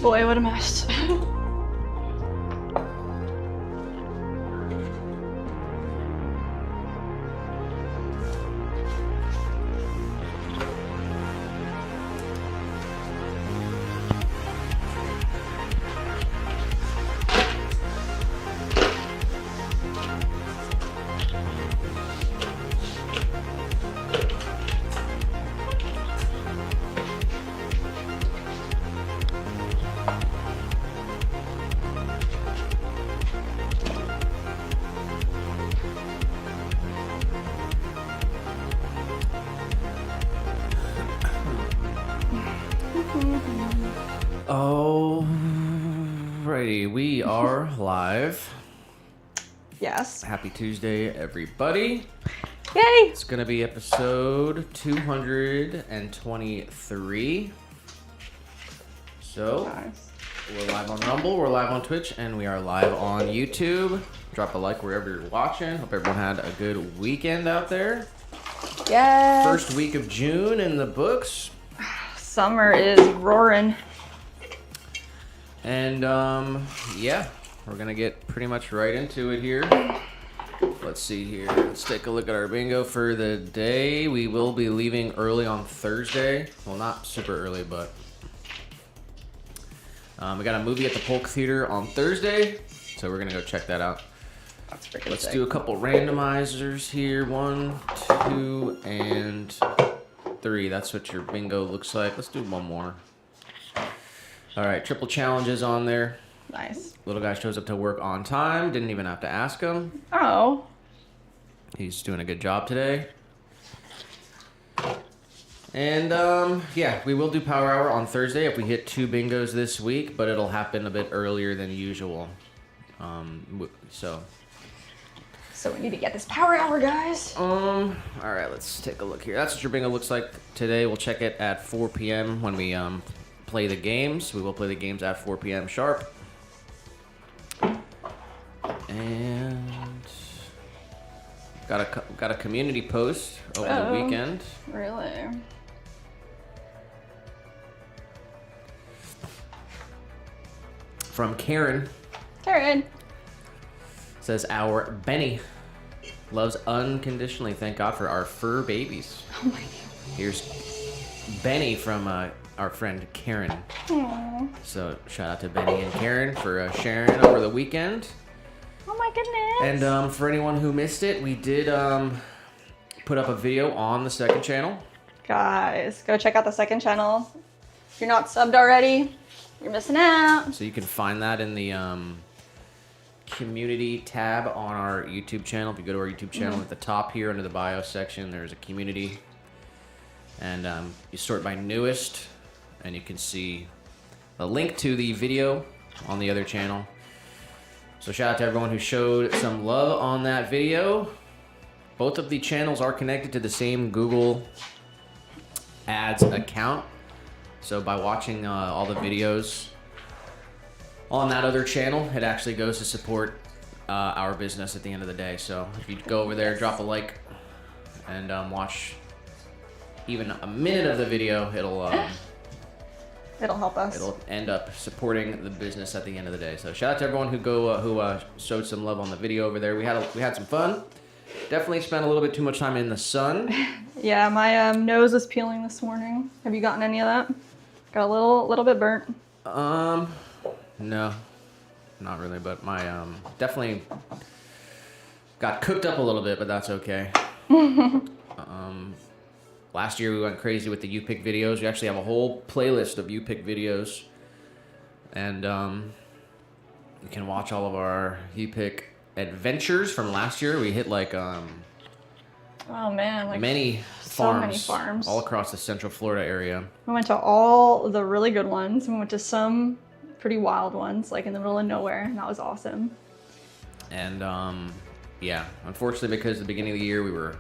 Boy, what a mess. Alrighty, we are live. Yes. Happy Tuesday, everybody. Yay! It's gonna be episode 223. So, Nice. we're live on Rumble, we're live on Twitch, and we are live on YouTube. Drop a like wherever you're watching. Hope everyone had a good weekend out there. Yes. First week of June in the books. Summer is roaring. And yeah, we're gonna get pretty much right into it here. Let's see here. Let's take a look at our bingo for the day. We will be leaving early on Thursday. Well, not super early, but we got a movie at the Polk Theater on Thursday, so we're gonna go check that out. That's freaking Let's sick. do a couple randomizers here. 1, 2, and 3. That's what your bingo looks like. Let's do one more. All right, triple challenges on there. Nice. Little guy shows up to work on time. Didn't even have to ask him. Oh. He's doing a good job today. And yeah, we will do Power Hour on Thursday if we hit 2 bingos this week, but it'll happen a bit earlier than usual. So we need to get this power hour, guys. all right, let's take a look here. That's what your bingo looks like today. We'll check it at 4 p.m. when we play the games. We will play the games at 4 p.m. sharp. And got a community post over the weekend. Really? From Karen. Karen. Says our Benny loves unconditionally. Thank God for our fur babies. Oh my God. Here's Benny from our friend Karen. Aww. So shout out to Benny and Karen for sharing over the weekend. Oh my goodness. And for anyone who missed it, we did put up a video on the second channel. Guys, go check out the second channel. If you're not subbed already, you're missing out. So you can find that in the community tab on our YouTube channel. If you go to our YouTube channel at the top here under the bio section, there's a community. And you sort by newest, and you can see a link to the video on the other channel. So shout out to everyone who showed some love on that video. Both of the channels are connected to the same Google Ads account. So by watching all the videos on that other channel, it actually goes to support our business at the end of the day. So if you go over there, drop a like, and watch even a minute of the video, it'll help us. It'll end up supporting the business at the end of the day. So shout out to everyone who showed some love on the video over there. We had some fun. Definitely spent a little bit too much time in the sun. Yeah, my nose was peeling this morning. Have you gotten any of that? Got a little bit burnt. No, not really. But my definitely got cooked up a little bit, but that's okay. Last year we went crazy with the You Pick videos. We actually have a whole playlist of You Pick videos. And you can watch all of our You Pick adventures from last year. We hit like Oh man, like many so many farms all across the Central Florida area. We went to all the really good ones. We went to some pretty wild ones, like in the middle of nowhere, and that was awesome. And yeah, unfortunately, because at the beginning of the year we were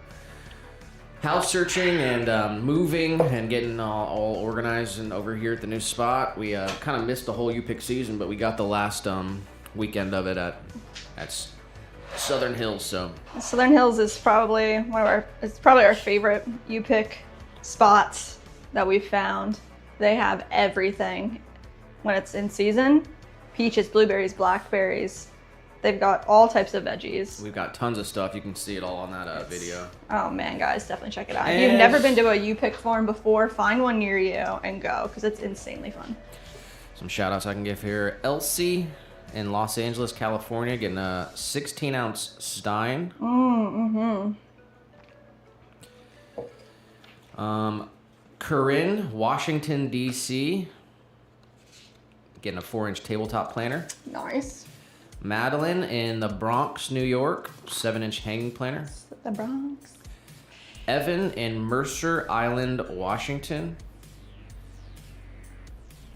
house searching and moving and getting all organized and over here at the new spot, we kind of missed the whole You Pick season, but we got the last weekend of it at Southern Hills. So Southern Hills is probably our favorite You Pick spots that we've found. They have everything. when it's in season. Peaches, blueberries, blackberries. They've got all types of veggies. We've got tons of stuff. You can see it all on that video. Oh man, guys, definitely check it out. If you've never been to a U-Pick farm before, find one near you and go, because it's insanely fun. Some shout outs I can give here. Elsie in Los Angeles, California, getting a 16-ounce Stein. Corinne, Washington, D.C., getting a 4-inch tabletop planter. Nice. Madeline in the Bronx, New York, 7-inch hanging planter. The Bronx. Evan in Mercer Island, Washington,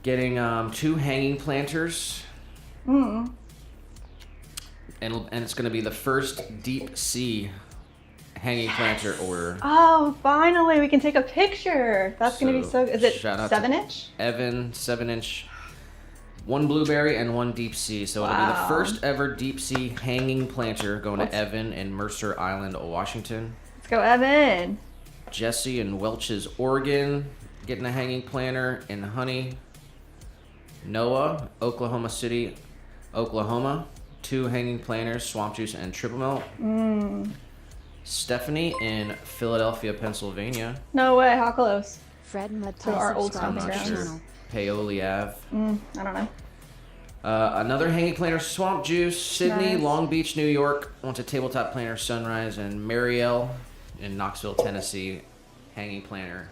getting 2 hanging planters. And it's going to be the first deep sea hanging planter order. Oh, finally, we can take a picture. That's going to be so good. Is it 7-inch? Evan, 7-inch. 1 blueberry and 1 deep sea. So it'll be the first ever deep sea hanging planter going to Evan in Mercer Island, Washington. Let's go, Evan. Jesse in Welch's, Oregon, getting a hanging planter in honey. Noah, Oklahoma City, Oklahoma, 2 hanging planters, swamp juice and triple melt. Stephanie in Philadelphia, Pennsylvania. No way, how close? Fred Mud To our old stomping Not sure. grounds. Paoli Ave. I don't know. Another hanging planter, swamp juice. Sydney, Nice. Long Beach, New York, wants a tabletop planter, Sunrise, and Marielle in Knoxville, Tennessee, hanging planter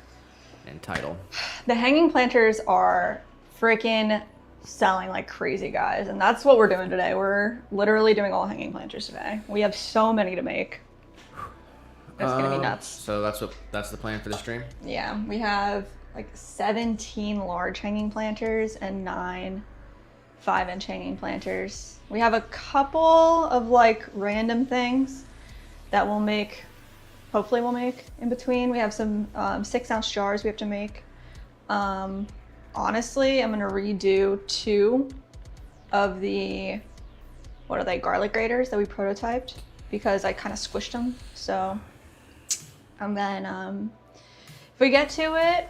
and title. The hanging planters are freaking selling like crazy, guys. And that's what we're doing today. We're literally doing all hanging planters today. We have so many to make. It's going to be nuts. So that's the plan for the stream? Yeah, we have like 17 large hanging planters and 9 5-inch hanging planters. We have a couple of like random things that hopefully we'll make in between. We have some 6-ounce jars we have to make. Honestly, I'm gonna redo 2 of the, garlic graters that we prototyped because I kind of squished them. So, and then if we get to it,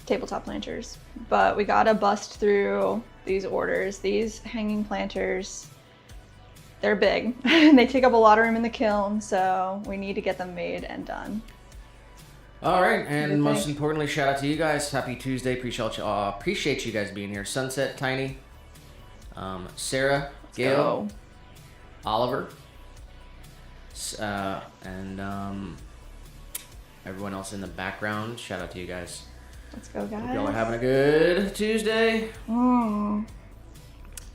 tabletop planters. But we gotta bust through these orders. These hanging planters, they're big. They take up a lot of room in the kiln, so we need to get them made and done. All right, and most importantly, shout out to you guys. Happy Tuesday. Appreciate you guys being here. Sunset, Tiny, Sarah, Gail, Oliver, and everyone else in the background. Shout out to you guys. Let's go, guys. Hope y'all are having a good Tuesday.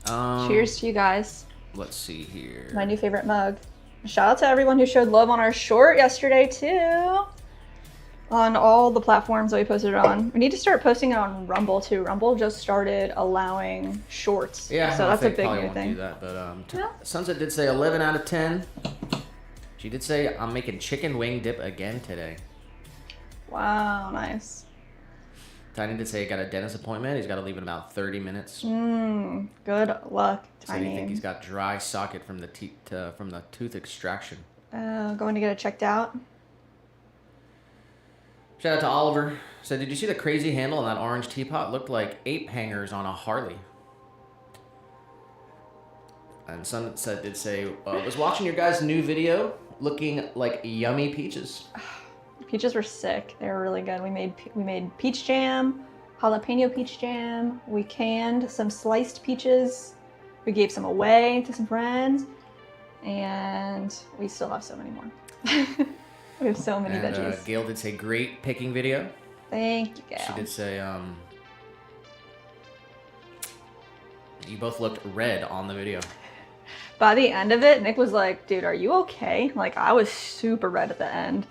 Cheers to you guys. Let's see here. My new favorite mug. Shout out to everyone who showed love on our short yesterday too. On all the platforms that we posted it on. We need to start posting it on Rumble too. Rumble just started allowing shorts. Yeah, so that's a big probably new won't thing. do that, but Sunset did say 11 out of 10. She did say I'm making chicken wing dip again today. Wow, nice. Tiny did say he got a dentist appointment. He's got to leave in about 30 minutes. Good luck, So Tiny. I think he's got dry socket from the tooth extraction. Going to get it checked out. Shout out to Oliver. Said, did you see the crazy handle on that orange teapot? Looked like ape hangers on a Harley. And Sunset did say, was watching your guys' new video, looking like yummy peaches. Peaches were sick. They were really good. We made peach jam, jalapeno peach jam. We canned some sliced peaches. We gave some away to some friends. And we still have so many more. We have so many veggies. Gail did say great picking video. Thank you, Gail. She did say you both looked red on the video. By the end of it, Nick was like, dude, are you okay? Like, I was super red at the end.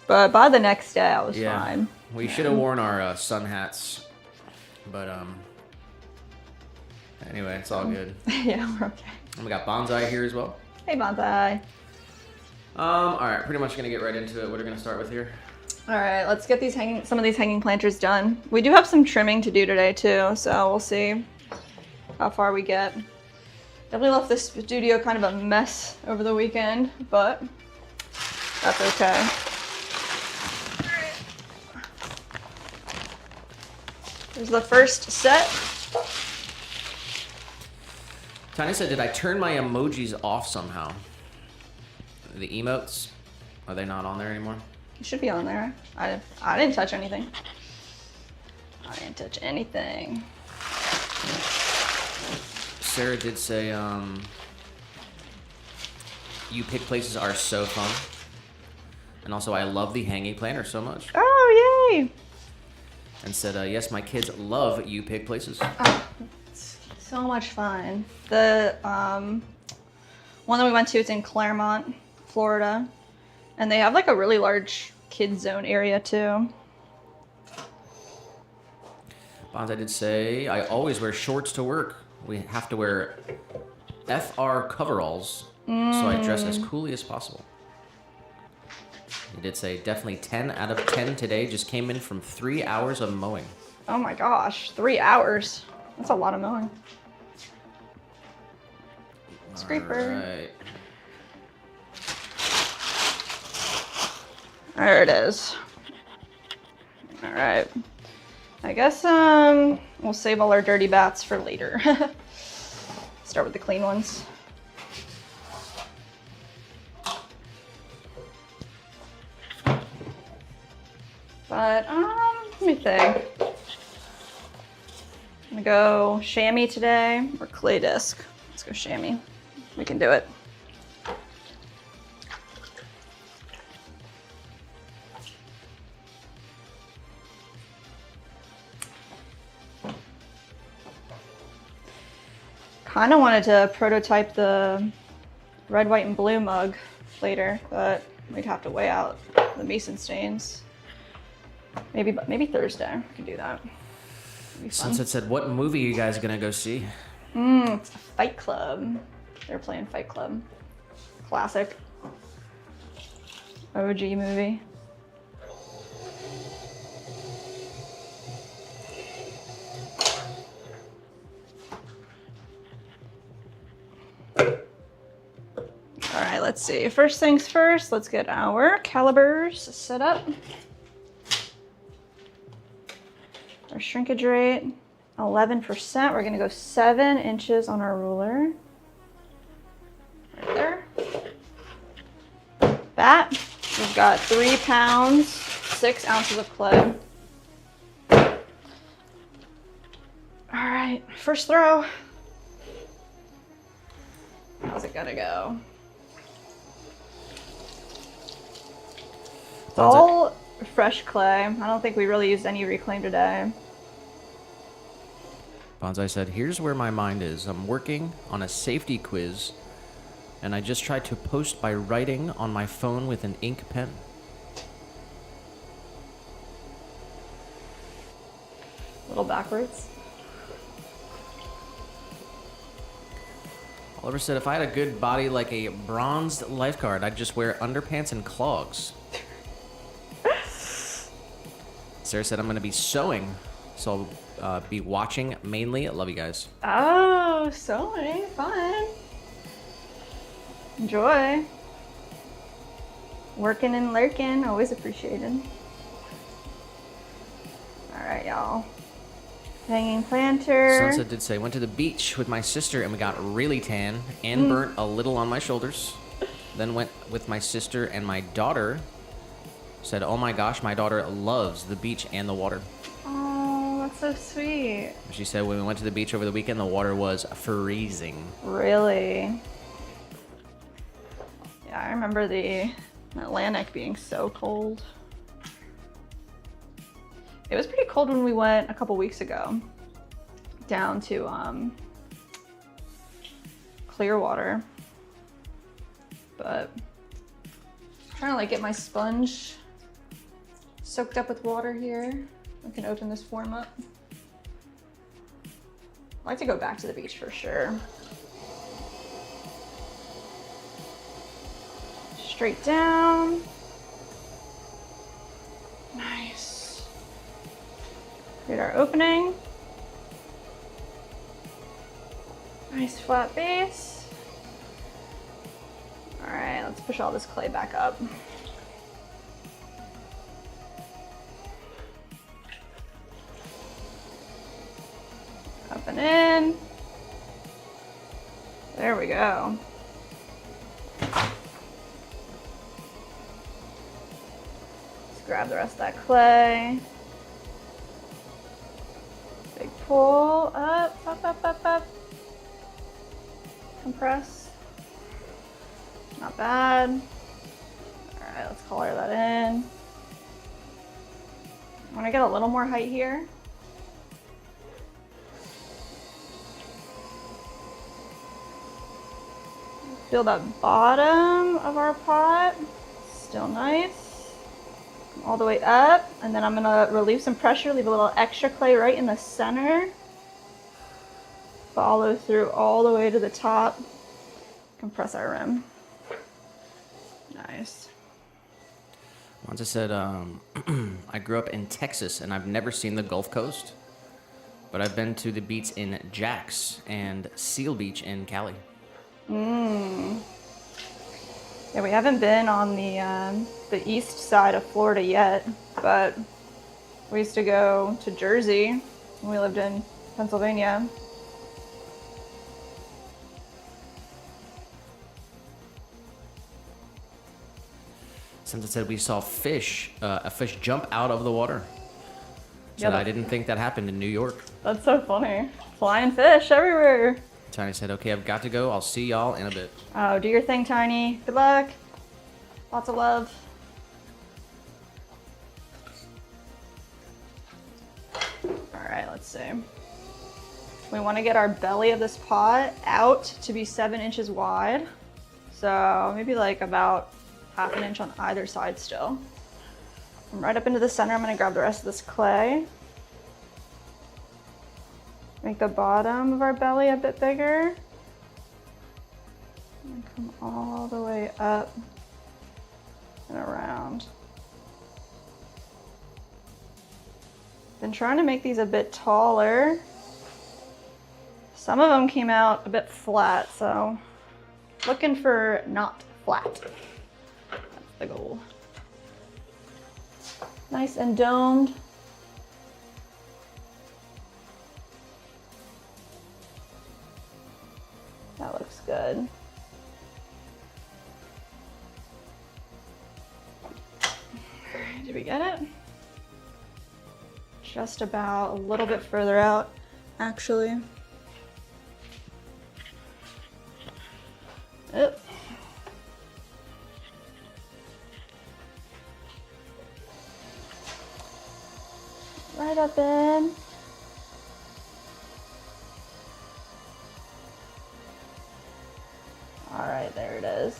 But by the next day, I was fine. We should have worn our sun hats. But anyway, it's all good. Yeah, we're okay. And we got Bonsai here as well. Hey, Bonsai. All right, pretty much gonna get right into it. What are we gonna start with here? All right, let's get some of these hanging planters done. We do have some trimming to do today too, so we'll see how far we get. Definitely left this studio kind of a mess over the weekend, but that's okay. Here's the first set. Tiny said, did I turn my emojis off somehow? The emotes, are they not on there anymore? It should be on there. I didn't touch anything. I didn't touch anything. Sarah did say, you pick places are so fun. And also, I love the hanging planner so much. Oh, yay! And said, yes, my kids love you pick places. Oh, it's so much fun. The one that we went to, it's in Claremont, Florida. And they have like a really large kids zone area too. Bonds, I did say, I always wear shorts to work. We have to wear FR coveralls, so I dress as coolly as possible. He did say, definitely 10 out of 10 today. Just came in from 3 hours of mowing. Oh my gosh, 3 hours. That's a lot of mowing. Scraper. Right. There it is. All right. I guess we'll save all our dirty bats for later. Start with the clean ones. But let me think. I'm gonna go chamois today or clay disc. Let's go chamois. We can do it. Kind of wanted to prototype the red, white, and blue mug later, but we'd have to weigh out the mason stains. Maybe Thursday we can do that. Sunset said, what movie are you guys gonna go see? It's Fight Club. They're playing Fight Club. Classic. OG movie. All right, let's see. First things first, let's get our calibers set up. Our shrinkage rate, 11%. We're gonna go 7 inches on our ruler. Right there. Bat, we've got 3 pounds, 6 ounces of clay. All right, first throw. How's it gonna go? It's all fresh clay. I don't think we really used any reclaim today. Bonsai said, here's where my mind is. I'm working on a safety quiz, and I just tried to post by writing on my phone with an ink pen. A little backwards. Oliver said, if I had a good body like a bronzed lifeguard, I'd just wear underpants and clogs. Sarah said, I'm going to be sewing, so I'll be watching mainly. I love you guys. Oh, sewing, fun. Enjoy. Working and lurking, always appreciated. All right, y'all. Hanging planter. Sunset did say, went to the beach with my sister and we got really tan and burnt a little on my shoulders. Then went with my sister and my daughter. Said, oh my gosh, my daughter loves the beach and the water. Oh, that's so sweet. She said when we went to the beach over the weekend, the water was freezing. Really? Yeah, I remember the Atlantic being so cold. It was pretty cold when we went a couple weeks ago down to Clearwater. But I'm trying to like get my sponge soaked up with water here. I can open this form up. I'd like to go back to the beach for sure. Straight down. Nice. Create our opening. Nice flat base. All right, let's push all this clay back up. Up and in. There we go. Let's grab the rest of that clay. Big pull, up, up, up, up, up. Compress. Not bad. All right, let's color that in. I want to get a little more height here. Feel that bottom of our pot, still nice. All the way up, and then I'm gonna relieve some pressure, leave a little extra clay right in the center. Follow through all the way to the top. Compress our rim. Nice. Once I said, I grew up in Texas and I've never seen the Gulf Coast, but I've been to the beach in Jax and Seal Beach in Cali. Yeah, we haven't been on the east side of Florida yet, but we used to go to Jersey when we lived in Pennsylvania. Since it said we saw a fish jump out of the water. So Yeah, I didn't think that happened in New York. That's so funny. Flying fish everywhere. Tiny said, okay, I've got to go. I'll see y'all in a bit. Oh, do your thing, Tiny. Good luck. Lots of love. All right, let's see. We want to get our belly of this pot out to be 7 inches wide. So maybe like about ½ an inch on either side still. And right up into the center, I'm going to grab the rest of this clay. Make the bottom of our belly a bit bigger. And come all the way up and around. Been trying to make these a bit taller. Some of them came out a bit flat, so looking for not flat. That's the goal. Nice and domed. That looks good. Did we get it? Just about a little bit further out, actually. Oop. Right up in. All right, there it is.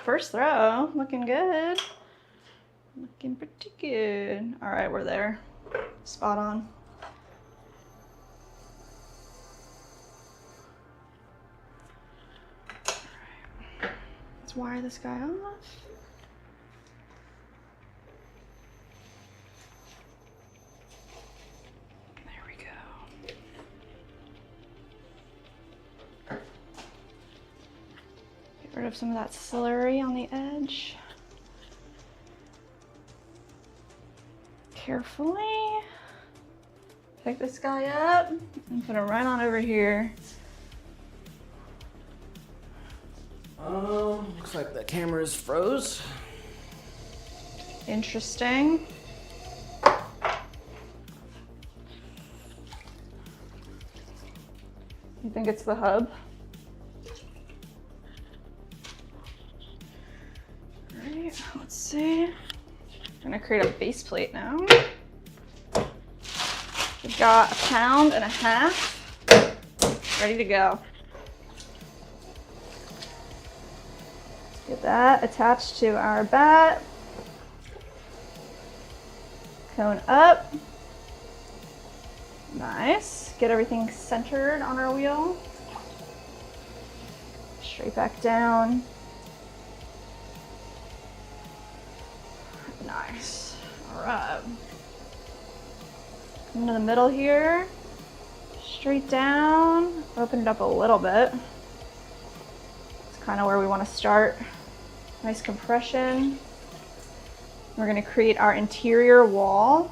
First throw, looking good. Looking pretty good. All right, we're there. Spot on. All right. Let's wire this guy off. There we go. Get rid of some of that slurry on the edge. Carefully pick this guy up and put him right on over here. Looks like the camera's froze. Interesting. You think it's the hub? All right, let's see. I'm gonna create a base plate now. We've got 1.5 pounds ready to go. Get that attached to our bat. Cone up. Nice. Get everything centered on our wheel. Straight back down. Nice. All right. Come into the middle here. Straight down. Open it up a little bit. It's kind of where we want to start. Nice compression. We're gonna create our interior wall.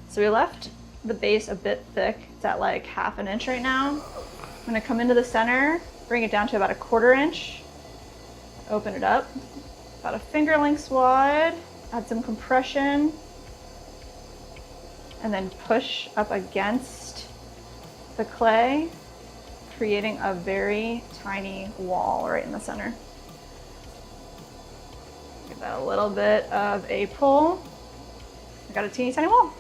So we left the base a bit thick. It's at like 1/2 inch right now. I'm gonna come into the center, bring it down to about 1/4 inch. Open it up, about a finger length wide. Add some compression. And then push up against the clay, creating a very tiny wall right in the center. Give that a little bit of a pull. I got a teeny tiny wall.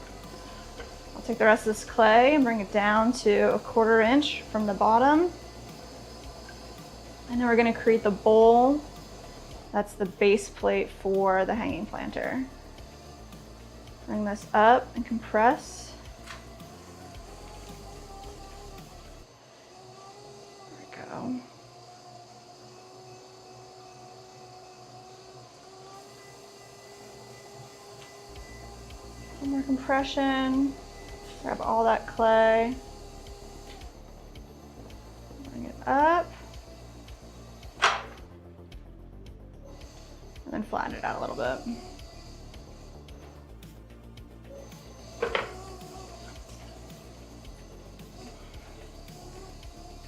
I'll take the rest of this clay and bring it down to 1/4 inch from the bottom. And then we're gonna create the bowl. That's the base plate for the hanging planter. Bring this up and compress. There we go. One more compression. Grab all that clay. Bring it up. And then flatten it out a little bit.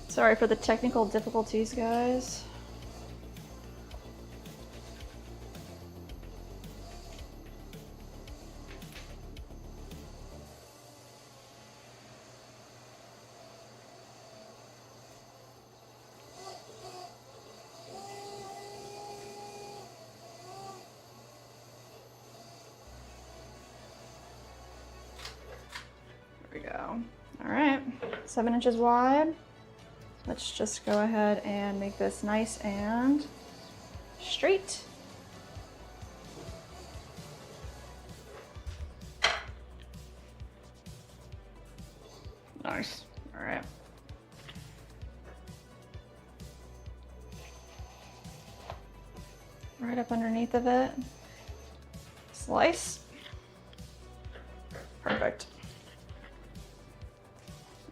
Sorry for the technical difficulties, guys. There we go. All right, 7 inches wide. Let's just go ahead and make this nice and straight. Nice. All right. Right up underneath of it. Slice. Perfect.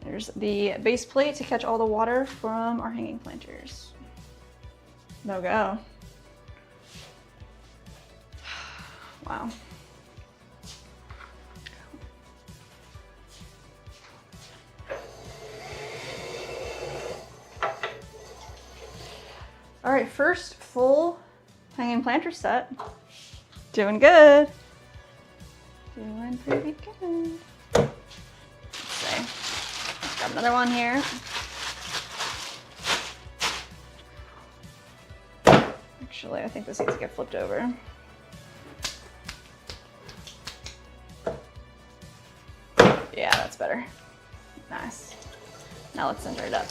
There's the base plate to catch all the water from our hanging planters. No go. Wow. All right, first full hanging planter set. Doing good. Doing pretty good. Let's see. Grab another one here. Actually, I think this needs to get flipped over. Yeah, that's better. Nice. Now let's center it up.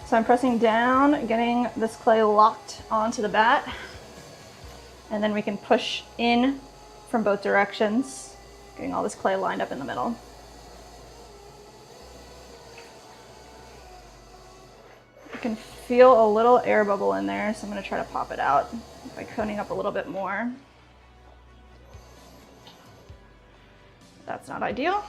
So I'm pressing down, getting this clay locked onto the bat, and then we can push in from both directions, getting all this clay lined up in the middle. I can feel a little air bubble in there, so I'm going to try to pop it out by coning up a little bit more. That's not ideal.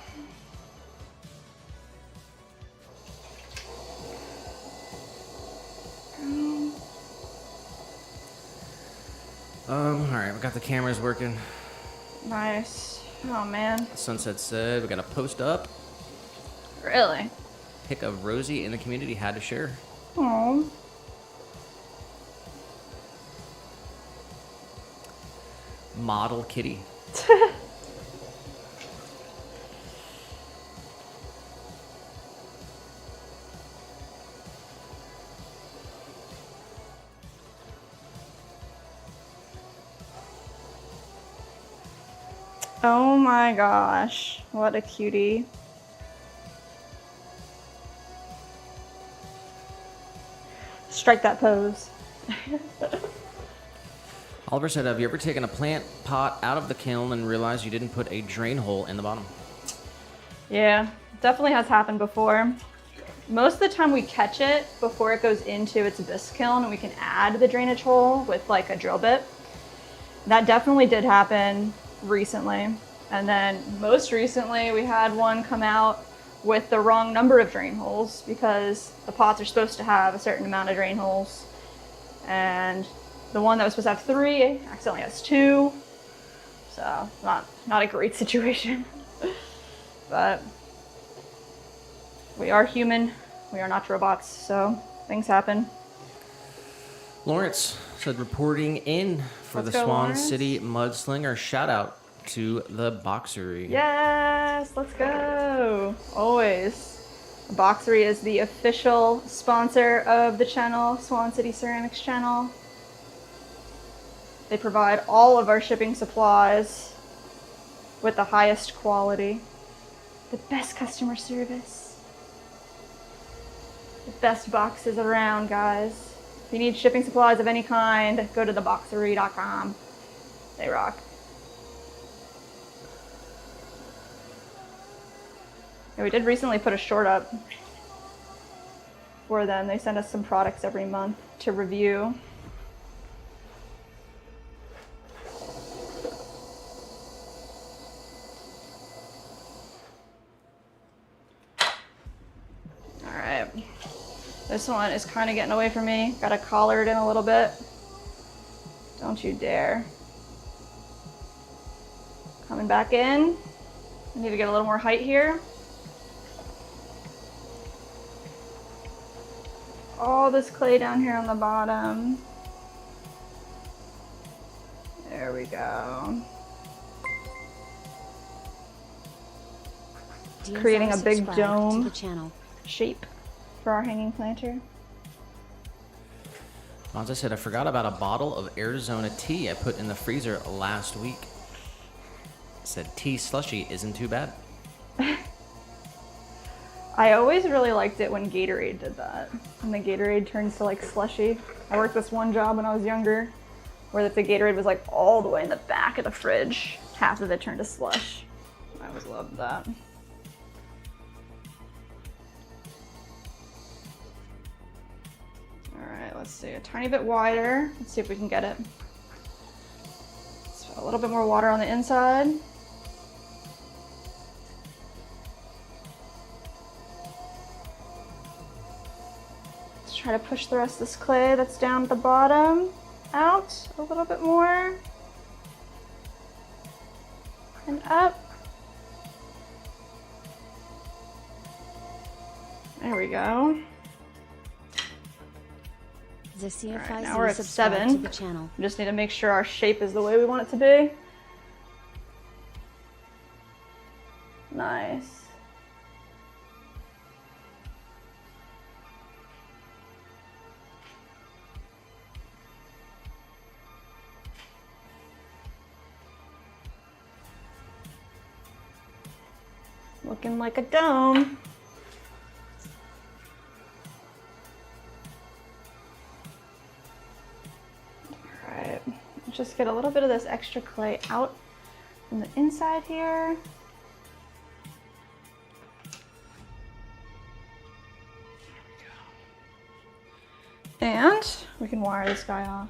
All right, we got the cameras working. Nice. Oh man. Sunset said we got a post up. Really? Pick of Rosie in the community had to share. Oh. Model kitty. Oh my gosh, what a cutie. Strike that pose. Oliver said, have you ever taken a plant pot out of the kiln and realized you didn't put a drain hole in the bottom? Yeah, definitely has happened before. Most of the time we catch it before it goes into its bisque kiln, and we can add the drainage hole with like a drill bit. That definitely did happen recently. And then most recently we had one come out with the wrong number of drain holes, because the pots are supposed to have a certain amount of drain holes, and the one that was supposed to have 3 accidentally has 2. So not a great situation. But we are human. We are not robots, so things happen. Lawrence said reporting in for Let's the go, Swan Lawrence. City Mudslinger. Shout out to the Boxery. Yes, let's go. Always. Boxery is the official sponsor of the channel, Swan City Ceramics channel. They provide all of our shipping supplies with the highest quality, the best customer service, the best boxes around, guys. If you need shipping supplies of any kind, go to theboxery.com. They rock. Yeah, we did recently put a short up for them. They send us some products every month to review. Alright. This one is kind of getting away from me. Gotta collar it in a little bit. Don't you dare. Coming back in. I need to get a little more height here. All this clay down here on the bottom. There we go. Creating a big dome to the channel. shape for our hanging planter. As I said, I forgot about a bottle of Arizona tea I put in the freezer last week. It said tea slushy isn't too bad. I always really liked it when Gatorade did that. When the Gatorade turns to like slushy. I worked this one job when I was younger where the Gatorade was like all the way in the back of the fridge. Half of it turned to slush. I always loved that. Alright, let's see. A tiny bit wider. Let's see if we can get it. So a little bit more water on the inside. Try to push the rest of this clay that's down at the bottom out a little bit more. And up. There we go. Alright, now we're at 7. To the channel. We just need to make sure our shape is the way we want it to be. Nice. Looking like a dome. Alright, just get a little bit of this extra clay out from the inside here. And we can wire this guy off.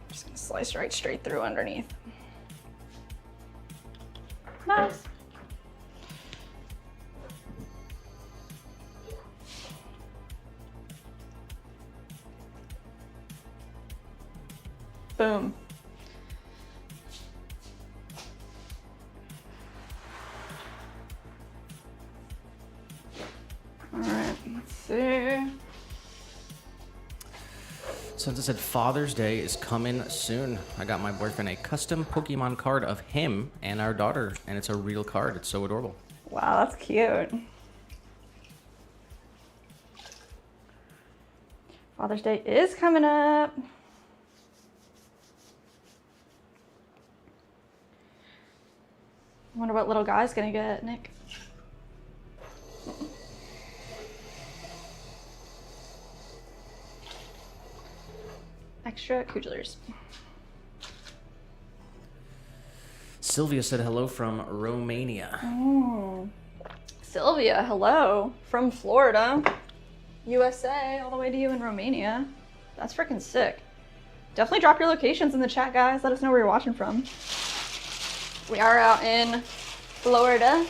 Just gonna slice right straight through underneath. Nice. Boom. All right, let's see. Since I said Father's Day is coming soon, I got my boyfriend a custom Pokemon card of him and our daughter, and it's a real card. It's so adorable. Wow, that's cute. Father's Day is coming up. I wonder what little guy's gonna get, Nick. Extra Kujlers. Sylvia said hello from Romania. Oh. Sylvia, hello from Florida, USA, all the way to you in Romania. That's freaking sick. Definitely drop your locations in the chat, guys. Let us know where you're watching from. We are out in Florida,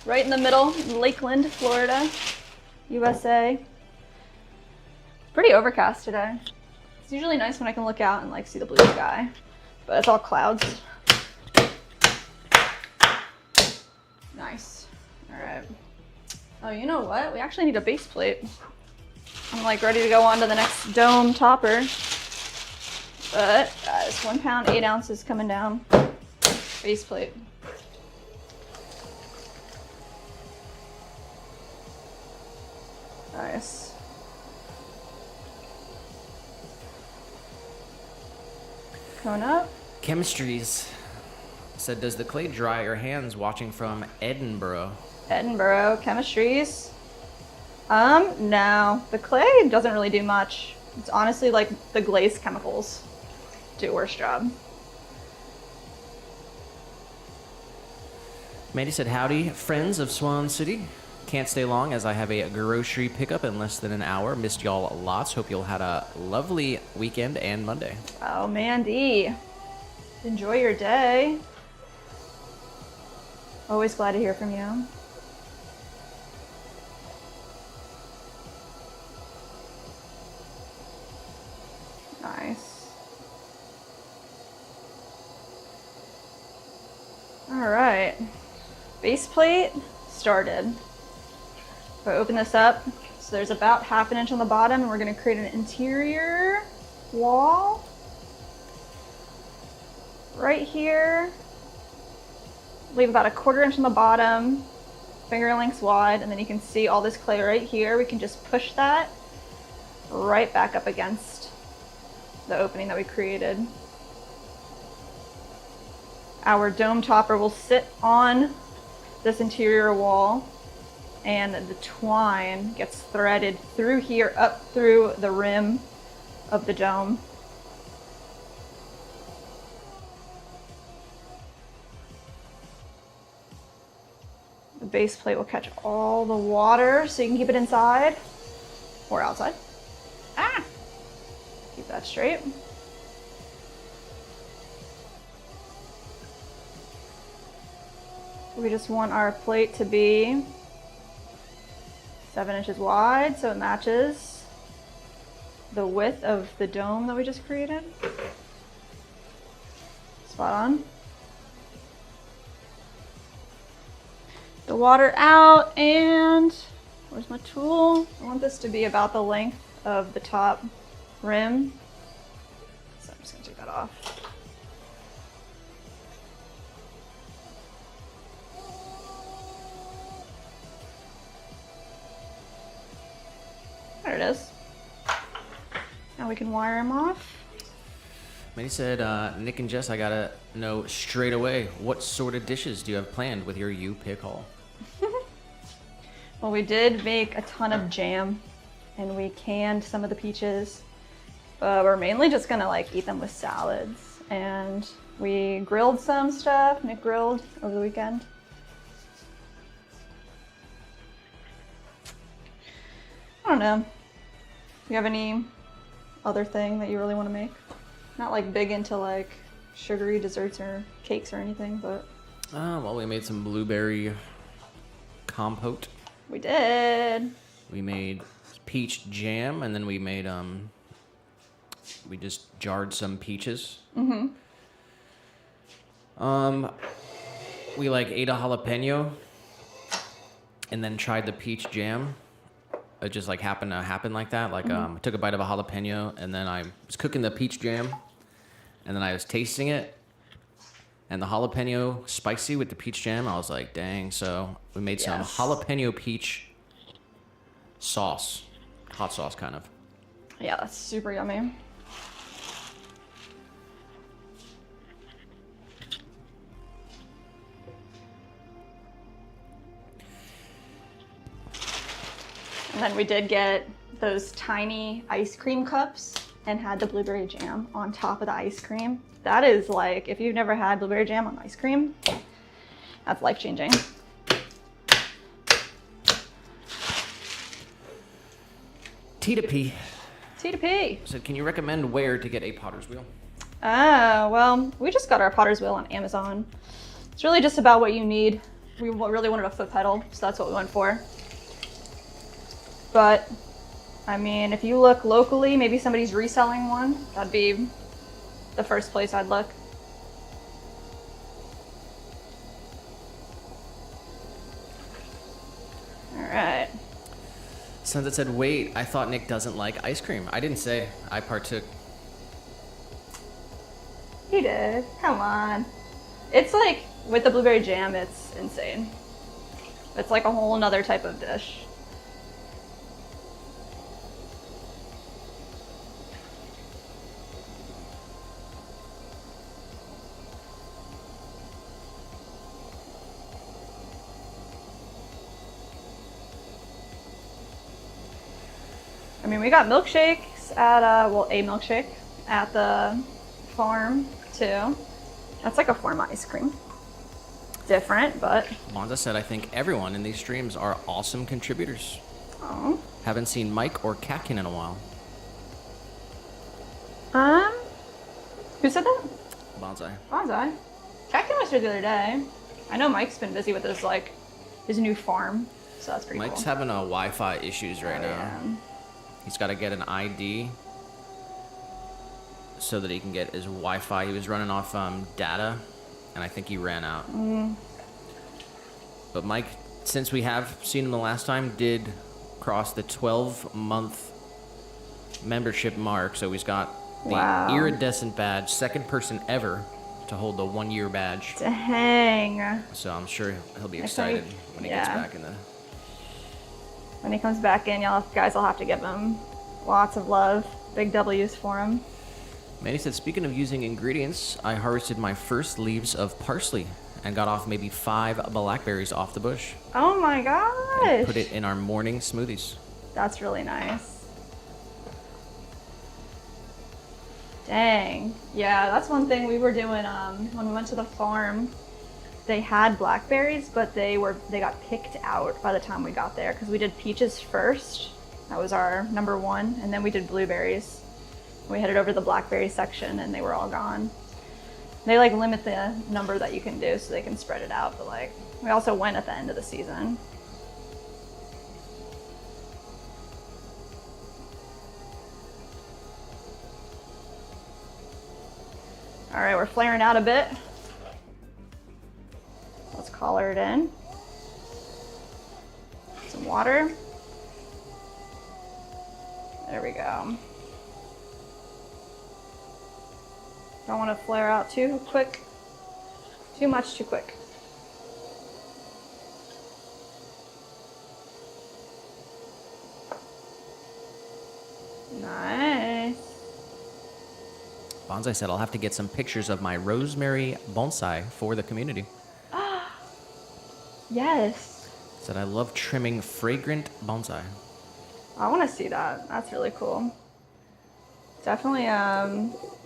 right in the middle, Lakeland, Florida, USA. Pretty pretty overcast today. It's usually nice when I can look out and like see the blue sky, but it's all clouds. Nice. All right. Oh, you know what? We actually need a base plate. I'm like ready to go on to the next dome topper. But guys, 1 pound, 8 ounces coming down. Base plate. Nice. Going up. Chemistries said, does the clay dry your hands? Watching from Edinburgh. Edinburgh, chemistries. No, the clay doesn't really do much. It's honestly like the glaze chemicals do a worse job. Mandy said, howdy, friends of Swan City. Can't stay long as I have a grocery pickup in less than an hour. Missed y'all lots. Hope you'll had a lovely weekend and Monday. Oh, Mandy. Enjoy your day. Always glad to hear from you. Nice. All right. Base plate started. If I open this up, so there's about 1/2 inch on the bottom, and we're going to create an interior wall right here. Leave about 1/4 inch on the bottom, finger lengths wide, and then you can see all this clay right here. We can just push that right back up against the opening that we created. Our dome topper will sit on this interior wall, and the twine gets threaded through here up through the rim of the dome. The base plate will catch all the water so you can keep it inside or outside. Ah! Keep that straight. We just want our plate to be 7 inches wide so it matches the width of the dome that we just created. Spot on. The water out, and where's my tool? I want this to be about the length of the top rim. So I'm just gonna take that off. There it is. Now we can wire them off. Mandy said, Nick and Jess, I gotta know straight away, what sort of dishes do you have planned with your You Pick haul? Well, we did make a ton of jam, and we canned some of the peaches, but we're mainly just gonna like eat them with salads. And we grilled some stuff. Nick grilled over the weekend. I don't know. Do you have any other thing that you really want to make? Not like big into like sugary desserts or cakes or anything, but. Well, we made some blueberry compote. We did. We made peach jam, and then we made we just jarred some peaches. Mm-hmm. We like ate a jalapeno, and then tried the peach jam. It just like happened to happen like that. Like I took a bite of a jalapeno, and then I was cooking the peach jam, and then I was tasting it, and the jalapeno spicy with the peach jam. I was like, dang. So we made some jalapeno peach sauce, hot sauce kind of. Yeah, that's super yummy. And then we did get those tiny ice cream cups and had the blueberry jam on top of the ice cream. That is like, if you've never had blueberry jam on ice cream, that's life-changing. T to P. T to P. So can you recommend where to get a potter's wheel? Oh, well, we just got our potter's wheel on Amazon. It's really just about what you need. We really wanted a foot pedal, so that's what we went for. But I mean, if you look locally, maybe somebody's reselling one. That'd be the first place I'd look. All right. Sunset said, wait, I thought Nick doesn't like ice cream. I didn't say. I partook. He did. Come on. It's like, with the blueberry jam, it's insane. It's like a whole nother type of dish. I mean, we got milkshakes at, well, a milkshake at the farm, too. That's like a farm ice cream. Different, but... Lonza said, I think everyone in these streams are awesome contributors. Oh. Haven't seen Mike or Katkin in a while. Who said that? Bonsai. Bonsai. Captain was here the other day. I know Mike's been busy with his, like, his new farm, so that's pretty Mike's cool. having Wi-Fi issues right now. Yeah. He's got to get an ID so that he can get his Wi-Fi. He was running off data, and I think he ran out. But Mike, since we have seen him the last time, did cross the 12-month membership mark, so he's got the iridescent badge, second person ever to hold the 1-year badge. Dang. So I'm sure he'll be excited when he gets back in the... When he comes back in, y'all guys will have to give him lots of love. Big W's for him. Manny said, speaking of using ingredients, I harvested my first leaves of parsley and got off maybe 5 blackberries off the bush. Oh my gosh. And put it in our morning smoothies. That's really nice. Dang. Yeah, that's one thing we were doing when we went to the farm. They had blackberries, but they got picked out by the time we got there because we did peaches first. That was our number 1, and then we did blueberries. We headed over to the blackberry section, and they were all gone. They like limit the number that you can do so they can spread it out, but like we also went at the end of the season. All right, we're flaring out a bit. Let's color it in. Some water. There we go. Don't want to flare out too quick. Too much too quick. Nice. Bonsai said, I'll have to get some pictures of my rosemary bonsai for the community. Yes. Said, I love trimming fragrant bonsai. I want to see that. That's really cool. Definitely,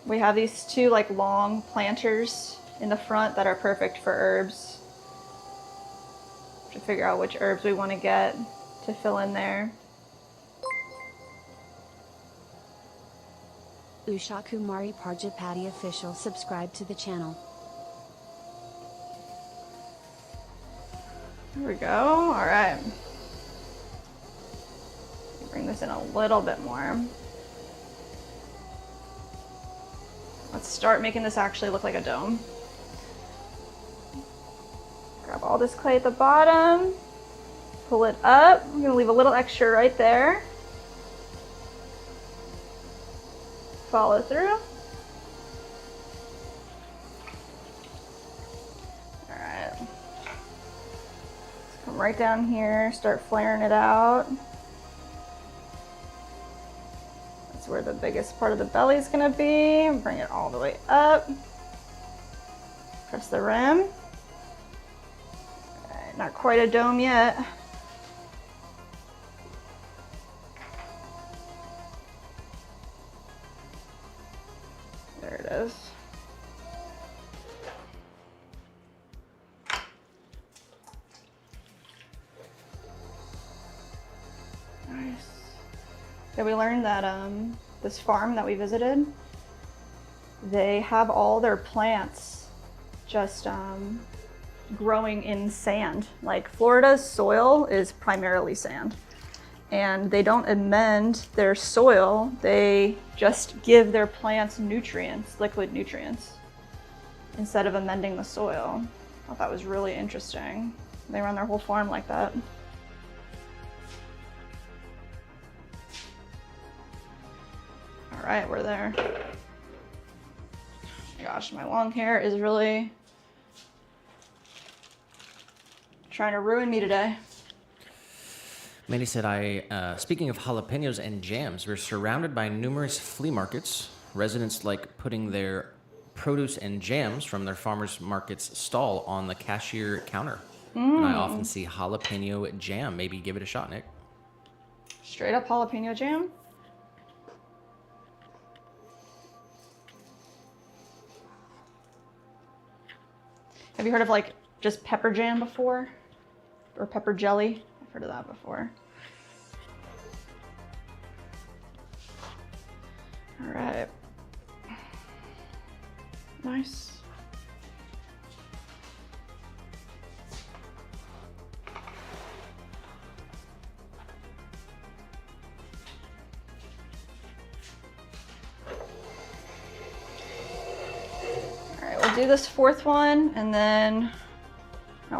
we have these 2 like long planters in the front that are perfect for herbs. To figure out which herbs we want to get to fill in there. Usha Kumari Parjapati official, subscribe to the channel. There we go. All right. Bring this in a little bit more. Let's start making this actually look like a dome. Grab all this clay at the bottom, pull it up. I'm gonna leave a little extra right there. Follow through. All right. Let's come right down here, start flaring it out. That's where the biggest part of the belly is gonna be. Bring it all the way up. Press the rim. All right, not quite a dome yet. There it is. Nice. Yeah, we learned that this farm that we visited, they have all their plants just growing in sand. Like Florida's soil is primarily sand. and they don't amend their soil. They just give their plants nutrients, liquid nutrients, instead of amending the soil. I thought that was really interesting. They run their whole farm like that. All right, we're there. Oh my gosh, my long hair is really trying to ruin me today. Mandy said, speaking of jalapenos and jams, we're surrounded by numerous flea markets. Residents like putting their produce and jams from their farmers market's stall on the cashier counter. And I often see jalapeno jam. Maybe give it a shot, Nick. Straight up jalapeno jam? Have you heard of like just pepper jam before? Or pepper jelly? I've heard of that before. All right. Nice. All right, we'll do this fourth one and then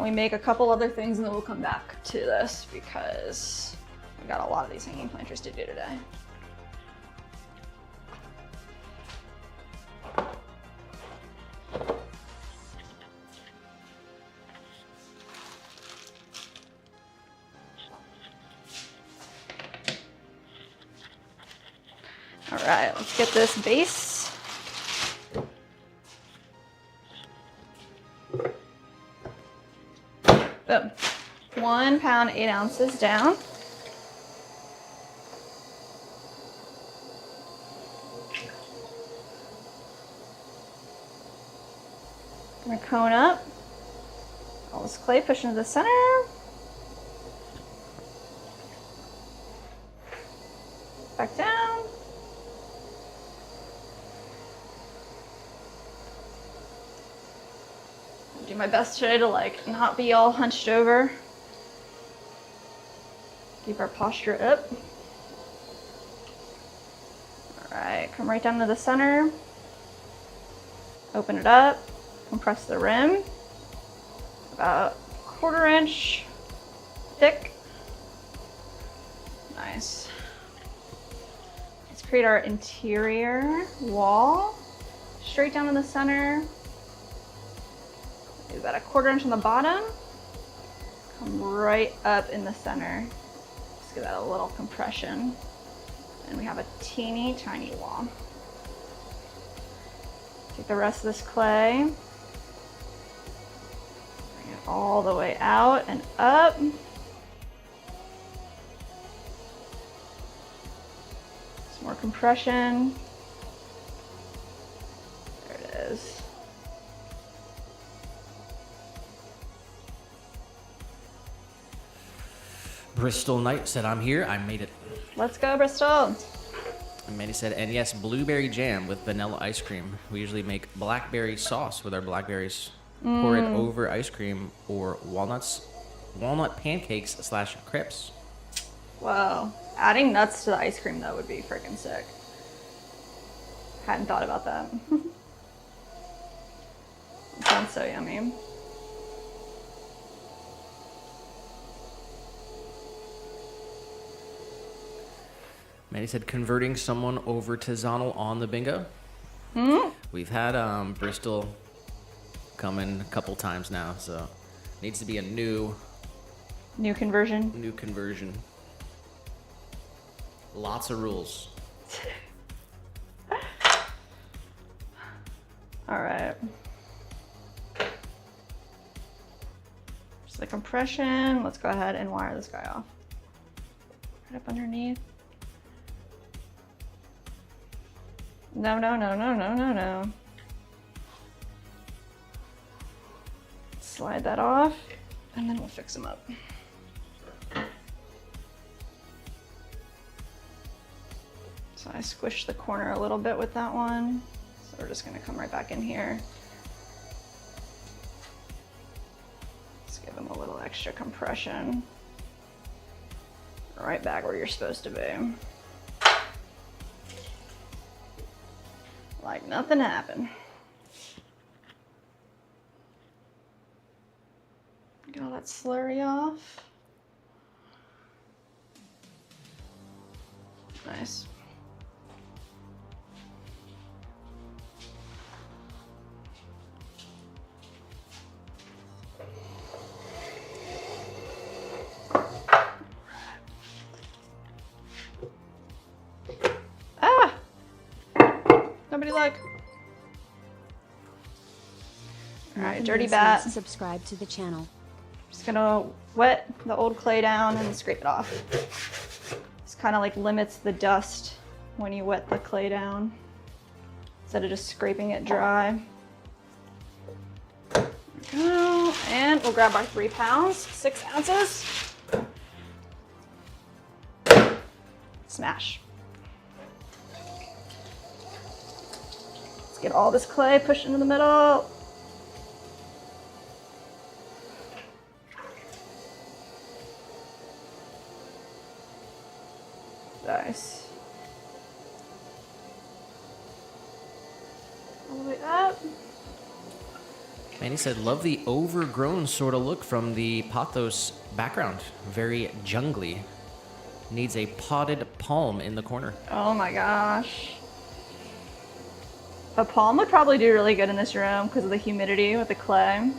we make a couple other things and then we'll come back to this because we got a lot of these hanging planters to do today. All right, let's get this base. Boom. 1 pound, 8 ounces down. Gonna cone up. All this clay push into the center. Back down. Do my best today to like not be all hunched over. Keep our posture up. All right, come right down to the center. Open it up, compress the rim. About 1/4 inch thick. Nice. Let's create our interior wall. Straight down in the center. Do about 1/4 inch on the bottom. Come right up in the center. Just give that a little compression. And we have a teeny tiny wall. Take the rest of this clay. Bring it all the way out and up. Some more compression. There it is. Bristol Knight said, I'm here. I made it. Let's go, Bristol. And Mandy said, and yes, blueberry jam with vanilla ice cream. We usually make blackberry sauce with our blackberries. Pour it over ice cream or walnut pancakes / crepes. Wow. Adding nuts to the ice cream, though, would be freaking sick. Hadn't thought about that. It sounds so yummy. Mandy said, converting someone over to Zonal on the bingo. We've had Bristol come in a couple times now, so needs to be a new conversion. Lots of rules. All right. Just the compression. Let's go ahead and wire this guy off. Right up underneath. No. Slide that off, and then we'll fix them up. So I squished the corner a little bit with that one. So we're just gonna come right back in here. Let's give them a little extra compression. Right back where you're supposed to be. Like nothing happened. Get all that slurry off. Nice. Ah! Nobody look. All right, dirty bat. Subscribe to the channel. Just gonna wet the old clay down and scrape it off. This kind of like limits the dust when you wet the clay down instead of just scraping it dry. There we go. And we'll grab our 3 pounds, 6 ounces. Smash. Let's get all this clay pushed into the middle. Nice. All the way up. Manny said, love the overgrown sort of look from the pothos background. Very jungly. Needs a potted palm in the corner. Oh my gosh. A palm would probably do really good in this room because of the humidity with the clay.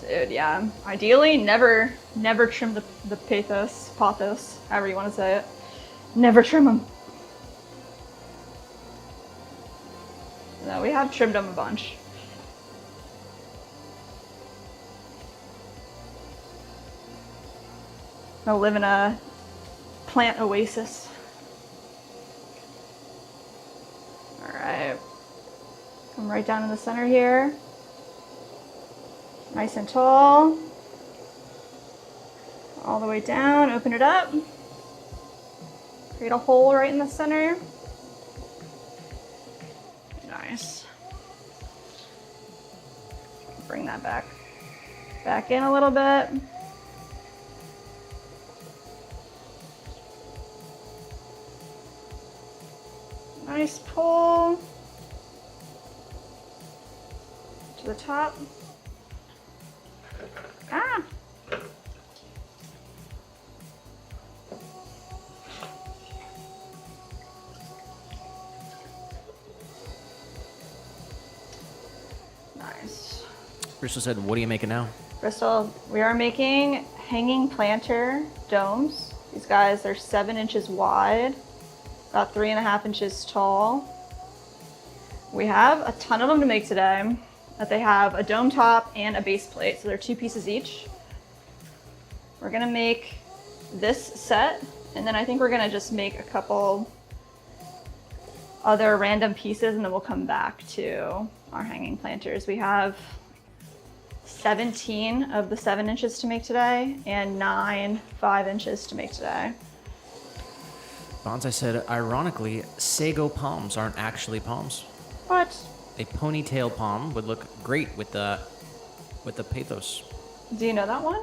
Dude, yeah. Ideally, never trim the pothos, however you want to say it. Never trim them. No, we have trimmed them a bunch. I'll live in a plant oasis. All right. Come right down in the center here. Nice and tall. All the way down, open it up. Create a hole right in the center. Nice. Bring that back in a little bit. Nice pull to the top. Ah! Nice. Crystal said, what are you making now? Crystal, we are making hanging planter domes. These guys, they're 7 inches wide, about 3.5 inches tall. We have a ton of them to make today. That they have a dome top and a base plate, so they're 2 pieces each. We're gonna make this set, and then I think we're gonna just make a couple other random pieces, and then we'll come back to our hanging planters. We have 17 of the 7 inches to make today, and 9 5 inches to make today. Bonsai said, ironically, sago palms aren't actually palms. What? A ponytail palm would look great with the pathos. Do you know that one?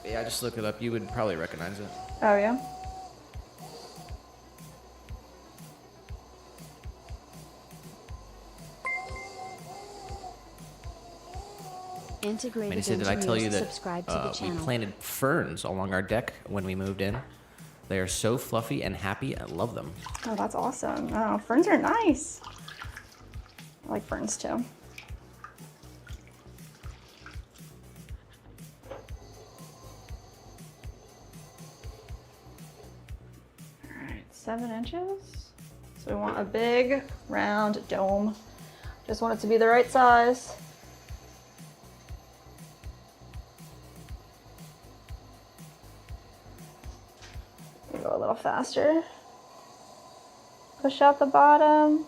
Yeah, just look it up. You would probably recognize it. Oh yeah. Integrated Manny said, did I tell you that subscribe to the we channel. planted ferns along our deck when we moved in? They are so fluffy and happy. I love them. Oh, that's awesome. Oh, ferns are nice. I like ferns too. All right, 7 inches. So we want a big round dome. Just want it to be the right size. Go a little faster. Push out the bottom.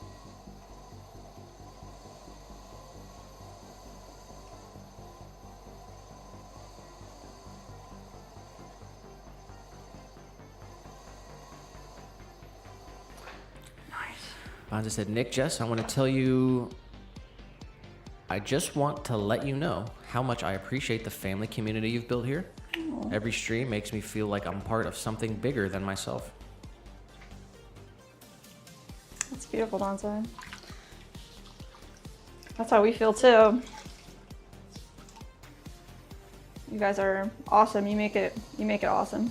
Bonza said, Nick, Jess, I want to tell you I just want to let you know how much I appreciate the family community you've built here. Oh. Every stream makes me feel like I'm part of something bigger than myself. That's beautiful, Bonsai. That's how we feel too. You guys are awesome. You make it awesome.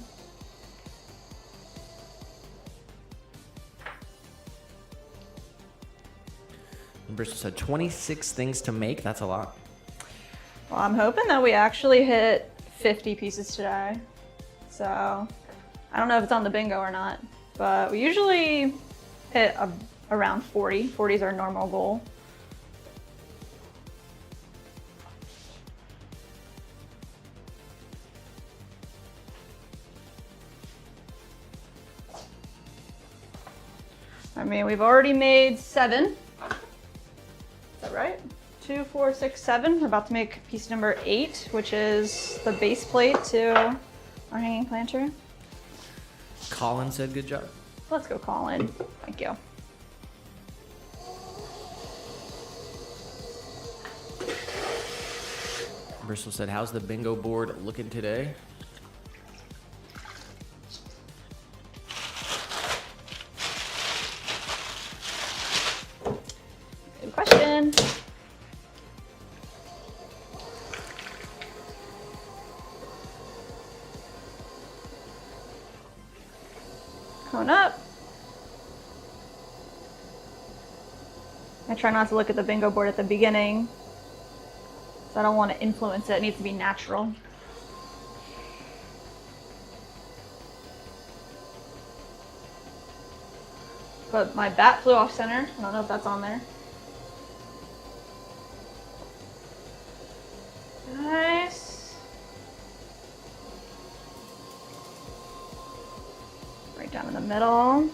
Bristol said 26 things to make. That's a lot. Well, I'm hoping that we actually hit 50 pieces today. So I don't know if it's on the bingo or not, but we usually hit around 40. 40 is our normal goal. I mean, we've already made 7. Is that right? 2, 4, 6, 7. We're about to make piece number 8, which is the base plate to our hanging planter. Colin said good job. Let's go, Colin. Thank you. Bristol said, how's the bingo board looking today? Good question. Coming up. I try not to look at the bingo board at the beginning, so I don't want to influence it. It needs to be natural. But my bat flew off center. I don't know if that's on there. Nice. Right down in the middle.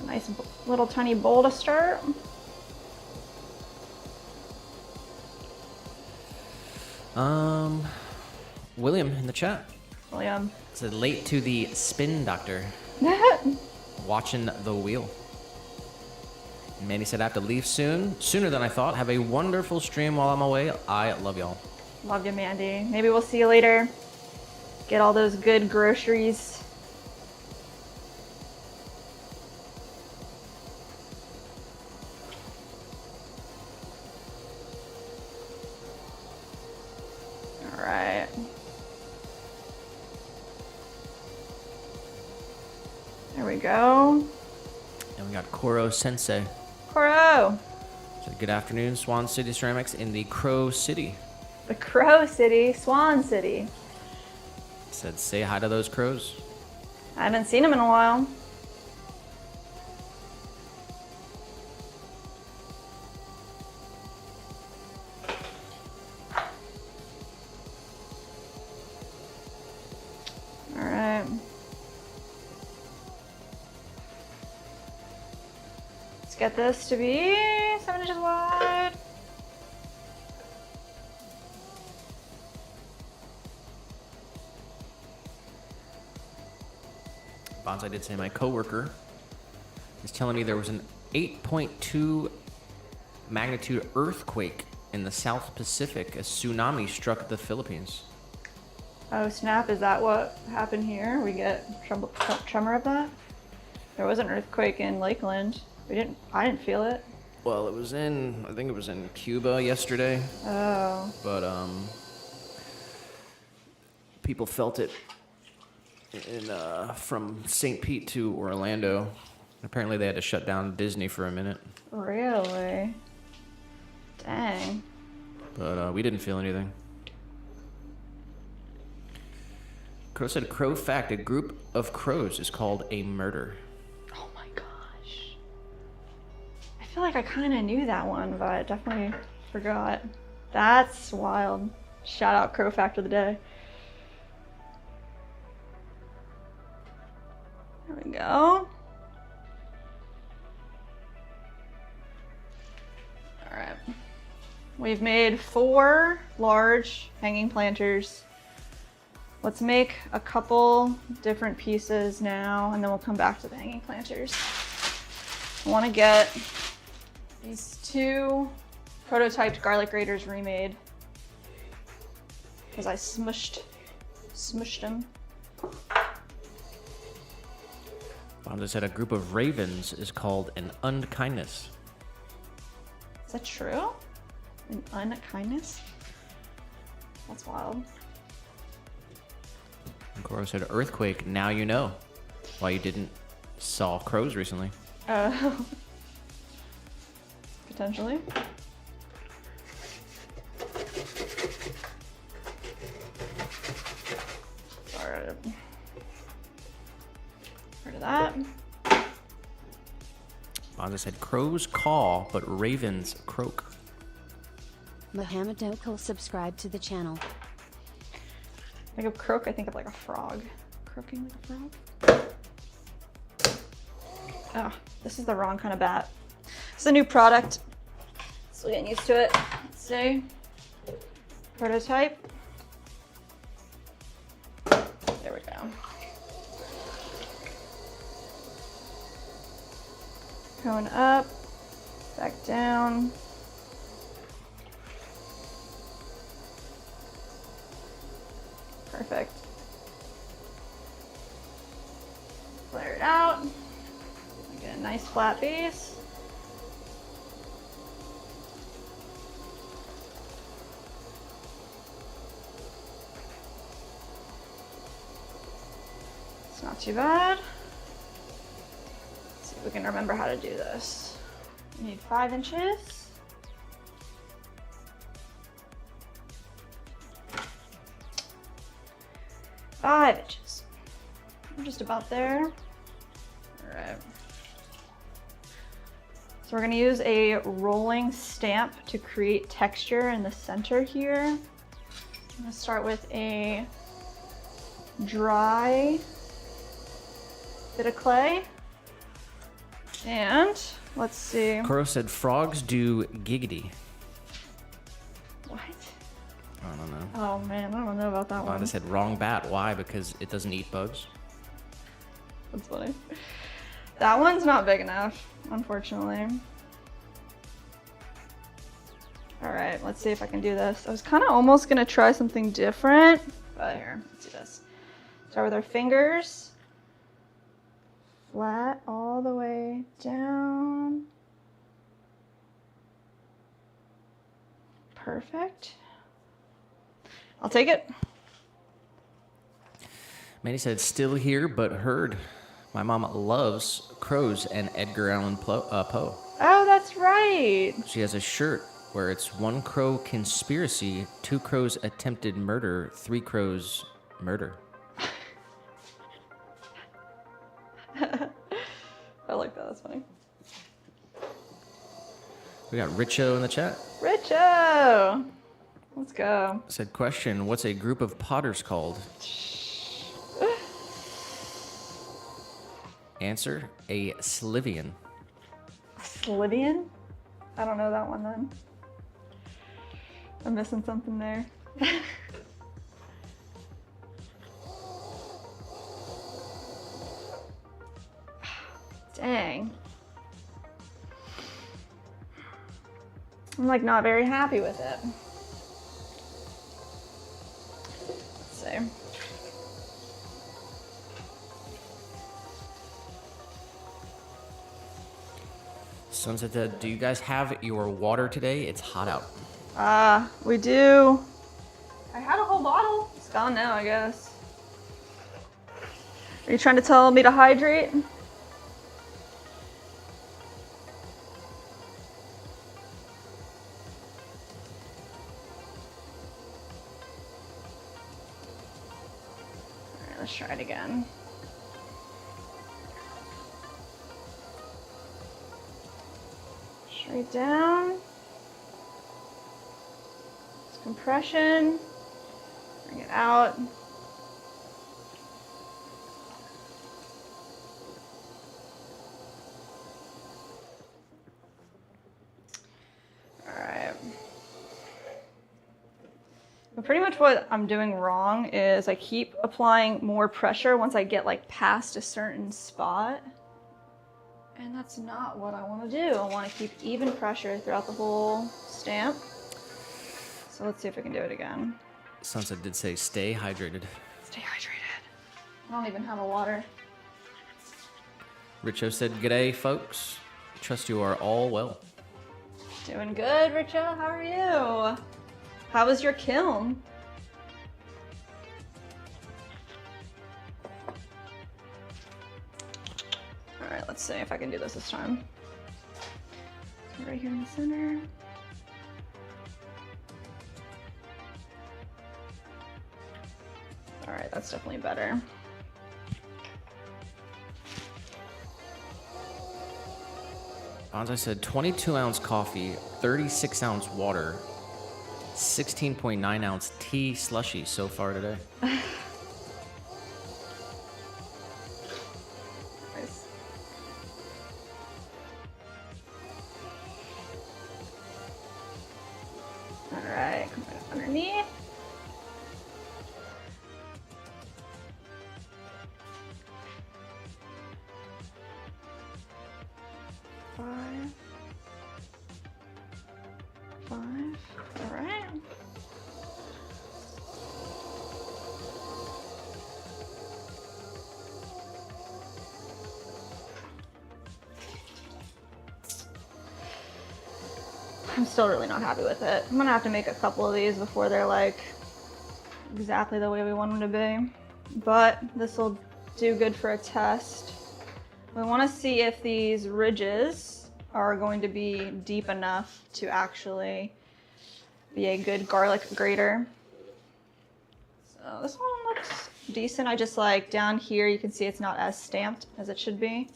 A nice little tiny bowl to start. William in the chat William. said, late to the spin doctor. Watching the wheel. Manny said, I have to leave soon. Sooner than I thought. Have a wonderful stream while I'm away. I love y'all. Love you, Mandy. Maybe we'll see you later. Get all those good groceries. All right. There we go. And we got Koro Sensei. Koro. So good afternoon, Swan City Ceramics in the Crow City. The Crow City, Swan City. Said, say hi to those crows. I haven't seen them in a while. All right. Let's get this to be 7 inches wide. Bonsai did say my coworker is telling me there was an 8.2 magnitude earthquake in the South Pacific. A tsunami struck the Philippines. Oh snap, is that what happened here? We get tremor of that? There was an earthquake in Lakeland. I didn't feel it. Well, I think it was in Cuba yesterday. Oh. But people felt it from St. Pete to Orlando. Apparently they had to shut down Disney for a minute. Really? Dang. But we didn't feel anything. Crow said, crow fact, a group of crows is called a murder. Oh my gosh. I feel like I kind of knew that one, but I definitely forgot. That's wild. Shout out Crow fact of the day. There we go. All right. We've made 4 large hanging planters. Let's make a couple different pieces now, and then we'll come back to the hanging planters. I want to get these 2 prototyped garlic graters remade. Because I smushed them. Bonda said a group of ravens is called an unkindness. Is that true? An unkindness? That's wild. And Coro said earthquake, now you know why you didn't saw crows recently. Potentially. Alright. Rid of that. Bonda said crows caw, but ravens croak. Mohammed Okal subscribed to the channel. I think of croak, I think of like a frog. Croaking like a frog? Oh, this is the wrong kind of bat. It's a new product. Still getting used to it. Let's see. Prototype. There we go. Cone up, back down. Perfect. Flare it out. Get a nice flat base. It's not too bad. Let's see if we can remember how to do this. We need 5 inches. Five inches. We're just about there. All right. So we're gonna use a rolling stamp to create texture in the center here. I'm gonna start with a dry bit of clay. And let's see. Coro said frogs do giggity. What? I don't know. Oh man, I don't know about that one. Bonda said wrong bat. Why? Because it doesn't eat bugs. That's funny. That one's not big enough, unfortunately. All right, let's see if I can do this. I was kind of almost gonna try something different, but here, let's do this. Start with our fingers. Flat all the way down. Perfect. I'll take it. Manny said still here, but heard. My mom loves crows and Edgar Allan Poe. Oh, that's right. She has a shirt where it's 1 crow conspiracy, 2 crows attempted murder, 3 crows murder. I like that. That's funny. We got Richo in the chat. Richo! Let's go. Said question, what's a group of potters called? Answer, a Slivian. Slivian? I don't know that one then. I'm missing something there. Dang. I'm like not very happy with it. Let's see. Sunset, do you guys have your water today? It's hot out. We do. I had a whole bottle. It's gone now, I guess. Are you trying to tell me to hydrate? Alright, let's try it again. Straight down. Just compression. Bring it out. Alright. But pretty much what I'm doing wrong is I keep applying more pressure once I get like past a certain spot. And that's not what I want to do. I want to keep even pressure throughout the whole stamp. So let's see if I can do it again. Sunset did say stay hydrated. Stay hydrated. I don't even have a water. Richo said, "G'day, folks. Trust you are all well." Doing good, Richo. How are you? How was your kiln? All right, let's see if I can do this time. So right here in the center. All right, that's definitely better. Bonsai said 22-ounce coffee, 36-ounce water, 16.9-ounce tea slushy so far today. Nice. All right, come right up underneath. Five. All right. I'm still really not happy with it. I'm gonna have to make a couple of these before they're like exactly the way we want them to be. But this will do good for a test. We want to see if these ridges are going to be deep enough to actually be a good garlic grater. So this one looks decent. I just like down here, you can see it's not as stamped as it should be.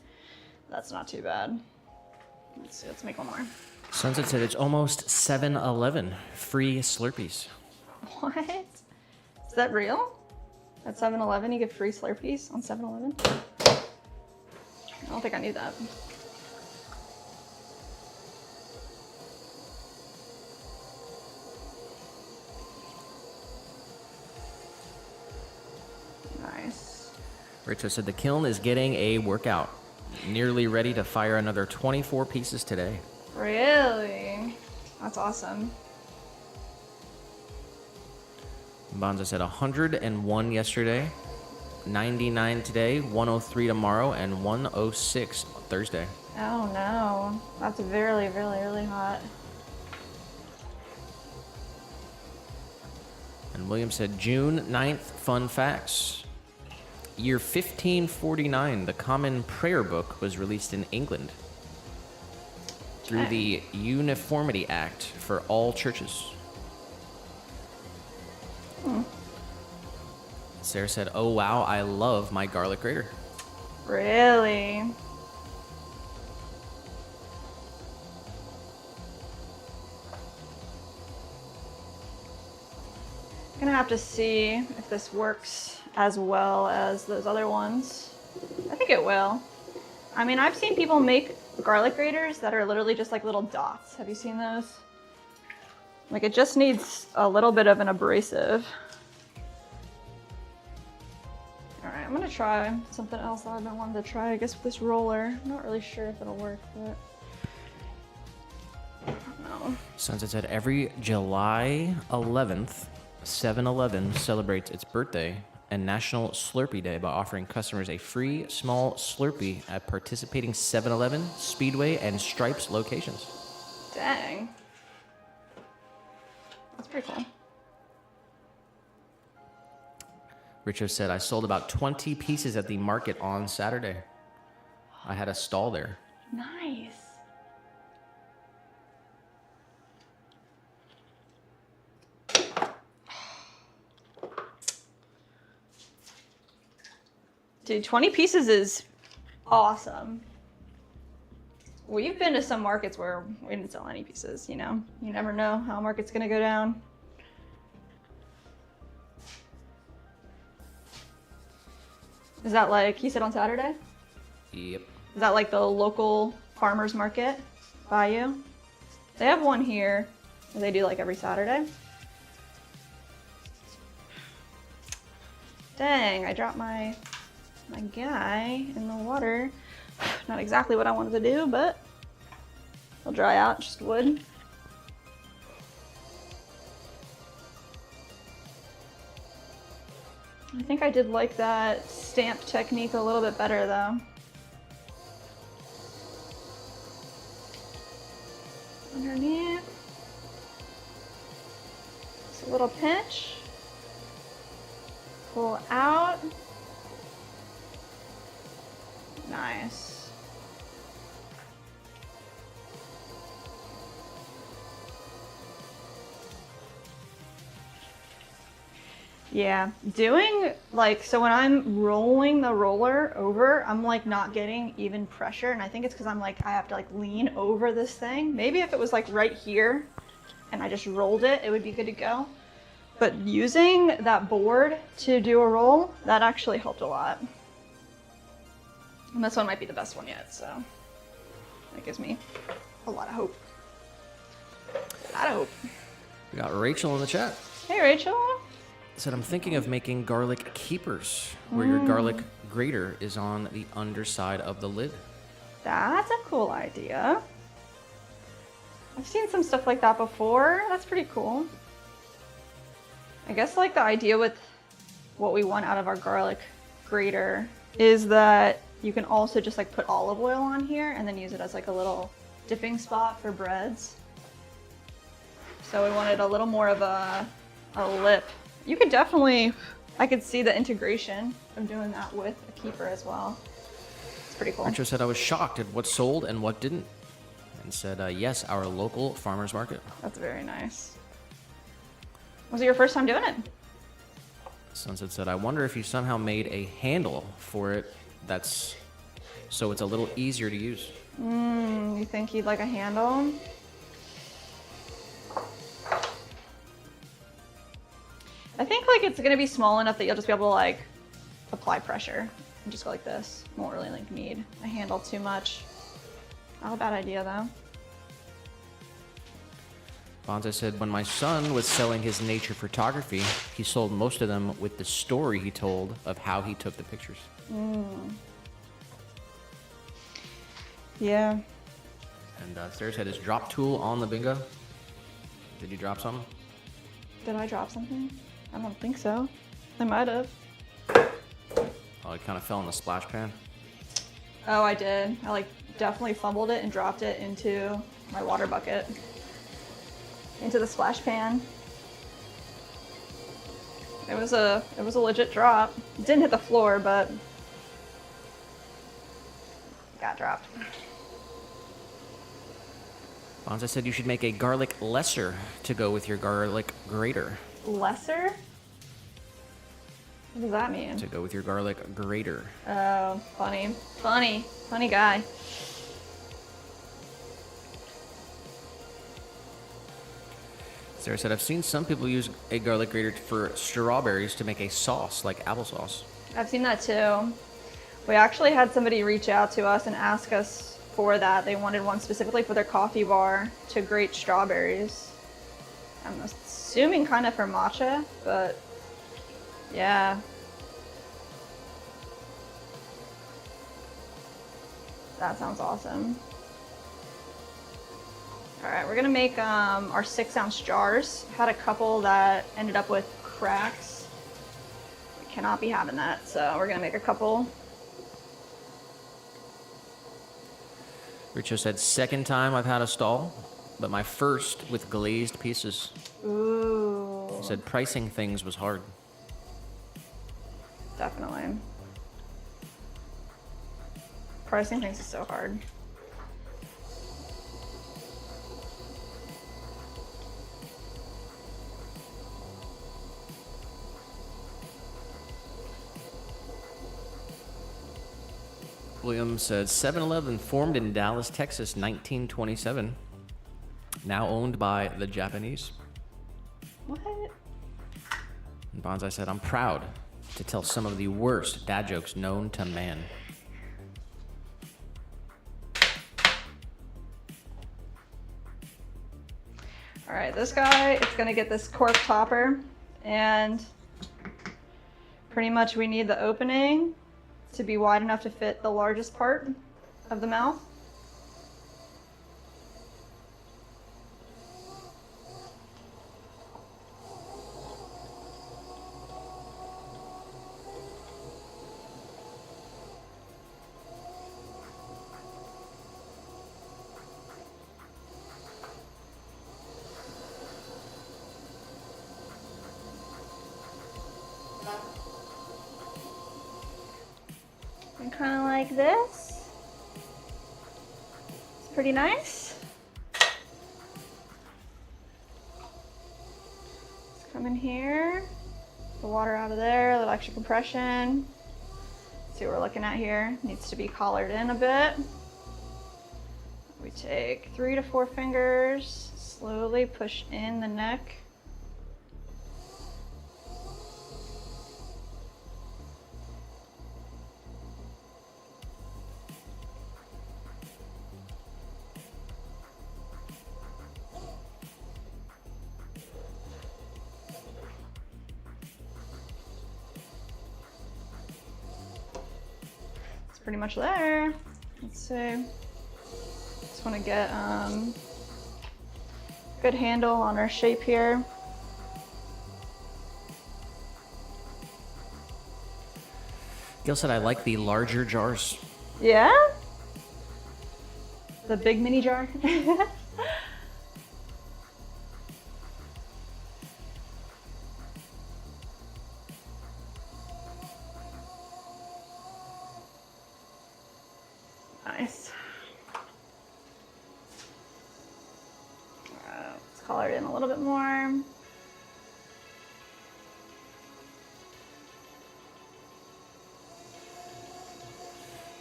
That's not too bad. Let's see, let's make one more. Sunset said it's almost 7-Eleven. Free Slurpees. What? Is that real? At 7-Eleven, you get free Slurpees on 7-Eleven? I don't think I knew that. Nice. Richo said the kiln is getting a workout. Nearly ready to fire another 24 pieces today. Really? That's awesome. Bonza said 101 yesterday, 99 today, 103 tomorrow, and 106 Thursday. Oh no. That's really, really, really hot. And William said June 9th, fun facts. Year 1549, the Common Prayer Book was released in England through the Uniformity Act for all churches. Sarah said, "Oh wow, I love my garlic grater." Really? Gonna have to see if this works as well as those other ones. I think it will. I mean, I've seen people make garlic graters that are literally just like little dots. Have you seen those? Like it just needs a little bit of an abrasive. All right, I'm gonna try something else that I've been wanting to try, I guess with this roller. I'm not really sure if it'll work, but I don't know. Sunset said every July 11th, 7-Eleven celebrates its birthday and National Slurpee Day by offering customers a free small Slurpee at participating 7-Eleven, Speedway, and Stripes locations. Dang. That's pretty cool. Richo said, I sold about 20 pieces at the market on Saturday. I had a stall there. Nice. Dude, 20 pieces is awesome. We've been to some markets where we didn't sell any pieces, you know? You never know how a market's gonna go down. Is that like, you said on Saturday? Yep. Is that like the local farmer's market by you? They have one here that they do like every Saturday. Dang, I dropped my guy in the water. Not exactly what I wanted to do, but it'll dry out, just wood. I think I did like that stamp technique a little bit better though. Underneath. Just a little pinch. Pull out. Nice. Yeah, doing like, so when I'm rolling the roller over, I'm like not getting even pressure, and I think it's because I'm like, I have to like lean over this thing. Maybe if it was like right here and I just rolled it, it would be good to go. But using that board to do a roll, that actually helped a lot. And this one might be the best one yet, so that gives me a lot of hope. A lot of hope. We got Rachel in the chat. Hey, Rachel. Said, I'm thinking of making garlic keepers, where your garlic grater is on the underside of the lid. That's a cool idea. I've seen some stuff like that before. That's pretty cool. I guess like the idea with what we want out of our garlic grater is that you can also just like put olive oil on here and then use it as like a little dipping spot for breads. So we wanted a little more of a lip. You could definitely, I could see the integration of doing that with a keeper as well. It's pretty cool. Richard said, I was shocked at what sold and what didn't. And said, yes, our local farmer's market. That's very nice. Was it your first time doing it? Sunset said, I wonder if you somehow made a handle for it that's so it's a little easier to use. You think you'd like a handle? I think like it's gonna be small enough that you'll just be able to like apply pressure and just go like this. Won't really like need a handle too much. Not a bad idea though. Bonza said, when my son was selling his nature photography, he sold most of them with the story he told of how he took the pictures. Yeah. And Sarah said, is drop tool on the bingo? Did you drop something? Did I drop something? I don't think so. I might have. Oh, it kind of fell in the splash pan. Oh, I did. I like definitely fumbled it and dropped it into my water bucket. Into the splash pan. It was a legit drop. It didn't hit the floor, but it got dropped. Bonza said you should make a garlic lesser to go with your garlic grater. Lesser? What does that mean? To go with your garlic grater. Oh, funny. Funny. Funny guy. Sarah said, I've seen some people use a garlic grater for strawberries to make a sauce like applesauce. I've seen that too. We actually had somebody reach out to us and ask us for that. They wanted one specifically for their coffee bar to grate strawberries. I'm assuming kind of for matcha, but yeah. That sounds awesome. All right, we're gonna make our 6-ounce jars. Had a couple that ended up with cracks. We cannot be having that, so we're gonna make a couple. Richo said, second time I've had a stall, but my first with glazed pieces. Ooh. He said pricing things was hard. Definitely. Pricing things is so hard. William said 7-Eleven formed in Dallas, Texas, 1927. Now owned by the Japanese. What? And Bonsai said, I'm proud to tell some of the worst dad jokes known to man. All right, this guy is gonna get this cork topper, and pretty much we need the opening to be wide enough to fit the largest part. of the mouth. And kind of like this. It's pretty nice. Let's come in here, the water out of there, a little extra compression. See what we're looking at here. Needs to be collared in a bit. We take 3 to 4 fingers, slowly push in the neck. Pretty much there. Let's see. Just want to get good handle on our shape here. Gil said I like the larger jars. Yeah? The big mini jar. Nice. Let's color it in a little bit more.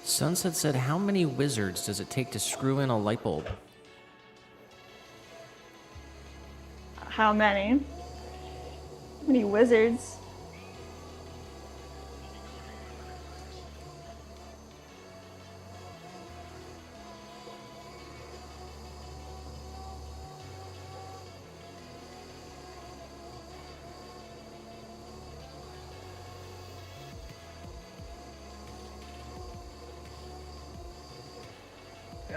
Sunset said, how many wizards does it take to screw in a light bulb? How many? How many wizards?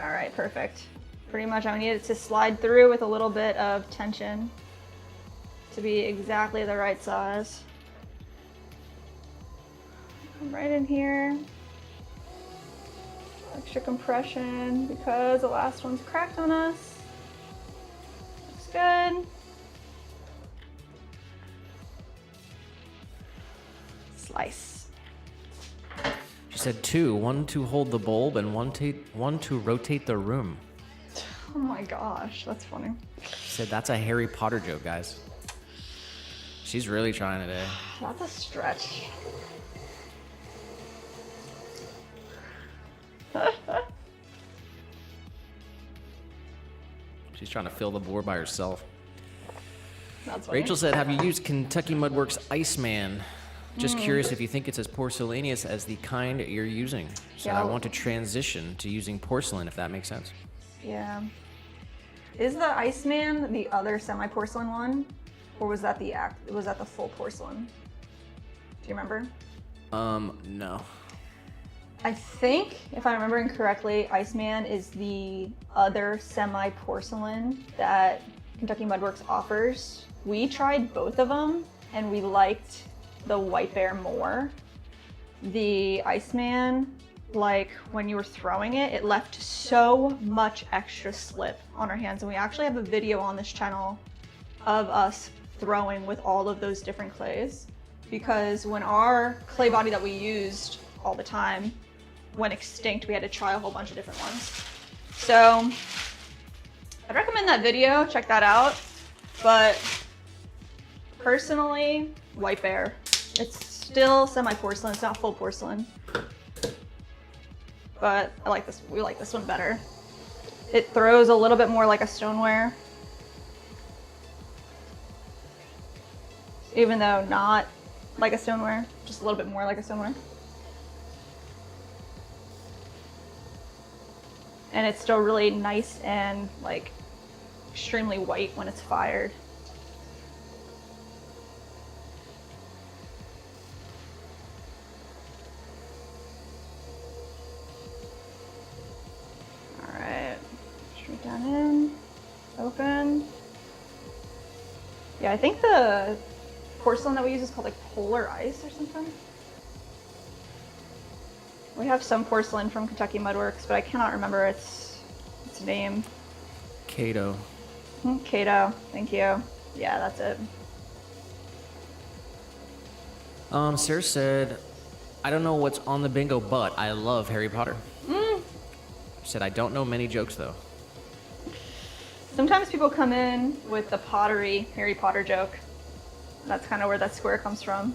All right, perfect. Pretty much I need it to slide through with a little bit of tension to be exactly the right size. Come right in here. Extra compression because the last one's cracked on us. Looks good. Slice. She said 2, 1 to hold the bulb and 1 to rotate the room. Oh my gosh, that's funny. She said that's a Harry Potter joke, guys. She's really trying today. That's a stretch. She's trying to fill the board by herself. That's funny. Rachel said, have you used Kentucky Mudworks Iceman? Just curious if you think it's as porcelaneous as the kind you're using. So Yeah. I want to transition to using porcelain, if that makes sense. Yeah. Is the Iceman the other semi-porcelain one? Or was that the full porcelain? Do you remember? No. I think, if I'm remembering correctly, Iceman is the other semi-porcelain that Kentucky Mudworks offers. We tried both of them, and we liked the White Bear more. The Iceman, like when you were throwing it, it left so much extra slip on our hands. And we actually have a video on this channel of us throwing with all of those different clays. Because when our clay body that we used all the time went extinct, we had to try a whole bunch of different ones. So I'd recommend that video, check that out. But personally, White Bear. It's still semi-porcelain, it's not full porcelain. But I like this, we like this one better. It throws a little bit more like a stoneware. Even though not like a stoneware, just a little bit more like a stoneware. And it's still really nice and like extremely white when it's fired. Yeah, I think the porcelain that we use is called like polar ice or something. We have some porcelain from Kentucky Mudworks, but I cannot remember its name. Cato. Cato, thank you. Yeah, that's it. Sarah said, I don't know what's on the bingo, but I love Harry Potter. She said, I don't know many jokes, though. Sometimes people come in with the Pottery Harry Potter joke. That's kind of where that square comes from.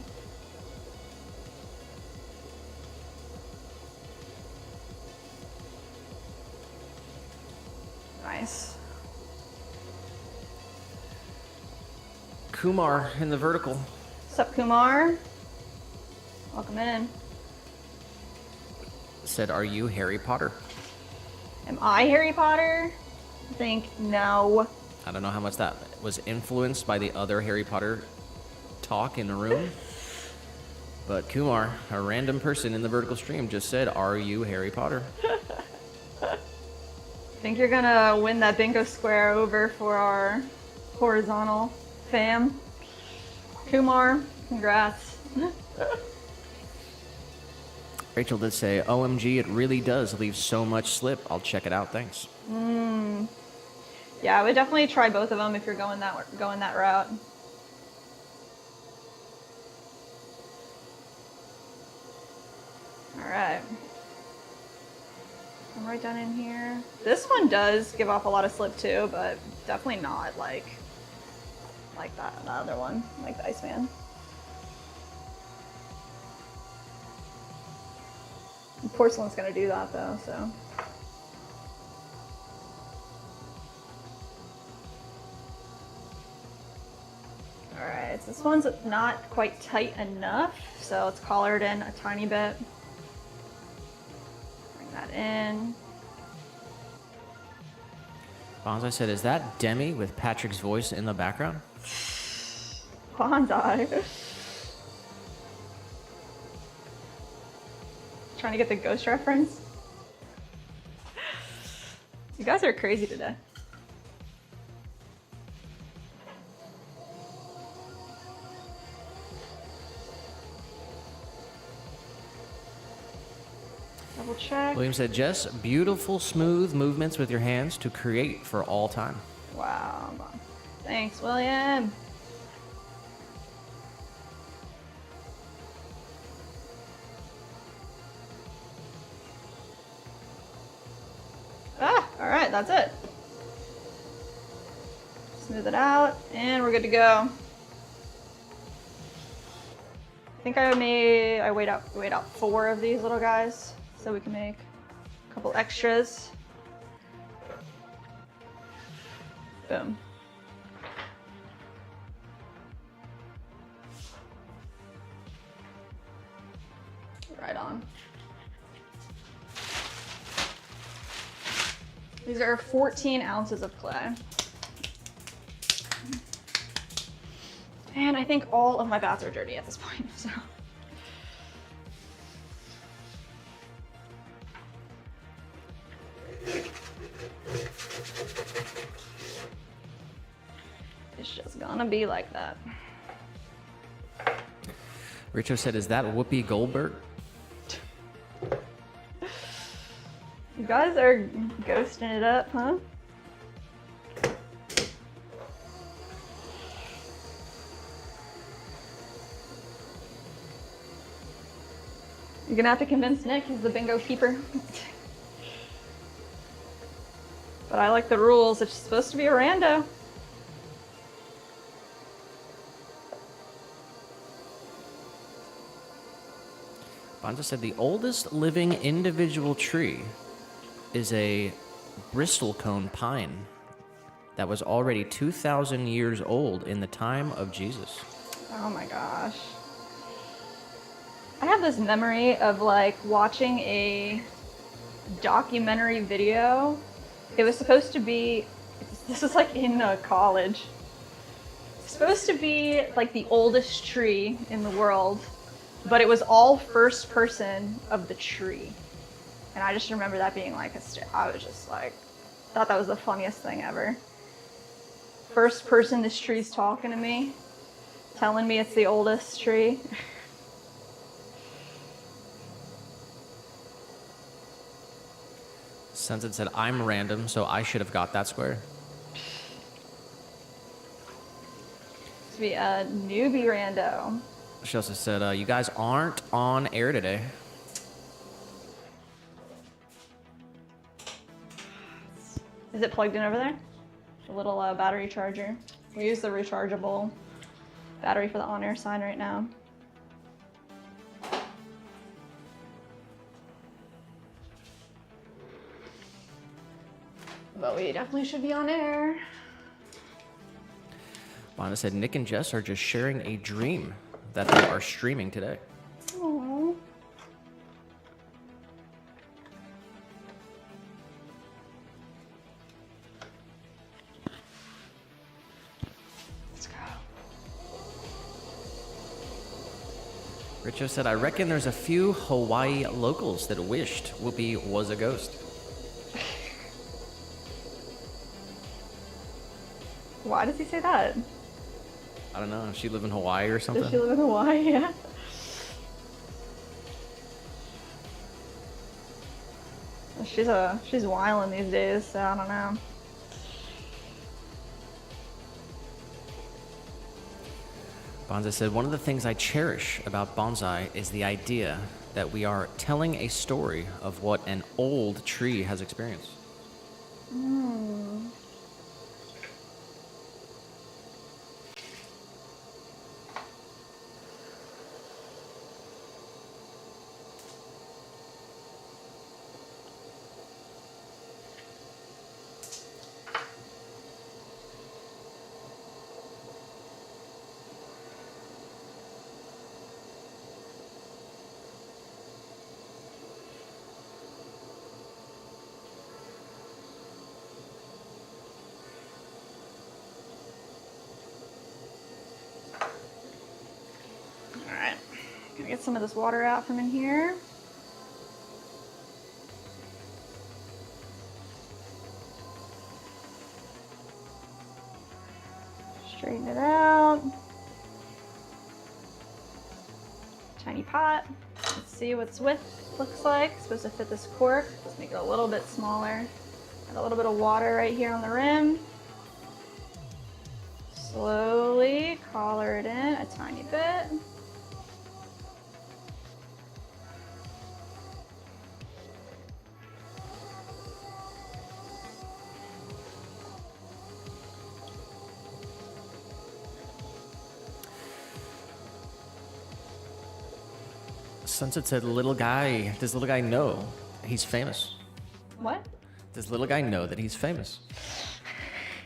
Nice. Kumar in the vertical. Sup, Kumar? Welcome in. Said, are you Harry Potter? Am I Harry Potter? I think no. I don't know how much that was influenced by the other Harry Potter talk in the room. But Kumar, a random person in the vertical stream, just said, are you Harry Potter? Think you're gonna win that bingo square over for our horizontal fam. Kumar, congrats. Rachel did say, OMG, it really does leave so much slip. I'll check it out, thanks. Yeah, I would definitely try both of them if you're going that route. All right. I'm right down in here. This one does give off a lot of slip too, but definitely not like that other one, like the Iceman. And porcelain's gonna do that though, so. All right, so this one's not quite tight enough, so let's collar it in a tiny bit. Bring that in. Bonsai said, is that Demi with Patrick's voice in the background? Bonsai. Trying to get the ghost reference. You guys are crazy today. Double check. William said, Jess, beautiful, smooth movements with your hands to create for all time. Wow. Thanks, William. All right, that's it. Smooth it out, and we're good to go. I think I weighed out 4 of these little guys, so we can make a couple extras. Boom. Right on. These are 14 ounces of clay. And I think all of my bats are dirty at this point, so. It's just gonna be like that. Richo said, is that Whoopi Goldberg? You guys are ghosting it up, huh? You're gonna have to convince Nick, he's the bingo keeper. But I like the rules, it's supposed to be a rando. Bonza said, the oldest living individual tree is a bristlecone pine that was already 2,000 years old in the time of Jesus. Oh my gosh. I have this memory of like watching a documentary video. It was supposed to be, this was like in college. It's supposed to be like the oldest tree in the world, but it was all first person of the tree. And I just remember that being like, I was just like, thought that was the funniest thing ever. first person this tree's talking to me, telling me it's the oldest tree. Sunset said, I'm random, so I should have got that square. To be a newbie rando. She also said, you guys aren't on air today. Is it plugged in over there? The little battery charger. We use the rechargeable battery for the on-air sign right now. But we definitely should be on air. Wanda said, Nick and Jess are just sharing a dream that they are streaming today. Aww. Let's go. Richo said, I reckon there's a few Hawaii locals that wished Whoopi was a ghost. Why does he say that? I don't know. Does she live in Hawaii or something? Does she live in Hawaii? Yeah. She's wilding these days, so I don't know. Bonsai said, one of the things I cherish about bonsai is the idea that we are telling a story of what an old tree has experienced. Alright. Gonna get some of this water out from in here. Straighten it out. Tiny pot. Let's see what its width looks like. It's supposed to fit this cork. Let's make it a little bit smaller. Add a little bit of water right here on the rim. Slowly collar it in a tiny bit. Sunset said, little guy, does little guy know he's famous? What? Does little guy know that he's famous?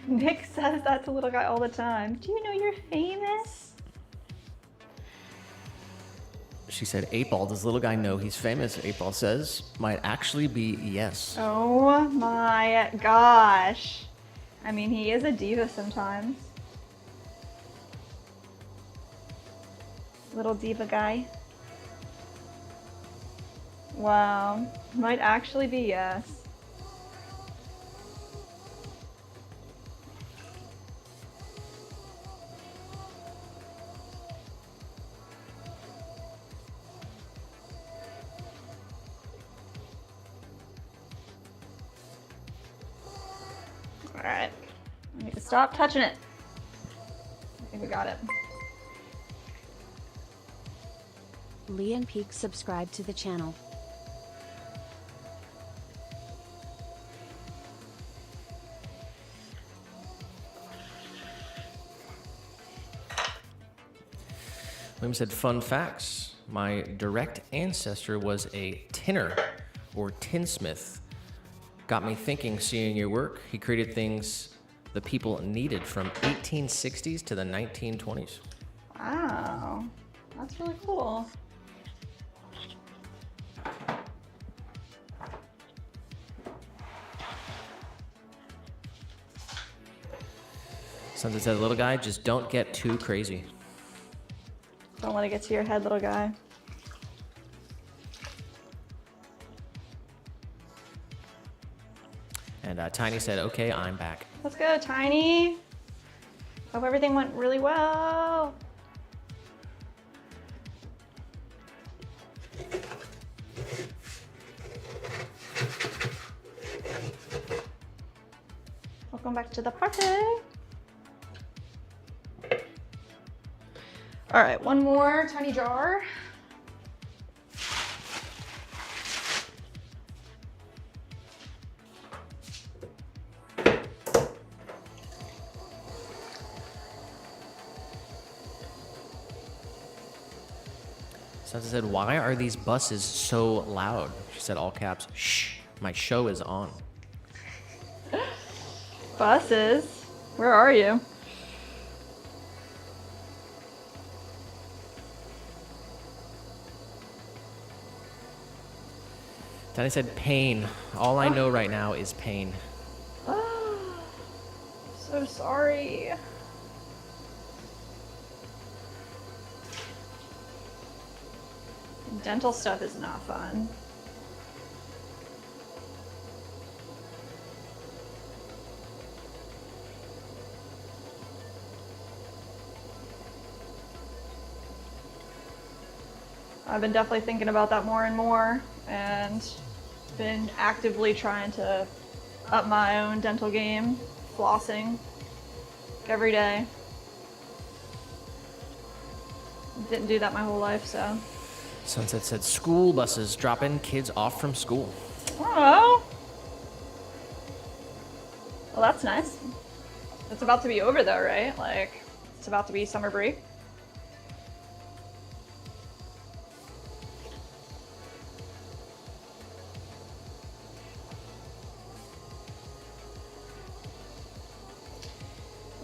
Nick says that to little guy all the time. Do you know you're famous? She said, 8-Ball, does little guy know he's famous? 8-Ball says, might actually be yes. Oh my gosh. I mean, he is a diva sometimes. Little diva guy. Wow. Might actually be yes. Alright. I need to stop touching it. I think we got it. Leon Peak subscribe to the channel. William said, fun facts. My direct ancestor was a tinner or tinsmith. Got me thinking seeing your work. He created things the people needed from 1860s to the 1920s. Wow. That's really cool. Sunset said, little guy, just don't get too crazy. Don't let it get to your head, little guy. And Tiny said, okay, I'm back. Let's go, Tiny. Hope everything went really well. Welcome back to the party. All right, one more tiny jar. Sansa said, "Why are these buses so loud?" She said, all caps, "Shh, my show is on." Buses? Where are you? Danny said, "Pain. All I know right now is pain." So sorry. Dental stuff is not fun. I've been definitely thinking about that more and more, and been actively trying to up my own dental game, flossing every day. Didn't do that my whole life, so. Sunset said, "School buses dropping kids off from school." Oh. Well, that's nice. It's about to be over though, right? Like, it's about to be summer break.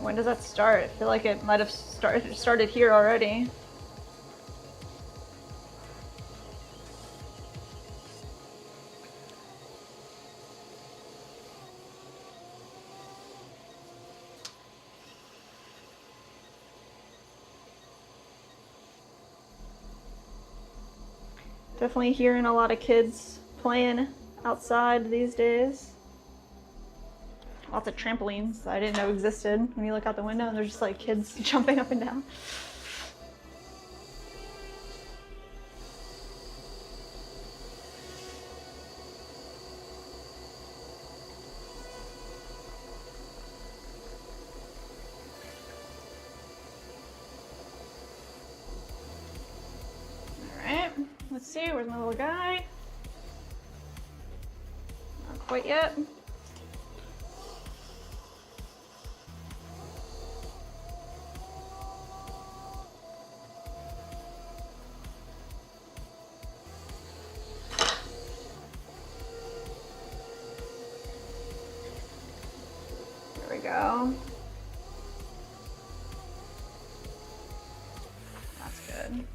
When does that start? I feel like it might have started here already. Definitely hearing a lot of kids playing outside these days. Lots of trampolines I didn't know existed. When you look out the window and there's just like kids jumping up and down. Alright, let's see, where's my little guy? Not quite yet. There we go. That's good.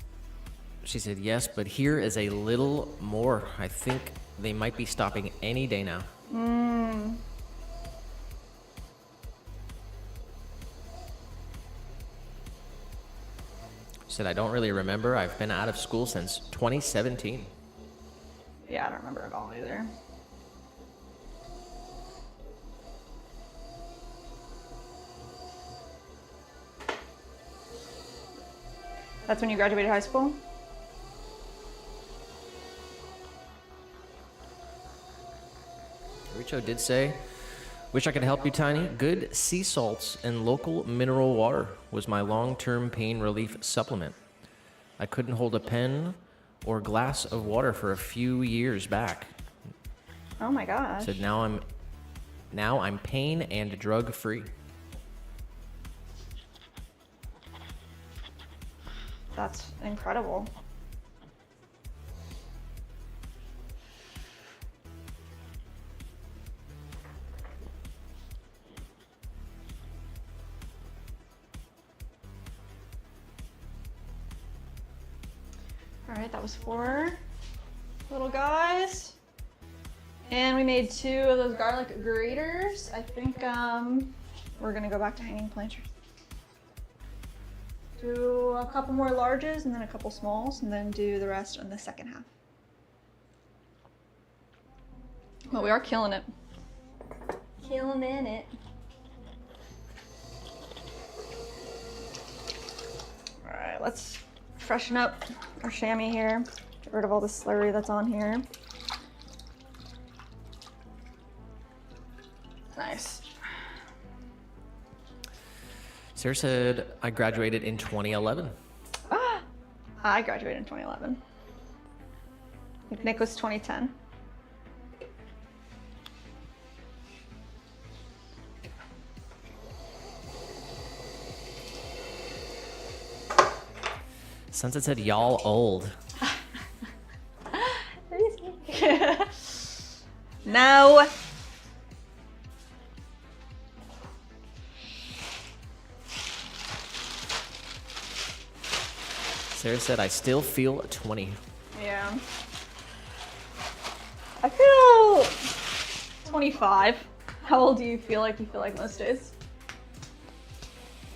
She said, "Yes, but here is a little more. I think they might be stopping any day now." She said, "I don't really remember. I've been out of school since 2017. Yeah, I don't remember at all either. That's when you graduated high school? Richo did say, "Wish I could help you, Tiny. Good sea salts and local mineral water was my long-term pain relief supplement. I couldn't hold a pen or glass of water for a few years back." Oh my gosh. Said, now I'm pain and drug free." That's incredible. All right, that was 4 little guys. And we made 2 of those garlic graters. I think we're gonna go back to hanging planters. Do a couple more larges and then a couple smalls, and then do the rest in the second half. But we are killing it. Killing it. right, let's freshen up our chamois here. Get rid of all the slurry that's on here. Nice. Sarah said, I graduated in 2011. I graduated in 2011. I think Nick was 2010. Sunset said, y'all old. No. Sarah said, I still feel 20. Yeah. I feel 25. How old do you feel like most days?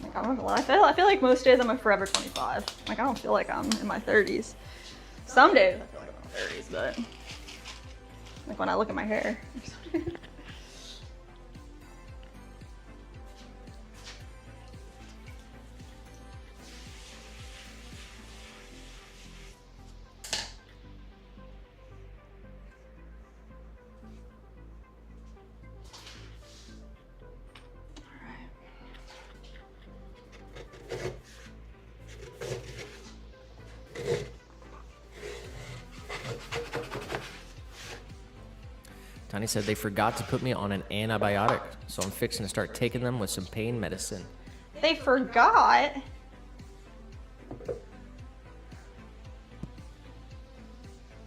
Like, I don't know. I feel like most days I'm a forever 25. Like, I don't feel like I'm in my 30s. Some days I feel like I'm in my 30s, but like when I look at my hair. Tony said they forgot to put me on an antibiotic, so I'm fixing to start taking them with some pain medicine. They forgot.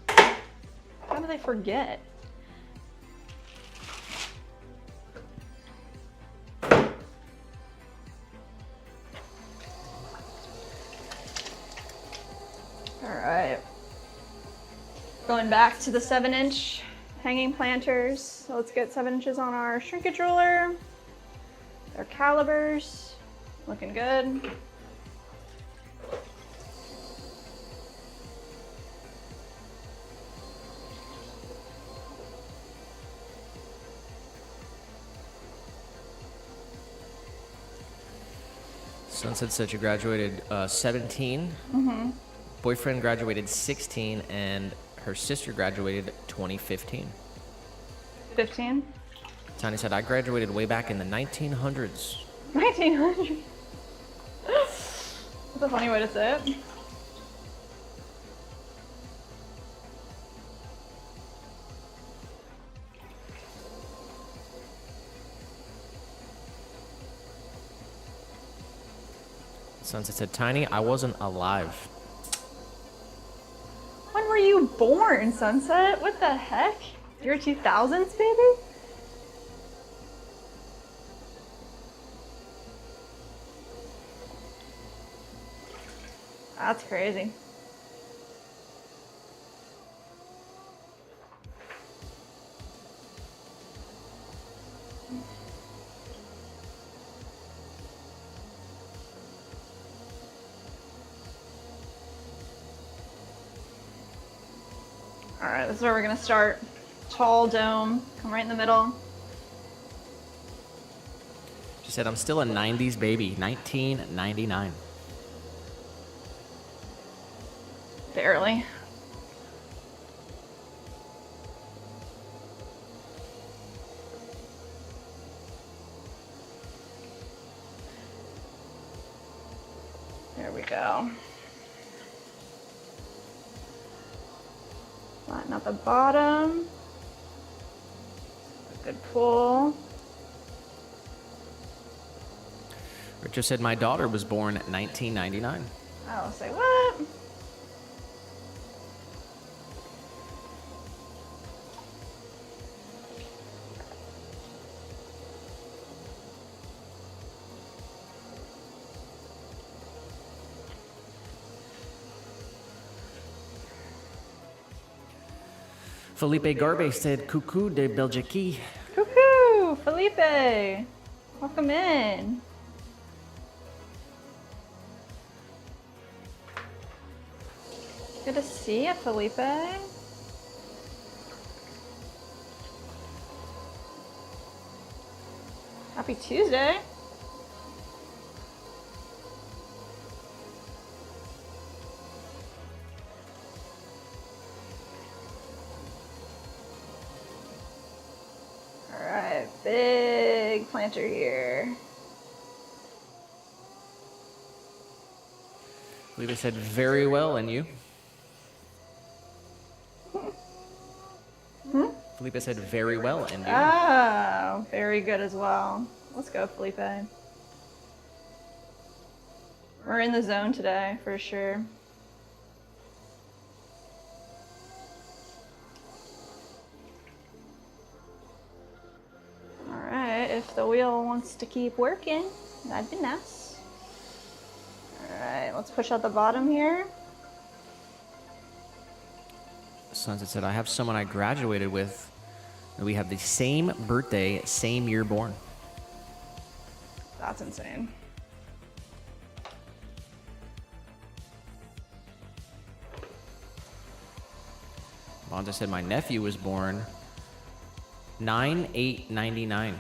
How do they forget? All right. Going back to the 7-inch hanging planters. So let's get 7 inches on our shrinkage ruler. Their calibers, looking good. Sunset said you graduated 17. Mm-hmm. Boyfriend graduated 16, and her sister graduated 2015. 15. Tony said, I graduated way back in the 1900s. 1900. That's a funny way to say it. Sunset said, Tiny, I wasn't alive. When were you born, Sunset? What the heck? Year 2000s, baby? That's crazy. All right, this is where we're gonna start. Tall dome, come right in the middle. She said, I'm still a 90s baby, 1999. Barely. There we go. Flatten out the bottom. Good pull. Richard said, my daughter was born 1999. I'll say what? Felipe Garbe said, Coucou de Belgique. Cuckoo, Felipe. Welcome in. Good to see you, Felipe. Happy Tuesday. big planter here. Felipe said very well, and you? Felipe said very well, and you? Oh, very good as well. Let's go, Felipe. We're in the zone today, for sure. Alright, if the wheel wants to keep working, that'd be nice. Alright, let's push out the bottom here. Sunset said, I have someone I graduated with. And we have the same birthday, same year born. That's insane. Bonza said, my nephew was born 9/8/99.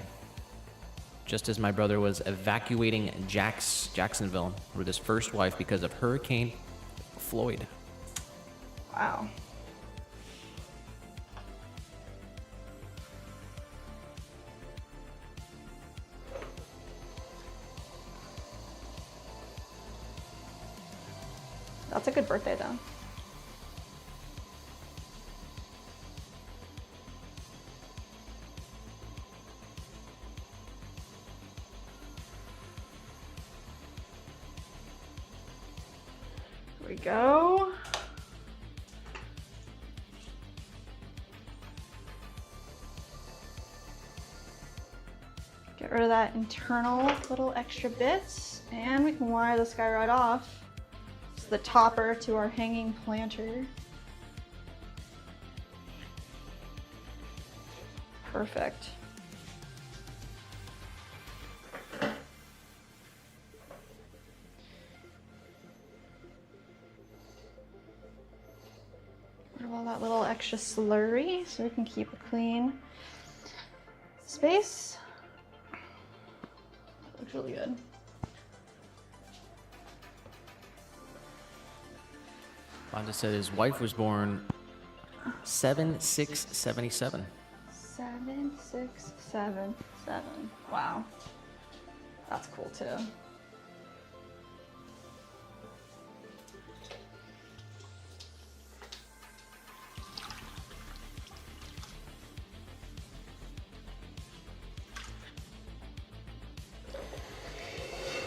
Just as my brother was evacuating Jacksonville with his first wife because of Hurricane Floyd. Wow. That's a good birthday, though. Here we go. Get rid of that internal little extra bits, and we can wire this guy right off. It's the topper to our hanging planter. Perfect. Rid of all that little extra slurry so we can keep a clean space. Looks really good. Bonza said his wife was born 7/6/77. 7677. Wow. That's cool too.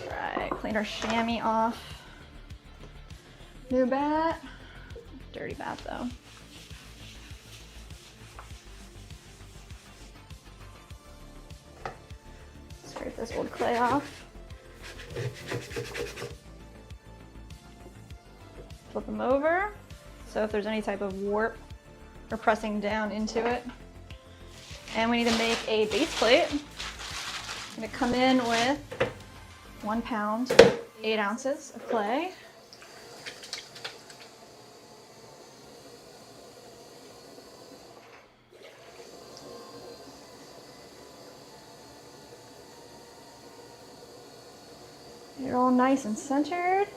Right, clean our chamois off. New bat. Dirty bat though. Scrape this old clay off. Flip them over. So if there's any type of warp, we're pressing down into it. And we need to make a base plate. I'm gonna come in with 1 pound, 8 ounces of clay. Get it all nice and centered.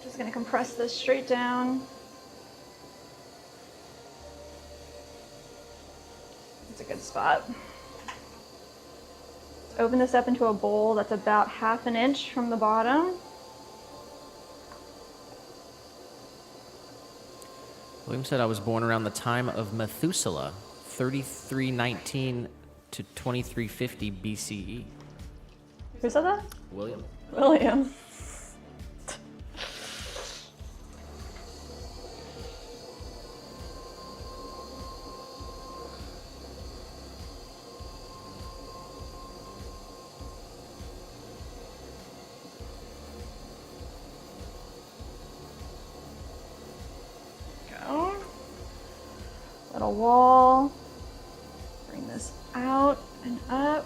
Just gonna compress this straight down. It's a good spot. Let's open this up into a bowl that's about 1/2 inch from the bottom. William said I was born around the time of Methuselah, 3319 to 2350 BCE. Who said that? William. William. Go. Little wall. Bring this out and up.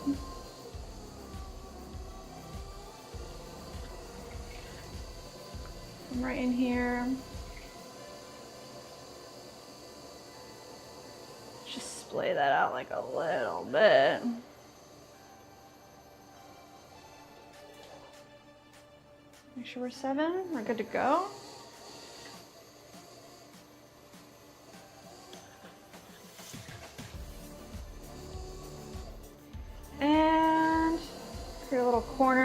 Come right in here. Just splay that out like a little bit. Make sure we're 7. We're good to go.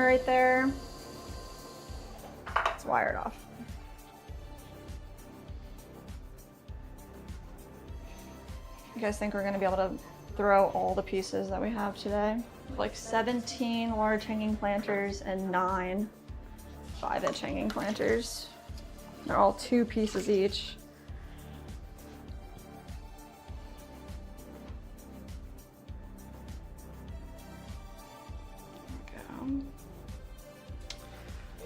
right there. It's wired off. You guys think we're gonna be able to throw all the pieces that we have today? Like 17 large hanging planters and 9 5-inch hanging planters. They're all 2 pieces each.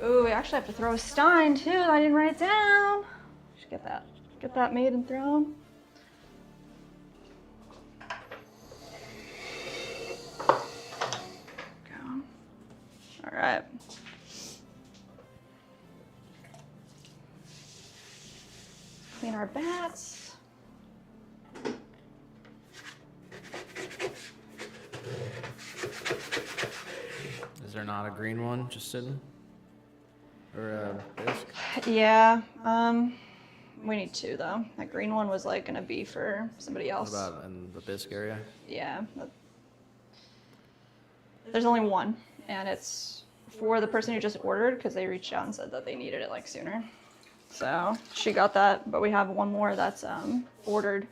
Ooh, we actually have to throw a stein too. I didn't write it down. Should get that made and thrown. Go. All right. Clean our bats. Is there not a green one just sitting? Or a disc? Yeah, we need 2 though. That green one was like gonna be for somebody else. What about in the bisque area? Yeah. There's only 1, and it's for the person who just ordered because they reached out and said that they needed it like sooner. So she got that, but we have 1 more that's ordered.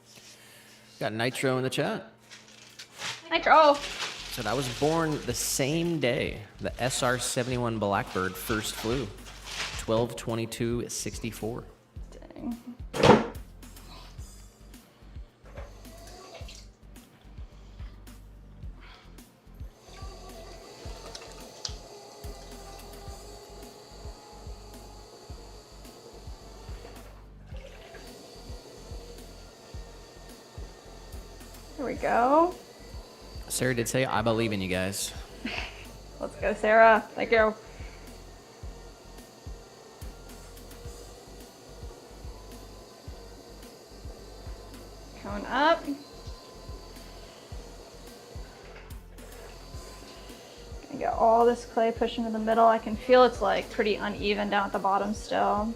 Got Nitro in the chat. Nitro! Said I was born the same day the SR-71 Blackbird first flew. 12/22/64. Dang. Here we go. Sarah did say, I believe in you guys. Let's go, Sarah. Thank you. Coming up. Gonna get all this clay pushed into the middle. I can feel it's like pretty uneven down at the bottom still.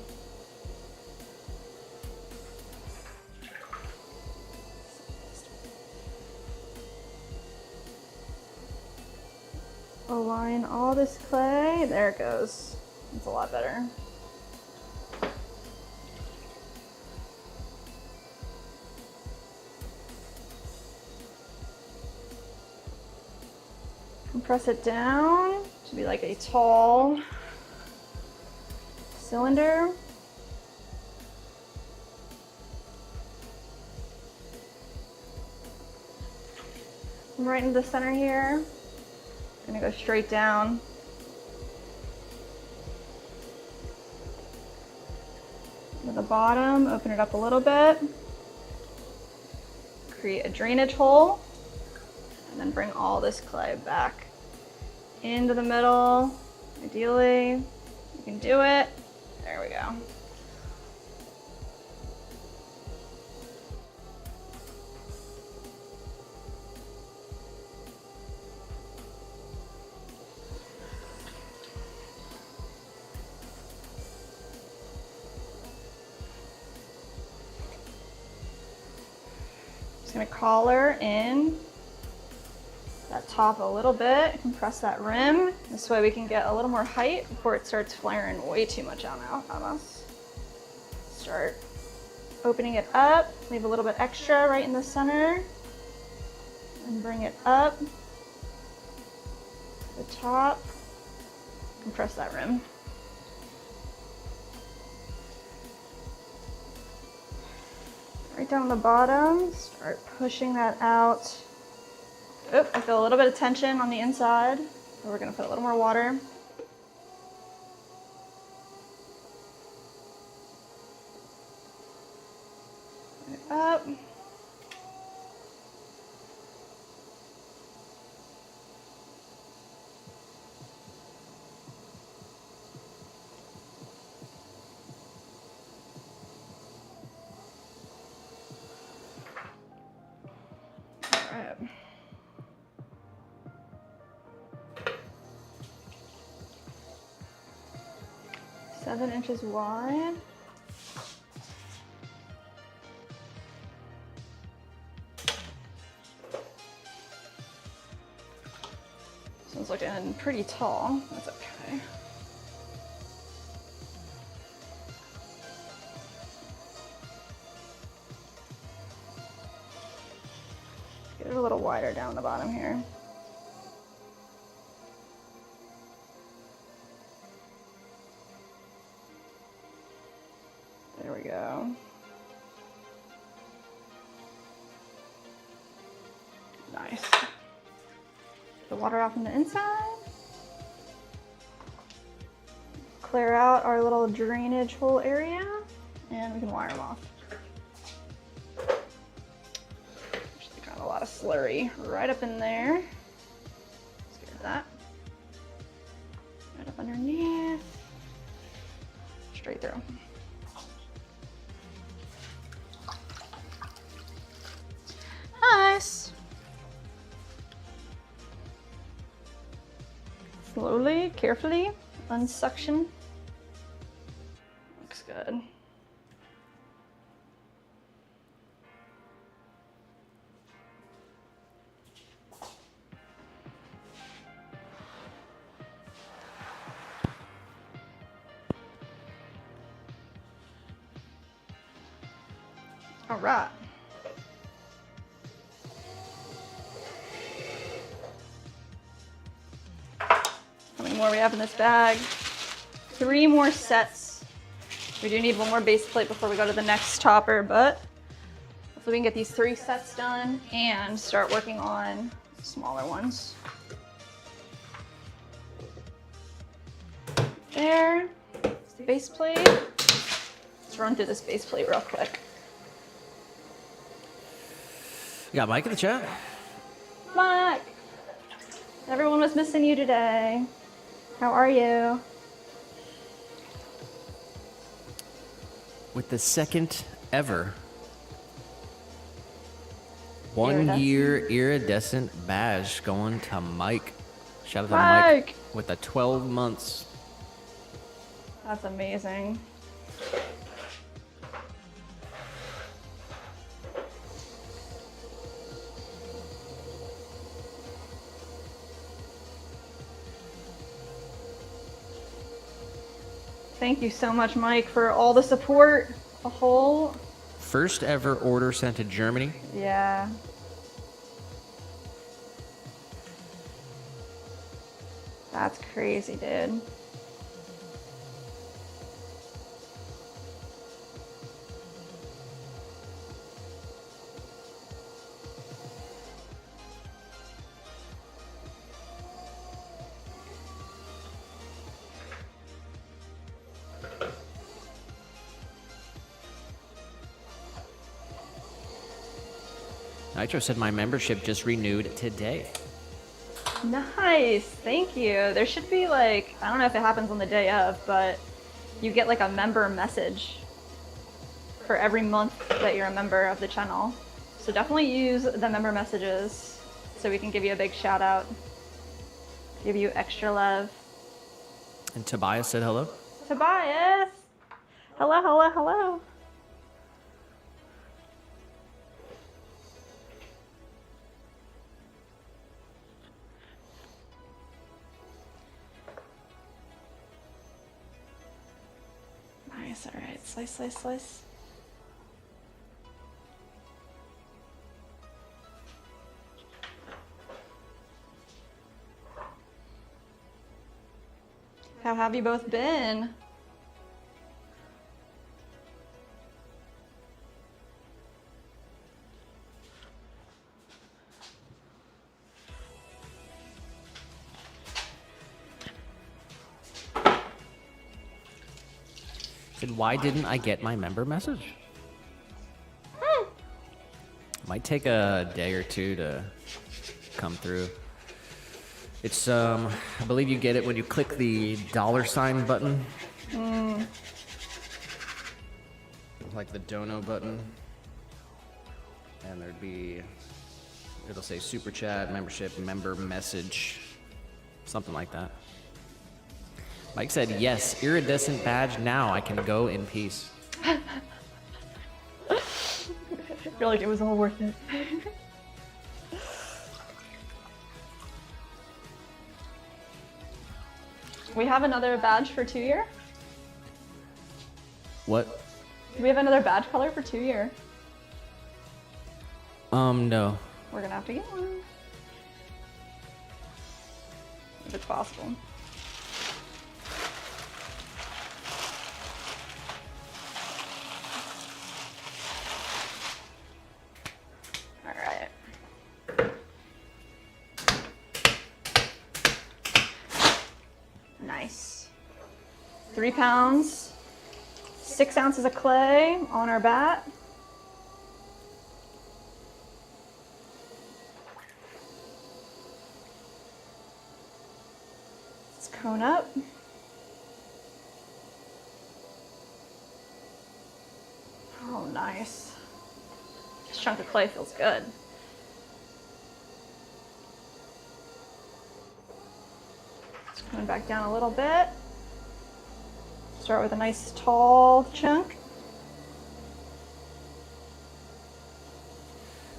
Align all this clay. There it goes. It's a lot better. Compress it down to be like a tall cylinder. Right into the center here. I'm gonna go straight down. To the bottom, open it up a little bit. Create a drainage hole. And then bring all this clay back into the middle. Ideally, you can do it. There we go. Just gonna collar in that top a little bit, compress that rim. This way we can get a little more height before it starts flaring way too much on us. Start opening it up, leave a little bit extra right in the center, and bring it up to the top, compress that rim. Right down the bottom, start pushing that out. Oop, I feel a little bit of tension on the inside, so we're gonna put a little more water. Put it up. All right. Seven inches wide. So one's looking pretty tall. That's okay. Get it a little wider down the bottom here. There we go. Nice. The water off on the inside. Clear out our little drainage hole area, and we can wire them off. Actually got a lot of slurry right up in there. Let's get rid of that. Right up underneath. Straight through. Nice. Slowly, carefully, unsuction. Looks good. All right. How many more we have in this bag? 3 more sets. We do need one more base plate before we go to the next topper, but hopefully we can get these 3 sets done and start working on smaller ones. There, it's the base plate. Let's run through this base plate real quick. You got Mike in the chat? Mike! Everyone was missing you today. How are you? With the second ever 1 year iridescent badge going to Mike. Shout out to Mike with the 12 months. That's amazing. Thank you so much, Mike, for all the support. A whole. First ever order sent to Germany. Yeah. That's crazy, dude. Nitro said my membership just renewed today. Nice, thank you. There should be like, I don't know if it happens on the day of, but you get like a member message for every month that you're a member of the channel. So definitely use the member messages so we can give you a big shout out, give you extra love. And Tobias said hello. Tobias! Hello, hello, hello. Nice, all right, slice, slice, slice. How have you both been? Said, why didn't I get my member message? Might take a day or two to come through. It's, I believe you get it when you click the $ button. Like the dono button. And there'd be, it'll say super chat, membership, member message, something like that. Mike said, yes, iridescent badge now, I can go in peace. I feel like it was all worth it. We have another badge for 2-year. What? Do we have another badge color for 2-year? No. We're gonna have to get one. If it's possible. Alright. Nice. 3 pounds, 6 ounces of clay on our bat. Let's cone up. Oh, nice. This chunk of clay feels good. Just coming back down a little bit. Start with a nice tall chunk.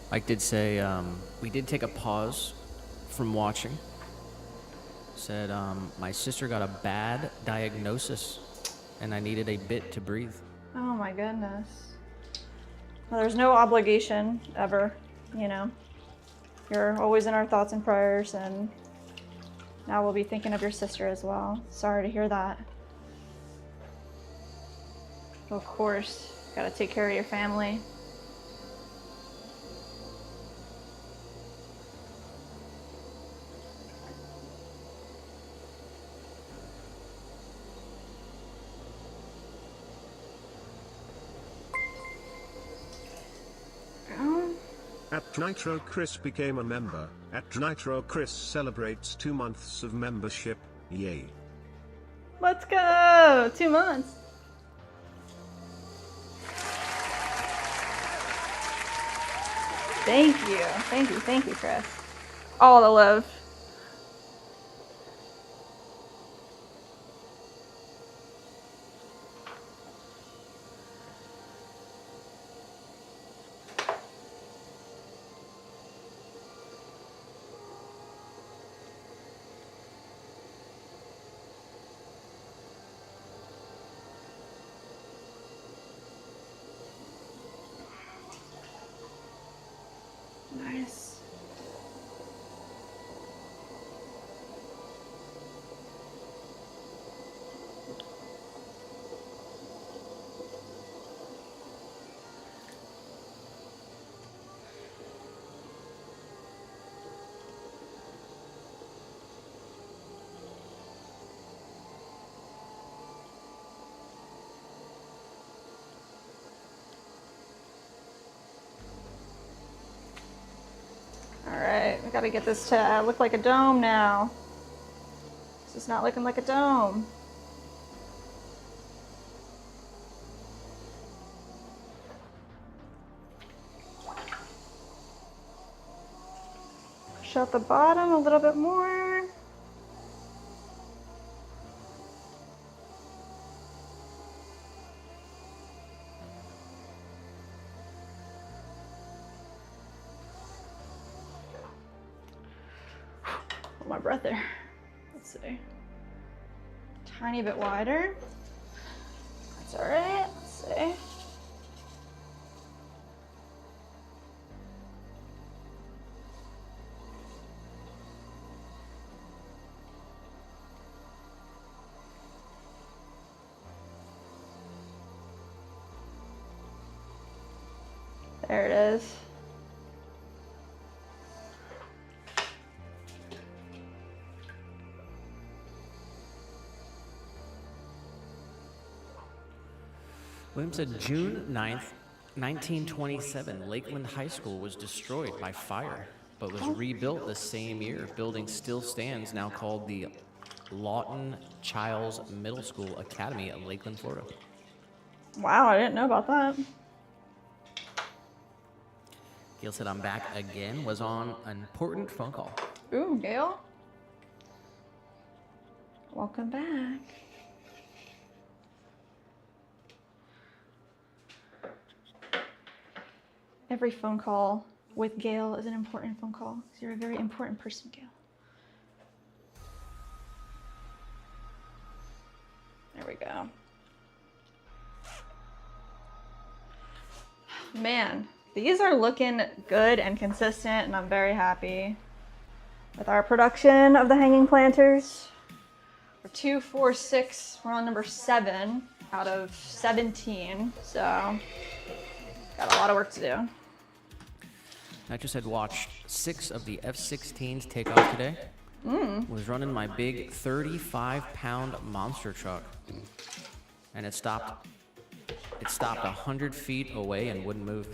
Mike did say we did take a pause from watching. Said my sister got a bad diagnosis and I needed a bit to breathe. Oh my goodness. Well, there's no obligation ever, you know. You're always in our thoughts and prayers, and now we'll be thinking of your sister as well. Sorry to hear that. Of course, gotta take care of your family. At Nitro Chris became a member. At Nitro Chris celebrates 2 months of membership. Yay. Let's go! 2 months. Thank you. Thank you, Chris. All the love. Nice. Alright, we gotta get this to look like a dome now. This is not looking like a dome. Push out the bottom a little bit more. Hold my breath there. Let's see. Tiny bit wider. That's alright. Let's see. There it is. William said June 9th, 1927, Lakeland High School was destroyed by fire, but was rebuilt the same year. Building still stands, now called the Lawton Childs Middle School Academy in Lakeland, Florida. Wow, I didn't know about that. Gail said, I'm back again, was on an important phone call. Ooh, Gail. Welcome back. Every phone call with Gail is an important phone call, because you're a very important person, Gail. we go. Man, these are looking good and consistent, and I'm very happy with our production of the hanging planters. We're 2, 4, 6. We're on number 7 out of 17, so got a lot of work to do. I just had watched 6 of the F-16s take off today. Was running my big 35-pound monster truck, and it stopped 100 feet away and wouldn't move.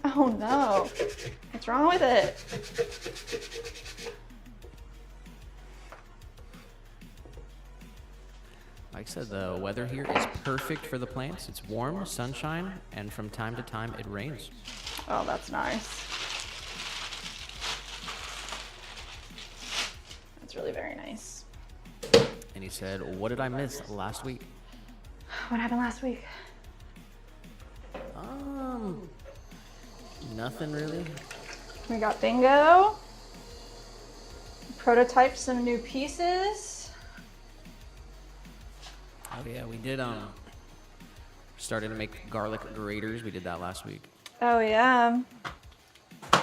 Oh no, what's wrong with it? Like I said, the weather here is perfect for the plants. It's warm, sunshine, and from time to time it rains. Oh, that's nice. That's really very nice. And he said, "What did I miss last week?" What happened last week? Nothing really. We got bingo. Prototyped some new pieces. Oh yeah, we did started to make garlic graters. We did that last week. Oh yeah. There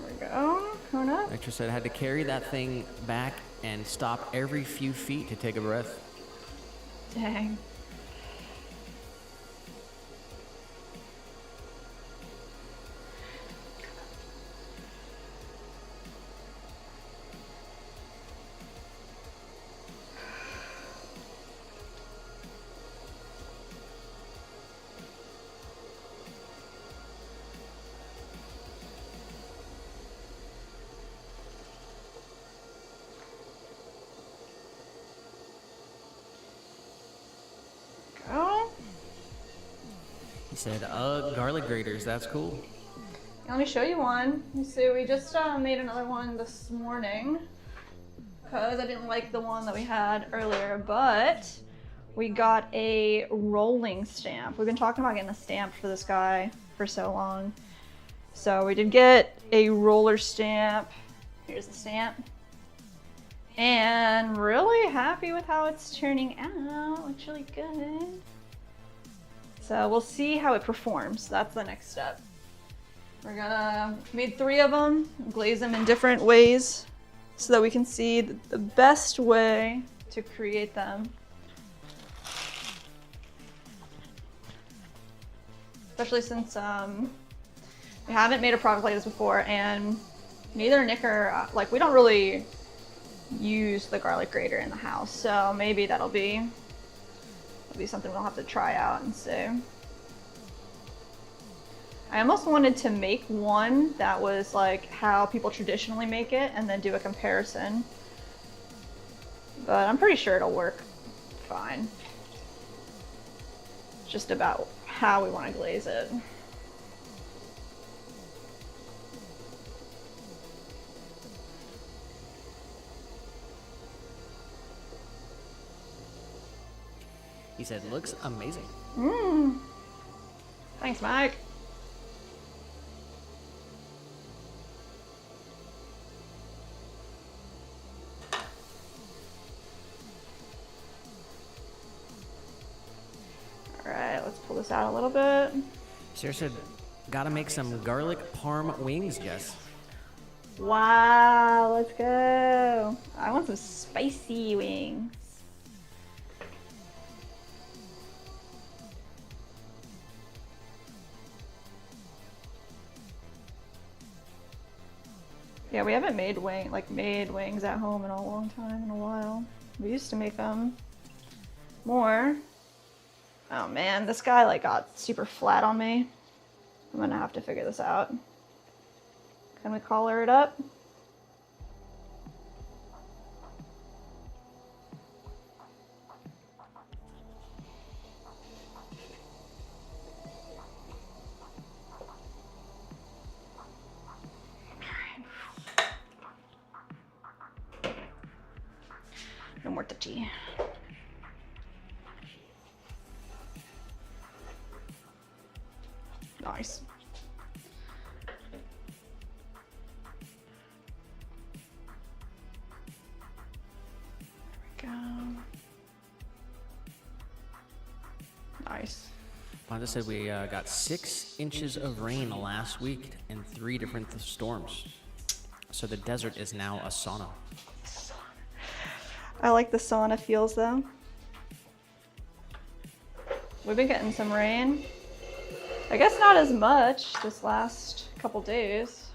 we go. Coming up. I just said I had to carry that thing back and stop every few feet to take a breath. Dang. Go. He said, garlic graters, that's cool. Let me show you one. You see, we just made another one this morning because I didn't like the one that we had earlier, but we got a rolling stamp. We've been talking about getting a stamp for this guy for so long. So we did get a roller stamp. Here's the stamp. And really happy with how it's turning out. Looks really good. So we'll see how it performs. That's the next step. We're gonna made 3 of them, glaze them in different ways so that we can see the best way to create them. Especially since we haven't made a product like this before, and neither Nick or we don't really use the garlic grater in the house, so maybe that'll be something we'll have to try out and see. I almost wanted to make one that was like how people traditionally make it and then do a comparison, but I'm pretty sure it'll work fine. It's just about how we want to glaze it. He said, looks amazing. Thanks, Mike. All right, let's pull this out a little bit. Sarah said, gotta make some garlic parm wings, Jess. Wow, let's go. I want some spicy wings. Yeah, we haven't made wings at home in a long time, in a while. We used to make them more. Oh man, this guy got super flat on me. I'm gonna have to figure this out. Can we collar it up? No more touchy. Wanda said we got 6 inches of rain last week in 3 different storms. So the desert is now a sauna. I like the sauna feels though. We've been getting some rain. I guess not as much this last couple days.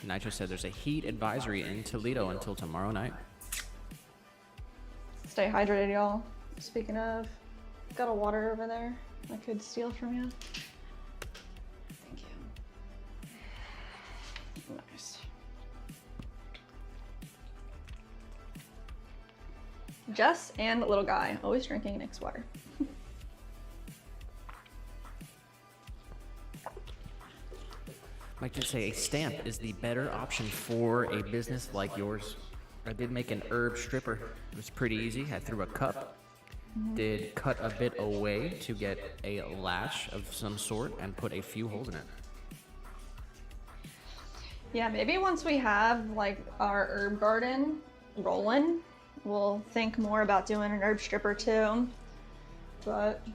Nitro said there's a heat advisory in Toledo until tomorrow night. Stay hydrated, y'all. Speaking of, got a water over there I could steal from you. Thank you. Nice. Jess and little guy, always drinking Nick's water. Mike did say a stamp is the better option for a business like yours. I did make an herb stripper. It was pretty easy. I threw a cup, did cut a bit away to get a lash of some sort and put a few holes in it. Yeah, maybe once we have like our herb garden rolling, we'll think more about doing an herb stripper too. But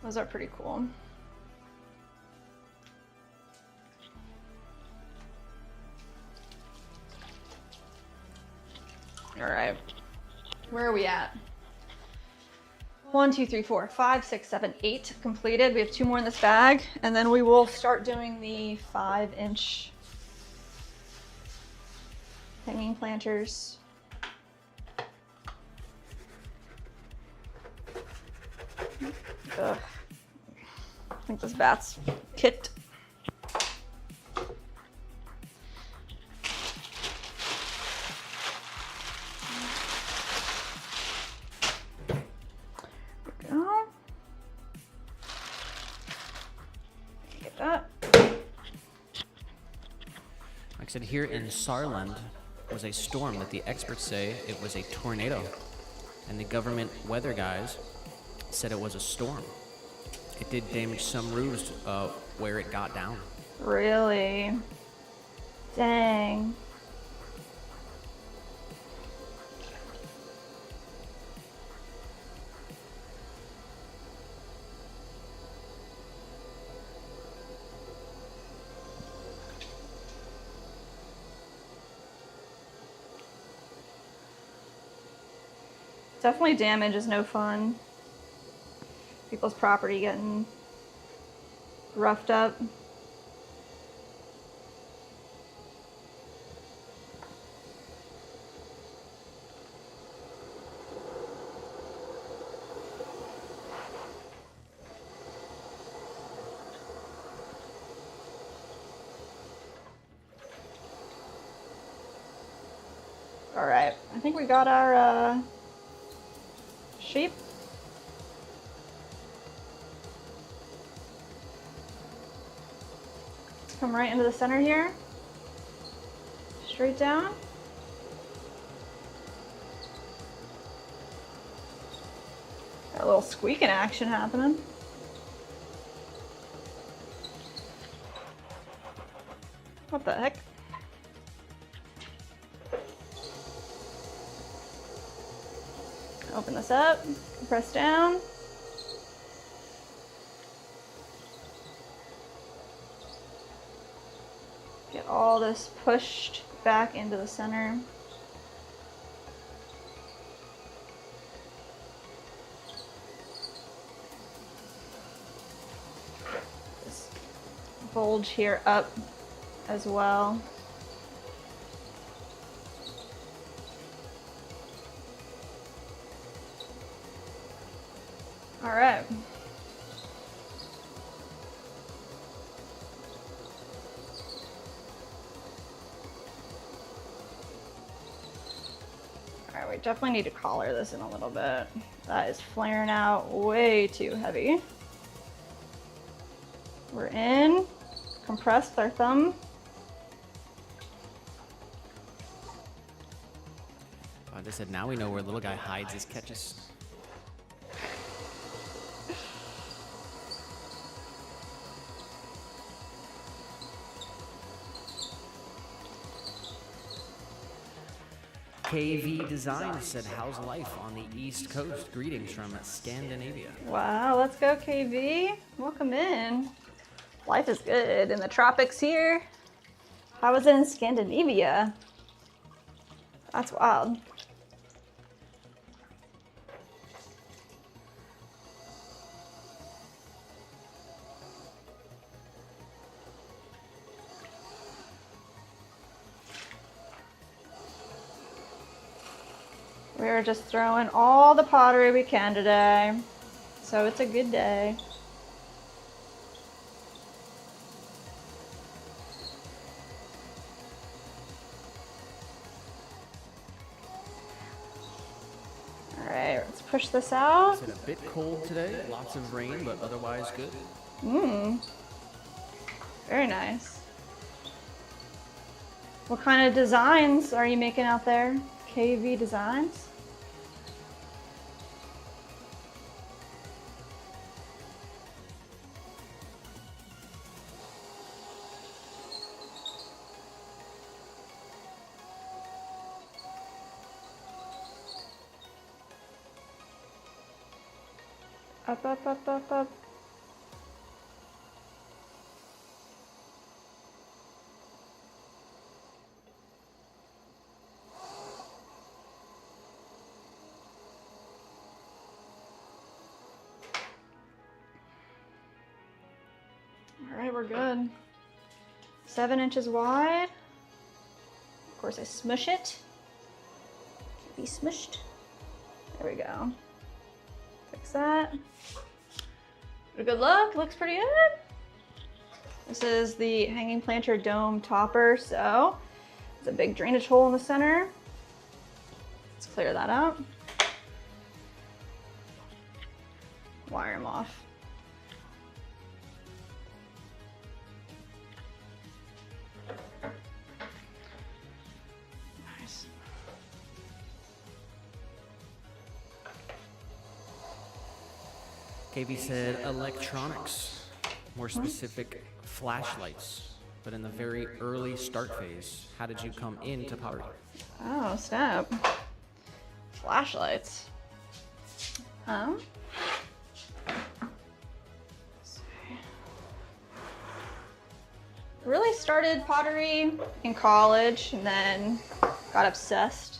those are pretty cool. All right, where are we at? 1, 2, 3, 4, 5, 6, 7, 8 completed. We have 2 more in this bag, and then we will start doing the 5-inch hanging planters. Ugh. I think this bat's kicked. Like I said, here in Saarland was a storm that the experts say it was a tornado. And the government weather guys said it was a storm. It did damage some roofs where it got down. Really? Dang. Definitely damage is no fun. People's property getting roughed up. All right, I think we got our shape. Come right into the center here. Straight down. Got a little squeaking action happening. What the heck? Open this up, press down. Get all this pushed back into the center. This bulge here up as well. All right. All right, we definitely need to collar this in a little bit. That is flaring out way too heavy. We're in, compress with our thumb. They said now we know where little guy hides his catches. KV Design said, how's life on the East Coast? Greetings from Scandinavia. Wow, let's go, KV. Welcome in. Life is good in the tropics here. How was it in Scandinavia? That's wild. We're just throwing all the pottery we can today. So it's a good day. All right, let's push this out. It's a bit cold today, lots of rain, but otherwise good. Very nice. What kind of designs are you making out there? KV Designs? Up, up, up, up, up. All right, we're good. 7 inches wide. Of course, I smush it. Can't be smushed. There we go. Fix that. Good look. Looks pretty good. This is the hanging planter dome topper. So there's a big drainage hole in the center. Let's clear that out. Wire them off. Nice. KV said electronics, more specific flashlights, but in the very early start phase. How did you come into pottery? Oh, snap. Flashlights. Really started pottery in college and then got obsessed.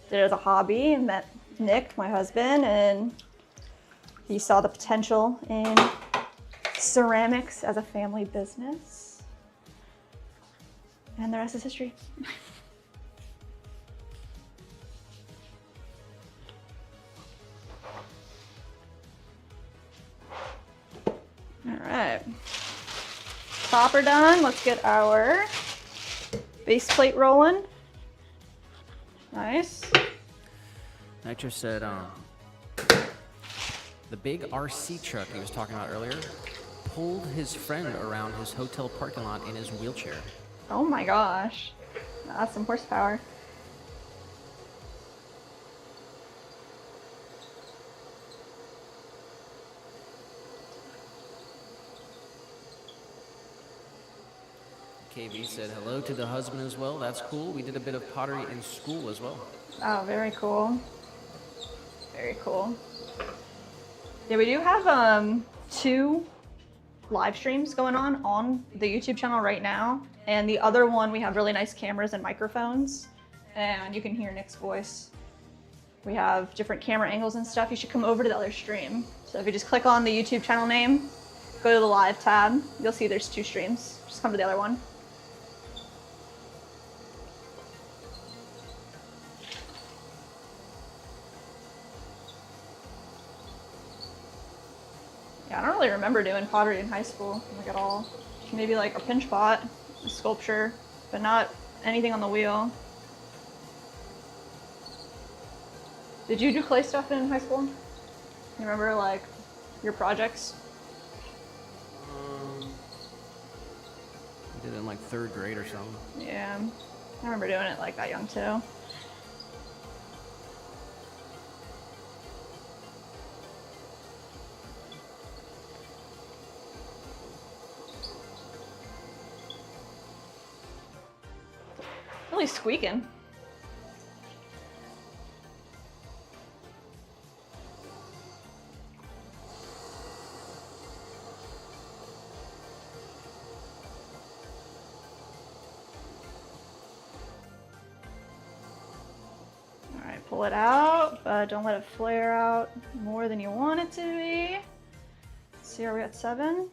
Did it as a hobby and met Nick, my husband, and he saw the potential in ceramics as a family business. And the rest is history. All right. Topper done. Let's get our base plate rolling. Nice. Nitro said, the big RC truck he was talking about earlier pulled his friend around his hotel parking lot in his wheelchair. Oh my gosh. That's some horsepower. KV said hello to the husband as well. That's cool. We did a bit of pottery in school as well. Oh, very cool. Very cool. Yeah, we do have 2 live streams going on the YouTube channel right now. And the other one, we have really nice cameras and microphones. And you can hear Nick's voice. We have different camera angles and stuff. You should come over to the other stream. So if you just click on the YouTube channel name, go to the live tab, you'll see there's 2 streams. Just come to the other one. Yeah, I don't really remember doing pottery in high school, like at all. Maybe like a pinch pot, a sculpture, but not anything on the wheel. Did you do clay stuff in high school? You remember like your projects? We did it in like 3rd grade or something. Yeah, I remember doing it like that young too. Really squeaking. level it out, but don't let it flare out more than you want it to be. Let's see, are we at 7?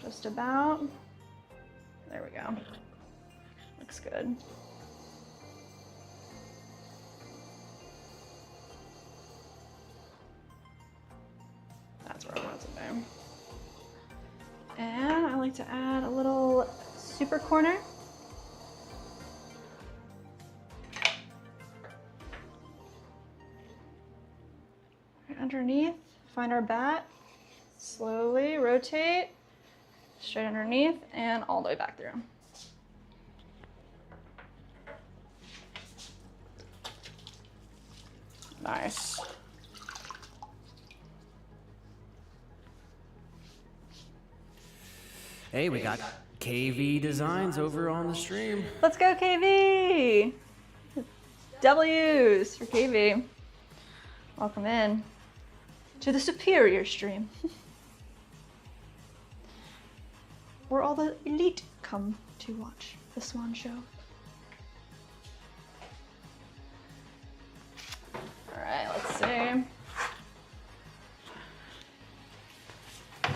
Just about. There we go. Looks good. That's where I want it to be. And I like to add a little super corner. Right underneath, find our bat, slowly rotate, straight underneath and all the way back through. Nice. Hey, we got KV Designs over on the stream. Let's go, KV! W's for KV. Welcome in to the superior stream. Where all the elite come to watch the Swan show. Alright, let's see.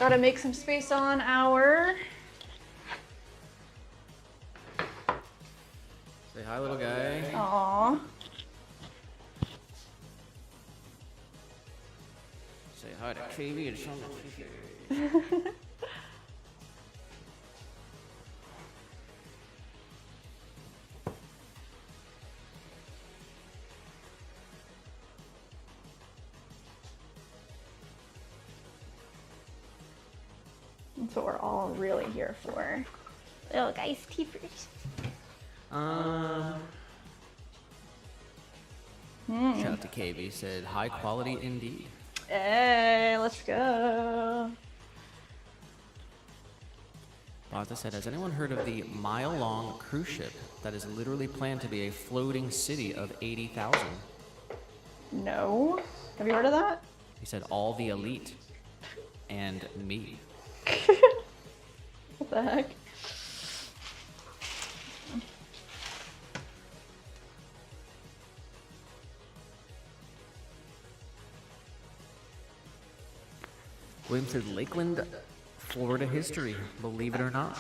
Gotta make some space on our... Say hi, little guy. Aww. Say hi to KV and show him. That's what we're all really here for. Little guys, keepers. Shout out to KV, said high quality indeed. Hey, let's go. Bata said, has anyone heard of the mile-long cruise ship that is literally planned to be a floating city of 80,000? No. Have you heard of that? He said, all the elite and me. What the heck? William said, Lakeland, Florida history, believe it or not.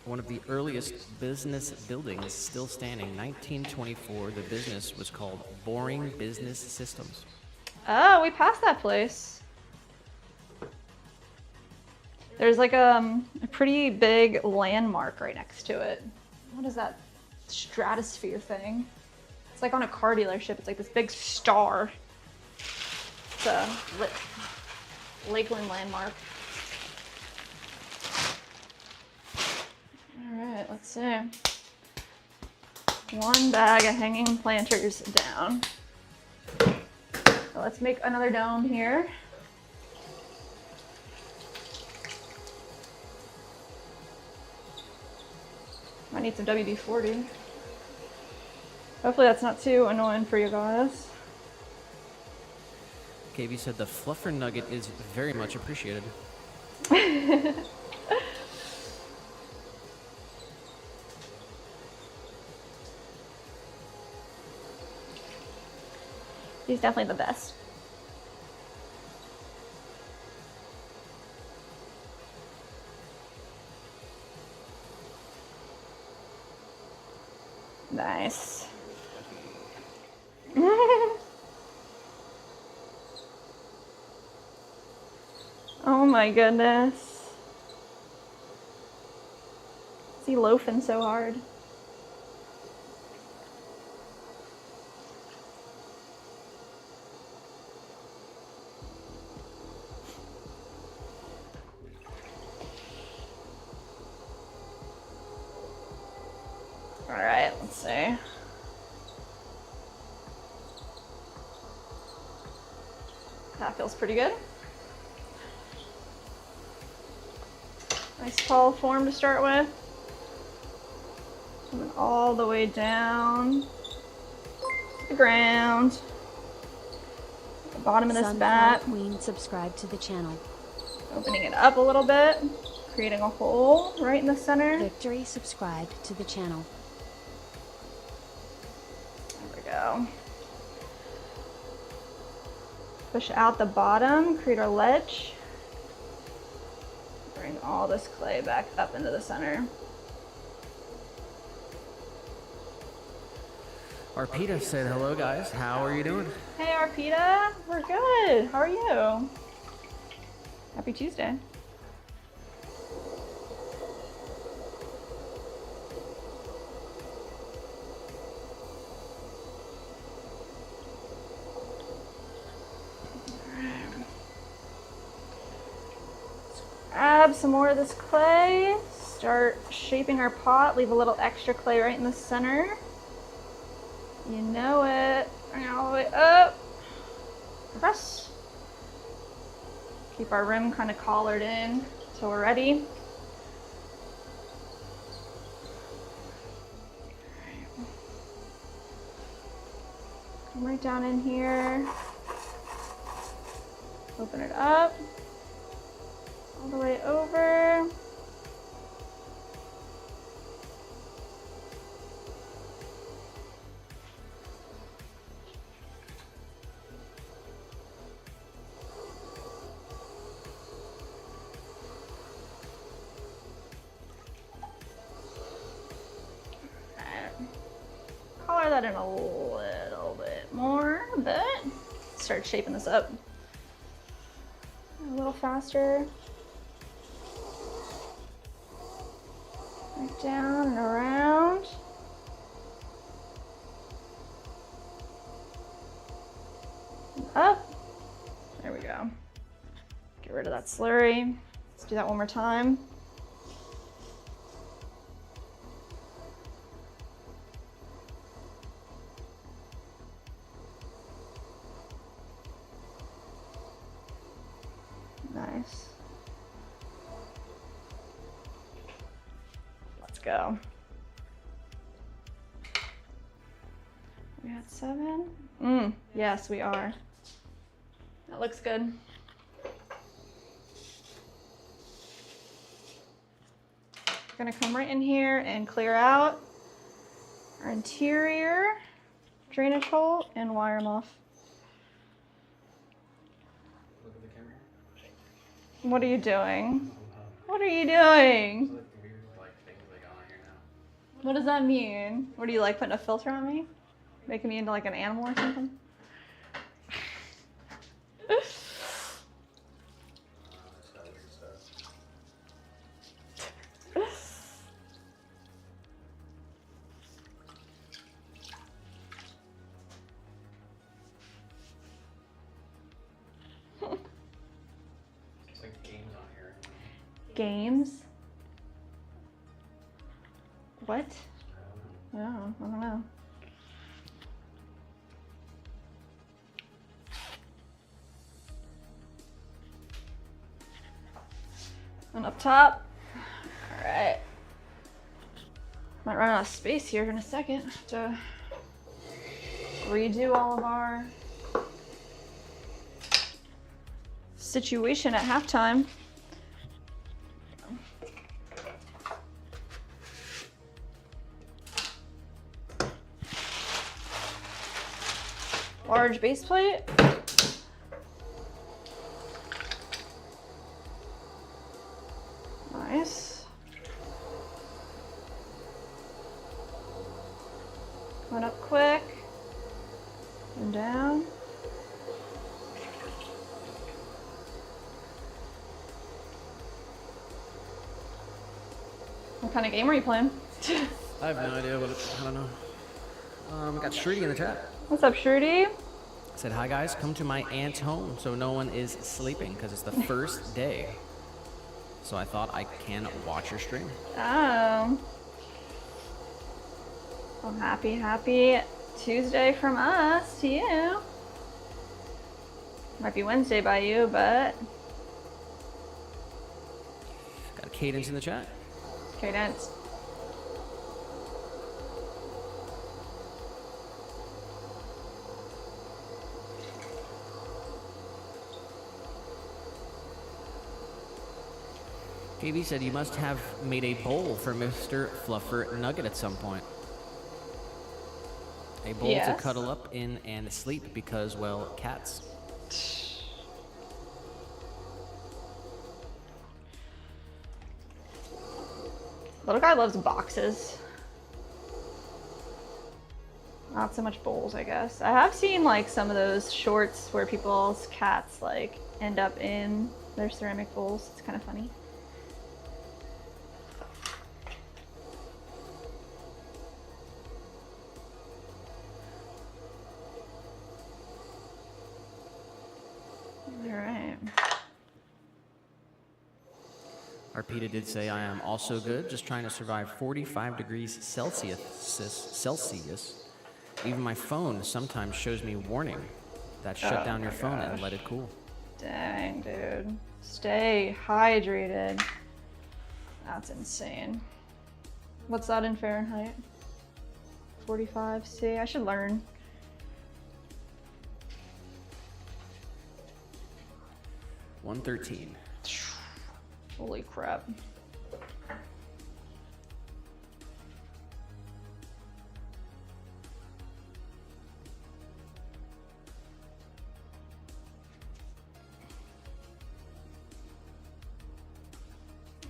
One of the earliest business buildings still standing, 1924. The business was called Boring Business Systems. Oh, we passed that place. There's like a pretty big landmark right next to it. What is that stratosphere thing? It's like on a car dealership. It's like this big star. It's a Lakeland landmark. All right, let's see. One bag of hanging planters down. So let's make another dome here. I need some WD-40. Hopefully that's not too annoying for you guys. KV said, the fluffer nugget is very much appreciated. He's definitely the best. Nice. Oh my goodness. Is he loafing so hard? All right, let's see. That feels pretty good. Nice tall form to start with. Coming all the way down to the ground. The bottom of this bat. Queen, subscribe to the channel. Opening it up a little bit. Creating a hole right in the center. Victory, subscribe to the channel. There we go. Push out the bottom, create our ledge. Bring all this clay back up into the center. Arpita said, hello guys, how are you doing? Hey Arpita, we're good. How are you? Happy Tuesday. Grab some more of this clay, start shaping our pot, leave a little extra clay right in the center. You know it. Bring it all the way up. Press. Keep our rim kind of collared in till we're ready. Come right down in here. Open it up. All the way over. Color that in a little bit more, but start shaping this up a little faster. Right down and around. And up. There we go. Get rid of that slurry. Let's do that one more time. Nice. Let's go. We at 7? Yes, we are. That looks good. We're gonna come right in here and clear out our interior drainage hole and wire them off. What are you doing? What are you doing? What does that mean? What, are you like putting a filter on me? Making me into like an animal or something? Games? What? No, I don't know. And up top. All right. Might run out of space here in a second. Have to redo all of our situation at halftime. Large base plate. Nice. Going up quick and down. What kind of game are you playing? I have no idea what I don't know. We got Shruti in the chat. What's up, Shruti? Said, hi guys, come to my aunt's home so no one is sleeping because it's the first day. So I thought I can watch your stream. Oh. Well, happy Tuesday from us to you. Might be Wednesday by you, but. Got Cadence in the chat. Cadence. KB said you must have made a bowl for Mr. Fluffer Nugget at some point. A bowl to Yes. cuddle up in and sleep because, well, cats. Little guy loves boxes. Not so much bowls, I guess. I have seen like some of those shorts where people's cats like end up in their ceramic bowls. It's kind of funny. All right. Arpita did say, I am also good, just trying to survive 45 degrees Celsius. Even my phone sometimes shows me warning that shut down your phone and let it cool. Dang, dude. Stay hydrated. That's insane. What's that in Fahrenheit? 45? See, I should learn. $113. Holy crap.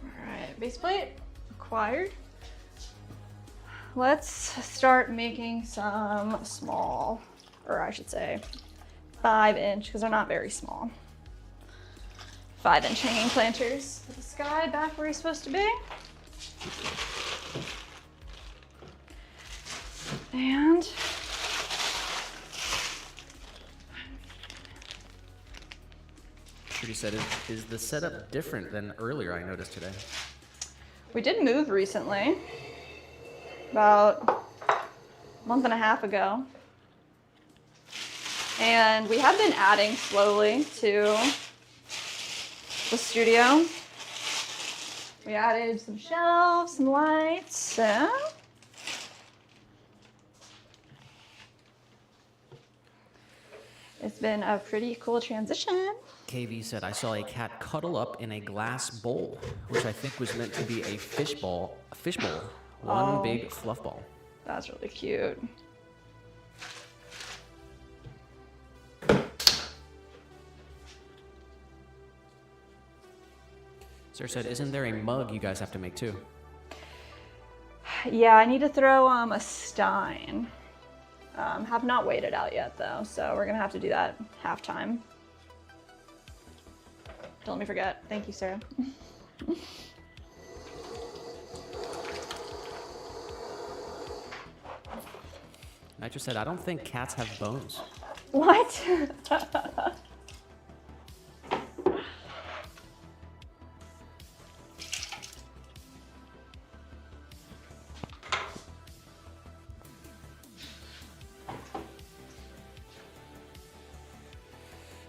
Alright, base plate acquired. Let's start making some small, or I should say 5-inch, because they're not very small. 5-inch hanging planters. Put the sky back where he's supposed to be. And Trudy said, is the setup different than earlier I noticed today? we did move recently, about a month and a half ago. And we have been adding slowly to the studio. We added some shelves, some lights, so it's been a pretty cool transition. KV said, I saw a cat cuddle up in a glass bowl, which I think was meant to be a fishbowl. One big fluff ball. That's really cute. Sir said, isn't there a mug you guys have to make too? Yeah, I need to throw a stein. Have not weighed it out yet though, so we're gonna have to do that halftime. Don't let me forget. Thank you, Sarah. Nitro said, I don't think cats have bones. What?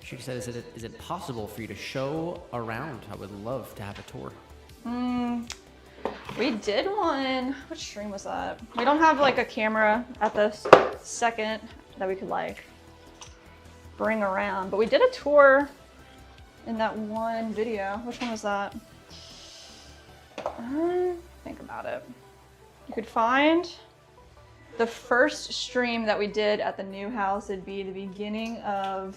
She said, is it possible for you to show around? I would love to have a tour. We did one. Which stream was that? We don't have like a camera at the second that we could like bring around, but we did a tour in that one video. Which one was that? Think about it. You could find the first stream that we did at the new house. It'd be the beginning of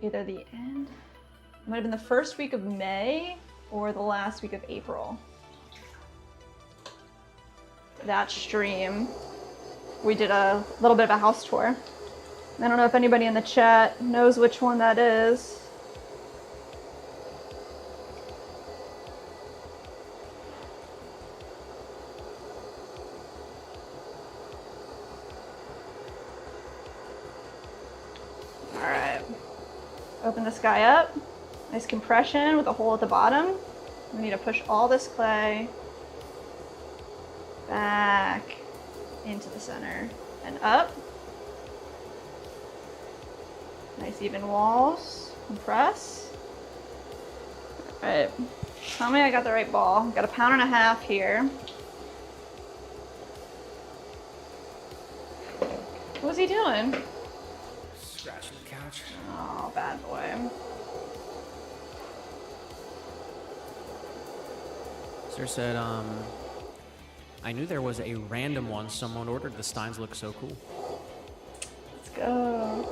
either the end, it might have been the first week of May or the last week of April. That stream, we did a little bit of a house tour. I don't know if anybody in the chat knows which one that is. All right. Open this guy up. Nice compression with a hole at the bottom. We need to push all this clay back into the center and up. Nice even walls. Compress. All right. Tell me I got the right ball. Got 1.5 pounds here. What was he doing? Scratching the couch. Oh, bad boy. Sir said, I knew there was a random one someone ordered. The steins look so cool. Let's go.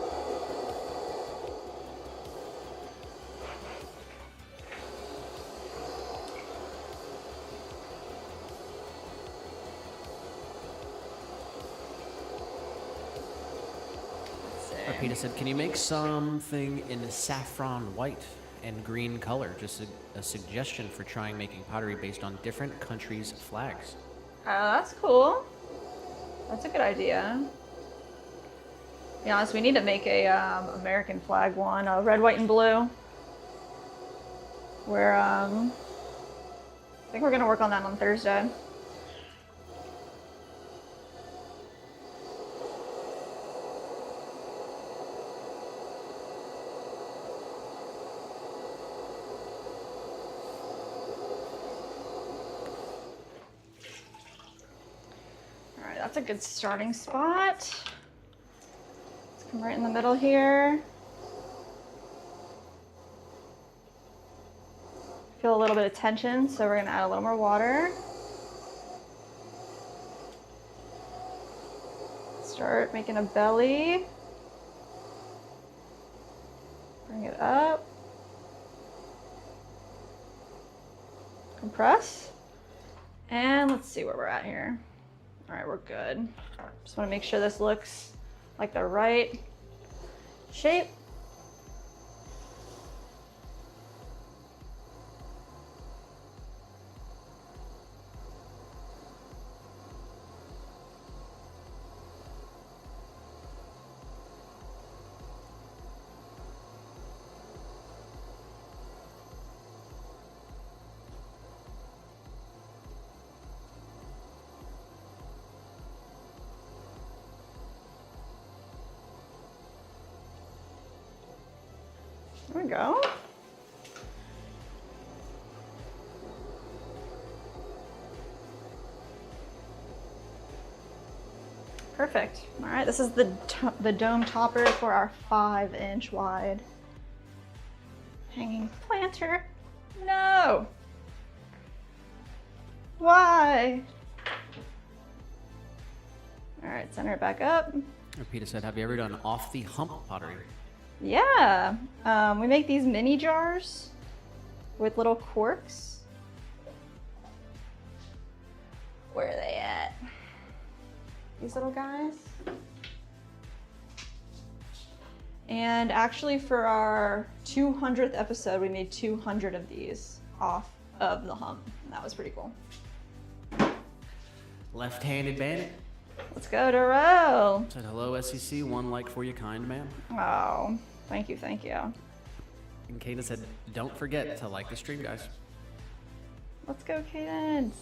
Peter said, can you make something in saffron white and green color? Just a suggestion for trying making pottery based on different countries' flags. Oh, that's cool. That's a good idea. To be honest, we need to make a American flag one, red, white, and blue. I think we're gonna work on that on Thursday. All right, that's a good starting spot. Let's come right in the middle here. Feel a little bit of tension, so we're gonna add a little more water. Start making a belly. Bring it up. Compress. And let's see where we're at here. All right, we're good. Just wanna make sure this looks like the right shape. There we go. Perfect. All right, this is the dome topper for our 5-inch wide hanging planter. No. Why? All right, center it back up. Peter said, have you ever done off the hump pottery? Yeah, we make these mini jars with little corks. Where are they at? These little guys. And actually for our 200th episode, we made 200 of these off of the hump. And that was pretty cool. Left-handed bandit. Let's go to row. Said, hello, SEC. One like for your kind, man. Oh, thank you, thank you. And Kaden said, don't forget to like the stream, guys. Let's go, Cadence.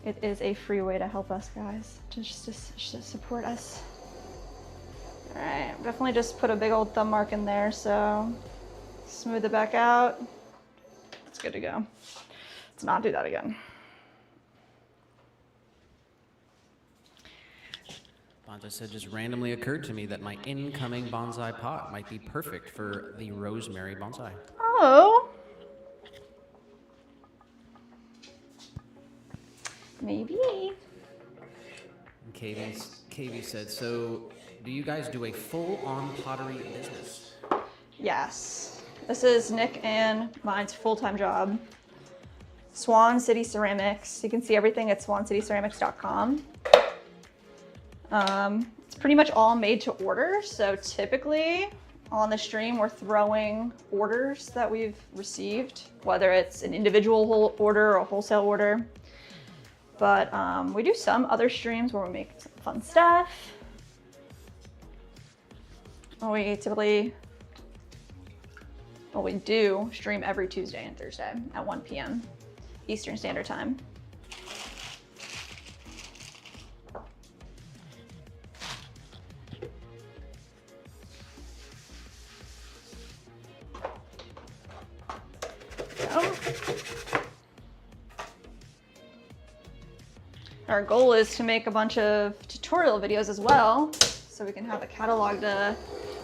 It is a free way to help us, guys. Just to support us. All right, definitely just put a big old thumb mark in there, so smooth it back out. It's good to go. Let's not do that again. Bonsai said, just randomly occurred to me that my incoming bonsai pot might be perfect for the rosemary bonsai. Oh. Maybe. And KV said, so do you guys do a full-on pottery business? Yes. This is Nick and mine's full-time job. Swan City Ceramics. You can see everything at swancityceramics.com. It's pretty much all made to order. So typically on the stream, we're throwing orders that we've received, whether it's an individual order or a wholesale order. But we do some other streams where we make some fun stuff. We do stream every Tuesday and Thursday at 1 p.m. Eastern Standard Time. Our goal is to make a bunch of tutorial videos as well, so we can have a catalog to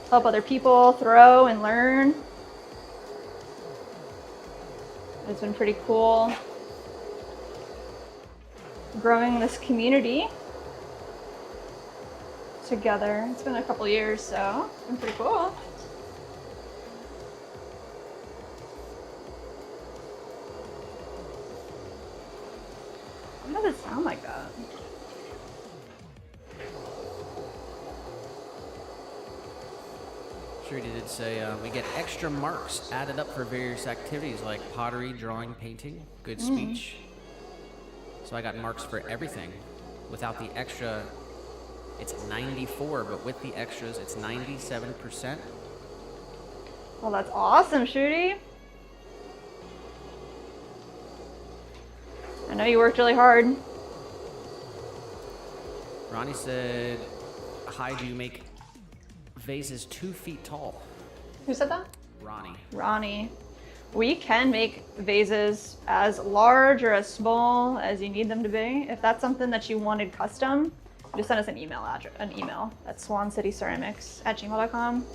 help other people throw and learn. It's been pretty cool growing this community together. It's been a couple years, so it's been pretty cool. Why does it sound like that? did say we get extra marks added up for various activities like pottery, drawing, painting, good speech. So I got marks for everything. Without the extra, it's 94, but with the extras, it's 97%. Well, that's awesome, Shooty. I know you worked really hard. Ronnie said, hi, do you make vases 2 feet tall? Who said that? Ronnie. Ronnie. We can make vases as large or as small as you need them to be. If that's something that you wanted custom, just send us an email at swancityceramics@gmail.com.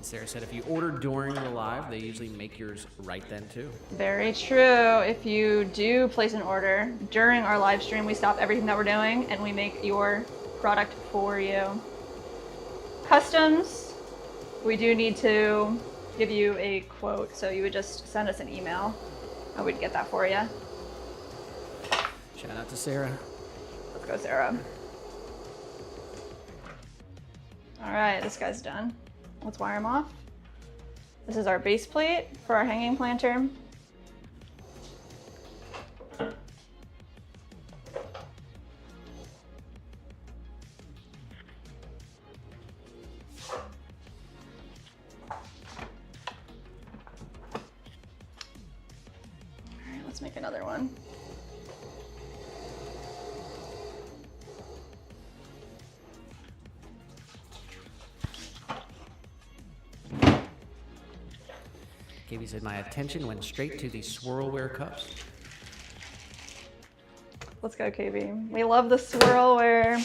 Sarah said, if you order during the live, they usually make yours right then too. Very true. If you do place an order during our live stream, we stop everything that we're doing and we make your product for you. Customs, we do need to give you a quote, so you would just send us an email and we'd get that for you. Shout out to Sarah. Let's go, Sarah. All right, this guy's done. Let's wire him off. This is our base plate for our hanging planter. All right, let's make another one. KB said, my attention went straight to the swirlware cups. Let's go, KB. We love the swirlware.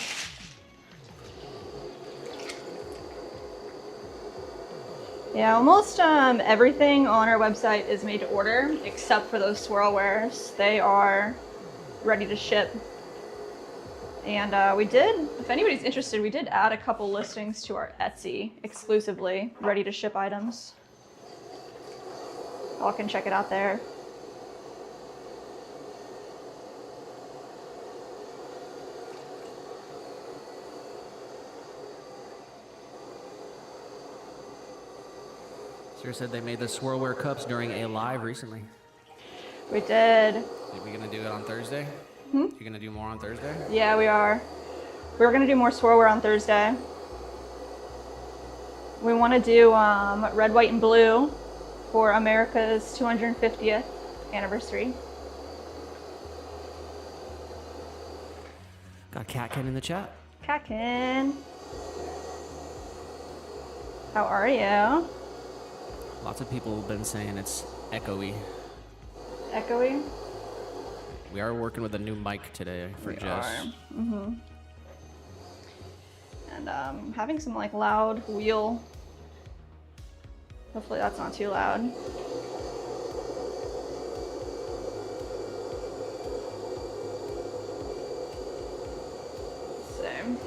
Yeah, almost everything on our website is made to order except for those swirlwares. They are ready to ship. And we did, if anybody's interested, we did add a couple listings to our Etsy exclusively, ready to ship items. Y'all can check it out there. Sarah said they made the swirlware cups during a live recently. We did. Are we gonna do it on Thursday? You're gonna do more on Thursday? Yeah, we are. We're gonna do more swirlware on Thursday. We want to do red, white, and blue for America's 250th anniversary. Got Catkin in the chat. Catkin. How are you? Lots of people have been saying it's echoey. Echoey? We are working with a new mic today for Jess. And having some like loud wheel. Hopefully that's not too loud. Same.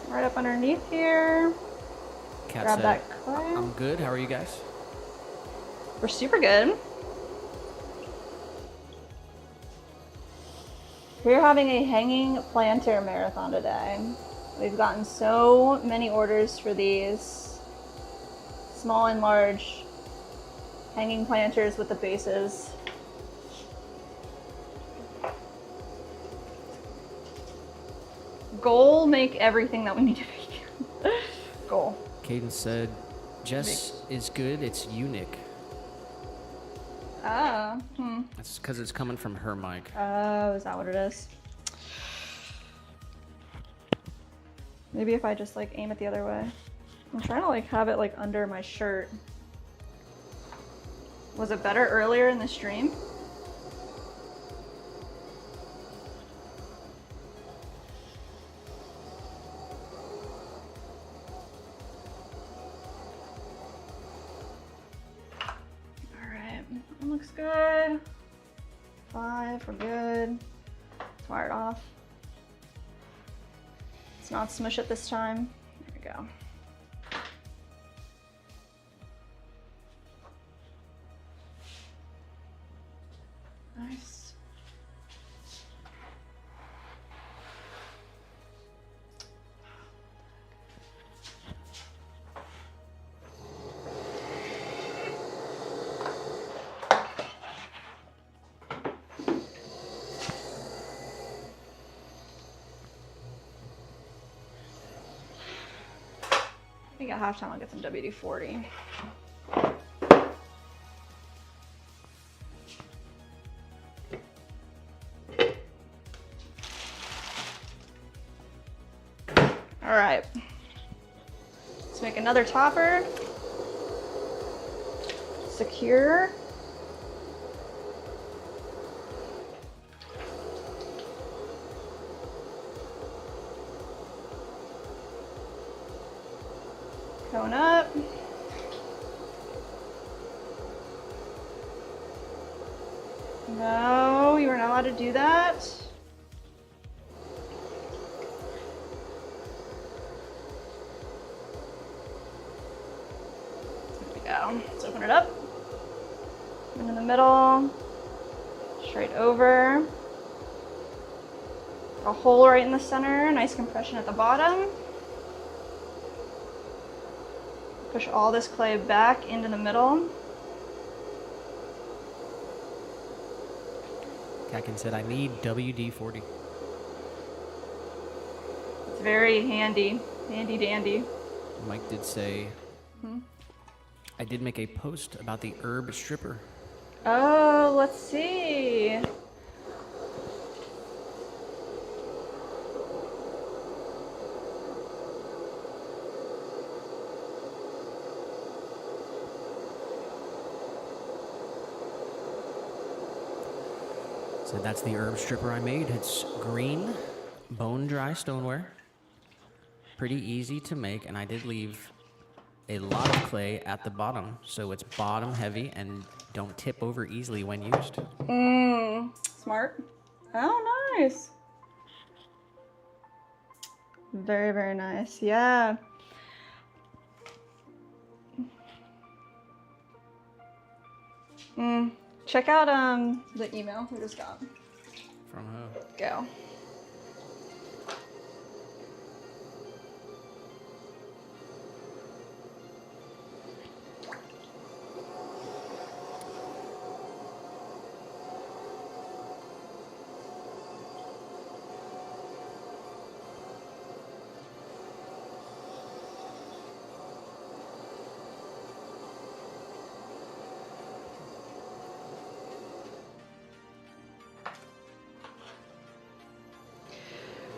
Right up underneath here. Kat Grab said, that clay. I'm good. How are you guys? We're super good. We're having a hanging planter marathon today. We've gotten so many orders for these small and large hanging planters with the bases. Goal, make everything that we need to make. Goal. Caden said, Jess is good. It's unique. That's because it's coming from her mic. Oh, is that what it is? Maybe if I just like aim it the other way. I'm trying to like have it like under my shirt. Was it better earlier in the stream? All right, that looks good. 5, we're good. Let's wire it off. Let's not smush it this time. There we go. Nice. I think at halftime I'll get some WD-40. All right, let's make another topper. Secure. Cone up. No, you are not allowed to do that. There we go. Let's open it up. And in the middle, straight over. A hole right in the center, nice compression at the bottom. Push all this clay back into the middle. Kakin said, I need WD-40. It's very handy, handy dandy. Mike did say, I did make a post about the herb stripper. Oh, let's see. So that's the herb stripper I made. It's green, bone dry stoneware. Pretty easy to make, and I did leave a lot of clay at the bottom, so it's bottom heavy and don't tip over easily when used. Smart. Oh, nice. Very, very nice. Yeah. Check out the email we just got. From who? Go.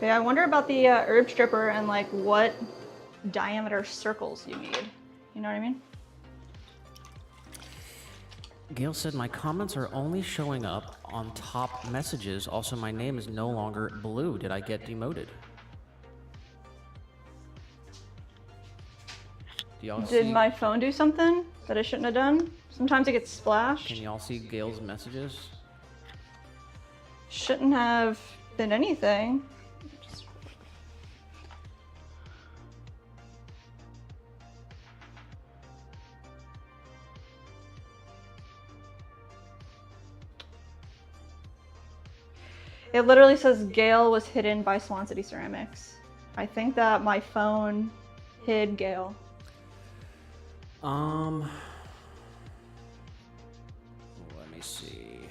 Yeah, I wonder about the herb stripper and like what diameter circles you need. You know what I mean? Gail said, my comments are only showing up on top messages. Also, my name is no longer blue. Did I get demoted? Do y'all Did see, my phone do something that I shouldn't have done? Sometimes it gets splashed. Can y'all see Gail's messages? Shouldn't have been anything. It literally says Gail was hidden by Swan City Ceramics. I think that my phone hid Gail. Let me see.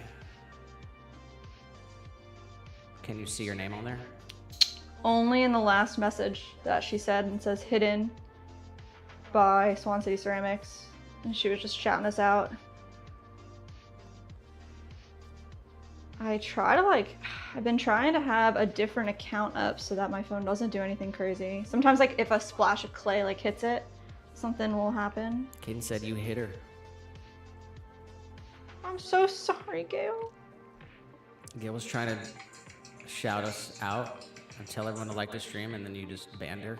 Can you see your name on there? Only in the last message that she said, and it says hidden by Swan City Ceramics. And she was just shouting us out. I've been trying to have a different account up so that my phone doesn't do anything crazy. Sometimes like if a splash of clay like hits it, something will happen. Kaden said you hit her. I'm so sorry, Gail. Gail was trying to shout us out and tell everyone to like the stream, and then you just banned her.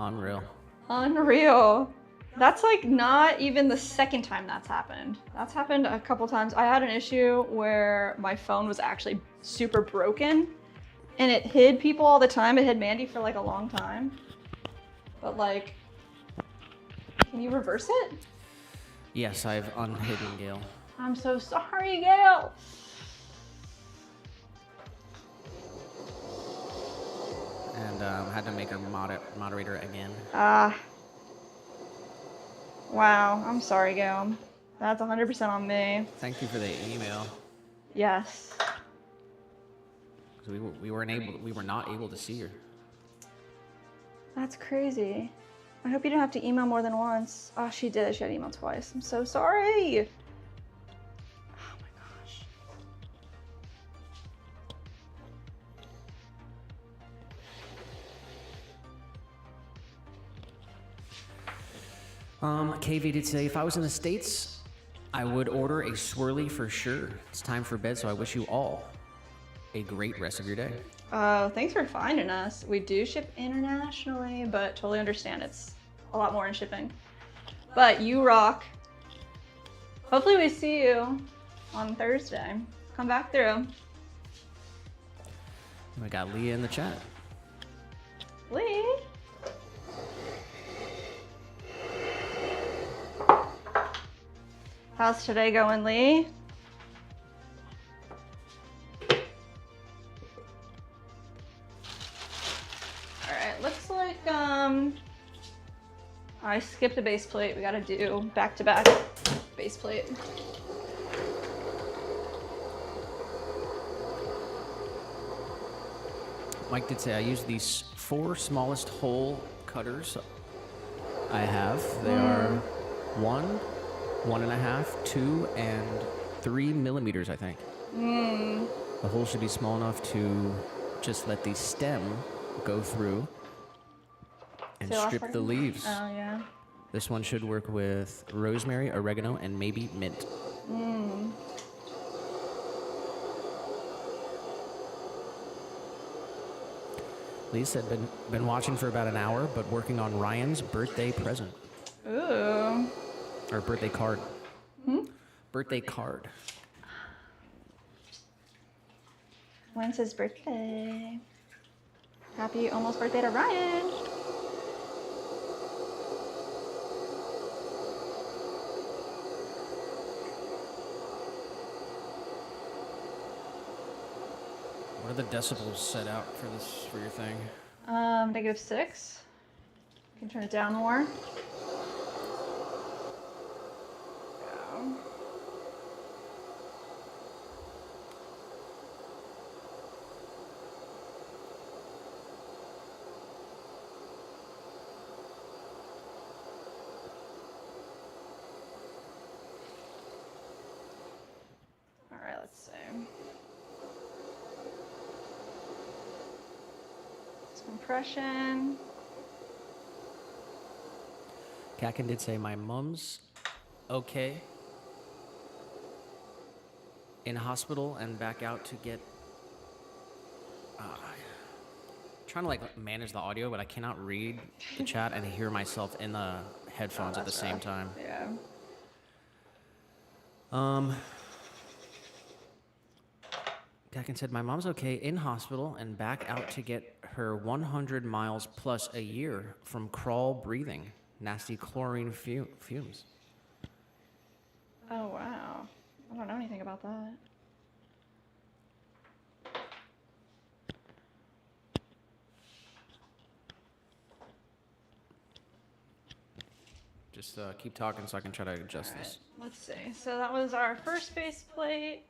Unreal. Unreal. That's like not even the second time that's happened. That's happened a couple times. I had an issue where my phone was actually super broken and it hid people all the time. It hid Mandy for like a long time. But like, can you reverse it? Yes, I've unhidden Gale. I'm so sorry, Gail. And had to make her moderator again. Wow, I'm sorry, Gail. That's 100% on me. Thank you for the email. Yes. 'Cause we were not able to see her. That's crazy. I hope you didn't have to email more than once. Oh, she did. She had emailed twice. I'm so sorry. Oh my gosh. KV did say, if I was in the States, I would order a swirly for sure. It's time for bed, so I wish you all a great rest of your day. Thanks for finding us. We do ship internationally, but totally understand it's a lot more in shipping. But you rock. Hopefully we see you on Thursday. Come back through. We got Leah in the chat. Lee? How's today going, Lee? Alright, looks like I skipped a base plate. We gotta do back-to-back base plate. Mike did say I use these 4 smallest hole cutters I have. They are 1, 1.5, 2, and 3 millimeters, I think. The hole should be small enough to just let the stem go through and See the last strip part? the leaves. Oh, yeah. This one should work with rosemary, oregano, and maybe mint. Lee said, been watching for about an hour, but working on Ryan's birthday present. Ooh. Or birthday card. Birthday card. When's his birthday? Happy almost birthday to Ryan. What are the decibels set out for your thing? -6. You can turn it down more. Go. All right, let's see. Compression. Kakin did say my mom's okay. In hospital and back out to get. Trying to like manage the audio, but I cannot read the chat and hear myself in the headphones at the same time. Yeah. Kakin said my mom's okay in hospital and back out to get her 100 miles plus a year from crawl breathing nasty chlorine fumes. Oh, wow. I don't know anything about that. Just keep talking so I can try to adjust this. Let's see. So that was our first base plate.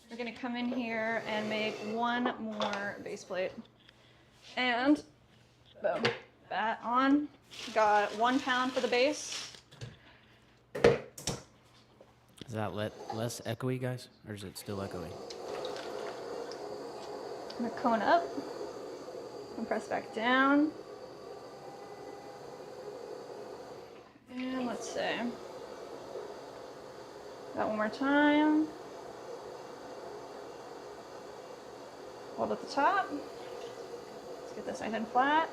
We're gonna come in here and make one more base plate. And boom, bat on. Got 1 pound for the base. Is that less echoey, guys? Or is it still echoey? I'm gonna cone up and press back down. And let's see. That one more time. Hold at the top. Let's get this nice and flat.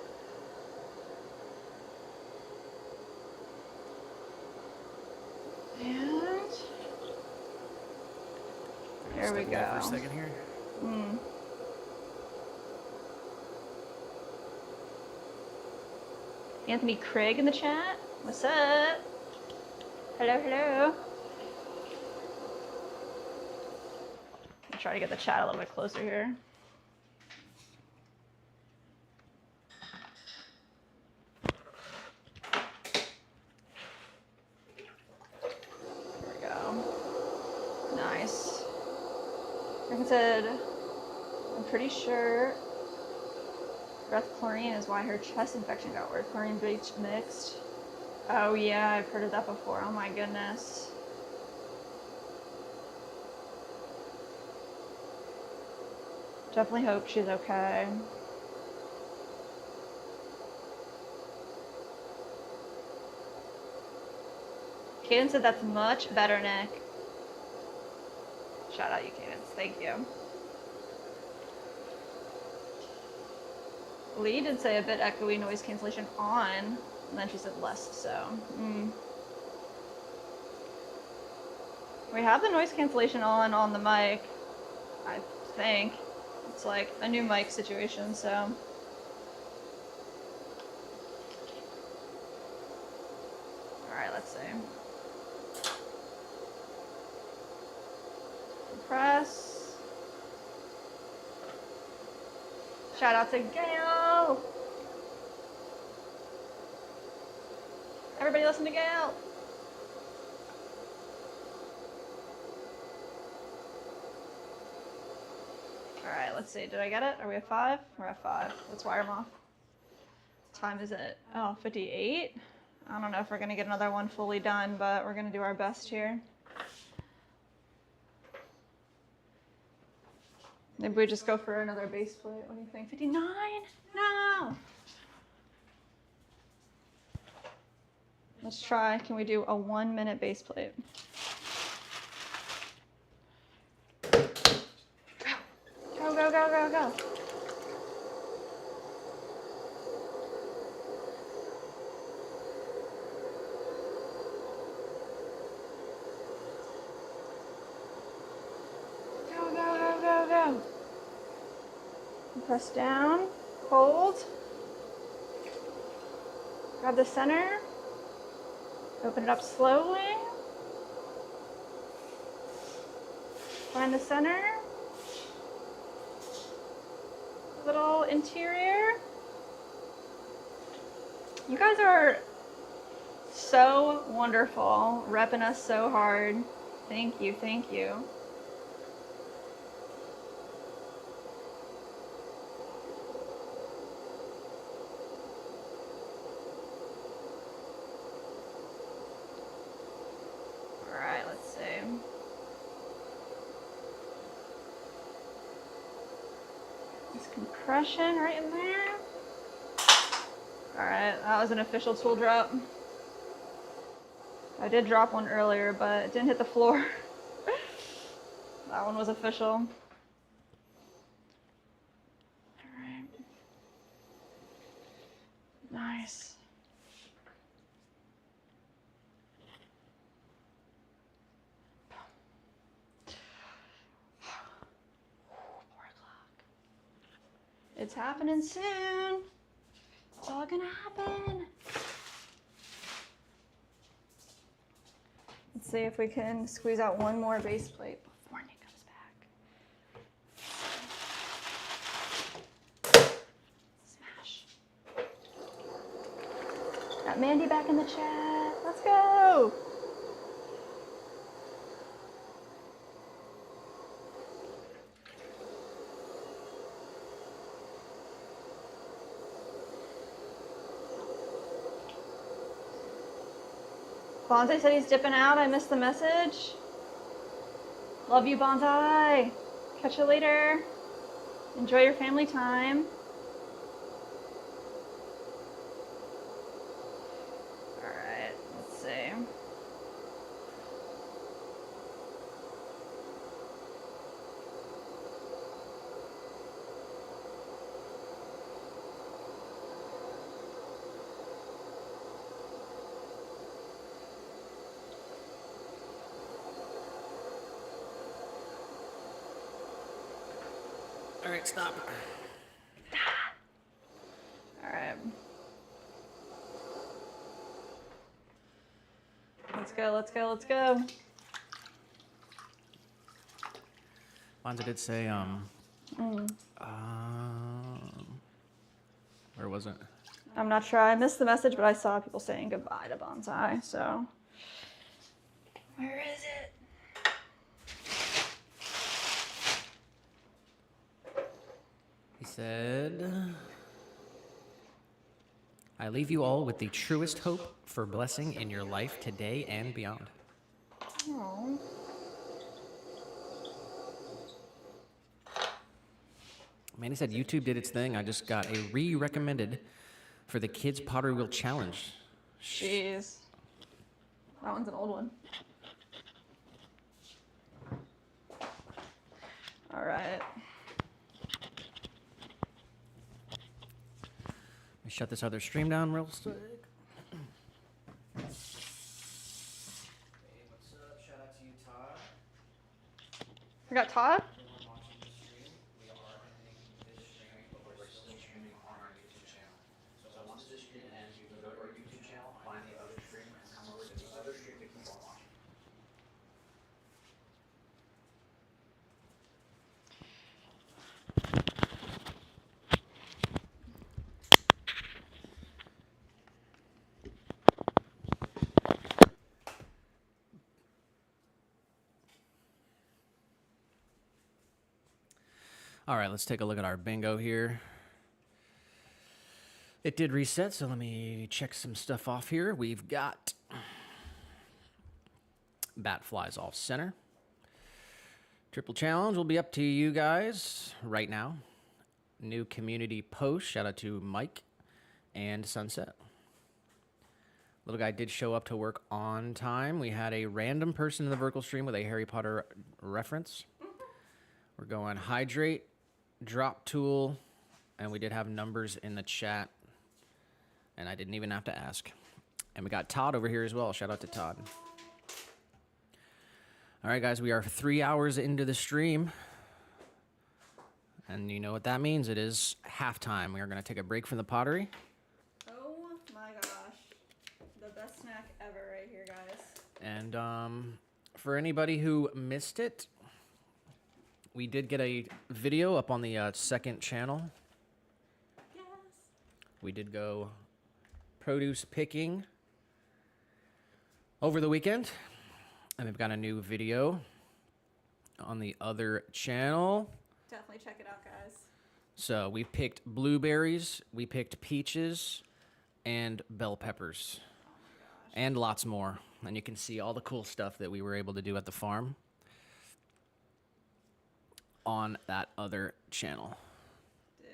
There we step away for a go. second here. Anthony Craig in the chat. What's up? Hello, hello. I'll try to get the chat a little bit closer here. There we go. Nice. Like I said, I'm pretty sure breath chlorine is why her chest infection got worse. Chlorine bleach mixed. Oh yeah, I've heard of that before. Oh my goodness. Definitely hope she's okay. Kaden said that's much better, Nick. Shout out you, Cadence. Thank you. Lee did say a bit echoey noise cancellation on, and then she said less so. We have the noise cancellation on the mic, I think. It's like a new mic situation, so. Alright, let's see. Press. Shout out to Gail! Everybody listen to Gail! Alright, let's see. Did I get it? Are we at 5? We're at 5. Let's wire them off. What time is it? Oh, 58? I don't know if we're going to get another one fully done, but we're going to do our best here. Maybe we just go for another base plate. What do you think? 59? No! Let's try. Can we do a 1-minute base plate? Go, go, go, go, go. Go, go, go, go, go. Press down, hold. Grab the center. Open it up slowly. Find the center. Little interior. You guys are so wonderful, repping us so hard. Thank you, thank you. All right, let's see. This compression right in there. All right, that was an official tool drop. I did drop one earlier, but it didn't hit the floor. That one was official. All right. Nice. It's happening soon. It's all gonna happen. Let's see if we can squeeze out one more base plate before Nick comes back. Smash. Got Mandy back in the chat. Let's go. Bonsai said he's dipping out. I missed the message. Love you, Bonsai. Catch you later. Enjoy your family time. All right, let's see. All right, stop. All right. Let's go, let's go, let's go. Bonza did say, where was it? I'm not sure. I missed the message, but I saw people saying goodbye to Bonsai, so. Where is it? He said, I leave you all with the truest hope for blessing in your life today and beyond. Aww. Manny said YouTube did its thing. I just got a recommended for the Kids Pottery Wheel Challenge. Jeez. That one's an old one. All right. Let me shut this other stream down real quick. Hey, what's up? Shout out to you, Todd. We got Todd? Everyone watching the stream, we are ending this stream, but we're still streaming on our YouTube channel. So once this stream ends, you can go to our YouTube channel, find the other stream, and come over to the other stream to keep on watching. All right, let's take a look at our bingo here. It did reset, so let me check some stuff off here. We've got bat flies off center. Triple challenge will be up to you guys right now. New community post. Shout out to Mike and Sunset. Little guy did show up to work on time. We had a random person in the vertical stream with a Harry Potter reference. We're going hydrate, drop tool, and we did have numbers in the chat. And I didn't even have to ask. And we got Todd over here as well. Shout out to Todd. All right, guys, we are 3 hours into the stream. And you know what that means. It is halftime. We are going to take a break from the pottery. Oh my gosh. The best snack ever right here, guys. And for anybody who missed it, we did get a video up on the second channel. Yes. We did go produce picking over the weekend. And we've got a new video on the other channel. Definitely check it out, guys. So we picked blueberries, we picked peaches, and bell peppers. Oh my gosh. And lots more. And you can see all the cool stuff that we were able to do at the farm on that other channel. Dude.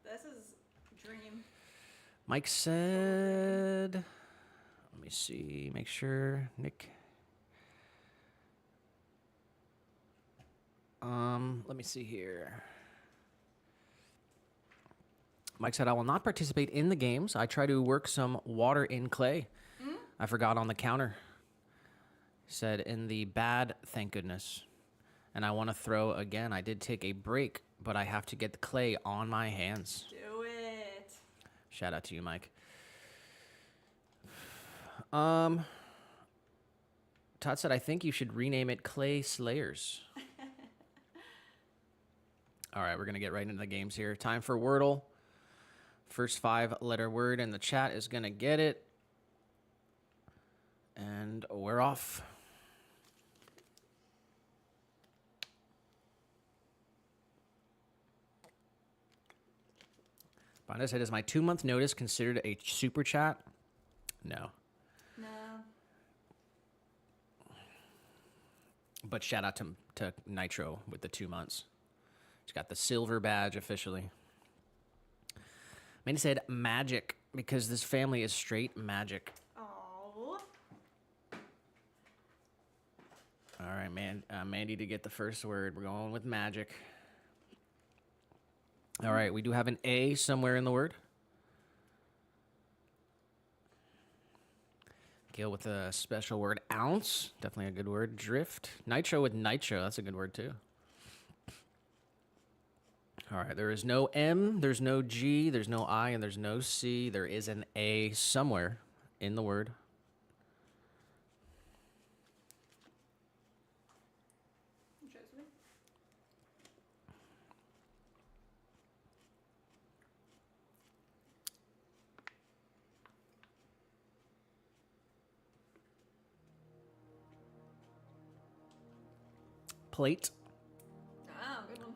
This is dream. Mike said, let me see, make sure, Nick. Let me see here. Mike said, I will not participate in the games. I try to work some water in clay. I forgot on the counter. He said, in the bad, thank goodness. And I want to throw again. I did take a break, but I have to get the clay on my hands. Do it. Shout out to you, Mike. Todd said, I think you should rename it Clay Slayers. All right, we're going to get right into the games here. Time for Wordle. First 5-letter word in the chat is going to get it. And we're off. Bonda said, is my 2-month notice considered a super chat? No. No. But shout out to Nitro with the 2 months. He's got the silver badge officially. Mandy said magic because this family is straight magic. Oh. All right, man. Mandy to get the first word. We're going with magic. All right, we do have an A somewhere in the word. Gail with a special word, ounce. Definitely a good word. Drift. Nitro with nitro. That's a good word, too. All right, there is no M, there's no G, there's no I, and there's no C. There is an A somewhere in the word. Plate. Ah, good one.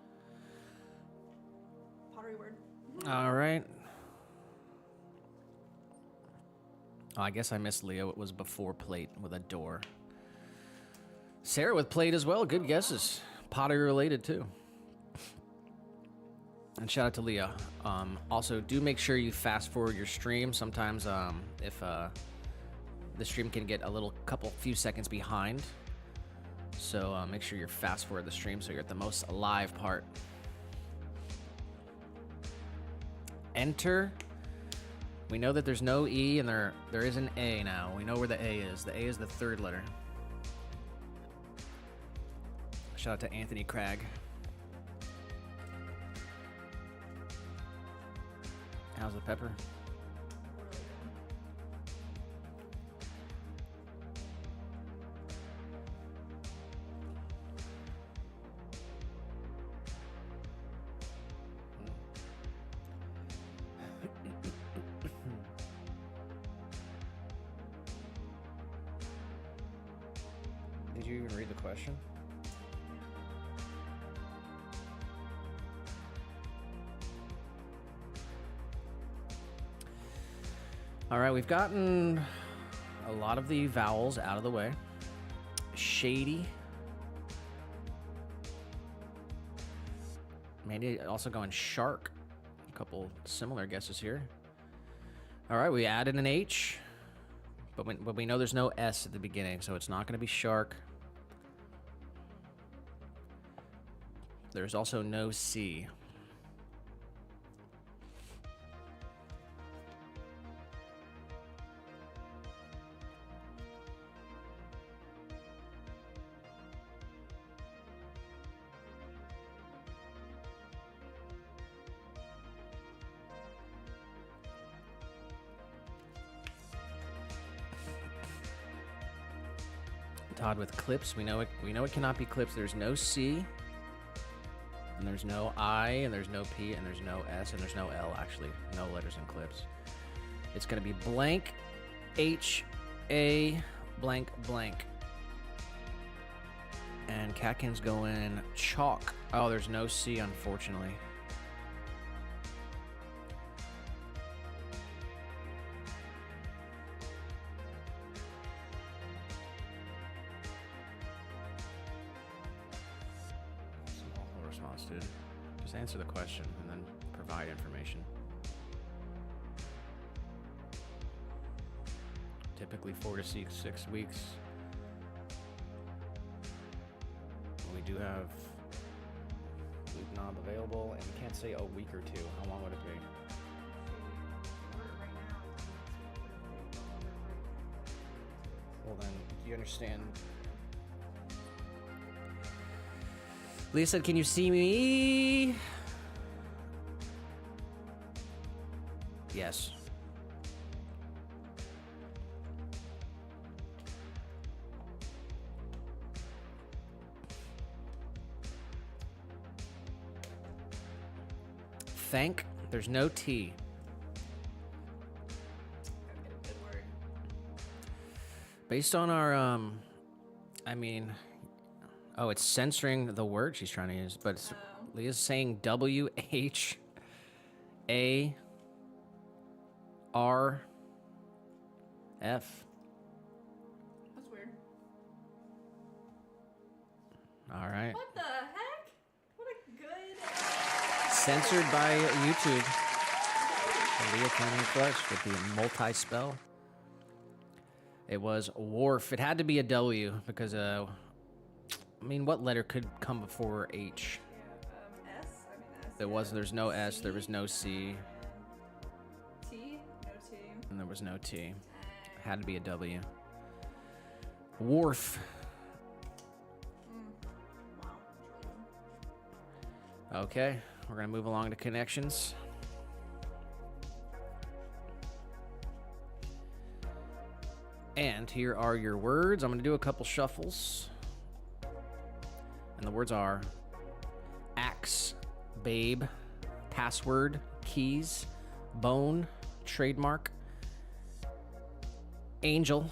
Pottery word. All right. Oh, I guess I missed Leo. It was before plate with a door. Sarah with plate as well. Good guesses. Pottery related too. And shout out to Leah. Also, do make sure you fast forward your stream. Sometimes if the stream can get a few seconds behind. So make sure you're fast forward the stream so you're at the most live part. Enter. We know that there's no E and there is an A now. We know where the A is. The A is the third letter. Shout out to Anthony Craig. How's the pepper? Did you even read the question? All right, we've gotten a lot of the vowels out of the way. Shady. Maybe also going shark. A couple similar guesses here. All right, we added an H, but we know there's no S at the beginning, so it's not going to be shark. There's also no C. Todd with clips. We know it cannot be clips. There's no C. And there's no I, and there's no P, and there's no S, and there's no L, actually. No letters in clips. It's going to be blank, H, A, blank, blank. And Katkin's going chalk. Oh, there's no C, unfortunately. Dude. Just answer the question and then provide information. Typically 4 to 6 weeks. We do have loop knob available, and we can't say a week or two. How long would it be? Well then, do you understand? Leah said, can you see me? Yes. Thank. There's no T. Good word. Based on our, oh, it's censoring the word she's trying to use, but it's, Leah's saying WHARF. That's weird. All right. What the heck? What a good. Censored by YouTube. Leah coming clutch with the multi-spell. It was wharf. It had to be a W because, what letter could come before H? S? S. There's no S, there was no C, T? No T. and there was no T. It had to be a W. Wharf. Wow. Okay. We're going to move along to connections. And here are your words. I'm going to do a couple shuffles. And the words are axe, babe, password, keys, bone, trademark, angel,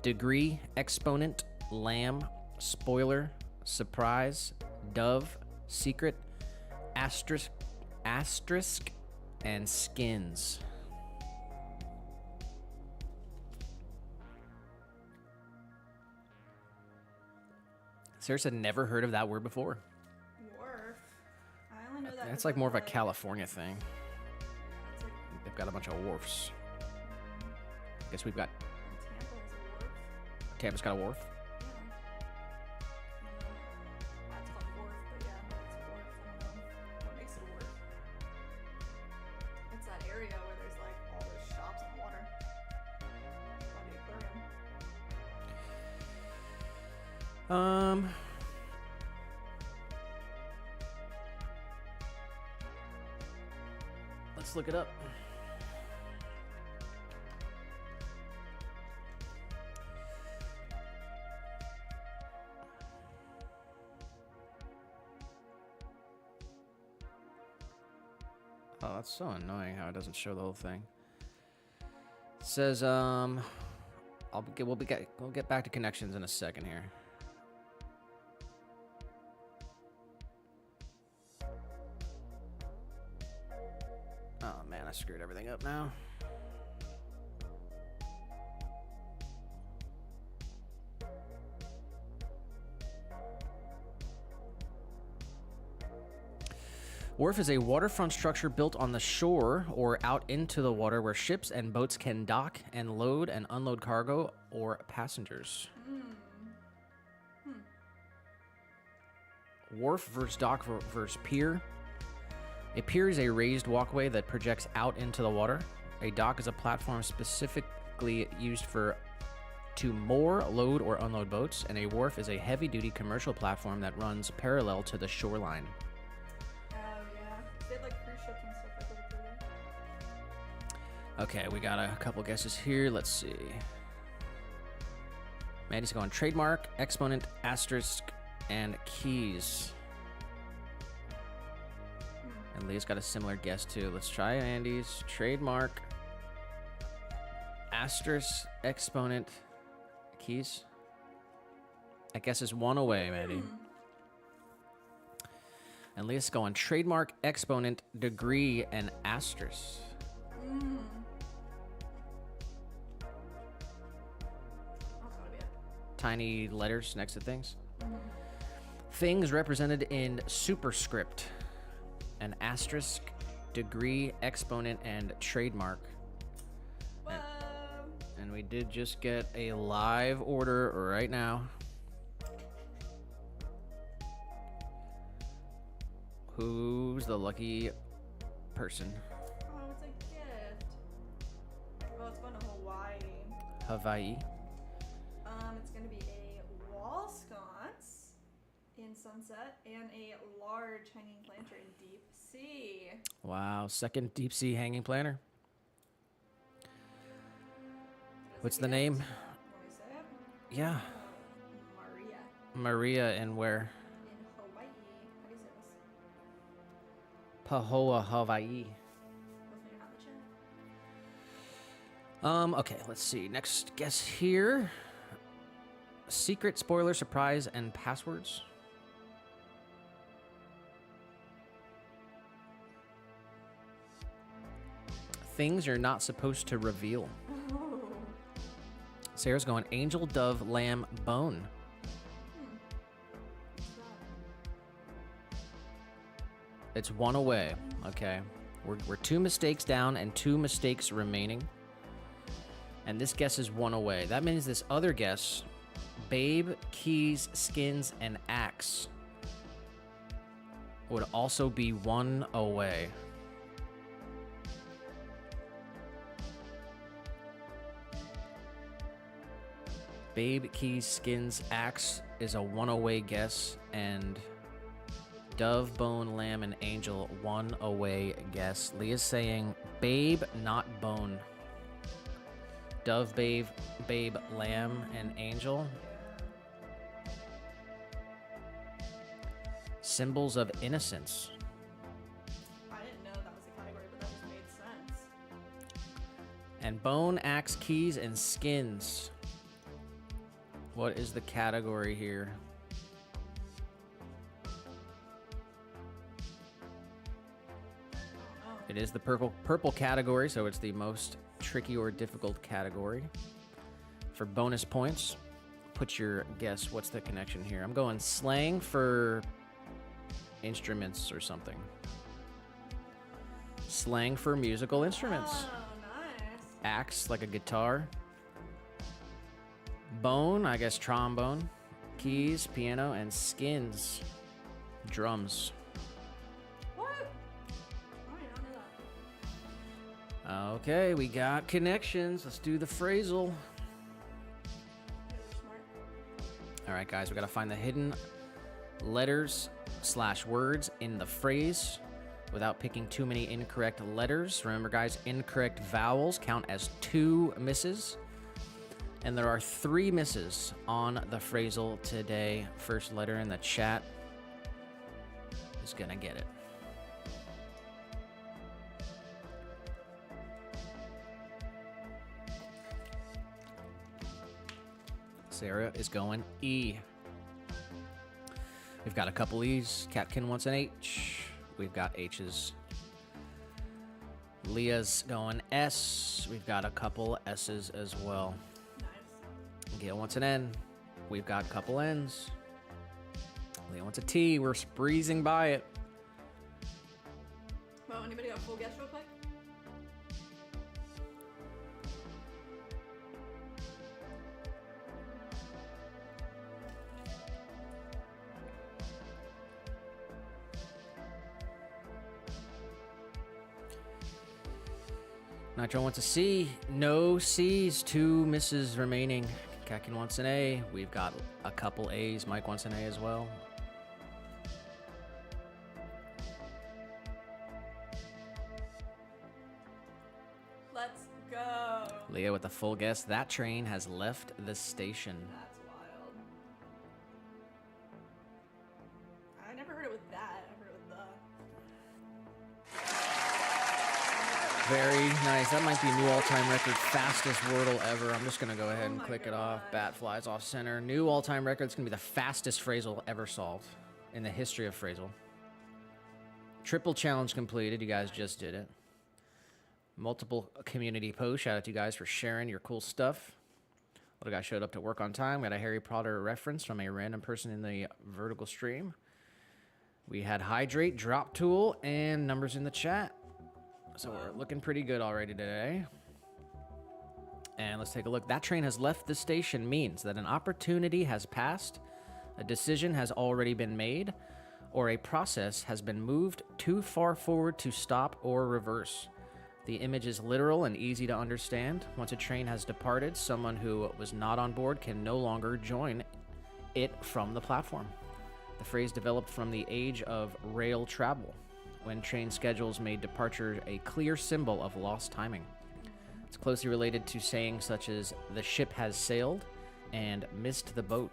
degree, exponent, lamb, spoiler, surprise, dove, secret, asterisk, and skins. Sarah said never heard of that word before. Wharf. I only know that. That's like more of a California thing. It's like They've got a bunch of wharfs. Guess we've got Tampa is a wharf. Tampa's got a wharf. That's called wharf, but yeah, it's a wharf. I don't know what makes it a wharf. It's that area where there's like all those shops on the water. On the aquarium. Let's look it up. Oh, that's so annoying how it doesn't show the whole thing. It says, we'll get back to connections in a second here. Oh man, I screwed everything up now. Wharf is a waterfront structure built on the shore or out into the water where ships and boats can dock and load and unload cargo or passengers. Wharf versus dock versus pier. A pier is a raised walkway that projects out into the water. A dock is a platform specifically used to moor, load, or unload boats, and a wharf is a heavy-duty commercial platform that runs parallel to the shoreline. Oh yeah. They had like cruise ships and stuff that go through there. Okay, we got a couple guesses here. Let's see. Maddie's going trademark, exponent, asterisk, and keys. And Leah's got a similar guess too. Let's try Andy's. Trademark, asterisk, exponent, keys. I guess is one away, Maddie. And Leah's going trademark, exponent, degree, and asterisk. That's gotta be it. Tiny letters next to things. Things represented in superscript. An asterisk, degree, exponent, and trademark. Whoa. And we did just get a live order right now. Who's the lucky person? Oh, it's a gift. Well, it's going to Hawaii. Hawaii. It's going to be a wall sconce in Sunset and a large hanging planter in Deep Sea. Wow, second deep sea hanging planter. That's What's a the gift. name? Want me to say it? Yeah. Maria Maria and where? in Hawaii. How do you say this? Pahoa, Hawaii. With me not in the chat. Okay, let's see. Next guess here. Secret, spoiler, surprise, and passwords. Things you're not supposed to reveal. Sarah's going angel, dove, lamb, bone. It's one away. Okay. We're 2 mistakes down and 2 mistakes remaining. And this guess is 1 away. That means this other guess, babe, keys, skins, and axe, would also be 1 away. Babe, keys, skins, axe is a 1 away guess, and Dove, bone, lamb, and angel. One away guess. Leah's saying babe, not bone. Dove, babe, lamb, and angel. Symbols of innocence. I didn't know that was a category, but that just made sense. And bone, axe, keys, and skins. What is the category here? It is the purple category, so it's the most tricky or difficult category. For bonus points, put your guess. What's the connection here? I'm going slang for instruments or something. Slang for musical instruments. Oh, nice. Axe, like a guitar. Bone, I guess trombone. Keys, piano, and skins, drums. What? I did not know that. Okay, we got connections. Let's do the phrasal. You're smart. All right, guys, we got to find the hidden letters / words in the phrase without picking too many incorrect letters. Remember, guys, incorrect vowels count as 2 misses. And there are 3 misses on the phrasal today. First letter in the chat is going to get it. Sarah is going E. We've got a couple E's. Catkin wants an H. We've got H's. Leah's going S. We've got a couple S's as well. Nice. Gail wants an N. We've got a couple N's. Leah wants a T. We're breezing by it. Well, anybody got a full guess real quick? Nitro wants a C. No C's. 2 misses remaining. Kakin wants an A. We've got a couple A's. Mike wants an A as well. Let's go. Leah with a full guess. That train has left the station. That's wild. I never heard it with that. I've heard it with the. Very nice. That might be new all-time record. Fastest Wordle ever. I'm just going to go ahead and my click it God. off. Bat flies off center. New all-time record. It's going to be the fastest phrasal ever solved in the history of phrasal. Triple challenge completed. You guys just did it. Multiple community posts. Shout out to you guys for sharing your cool stuff. Little guy showed up to work on time. We had a Harry Potter reference from a random person in the vertical stream. We had hydrate, drop tool, and numbers in the chat. So we're looking pretty good already today. And let's take a look. That train has left the station means that an opportunity has passed, a decision has already been made, or a process has been moved too far forward to stop or reverse. The image is literal and easy to understand. Once a train has departed, someone who was not on board can no longer join it from the platform. The phrase developed from the age of rail travel, when train schedules made departure a clear symbol of lost timing. It's closely related to sayings such as, the ship has sailed, and missed the boat.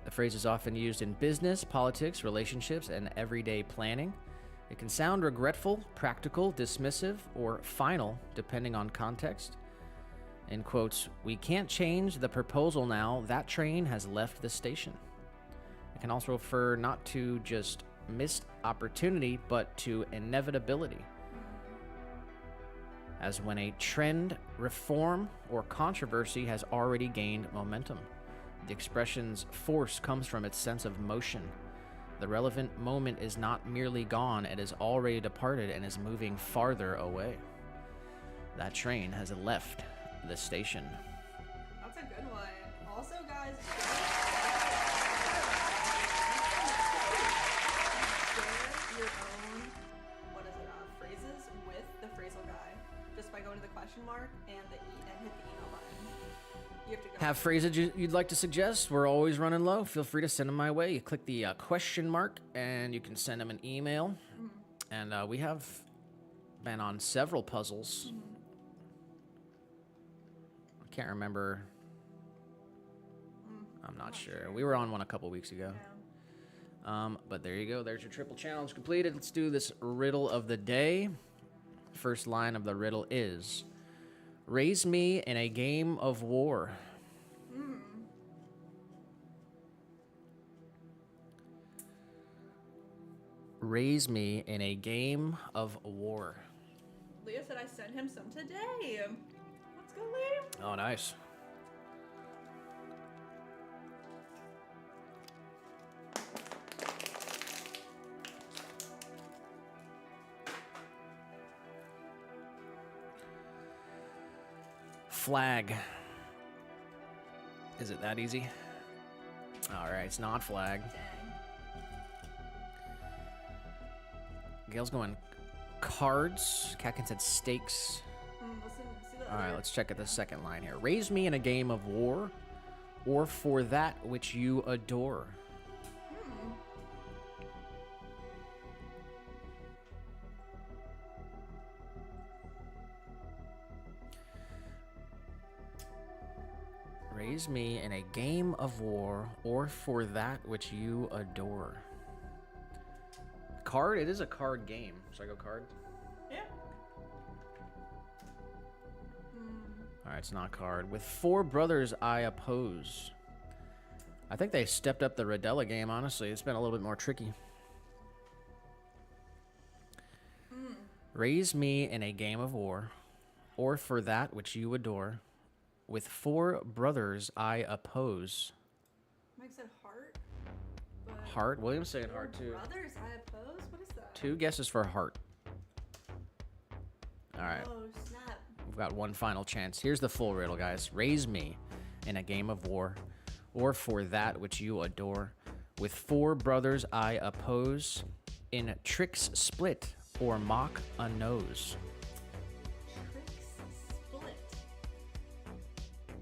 The phrase is often used in business, politics, relationships, and everyday planning. It can sound regretful, practical, dismissive, or final, depending on context. In quotes, we can't change the proposal now, that train has left the station. It can also refer not to just missed opportunity, but to inevitability. As when a trend, reform, or controversy has already gained momentum. The expression's force comes from its sense of motion. The relevant moment is not merely gone, it is already departed and is moving farther away. That train has left the station. That's a good one. Also, guys, share your own, phrases with the phrasal guy just by going to the question mark and hit the email button. You have to go. have phrases you'd like to suggest, we're always running low. Feel free to send them my way. You click the question mark, and you can send them an email. And we have been on several puzzles. I can't remember. I'm not sure. We were on one a couple weeks ago. But there you go. There's your triple challenge completed. Let's do this riddle of the day. First line of the riddle is, raise me in a game of war. Raise me in a game of war. Leah said I sent him some today. Let's go, Leah. Oh, nice. Flag. Is it that easy? All right, it's not flag. Gail's going cards. Katkin said stakes. All right, let's check out the second line here. Raise me in a game of war, or for that which you adore. Raise me in a game of war, or for that which you adore. Card? It is a card game. Should I go card? Yeah. Alright, it's not card. With 4 brothers I oppose. I think they stepped up the Rodella game, honestly. It's been a little bit more tricky. Raise me in a game of war, or for that which you adore. With 4 brothers I oppose. Mike said heart. But Heart? William's saying heart too. brothers I oppose? What is that? 2 guesses for heart. Alright. Oh, snap. We've got one final chance. Here's the full riddle, guys. Raise me in a game of war, or for that which you adore. With 4 brothers I oppose. In tricks split, or mock a nose. Tricks split.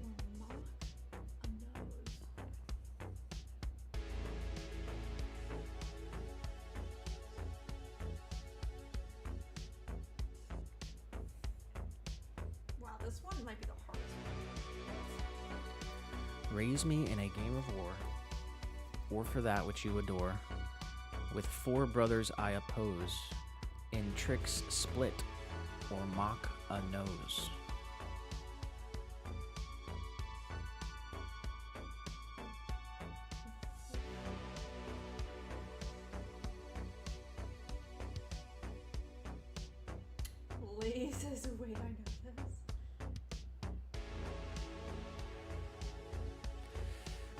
Or mock a nose. Wow, this one might be the hardest one. Raise me in a game of war, or for that which you adore. With 4 brothers I oppose. In tricks split, or mock a nose. Lee says, wait, I know this.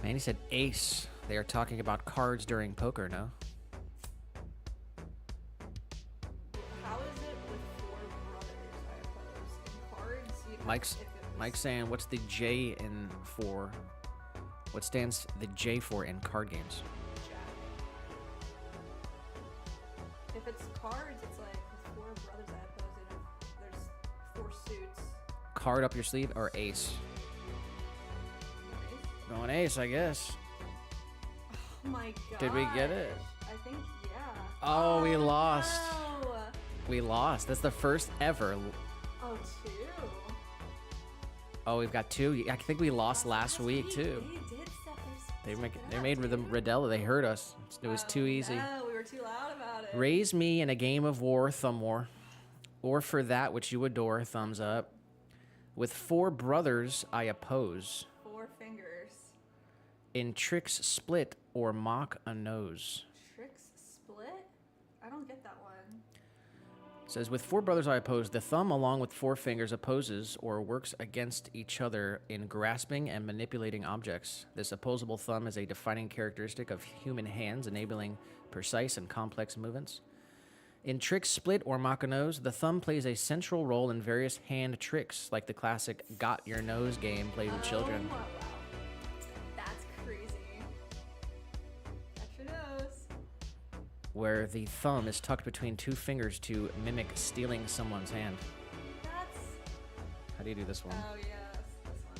Man, he said ace. They are talking about cards during poker, no? How is it with 4 brothers I oppose? In cards, you'd have- Mike's if it was Mike's saying, what's the J in for? What stands the J for in card games? Jack. If it's cards, it's like with 4 brothers I oppose, there's 4 suits. Card up your sleeve or ace? Going ace, I guess. Oh my god. Did we get it? I think, yeah. Oh, we lost. No. We lost. That's the first ever. Oh, 2. Oh, we've got 2. I think we lost last week too. They did step They made the Rodella. They hurt us. It was too easy. No, we were too loud about it. Raise me in a game of war, thumb war, or for that which you adore, thumbs up. With 4 brothers I oppose. 4 fingers. In tricks split, or mock a nose. Tricks split? I don't get that one. It says, with 4 brothers I oppose, the thumb along with 4 fingers opposes or works against each other in grasping and manipulating objects. This opposable thumb is a defining characteristic of human hands, enabling precise and complex movements. In tricks split or mock a nose, the thumb plays a central role in various hand tricks, like the classic got your nose game played with children. Oh, wow. That's crazy. Catch your nose. Where the thumb is tucked between 2 fingers to mimic stealing someone's hand. That's... How do you do this one? Oh, yes. This one.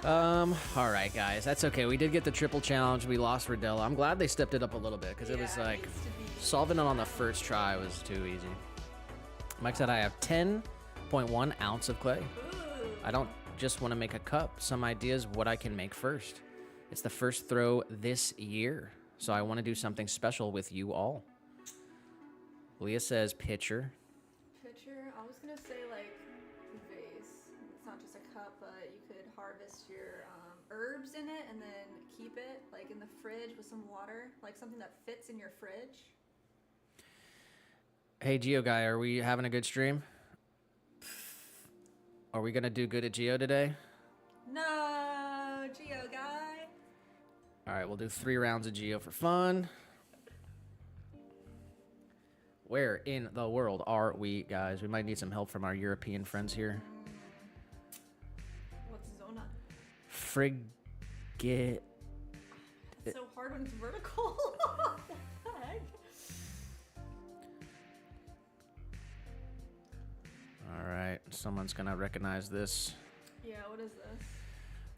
All right, guys. That's okay. We did get the triple challenge. We lost Rodella. I'm glad they stepped it up a little bit because it was like solving it on the first try was too easy. Mike said I have 10.1 ounce of clay. I don't just want to make a cup. Some ideas what I can make first. It's the first throw this year, so I want to do something special with you all. Leah says pitcher. Pitcher. I was gonna say like vase. It's not just a cup, but you could harvest your herbs in it and then keep it like in the fridge with some water, like something that fits in your fridge. Hey, Geo guy, are we having a good stream? Are we gonna do good at Geo today? No, Geo guy. All right, we'll do 3 rounds of Geo for fun. Where in the world are we, guys? We might need some help from our European friends here. What's Zona? Frigate. It's so hard when it's vertical. What the heck? All right, someone's gonna recognize this. Yeah, what is this?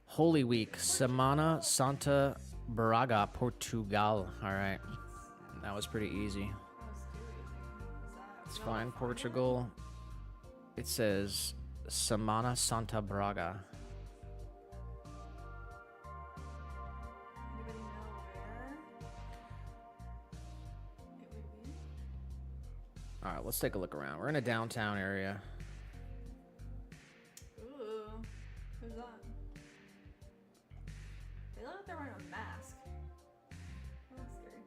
Holy Week, Semana Santa Braga, Portugal. All right, that was pretty easy. That was too easy. Is that It's real fine, life? Portugal. It says Semana Santa Braga. Anybody know where it would be? All right, let's take a look around. We're in a downtown area. Ooh, who's that? They look like they're wearing a mask. Oh, that's scary.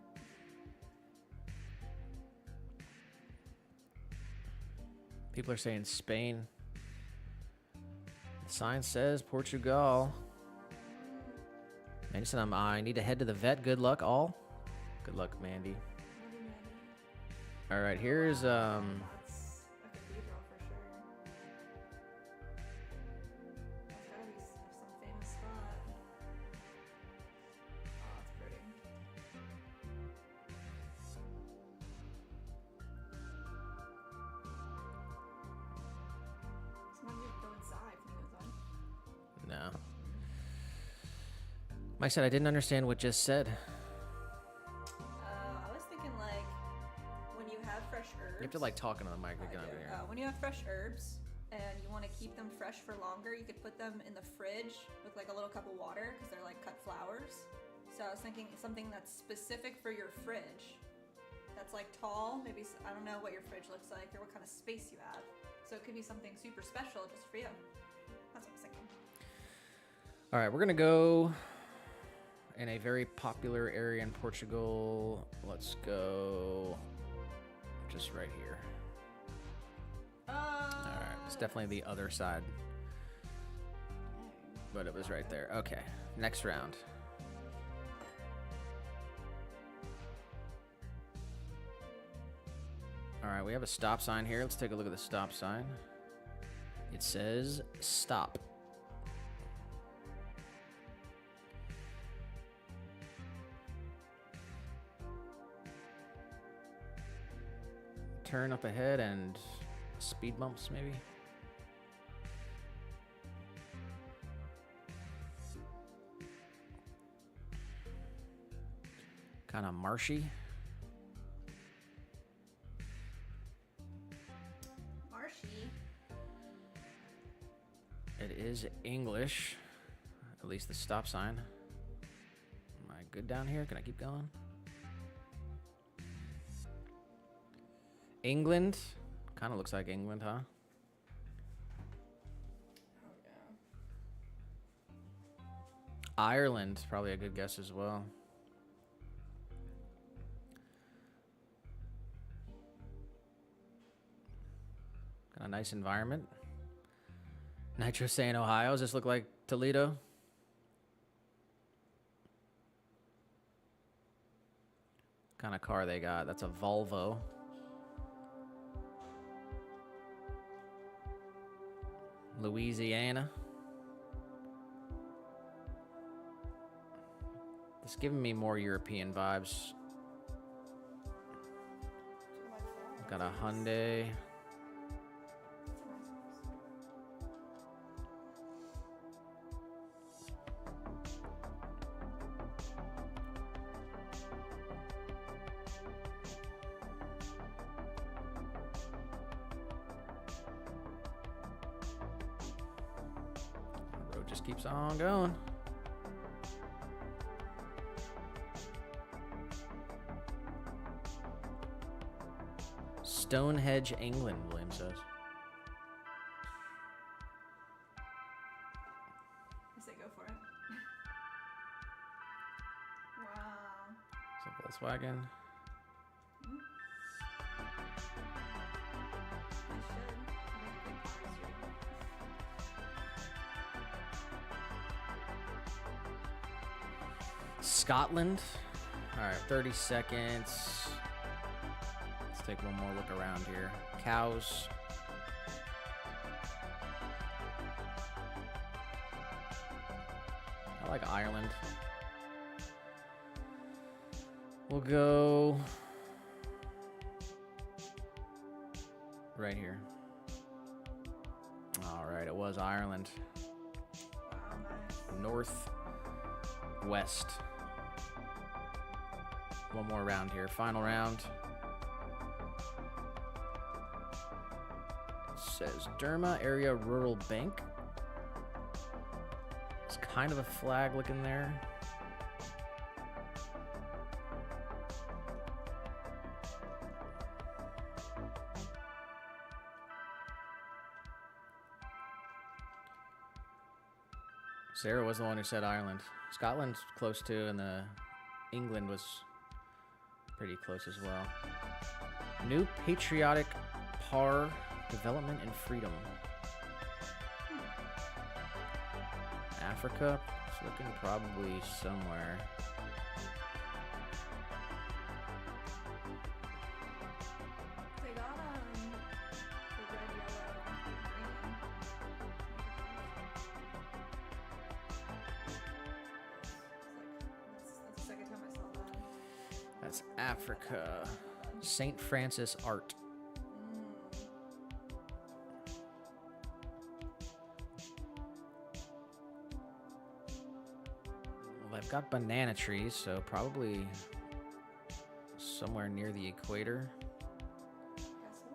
People are saying Spain. The sign says Portugal. Mandy said I need to head to the vet. Good luck, all. Good luck, Mandy. All right, here's That's a cathedral for sure. That's gotta be some famous spot. Oh, it's pretty. Sometimes you have to go inside from the outside. no. Mike said I didn't understand what just said. I was thinking like when you have fresh herbs. You have to like talk into the mic I again do. over here. When you have fresh herbs and you want to keep them fresh for longer, you could put them in the fridge with like a little cup of water because they're like cut flowers. So I was thinking something that's specific for your fridge. That's like tall. Maybe I don't know what your fridge looks like or what kind of space you have. So it could be something super special just for you. That's what I was thinking. All right, we're gonna go in a very popular area in Portugal. Let's go just right here. All right, it's definitely the other side, but it was right there. Okay, next round. All right, we have a stop sign here. Let's take a look at the stop sign. It says stop. Turn up ahead and speed bumps, maybe. Kind of marshy. Marshy. It is English, at least the stop sign. Am I good down here? Can I keep going? England. Kind of looks like England, huh? Oh yeah. Ireland, probably a good guess as well. Got a nice environment. Nitro saying Ohio. Does this look like Toledo? What kind of car they got? That's a Volvo. Louisiana. It's giving me more European vibes. Got a Hyundai. just keeps on going. Stonehenge, England, William says. I say go for it. Wow. It's a Volkswagen. I should. Make good cars here. Scotland. All right, 30 seconds. Let's take one more look around here. Cows. I like Ireland. We'll go right here. All right, it was Ireland. Wow, nice. Northwest. One more round here. Final round. It says Derma Area Rural Bank. It's kind of a flag looking there. Sarah was the one who said Ireland. Scotland's close too, and the England was pretty close as well. New Patriotic Par Development and Freedom. Africa, it's looking probably somewhere. They got the red, yellow, green. That's the second time I saw that. That's Africa. St. Francis Art. Well, I've got banana trees, so probably somewhere near the equator. Guess so.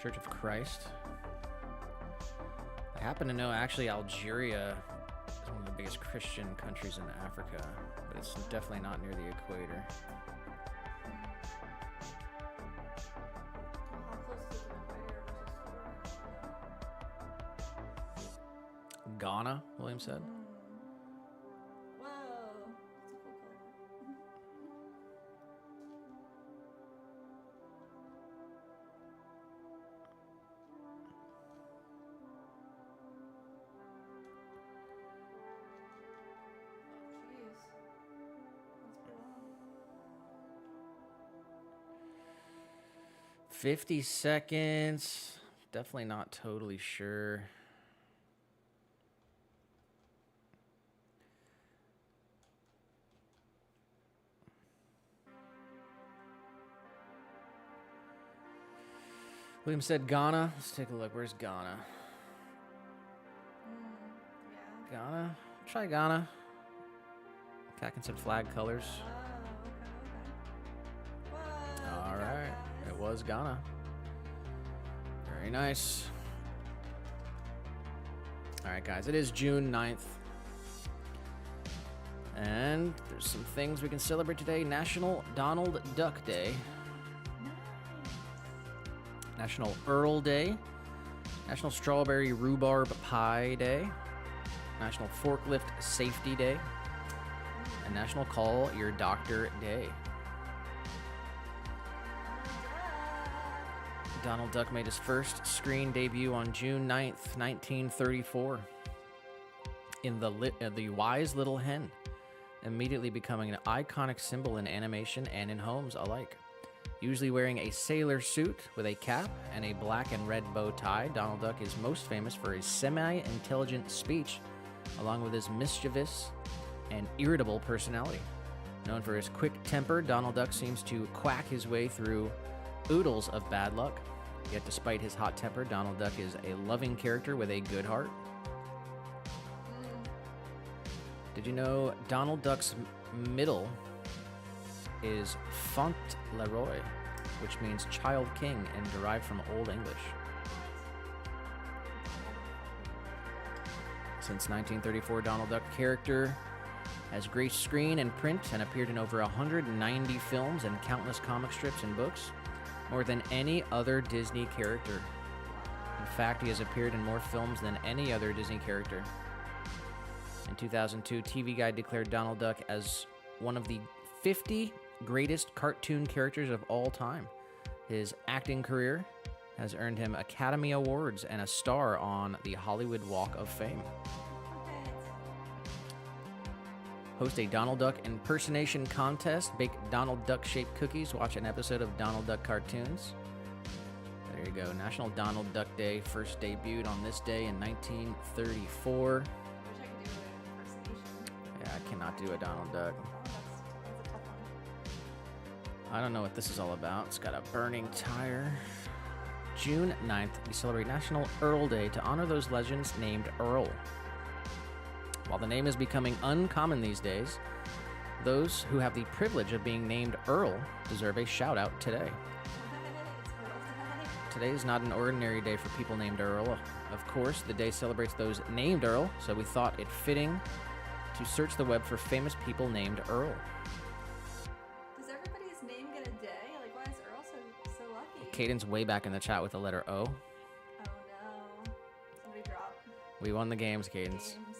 Church of Christ. I happen to know actually Algeria is one of the biggest Christian countries in Africa, but it's definitely not near the equator. How close is it to the equator versus Florida? Ghana, William said. Whoa, that's a cool color. Jeez, that's pretty long. 50 seconds. Definitely not totally sure. William said Ghana. Let's take a look. Where's Ghana? Yeah. Ghana? Try Ghana. Atkinson flag colors. Oh, okay. Whoa. All good job, right. guys. It was Ghana. Very nice. All right, guys. It is June 9th. And there's some things we can celebrate today. National Donald Duck Day. National Earl Day. National Strawberry Rhubarb Pie Day. National Forklift Safety Day. And National Call Your Doctor Day. Donald Duck made his first screen debut on June 9th, 1934 in The Wise Little Hen, immediately becoming an iconic symbol in animation and in homes alike. Usually wearing a sailor suit with a cap and a black and red bow tie, Donald Duck is most famous for his semi-intelligent speech, along with his mischievous and irritable personality. Known for his quick temper, Donald Duck seems to quack his way through oodles of bad luck. Yet despite his hot temper, Donald Duck is a loving character with a good heart. Did you know Donald Duck's middle is Fauntleroy? which means child king and derived from Old English. Since 1934, Donald Duck character has graced screen and print and appeared in over 190 films and countless comic strips and books, more than any other Disney character. In fact, he has appeared in more films than any other Disney character. In 2002, TV Guide declared Donald Duck as one of the 50 greatest cartoon characters of all time. His acting career has earned him Academy Awards and a star on the Hollywood Walk of Fame. Host a Donald Duck impersonation contest, bake Donald Duck-shaped cookies, watch an episode of Donald Duck cartoons. There you go. National Donald Duck Day first debuted on this day in 1934. Wish I could do an impersonation. Yeah, I cannot do a Donald Duck. Oh, that's a tough one. I don't know what this is all about. It's got a burning tire. June 9th, we celebrate National Earl Day to honor those legends named Earl. While the name is becoming uncommon these days, those who have the privilege of being named Earl deserve a shout out today. Today is not an ordinary day for people named Earl. Of course, the day celebrates those named Earl, so we thought it fitting to search the web for famous people named Earl. Does everybody's name get a day? Like, why is Earl so lucky? Caden's way back in the chat with the letter O. Oh no. Somebody drop We won the games, Cadence. games.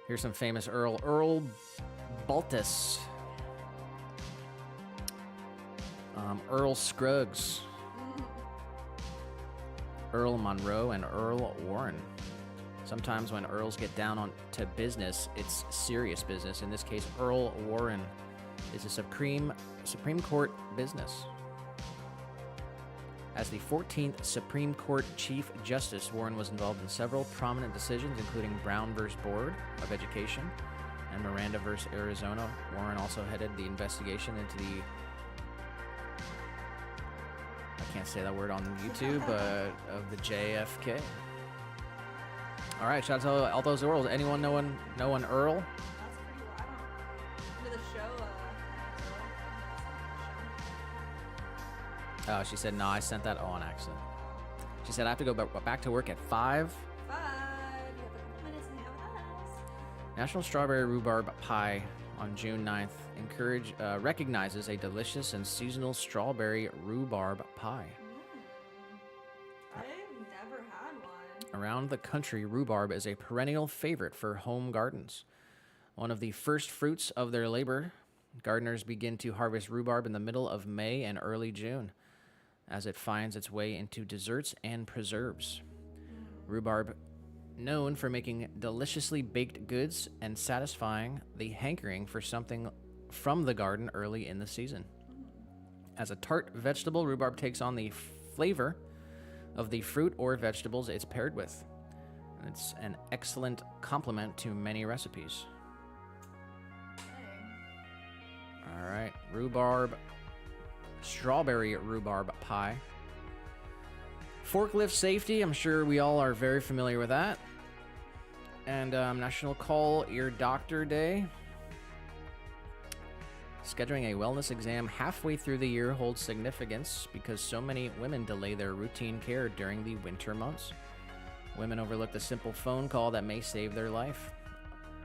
Here's some famous Earl. Earl Baltus. Earl Scruggs. Earl Monroe and Earl Warren. Sometimes when Earls get down on to business, it's serious business. In this case, Earl Warren is a Supreme Court business. As the 14th Supreme Court Chief Justice, Warren was involved in several prominent decisions, including Brown v. Board of Education and Miranda v. Arizona. Warren also headed the investigation into the... I can't say that word on YouTube, but of the JFK. All right, shout out to all those Earls. Anyone know an Earl? That's pretty wild. I don't. Into the show. Oh, she said, no, I sent that on accident. She said, I have to go back to work at 5. 5. You have a couple minutes to hang out with us. National Strawberry Rhubarb Pie on June 9th recognizes a delicious and seasonal strawberry rhubarb pie. I've never had one. Around the country, rhubarb is a perennial favorite for home gardens. One of the first fruits of their labor, gardeners begin to harvest rhubarb in the middle of May and early June, as it finds its way into desserts and preserves. Rhubarb, known for making deliciously baked goods and satisfying the hankering for something from the garden early in the season. As a tart vegetable, rhubarb takes on the flavor of the fruit or vegetables it's paired with. It's an excellent complement to many recipes. All right, strawberry rhubarb pie. Forklift safety, I'm sure we all are very familiar with that. And National Call Your Doctor Day. Scheduling a wellness exam halfway through the year holds significance because so many women delay their routine care during the winter months. Women overlook the simple phone call that may save their life,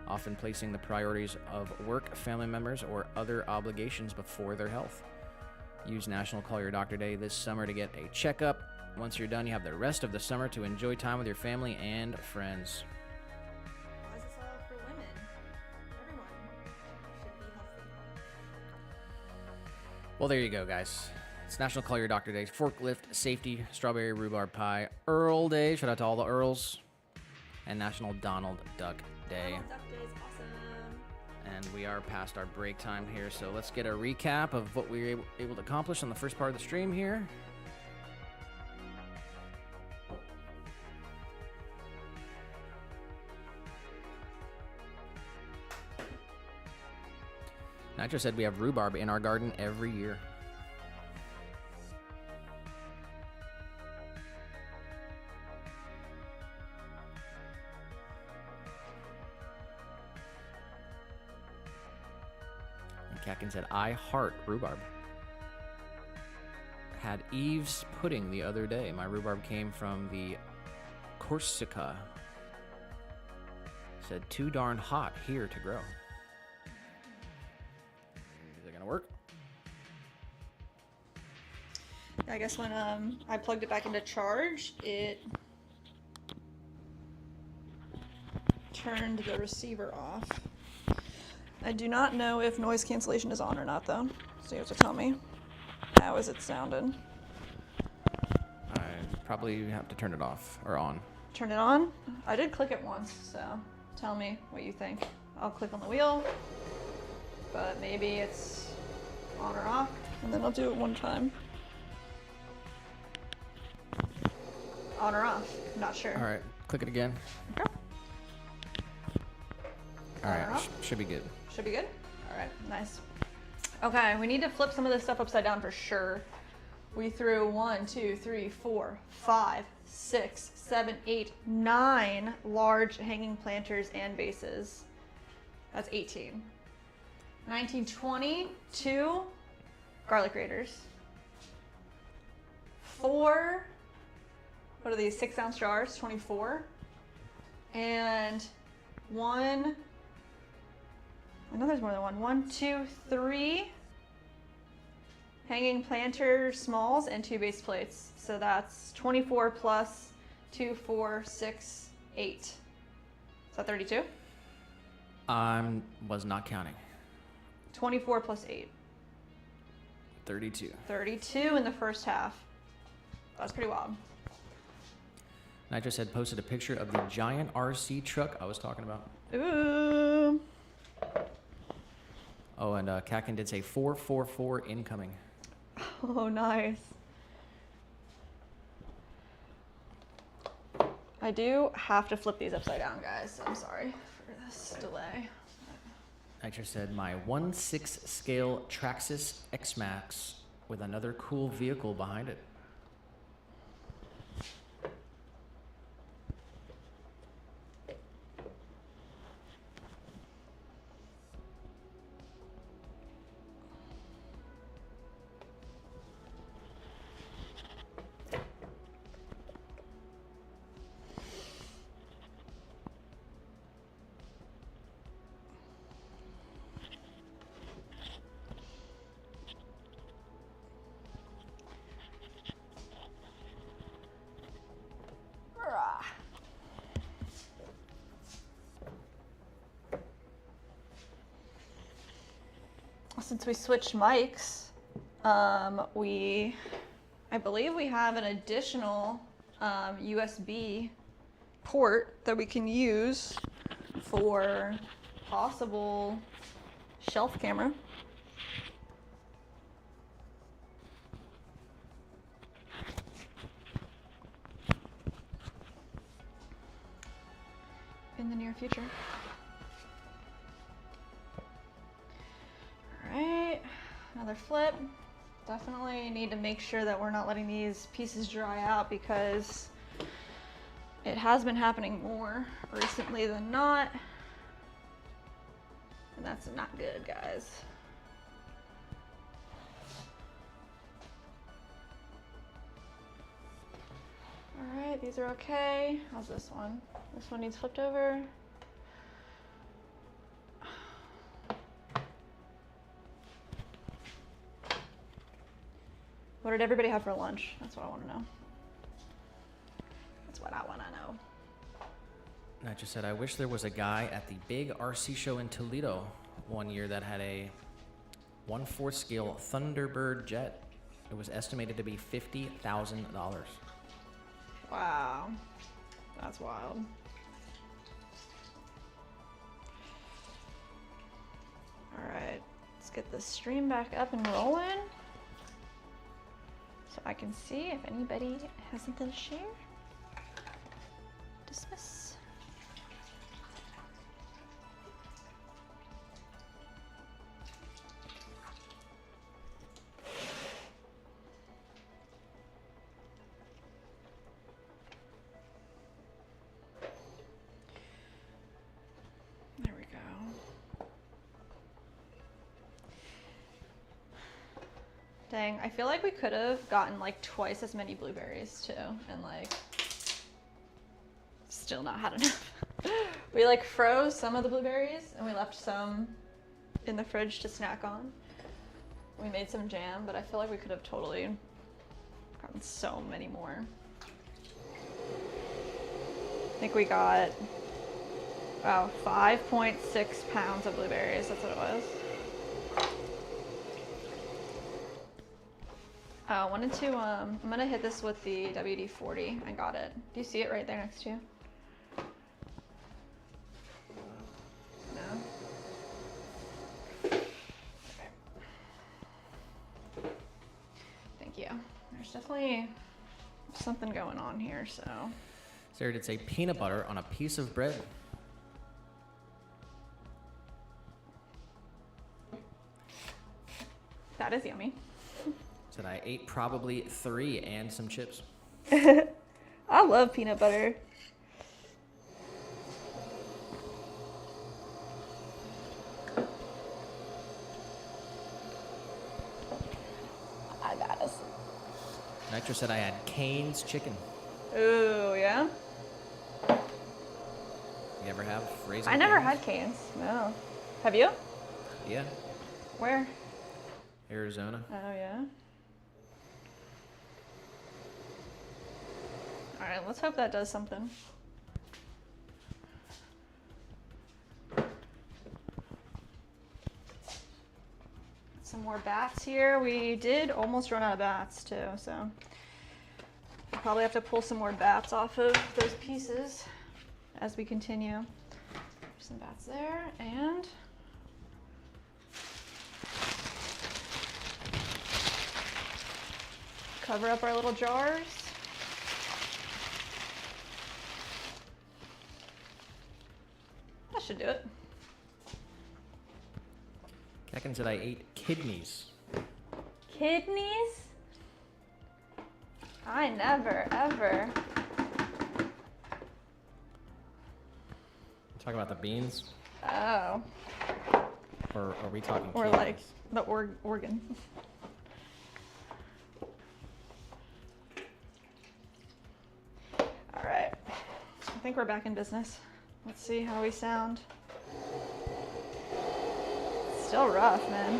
often placing the priorities of work, family members, or other obligations before their health. Use National Call Your Doctor Day this summer to get a checkup. Once you're done, you have the rest of the summer to enjoy time with your family and friends. Why is this all for women? Everyone should be healthy. Well, there you go, guys. It's National Call Your Doctor Day, Forklift Safety, Strawberry Rhubarb Pie, Earl Day, shout out to all the Earls, and National Donald Duck Day. Donald Duck Day is awesome. And we are past our break time here, so let's get a recap of what we were able to accomplish on the first part of the stream here. Nitro said we have rhubarb in our garden every year. And Kakin said, I heart rhubarb. Had Eve's pudding the other day. My rhubarb came from the Corsica. Said too darn hot here to grow. Is it gonna work? I guess when I plugged it back into charge, it turned the receiver off. I do not know if noise cancellation is on or not, though. So you have to tell me. How is it sounding? I probably have to turn it off or on. Turn it on? I did click it once, so tell me what you think. I'll click on the wheel, but maybe it's on or off, and then I'll do it one time. On or off? I'm not sure. All right, click it again. Okay. All On or right, off? should be good. Should be good? All right, nice. Okay, we need to flip some of this stuff upside down for sure. We threw 1, 2, 3, 4, 5, 6, 7, 8, 9 large hanging planters and vases. That's 18. 19, 20, 2 garlic graters. 4, what are these, 6-ounce jars, 24. And 1, I know there's more than one. 1, 2, 3 hanging planter smalls and 2 base plates. So that's 24 plus 2, 4, 6, 8. Is that 32? Was not counting. 24 plus 8. 32. 32 in the first half. That's pretty wild. And I just had posted a picture of the giant RC truck I was talking about. Ooh. Oh, and Kakin did say 444 incoming. Oh, nice. I do have to flip these upside down, guys. I'm sorry for this delay. I just said my 1/6 scale Traxxas X-Max with another cool vehicle behind it. Since we switched mics, I believe we have an additional USB port that we can use for possible shelf camera. In the near future. Alright, another flip. Definitely need to make sure that we're not letting these pieces dry out because it has been happening more recently than not. And that's not good, guys. Alright, these are okay. How's this one? This one needs flipped over. What did everybody have for lunch? That's what I want to know. That's what I want to know. And I just said, I wish there was a guy at the big RC show in Toledo one year that had a 1/4 scale Thunderbird jet. It was estimated to be $50,000. Wow. That's wild. Alright, let's get this stream back up and rolling. So I can see if anybody has something to share. Dismiss. There we go. Dang, I feel like we could have gotten like twice as many blueberries too, and like still not had enough. We like froze some of the blueberries and we left some in the fridge to snack on. We made some jam, but I feel like we could have totally gotten so many more. I think we got, wow, 5.6 pounds of blueberries. That's what it was. I wanted to, I'm gonna hit this with the WD-40. I got it. Do you see it right there next to you? No? Thank you. There's definitely something going on here, so. Sarah did say peanut butter on a piece of bread. That is yummy. Said I ate probably 3 and some chips. I love peanut butter. I got us. Nitro said I had Cane's chicken. Ooh, yeah? You ever have raisin I never Cane's? had Cane's. No. Have you? Yeah, Where? Arizona. Oh, yeah? Alright, let's hope that does something. Some more bats here. We did almost run out of bats too, so we'll probably have to pull some more bats off of those pieces as we continue. There's some bats there, and cover up our little jars. That should do it. Kakin said I ate kidneys. Kidneys? I never, ever. Talk about the beans, Oh, or are we talking or kidneys? like the organ. All right, I think we're back in business. Let's see how we sound. Still rough, man.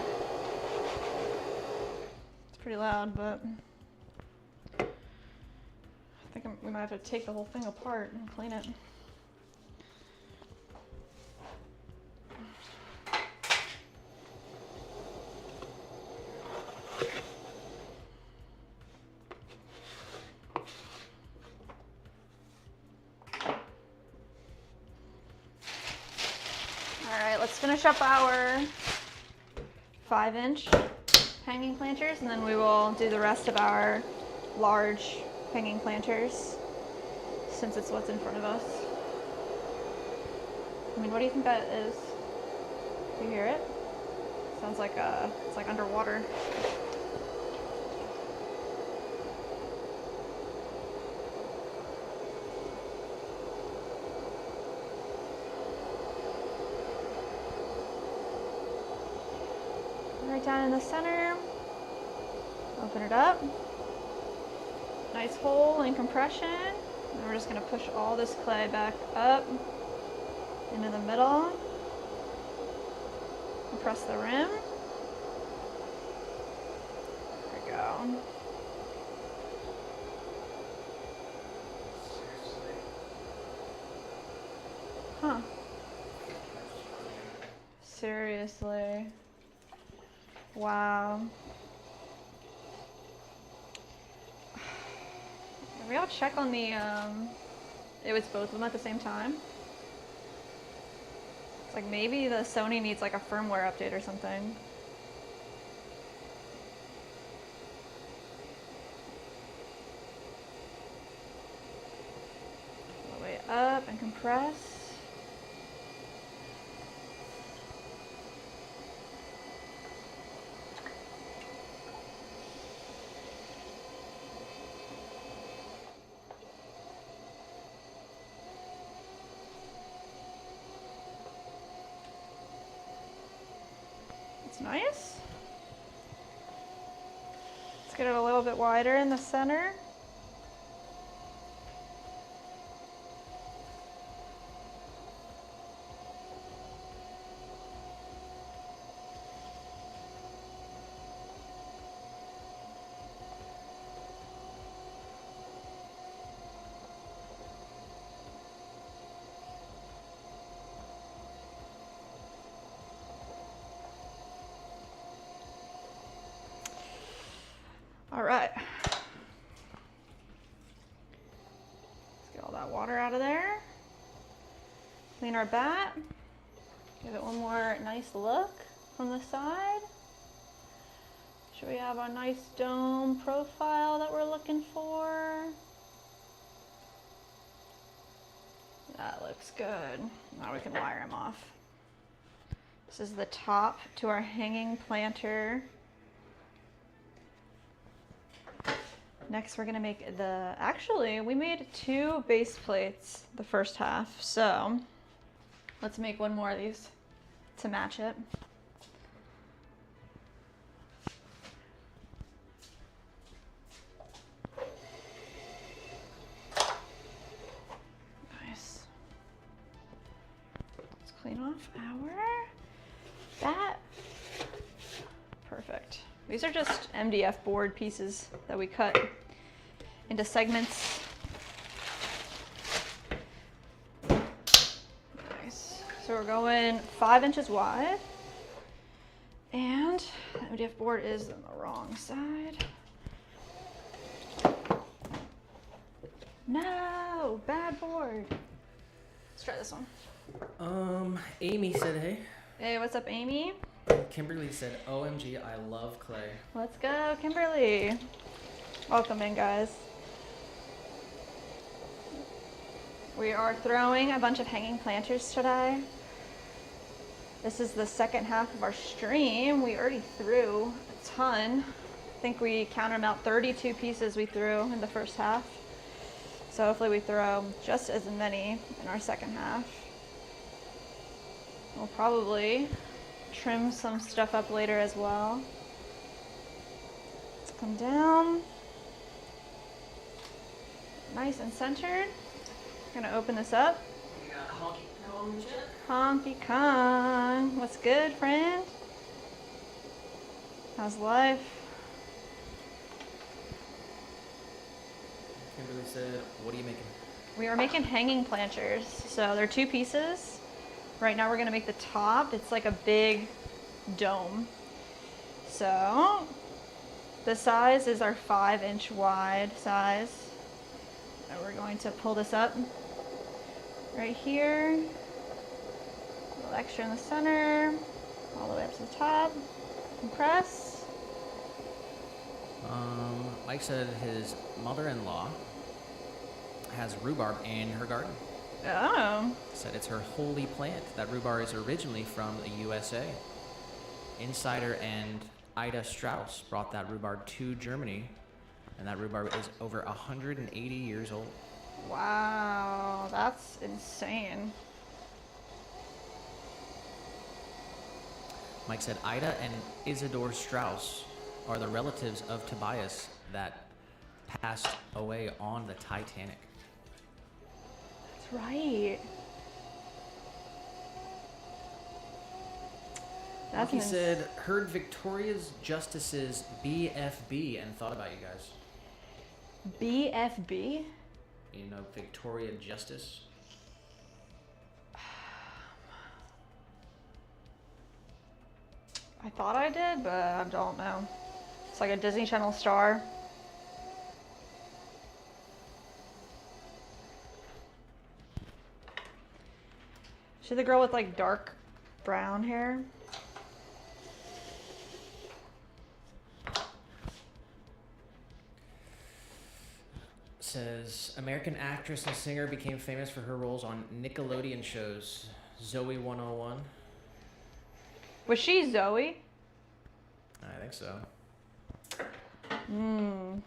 It's pretty loud, but I think we might have to take the whole thing apart and clean it. Let's finish up our 5-inch hanging planters, and then we will do the rest of our large hanging planters since it's what's in front of us. I mean, what do you think that is? Do you hear it? Sounds like it's like underwater. Right down in the center. Open it up. Nice hole in compression. And we're just going to push all this clay back up into the middle. And press the rim. There we go. Huh. Seriously. Wow. Maybe I'll check on the, it was both of them at the same time. It's like maybe the Sony needs like a firmware update or something. All the way up and compress. Nice. Let's get it a little bit wider in the center. All right. Let's get all that water out of there. Clean our bat. Give it one more nice look from the side. Should we have our nice dome profile that we're looking for? That looks good. Now we can wire them off. This is the top to our hanging planter. Next we're gonna make actually we made 2 base plates the first half, so let's make one more of these to match it. Nice. Let's clean off our bat. Perfect. These are just MDF board pieces that we cut into segments. Nice. So we're going 5 inches wide. And the MDF board is on the wrong side. No, bad board. Let's try this one. Amy said, hey. Hey, what's up, Amy? Kimberly said, OMG, I love clay. Let's go, Kimberly. Welcome in, guys. We are throwing a bunch of hanging planters today. This is the second half of our stream. We already threw a ton. I think we counted them out, 32 pieces we threw in the first half. So hopefully we throw just as many in our second half. We'll probably trim some stuff up later as well. Let's come down. Nice and centered. Gonna open this up. We got Honky Kong in the chat. Honky Kong. What's good, friend? How's life? Kimberly said, what are you making? We are making hanging planters. So they're 2 pieces. Right now we're gonna make the top. It's like a big dome. So the size is our 5-inch wide size. And we're going to pull this up right here. A little extra in the center, all the way up to the top. Compress. Mike said his mother-in-law has rhubarb in her garden. Oh. Said it's her holy plant. That rhubarb is originally from the USA. Insider and Ida Strauss brought that rhubarb to Germany, and that rhubarb is over 180 years old. Wow, that's insane. Mike said Ida and Isidore Strauss are the relatives of Tobias that passed away on the Titanic. That's right. That's He said, heard Victoria's Justice's BFB and thought about you guys. BFB? You know, Victoria Justice? I thought I did, but I don't know. It's like a Disney Channel star. She's the girl with like dark brown hair. Says, American actress and singer became famous for her roles on Nickelodeon shows. Zoe 101. Was she Zoe? I think so. Trying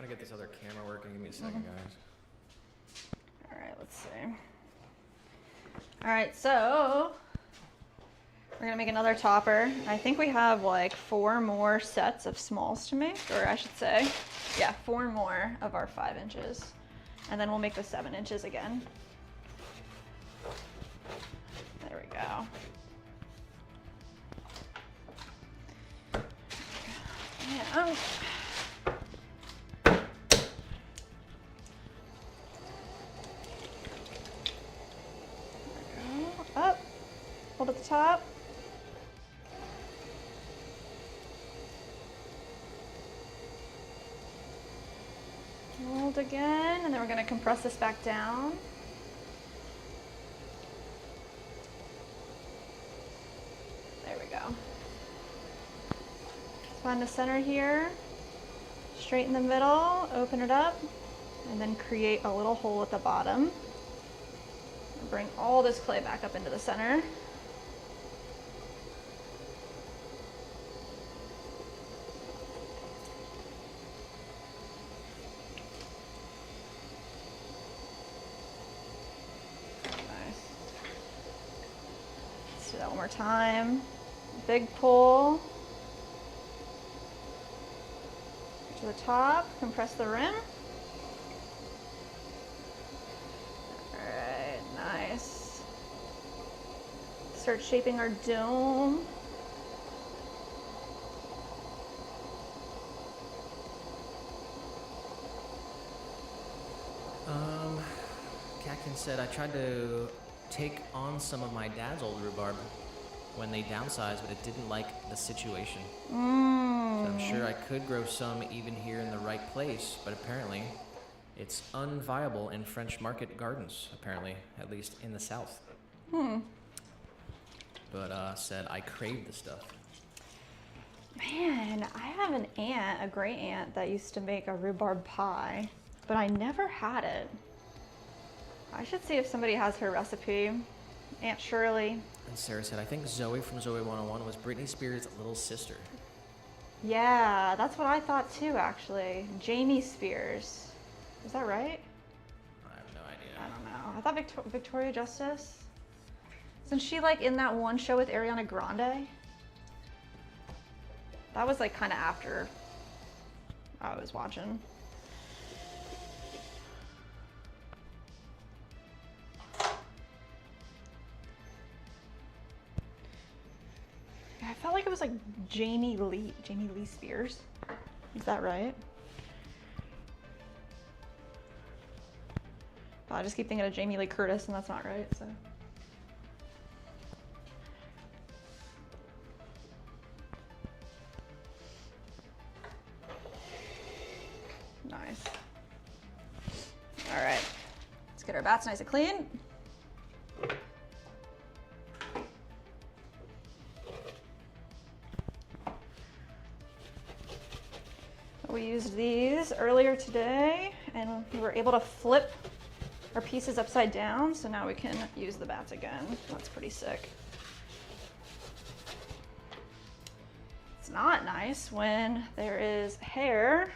to get this other camera working. Give me a second, guys. All right, let's see. All right, so We're gonna make another topper. I think we have like 4 more sets of smalls to make, or I should say, yeah, 4 more of our 5 inches. And then we'll make the 7 inches again. There we go. Yeah. Up, hold at the top. Hold again, and then we're going to compress this back down. There we go. Find the center here, straight in the middle, open it up, and then create a little hole at the bottom. Bring all this clay back up into the center. Nice. Let's do that one more time. Big pull. To the top, compress the rim. Nice. Start shaping our dome. Catkin said, I tried to take on some of my dad's old rhubarb when they downsized, but it didn't like the situation. So I'm sure I could grow some even here in the right place, but apparently it's unviable in French market gardens, apparently, at least in the South. But said, I crave the stuff. Man, I have an aunt, a great aunt, that used to make a rhubarb pie, but I never had it. I should see if somebody has her recipe. Aunt Shirley. And Sarah said, I think Zoe from Zoe 101 was Britney Spears' little sister. Yeah, that's what I thought too, actually. Jamie Spears. Is that right? I have no idea. I don't know. I thought Victoria Justice. Isn't she like in that one show with Ariana Grande? That was like kind of after I was watching. I felt like it was like Jamie Lee Spears. Is that right? I just keep thinking of Jamie Lee Curtis, and that's not right, so. Nice. All right, let's get our bats nice and clean. We used these earlier today, and we were able to flip our pieces upside down, so now we can use the bats again. That's pretty sick. It's not nice when there is hair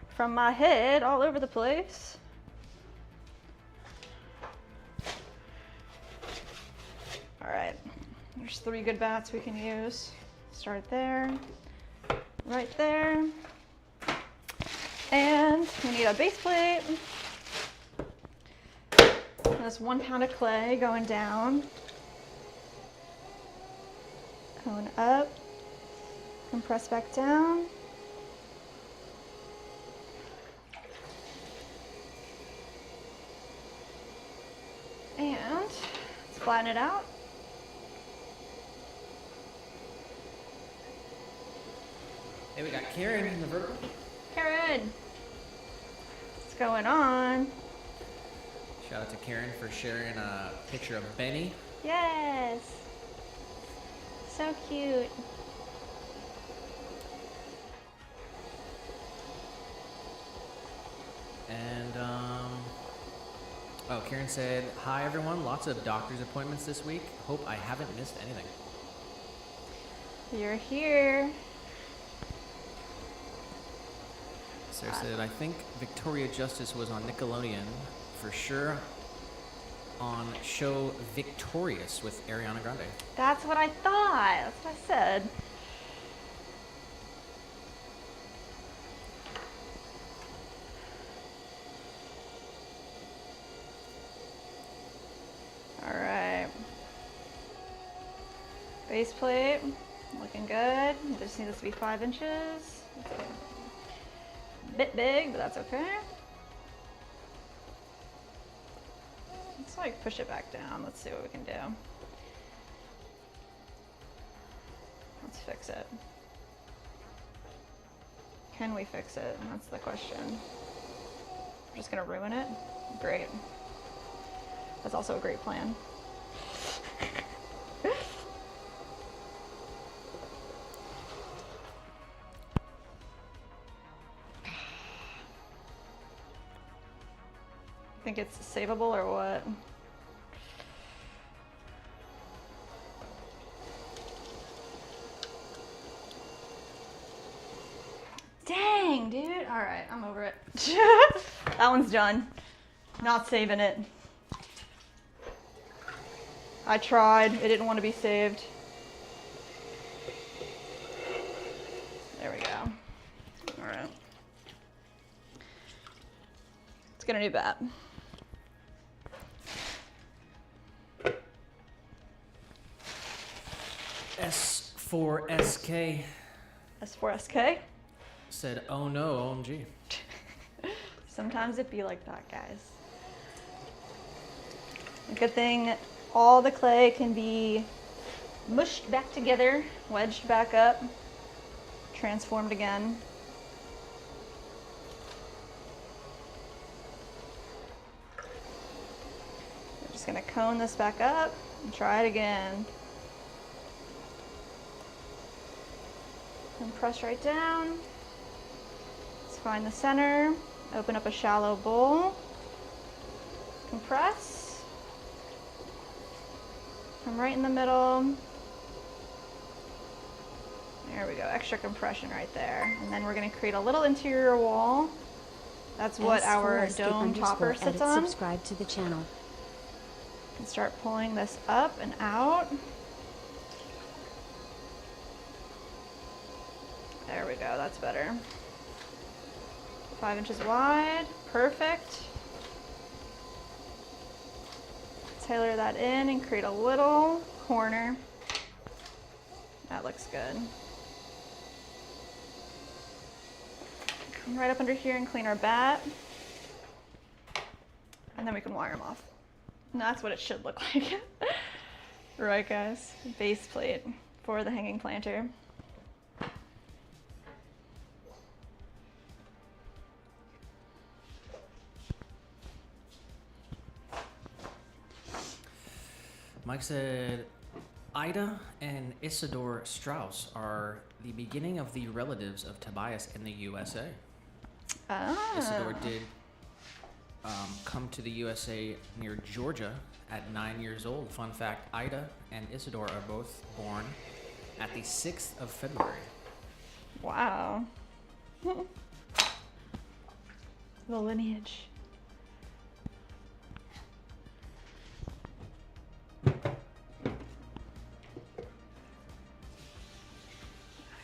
from my head all over the place. All right, there's 3 good bats we can use. Start there, right there. And we need a base plate. That's 1 pound of clay going down, going up, compress back down. And let's flatten it out. Hey, we got Karen in the vertical. Karen, what's going on? Shout out to Karen for sharing a picture of Benny. Yes, so cute. And, oh, Karen said, hi everyone, lots of doctor's appointments this week. Hope I haven't missed anything. You're here. Sarah said, I think Victoria Justice was on Nickelodeon for sure. on show Victorious with Ariana Grande. That's what I thought. That's what I said. All right. Base plate, looking good. Just need this to be 5 inches. A bit big, but that's okay. Let's like push it back down. Let's see what we can do. Let's fix it. Can we fix it? That's the question. We're just gonna ruin it? Great. That's also a great plan. Think it's savable or what? Dang, dude. All right, I'm over it. That one's done. Not saving it. I tried. It didn't want to be saved. There we go. All right. Let's get a new bat. S4SK S4SK. said, "Oh no, OMG." Sometimes it be like that, guys. Good thing all the clay can be mushed back together, wedged back up, transformed again. We're just gonna cone this back up and try it again. And press right down. Let's find the center. Open up a shallow bowl. Compress. Come right in the middle. There we go, extra compression right there. And then we're gonna create a little interior wall. That's what our dome topper sits on. Subscribe to the channel. And start pulling this up and out. There we go, that's better. 5 inches wide, perfect. Tailor that in and create a little corner. That looks good. Come right up under here and clean our bat. And then we can wire them off. And that's what it should look like. Right, guys? Base plate for the hanging planter. Mike said, Ida and Isidore Strauss are the beginning of the relatives of Tobias in the USA. Ah. Isidore did come to the USA near Georgia at 9 years old. Fun fact, Ida and Isidore are both born at the 6th of February. Wow. The lineage.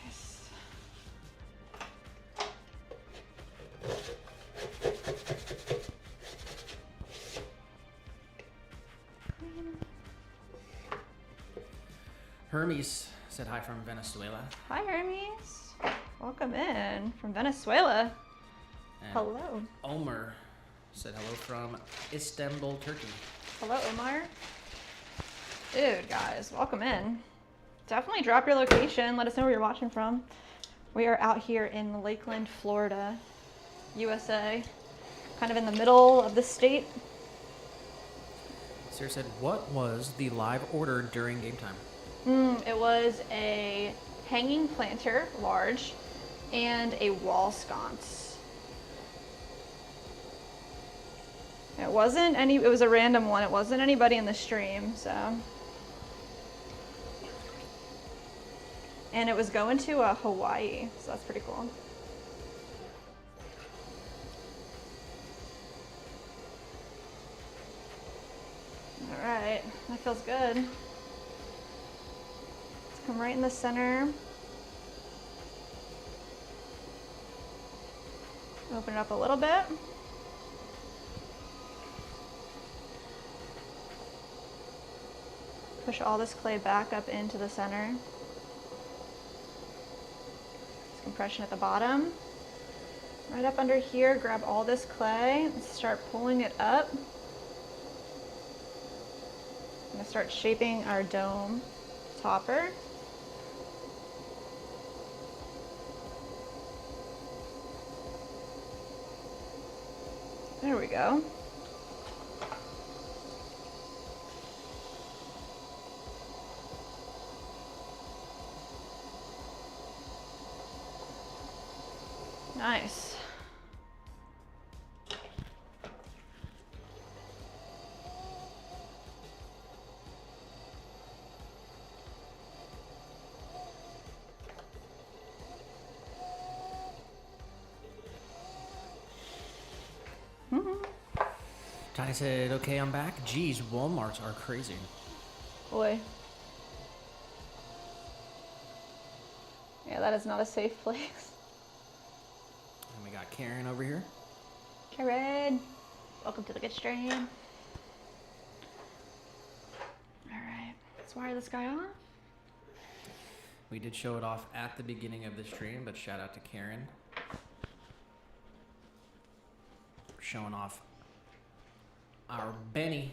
Nice. Hermes said hi from Venezuela. Hi, Hermes. Welcome in from Venezuela. And Hello. Omer said hello from Istanbul, Turkey. Hello, Omar. Dude, guys, welcome in. Definitely drop your location. Let us know where you're watching from. We are out here in Lakeland, Florida, USA. Kind of in the middle of the state. Sarah said, what was the live order during game time? It was a hanging planter, large, and a wall sconce. It wasn't any, it was a random one. It wasn't anybody in the stream, so. And it was going to Hawaii, so that's pretty cool. Alright, that feels good. Let's come right in the center. Open it up a little bit. Push all this clay back up into the center. Just compression at the bottom. Right up under here, grab all this clay and start pulling it up. I'm gonna start shaping our dome topper. There we go. Nice. Tiny said, okay, I'm back. Geez, Walmarts are crazy. Boy. Yeah, that is not a safe place. And we got Karen over here. Karen, welcome to the good stream. Alright, let's wire this guy off. We did show it off at the beginning of the stream, but shout out to Karen. Showing off our Benny.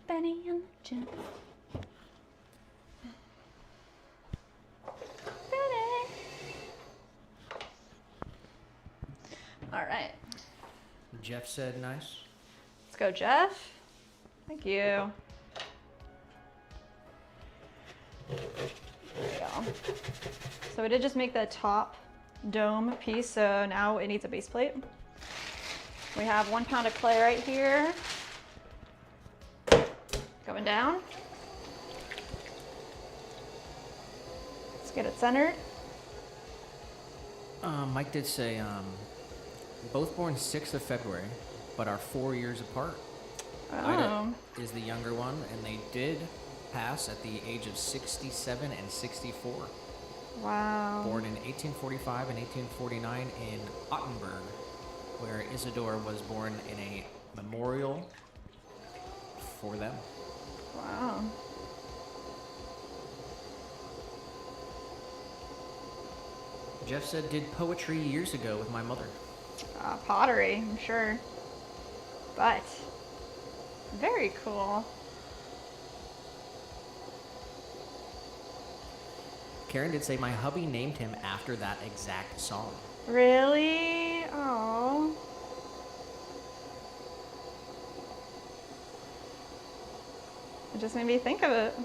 Benny and Jim. Benny. Alright. Jeff said nice. Let's go, Jeff. Thank you. There we go. So we did just make the top dome piece, so now it needs a base plate. We have 1 pound of clay right here. Going down. Let's get it centered. Mike did say, both born 6th of February, but are 4 years apart. Ida is the younger one, and they did pass at the age of 67 and 64. Wow. Born in 1845 and 1849 in Ottenburg, where Isidore was born in a memorial for them. Wow. Jeff said, did poetry years ago with my mother. Pottery, I'm sure. But, very cool. Karen did say my hubby named him after that exact song. Really? Oh. It just made me think of it.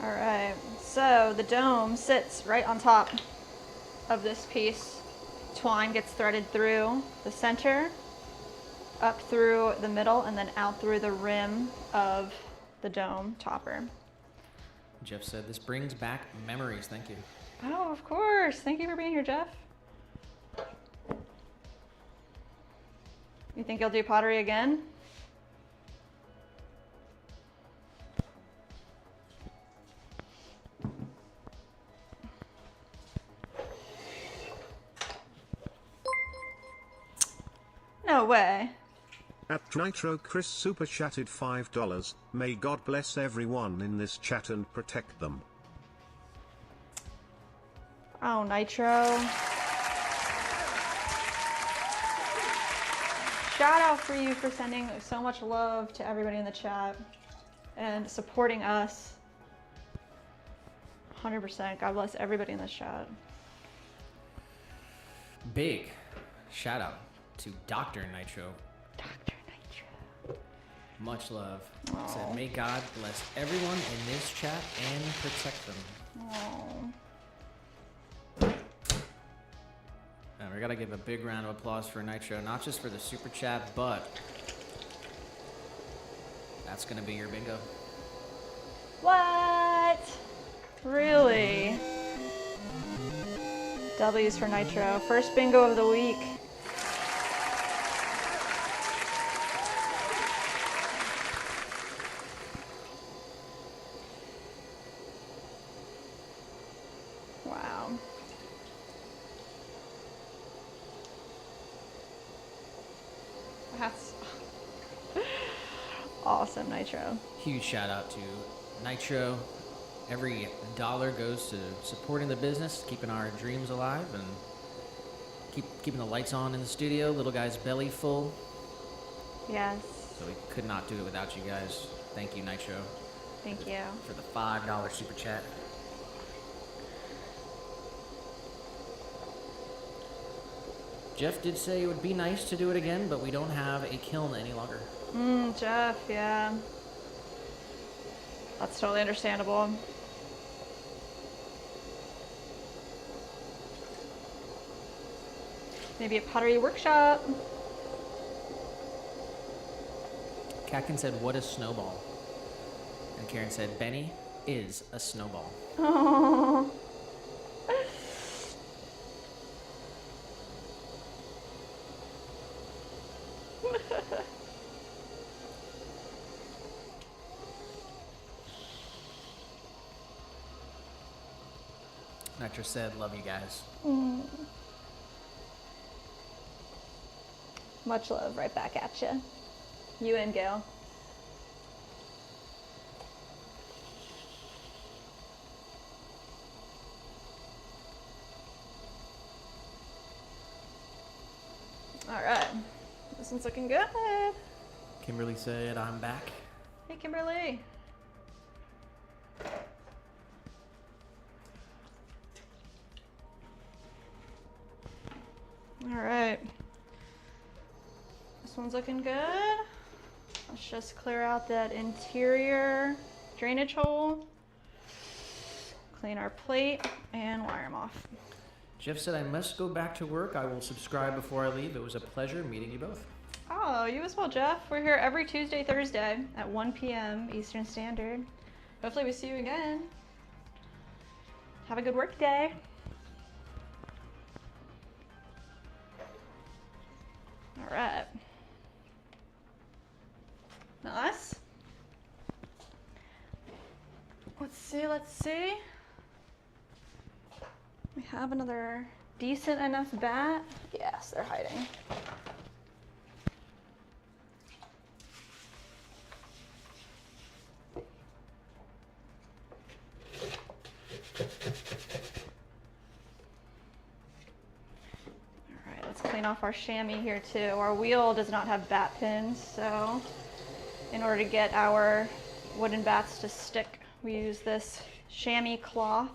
All right, so the dome sits right on top of this piece. Twine gets threaded through the center, up through the middle, and then out through the rim of the dome topper. Jeff said, this brings back memories. Thank you. Oh, of course. Thank you for being here, Jeff. You think you'll do pottery again? No way. At Nitro Chris super chatted $5. May God bless everyone in this chat and protect them. Oh, Nitro. Shout out for you for sending so much love to everybody in the chat and supporting us. 100%. God bless everybody in this chat. Big shout out to Dr. Nitro. Dr. Nitro. Much love. Aw. Said, may God bless everyone in this chat and protect them. Oh. And we gotta give a big round of applause for Nitro, not just for the super chat, but That's gonna be your bingo. What? Really? W's for Nitro. First bingo of the week. Wow. That's awesome, Nitro. Huge shout out to Nitro. Every dollar goes to supporting the business, keeping our dreams alive, and keeping the lights on in the studio. Little guy's belly full. Yes. So we could not do it without you guys. Thank you, Nitro, Thank you. for the $5 super chat. Jeff did say it would be nice to do it again, but we don't have a kiln any longer. Jeff, yeah. That's totally understandable. Maybe a pottery workshop. Katkin said, "What is snowball?" And Karen said, "Benny is a snowball." Oh. Nitro said, "Love you guys." Much love right back at you. You and Gail. All right. This one's looking good. Kimberly said, "I'm back." Hey, Kimberly. All right. This one's looking good. Let's just clear out that interior drainage hole. Clean our plate and wire them off. Jeff said, "I must go back to work. I will subscribe before I leave. It was a pleasure meeting you both." Oh, you as well, Jeff. We're here every Tuesday, Thursday at 1 p.m. Eastern Standard. Hopefully we see you again. Have a good work day. All right. Nice. Let's see. We have another decent enough bat. Yes, they're hiding. All right, let's clean off our chamois here too. Our wheel does not have bat pins, so in order to get our wooden bats to stick, we use this chamois cloth.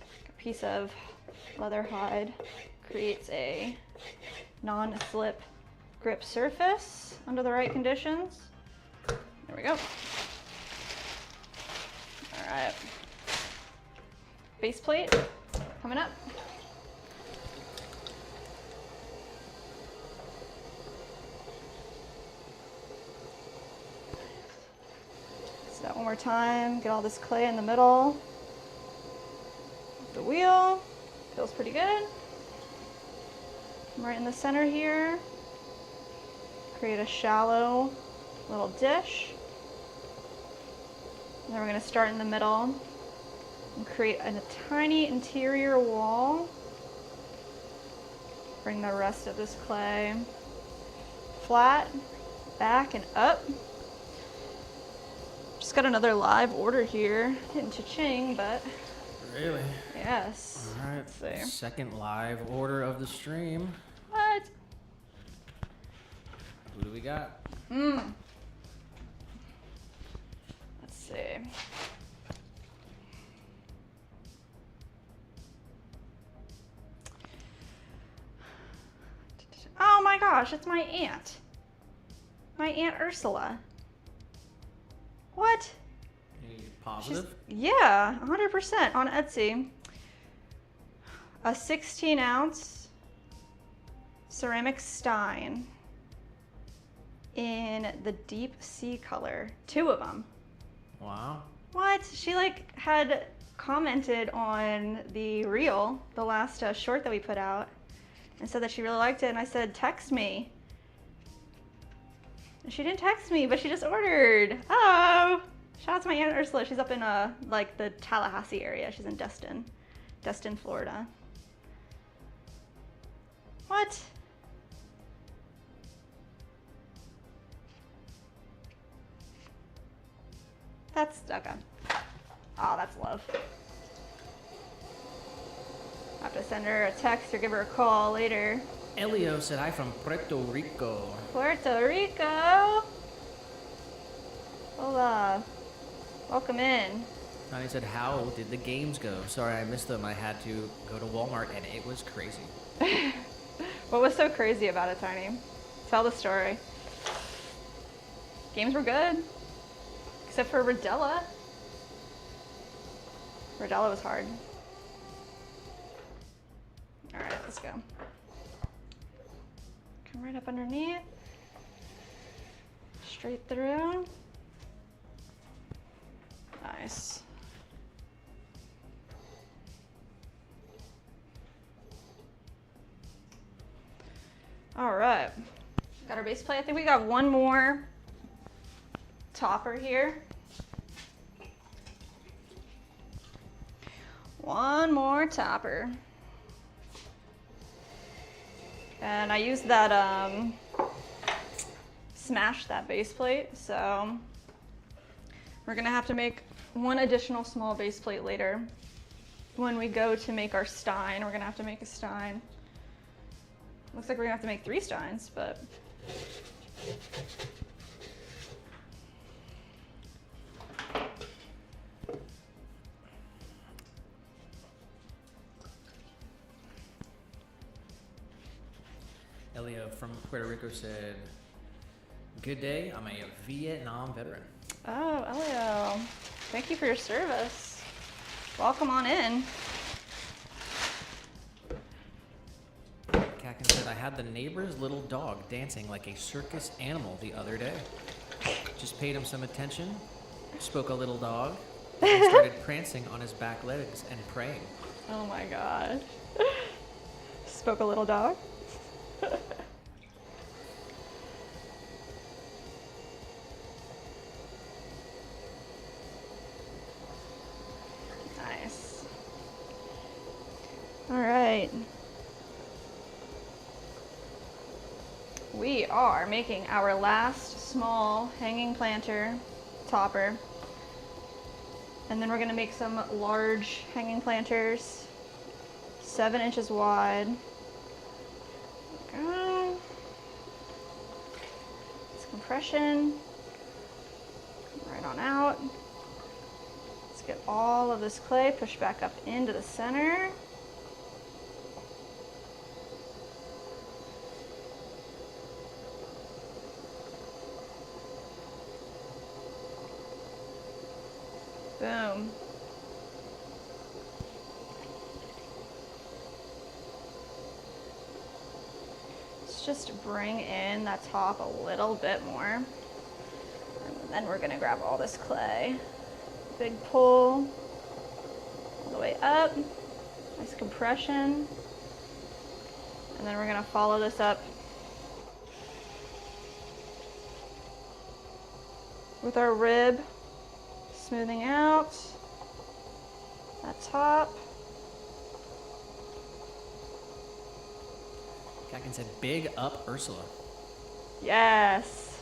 A piece of leather hide creates a non-slip grip surface under the right conditions. There we go. All right. Base plate coming up. So that one more time. Get all this clay in the middle. The wheel feels pretty good. Right in the center here. Create a shallow little dish. And then we're going to start in the middle and create a tiny interior wall. Bring the rest of this clay flat, back and up. Just got another live order here. Getting cha-ching, but Really? yes. All right. Let's see. Second live order of the stream. What? Who do we got? Let's see. Oh my gosh, it's my aunt. My Aunt Ursula. What? Any positive? Yeah, 100% on Etsy. A 16-ounce ceramic stein. in the deep sea color. 2 of them. Wow. What? She like had commented on the reel, the last short that we put out, and said that she really liked it. And I said, text me. And she didn't text me, but she just ordered. Oh, shout out to my Aunt Ursula. She's up in like the Tallahassee area. She's in Destin, Florida. What? That's okay. Oh, that's love. I have to send her a text or give her a call later. Elio said, "Hi from Puerto Rico." Puerto Rico. Hola. Welcome in. Tiny said, "How did the games go? Sorry, I missed them. I had to go to Walmart, and it was crazy." What was so crazy about it, Tiny? Tell the story. Games were good. Except for Rodella. Rodella was hard. Alright, let's go. Come right up underneath. Straight through. Nice. Alright. Got our base plate. I think we got one more topper here. One more topper. And I used that, smash that base plate, so we're gonna have to make one additional small base plate later. When we go to make our stein, we're gonna have to make a stein. Looks like we're gonna have to make 3 steins, but Elio from Puerto Rico said, "Good day. I'm a Vietnam veteran." oh, Elio, thank you for your service. Welcome on in. Kakin said, "I had the neighbor's little dog dancing like a circus animal the other day. Just paid him some attention, spoke a little dog, and started prancing on his back legs and praying." Oh my gosh. Spoke a little dog. Nice. All right. We are making our last small hanging planter topper. And then we're gonna make some large hanging planters, 7 inches wide. Go. It's compression. Right on out. Let's get all of this clay pushed back up into the center. Boom. Let's just bring in that top a little bit more. And then we're gonna grab all this clay. Big pull all the way up. Nice compression. And then we're gonna follow this up with our rib, smoothing out that top. Kakin said, "Big up Ursula." Yes.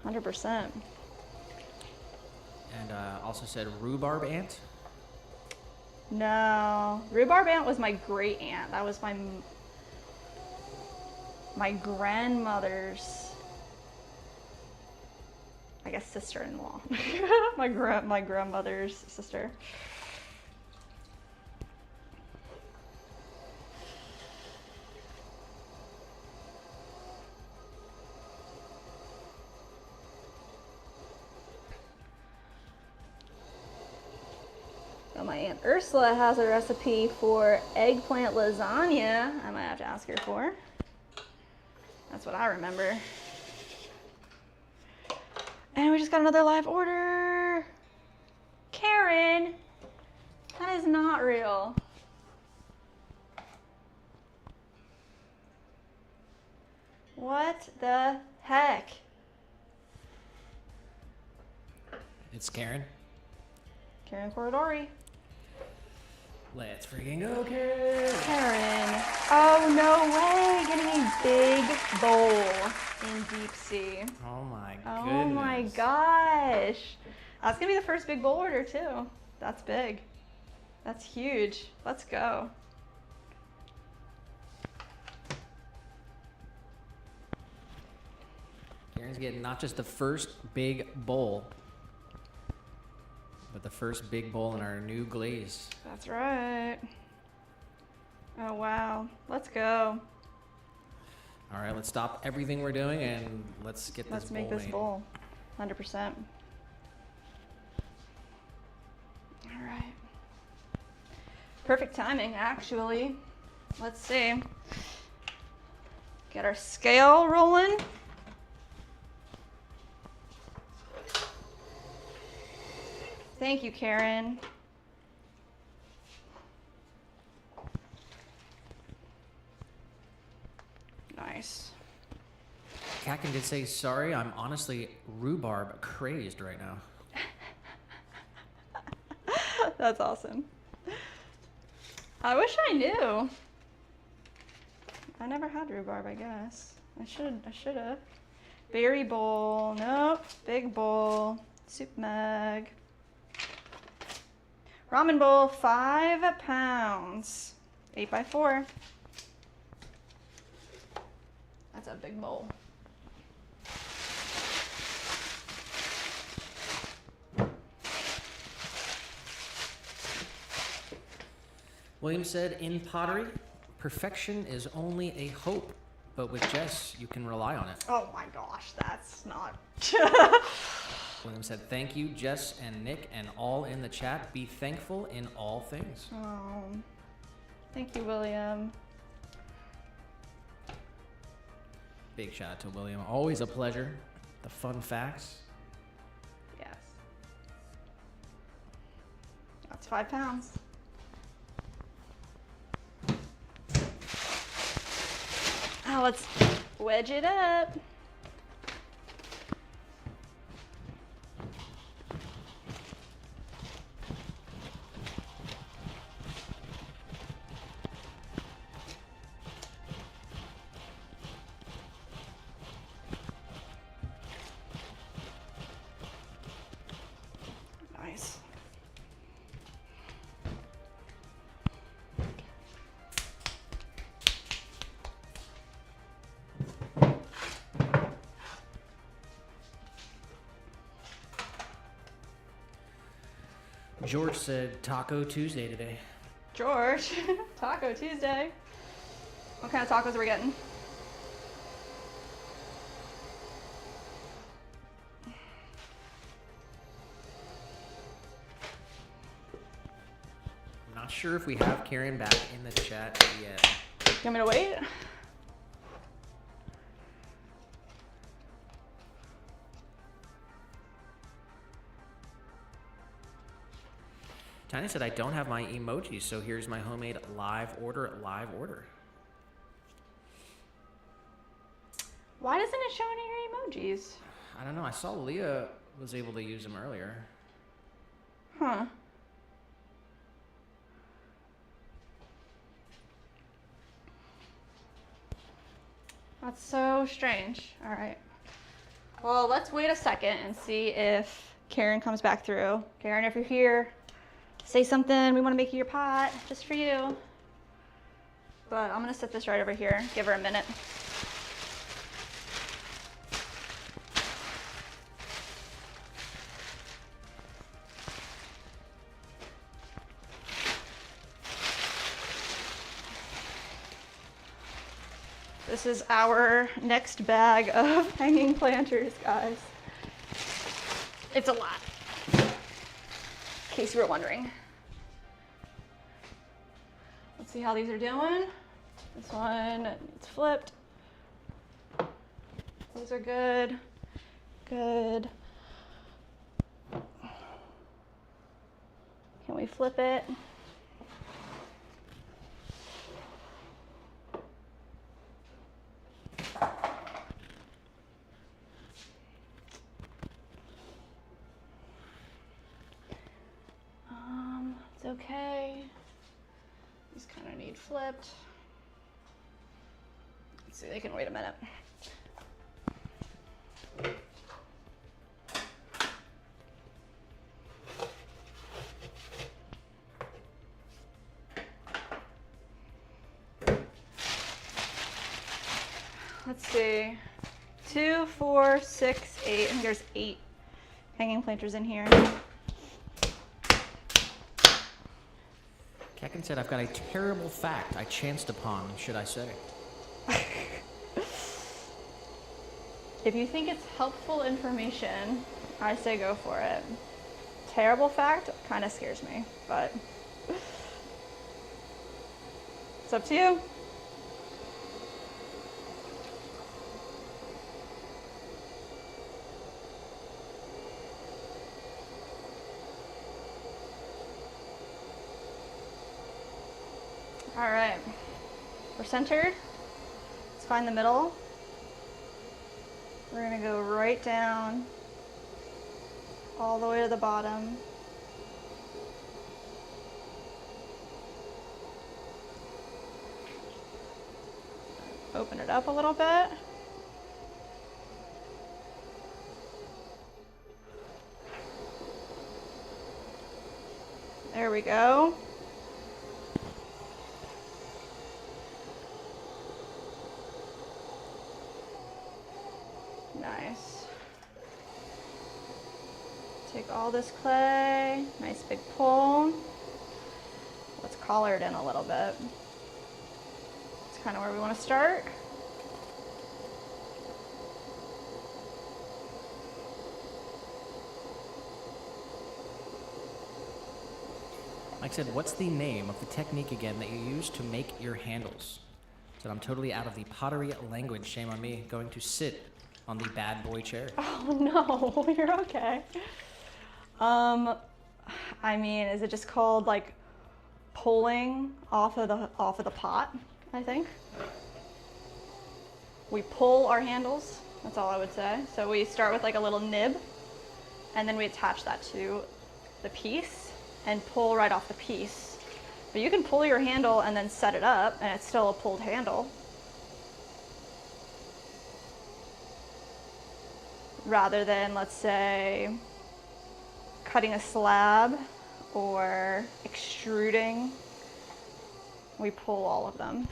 100%. And also said, "Rhubarb ant." No, rhubarb ant was my great aunt. That was my grandmother's, I guess, sister-in-law. my grandmother's sister. Well, my Aunt Ursula has a recipe for eggplant lasagna I might have to ask her for. That's That's what I remember. And we just got another live order. Karen, that is not real. What the heck? It's Karen. Karen Corridori. Let's freaking go, Karen. Karen. Oh, no way. Getting a big bowl in deep sea. Oh my goodness. Oh my gosh. That's going to be the first big bowl order, too. That's big. That's huge. Let's go. Karen's getting not just the first big bowl, but the first big bowl in our new glaze. That's right. Oh, wow. Let's go. All right, let's stop everything we're doing and let's get this Let's bowl make this made. bowl. 100%. All right. Perfect timing, actually. Let's see. Get our scale rolling. Thank you, Karen. Nice. Kakin did say, sorry, I'm honestly rhubarb crazed right now. That's awesome. I wish I knew. I never had rhubarb, I guess. I should have. Berry bowl, nope. Big bowl, soup mug. Ramen bowl, 5 pounds. 8x4. That's a big bowl. William said, in pottery, perfection is only a hope, but with Jess, you can rely on it. Oh my gosh, that's not. William said, thank you, Jess and Nick, and all in the chat. Be thankful in all things. Oh, thank you, William. Big shout out to William. Always a pleasure. The fun facts. Yes. That's 5 pounds. Now let's wedge it up. Nice. George said, Taco Tuesday today. George, Taco Tuesday. What kind of tacos are we getting? I'm not sure if we have Karen back in the chat yet. You want me to wait? Tiny said, I don't have my emojis, so here's my homemade live order. Why doesn't it show any of your emojis? I don't know. I saw Leah was able to use them earlier. Huh. That's so strange. All right. Well, let's wait a second and see if Karen comes back through. Karen, if you're here, say something. We want to make you your pot just for you. But I'm going to set this right over here. Give her a minute. This is our next bag of hanging planters, guys. It's a lot, in case you were wondering. Let's see how these are doing. This one needs flipped. Those are good. Good. Can we flip it? It's okay. These kind of need flipped. Let's see, they can wait a minute. Let's see. 2, 4, 6, 8. I think there's 8 hanging planters in here. Kakin said, I've got a terrible fact I chanced upon, should I say. If you think it's helpful information, I say go for it. Terrible fact kind of scares me, but it's up to you. All right, we're centered. Let's find the middle. We're gonna go right down all the way to the bottom. Open it up a little bit. There we go. Nice. Take all this clay, nice big pull. Let's collar it in a little bit. It's kind of where we want to start. Mike said, what's the name of the technique again that you use to make your handles? Said, I'm totally out of the pottery language. Shame on me. Going to sit on the bad boy chair. Oh no, you're okay. I mean, is it just called like pulling off of the pot? I think we pull our handles. That's all I would say. So we start with like a little nib, and then we attach that to the piece and pull right off the piece. But you can pull your handle and then set it up, and it's still a pulled handle. Rather than, let's say, cutting a slab or extruding, we pull all of them.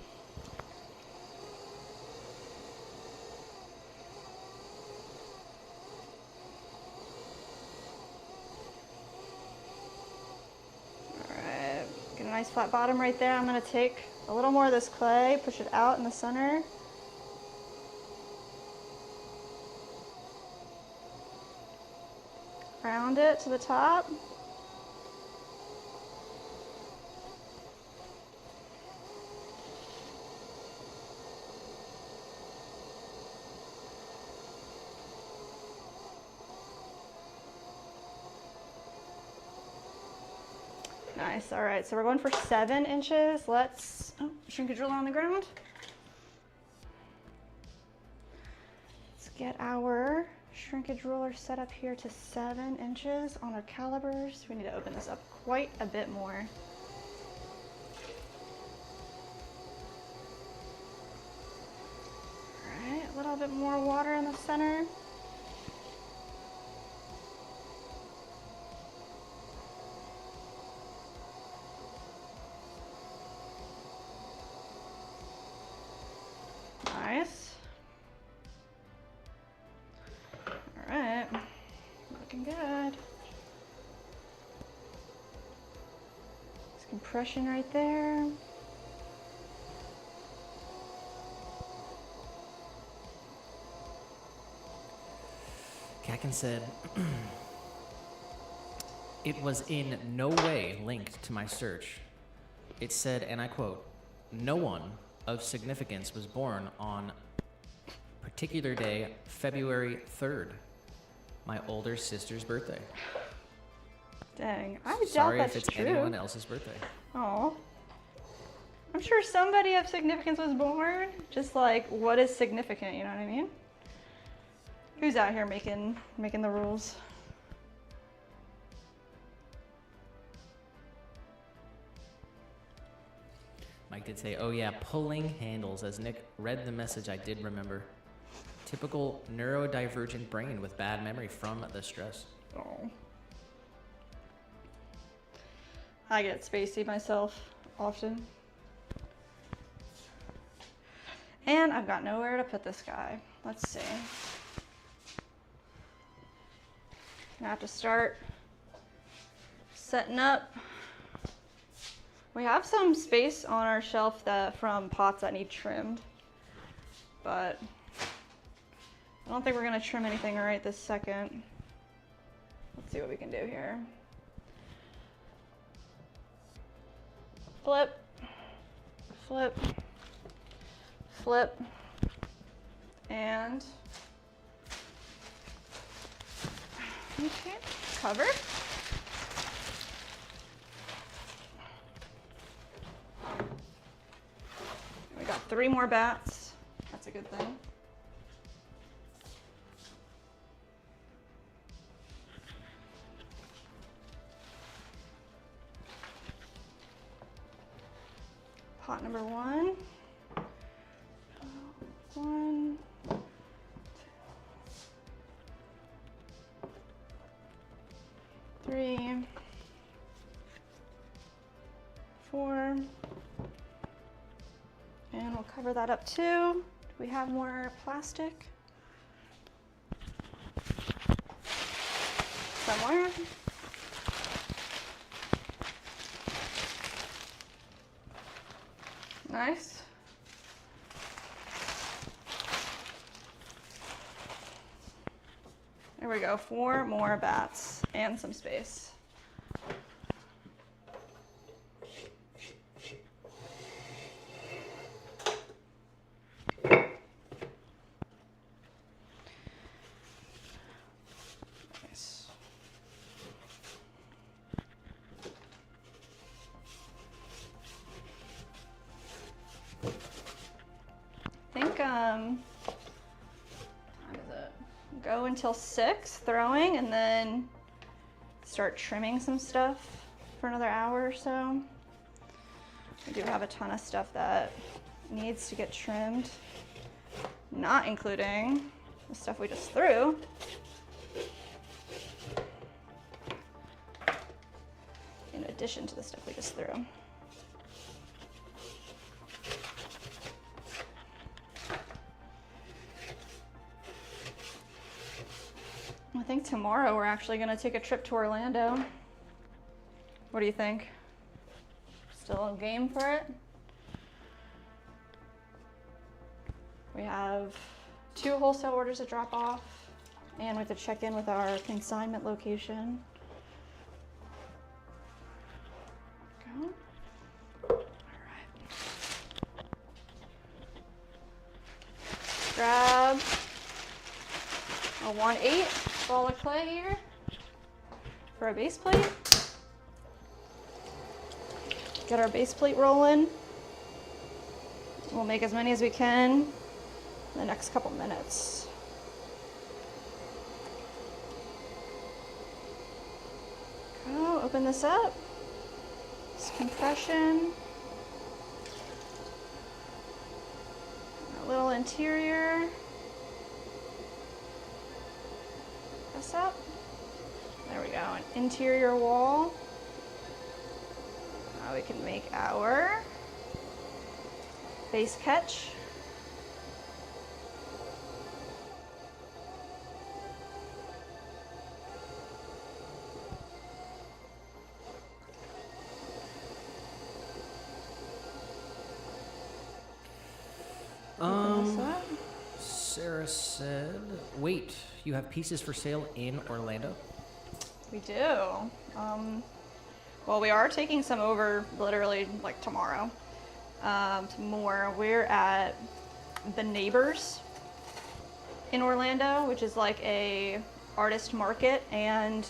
All right, get a nice flat bottom right there. I'm gonna take a little more of this clay, push it out in the center. Round it to the top. Nice, all right, so we're going for 7 inches. Let's, shrinkage ruler on the ground. Let's get our shrinkage ruler set up here to 7 inches on our calipers. We need to open this up quite a bit more. All right, a little bit more water in the center. Nice. All right, looking good. There's compression right there. Kakin said, it was in no way linked to my search. It said, and I quote, no one of significance was born on particular day, February 3rd, my older sister's birthday. Dang, I doubt Sorry that's if it's true. anyone else's birthday. Oh, I'm sure somebody of significance was born. Just like, what is significant? You know what I mean? Who's out here making the rules? Mike did say, oh yeah, pulling handles. As Nick read the message, I did remember. Typical neurodivergent brain with bad memory from the stress. Oh. I get spacey myself often. And I've got nowhere to put this guy. Let's see. I have to start setting up. We have some space on our shelf from pots that need trimmed, but I don't think we're gonna trim anything right this second. Let's see what we can do here. Flip, flip, flip, and okay, cover. We got 3 more bats. That's a good thing. Pot number 1. 1, 2, 3, 4. And we'll cover that up too. Do we have more plastic? Somewhere. Nice. There we go, 4 more bats and some space. Nice. I think, what time is it? Go until 6 throwing and then start trimming some stuff for another hour or so. I do have a ton of stuff that needs to get trimmed, not including the stuff we just threw. In addition to the stuff we just threw. I think tomorrow we're actually going to take a trip to Orlando. What do you think? Still game for it? We have 2 wholesale orders to drop off, and we have to check in with our consignment location. Go. All right. Grab a 1/8 ball of clay here for a base plate. Get our base plate rolling. We'll make as many as we can in the next couple minutes. Go, open this up. It's compression. A little interior. Press up. There we go, an interior wall. Now we can make our base catch. Sarah said, wait, you have pieces for sale in Orlando? We do. Well, we are taking some over literally like tomorrow. More. We're at the Neighbors in Orlando, which is like a artist market and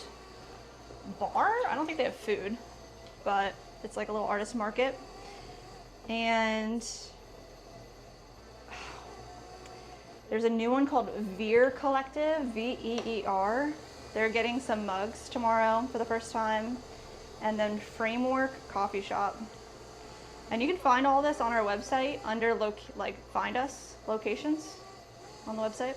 bar. I don't think they have food, but it's like a little artist market. And there's a new one called Veer Collective, Veer. They're getting some mugs tomorrow for the first time. And then Framework Coffee Shop. And you can find all this on our website under find us locations on the website.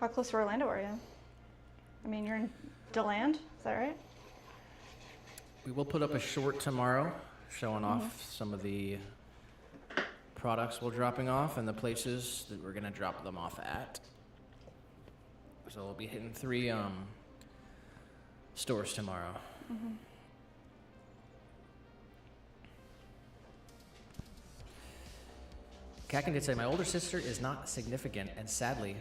How close to Orlando are you? I mean, you're in DeLand, is that right? We will put up a short tomorrow showing off some of the products we're dropping off and the places that we're going to drop them off at. So we'll be hitting 3 stores tomorrow. Kakin did say, my older sister is not significant and sadly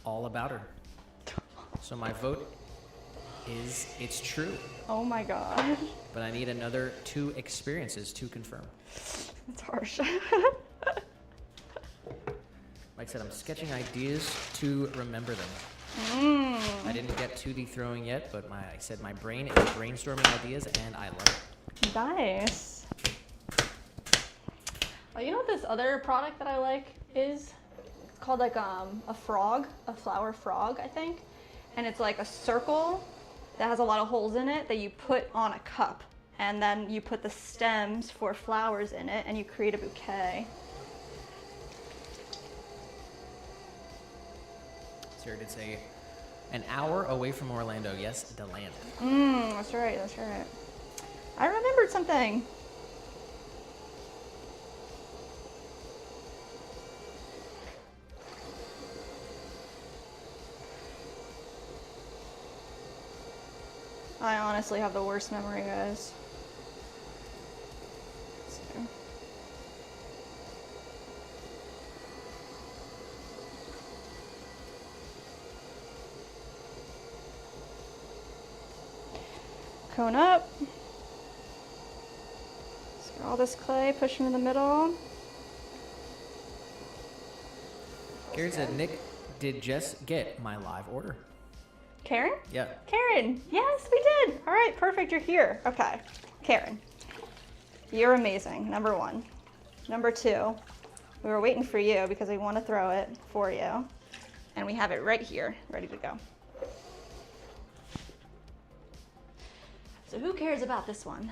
all about her. So my vote is it's true. Oh my god. But I need another 2 experiences to confirm. That's harsh. Mike said, I'm sketching ideas to remember them. I didn't get to the throwing yet, but I said my brain is brainstorming ideas and I love it. Nice. Oh, you know what this other product that I like is? It's called like a frog, a flower frog, I think. And it's like a circle that has a lot of holes in it that you put on a cup. And then you put the stems for flowers in it and you create a bouquet. Sarah did say, an hour away from Orlando. Yes, DeLand. That's right, that's right. I remembered something. I honestly have the worst memory, guys. Let's see. Cone up. Let's get all this clay, push into the middle. Karen said, Nick, did Jess get my live order? Karen? Yeah. Karen, yes, we did. All right, perfect, you're here. Okay, Karen, you're amazing, number 1. Number 2, we were waiting for you because we want to throw it for you. And we have it right here, ready to go. So who cares about this one?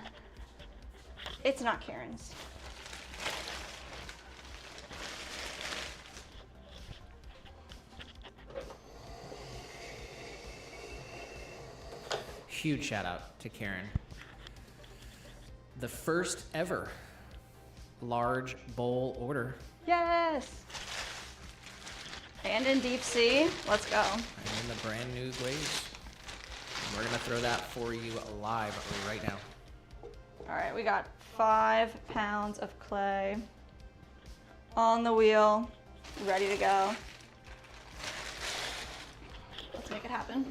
It's not Karen's. Huge shout out to Karen. The first ever large bowl order. Yes. And in deep sea, let's go. And in the brand new glaze. And we're gonna throw that for you live right now. All right, we got 5 pounds of clay on the wheel, ready to go. Let's make it happen.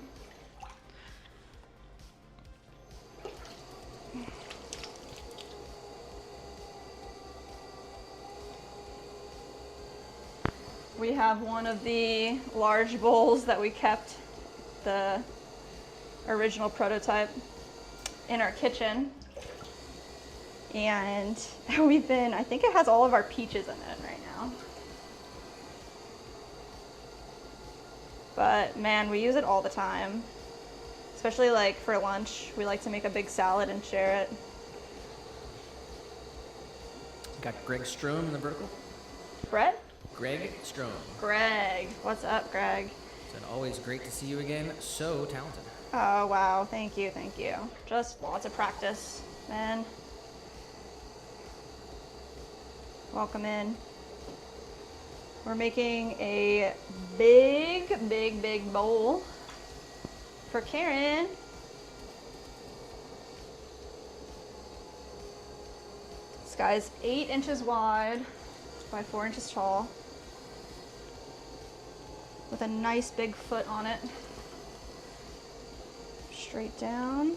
We have one of the large bowls that we kept, the original prototype, in our kitchen. And I think it has all of our peaches in it right now. But man, we use it all the time. Especially like for lunch, we like to make a big salad and share it. Got Greg Strom in the vertical. Brett? Greg Strom. Greg. What's up, Greg? It's always great to see you again. So talented. Oh, wow. Thank you, thank you. Just lots of practice, man. Welcome in. We're making a big bowl for Karen. This guy's 8 inches wide by 4 inches tall with a nice big foot on it. Straight down.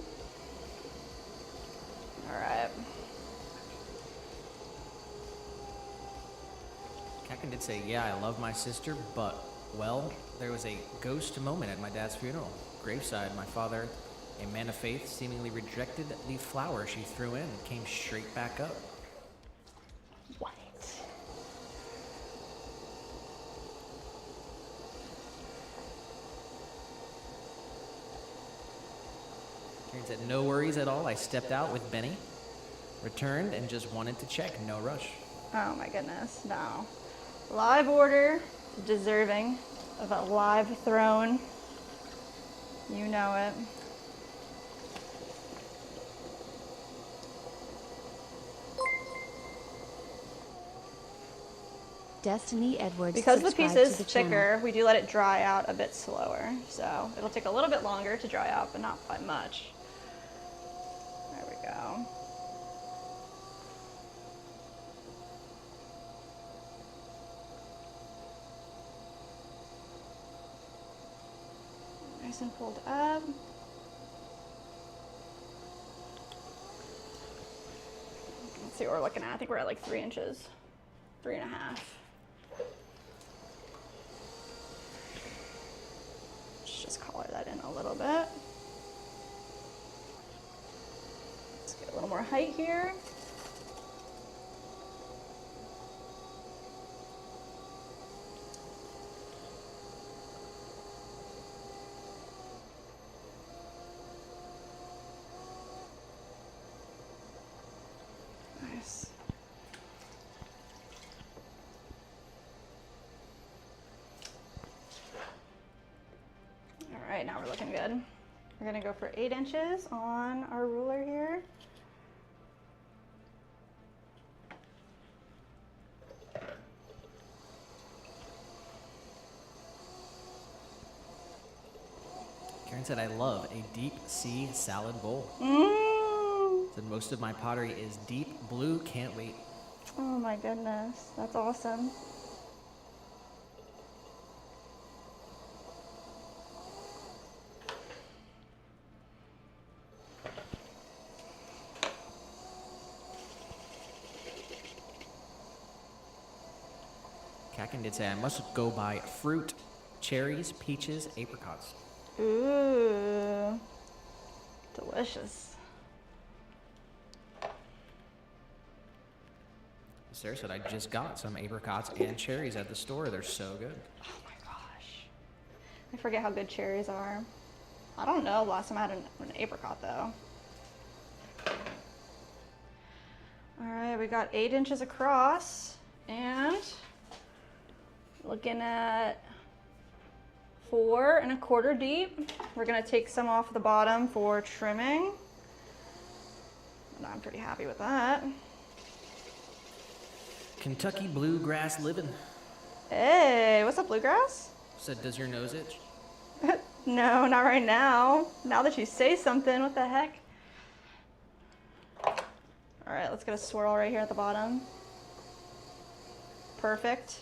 All right. Kakin did say, yeah, I love my sister, but, well, there was a ghost moment at my dad's funeral. Graveside, my father, a man of faith, seemingly rejected the flower she threw in and came straight back up. What? Karen said, no worries at all. I stepped out with Benny, returned, and just wanted to check. No rush. Oh my goodness, no. Live order, deserving of a live throne. You know it. Destiny Edwards. Because the piece is subscribed to the channel. thicker, we do let it dry out a bit slower. So it'll take a little bit longer to dry out, but not by much. There we go. Nice and pulled up. Let's see what we're looking at. I think we're at like 3 inches, 3.5. Let's just color that in a little bit. Let's get a little more height here. Nice. All right, now we're looking good. We're gonna go for 8 inches on our ruler here. Karen said, I love a deep sea salad bowl. Said, most of my pottery is deep blue. Can't wait. Oh my goodness, that's awesome. Kakin did say, I must go buy fruit, cherries, peaches, apricots. Ooh, delicious. Sarah said, I just got some apricots and cherries at the store. They're so good. Oh my gosh. I forget how good cherries are. I don't know last time I had an apricot though. All right, we got 8 inches across and looking at 4 1/4 deep. We're gonna take some off the bottom for trimming. And I'm pretty happy with that. Kentucky bluegrass living. Hey, what's up, Bluegrass? Said, does your nose itch? No, not right now. Now that you say something, what the heck? All right, let's get a swirl right here at the bottom. Perfect.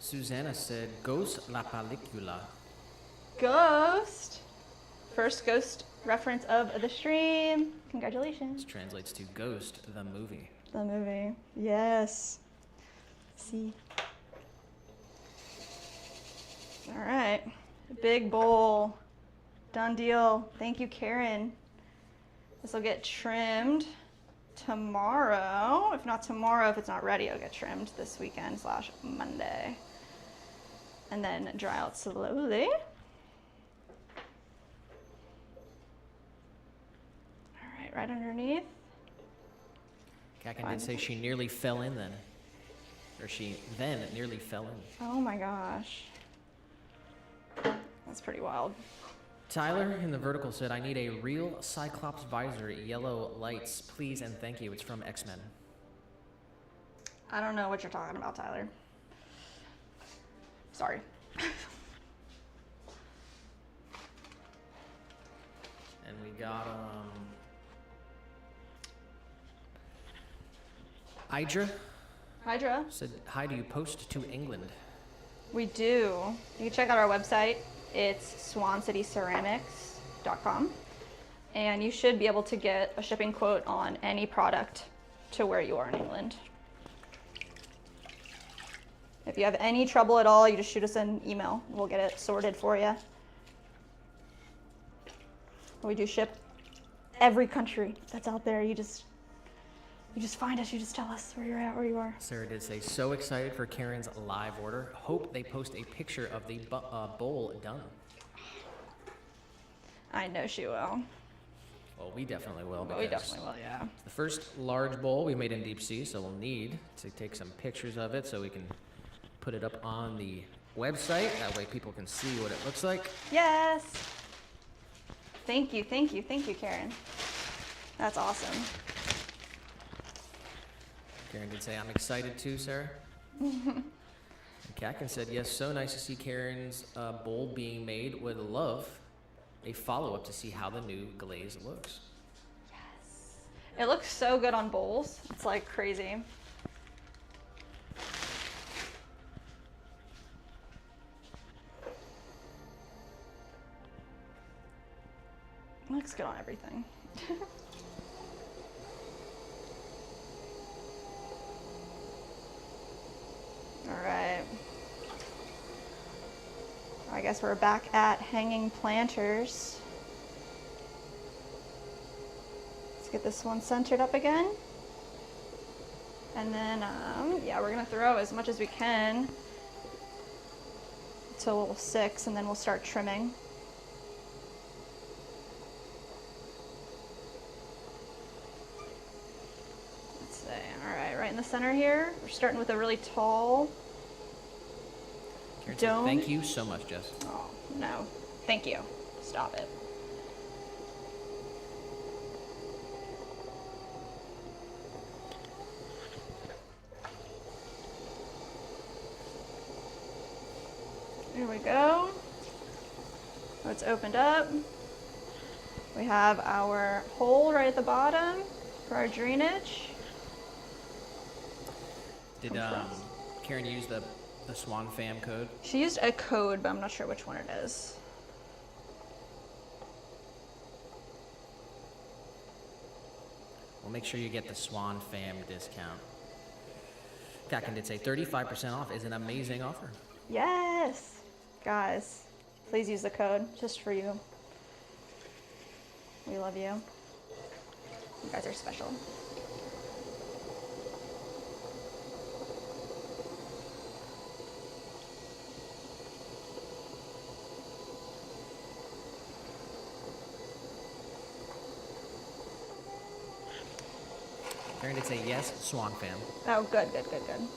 Susanna said, Ghost la película. Ghost. First ghost reference of the stream. Congratulations. This translates to Ghost, the movie. The movie. Yes. See. All right. Big bowl. Done deal. Thank you, Karen. This will get trimmed tomorrow. If not tomorrow, if it's not ready, it'll get trimmed this weekend / Monday. And then dry out slowly. All right, right underneath. Kakin did say she nearly fell in then. Or she then nearly fell in. Oh my gosh. That's pretty wild. Tyler in the vertical said, I need a real Cyclops visor, yellow lights, please and thank you. It's from X-Men. I don't know what you're talking about, Tyler. Sorry. And we got, Hydra. said, hi, do you post to England? We do. You can check out our website. It's swancityceramics.com. And you should be able to get a shipping quote on any product to where you are in England. If you have any trouble at all, you just shoot us an email. We'll get it sorted for you. We do ship every country that's out there. You just find us. You just tell us where you're at, where you are. Sarah did say, so excited for Karen's live order. Hope they post a picture of the bowl done. I know she will. Well, we definitely will. We definitely will, yeah. It's the first large bowl we made in deep sea, so we'll need to take some pictures of it so we can put it up on the website. That way people can see what it looks like. Yes. Thank you, thank you, thank you, Karen. That's awesome. Karen did say, I'm excited too, Sarah. And Kakin said, yes, so nice to see Karen's bowl being made. Would love a follow-up to see how the new glaze looks. Yes. It looks so good on bowls. It's like crazy. It looks good on everything. All right. I guess we're back at hanging planters. Let's get this one centered up again. And then, yeah, we're gonna throw as much as we can till 6, and then we'll start trimming. Let's see, all right in the center here. We're starting with a really tall Karen said, dome. thank you so much, Jess. Oh, no. Thank you. Stop it. There we go. Oh, it's opened up. We have our hole right at the bottom for our drainage. Did Karen use the Swan fam code? She used a code, but I'm not sure which one it is. Well, make sure you get the Swan fam discount. Kakin did say 35% off is an amazing offer. Yes! Guys, please use the code just for you. We love you. You guys are special. Karen did say yes, Swan fam. Oh, good, good, good, good.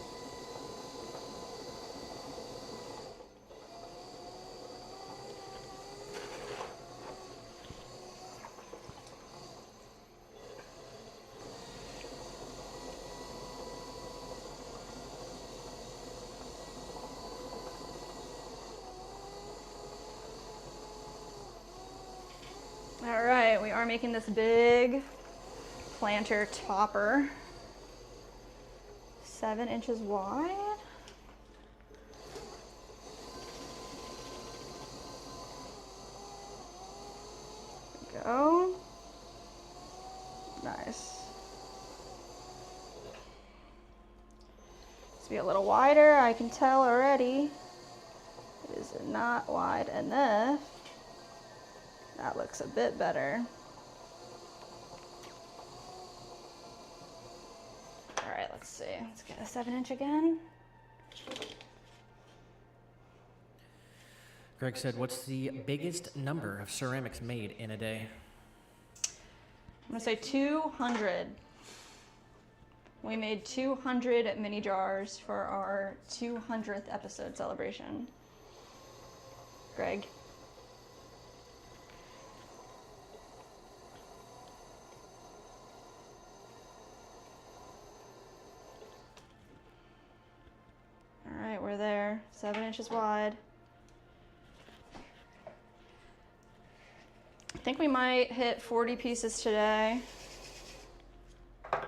All right, we are making this big planter topper, 7 inches wide. There we go. Nice. It's be a little wider, I can tell already. It is not wide enough. That looks a bit better. All right, let's see. Let's get a 7-inch again. Greg said, what's the biggest number of ceramics made in a day? I'm gonna say 200. We made 200 mini jars for our 200th episode celebration. Greg. All right, we're there. 7 inches wide. I think we might hit 40 pieces today. I'll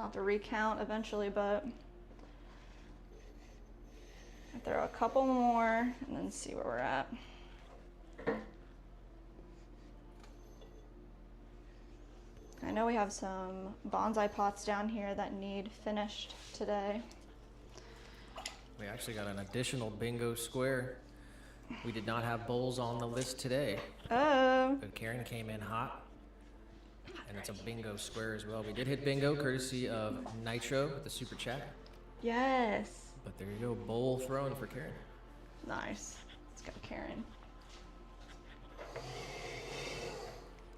have to recount eventually, but I'll throw a couple more and then see where we're at. I know we have some bonsai pots down here that need finished today. We actually got an additional bingo square. We did not have bowls on the list today, Oh. but Karen came in hot. And it's a bingo square as well. We did hit bingo courtesy of Nitro with the super chat. Yes. But there you go, bowl thrown for Karen. Nice. Let's go, Karen.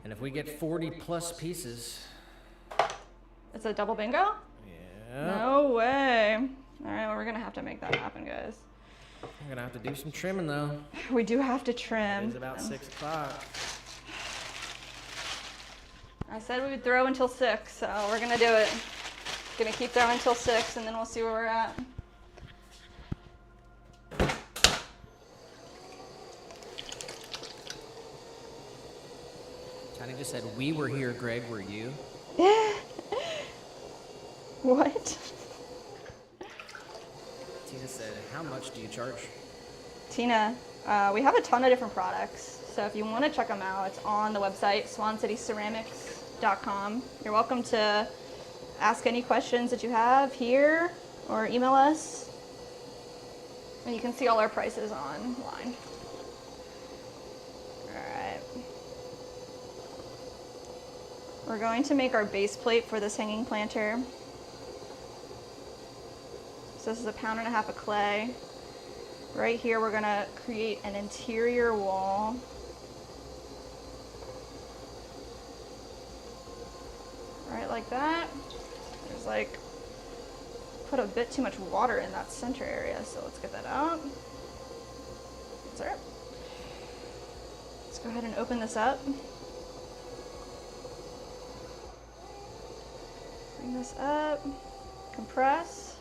And if we get 40 plus pieces, It's a double bingo? yeah, No way. All right, well, we're going to have to make that happen, guys. I'm gonna have to do some trimming though. We do have to trim. It's about 6 o'clock. I said we would throw until 6, so we're going to do it. Going to keep throwing until 6, and then we'll see where we're at. Tiny just said, we were here, Greg, were you? What? Tina said, how much do you charge? Tina, we have a ton of different products. So if you want to check them out, it's on the website, swancityceramics.com. You're welcome to ask any questions that you have here or email us. And you can see all our prices online. All right. We're going to make our base plate for this hanging planter. So this is 1.5 pounds of clay. Right here, we're gonna create an interior wall. Right like that. There's like, put a bit too much water in that center area, so let's get that out. That's all right. Let's go ahead and open this up. Bring this up, compress.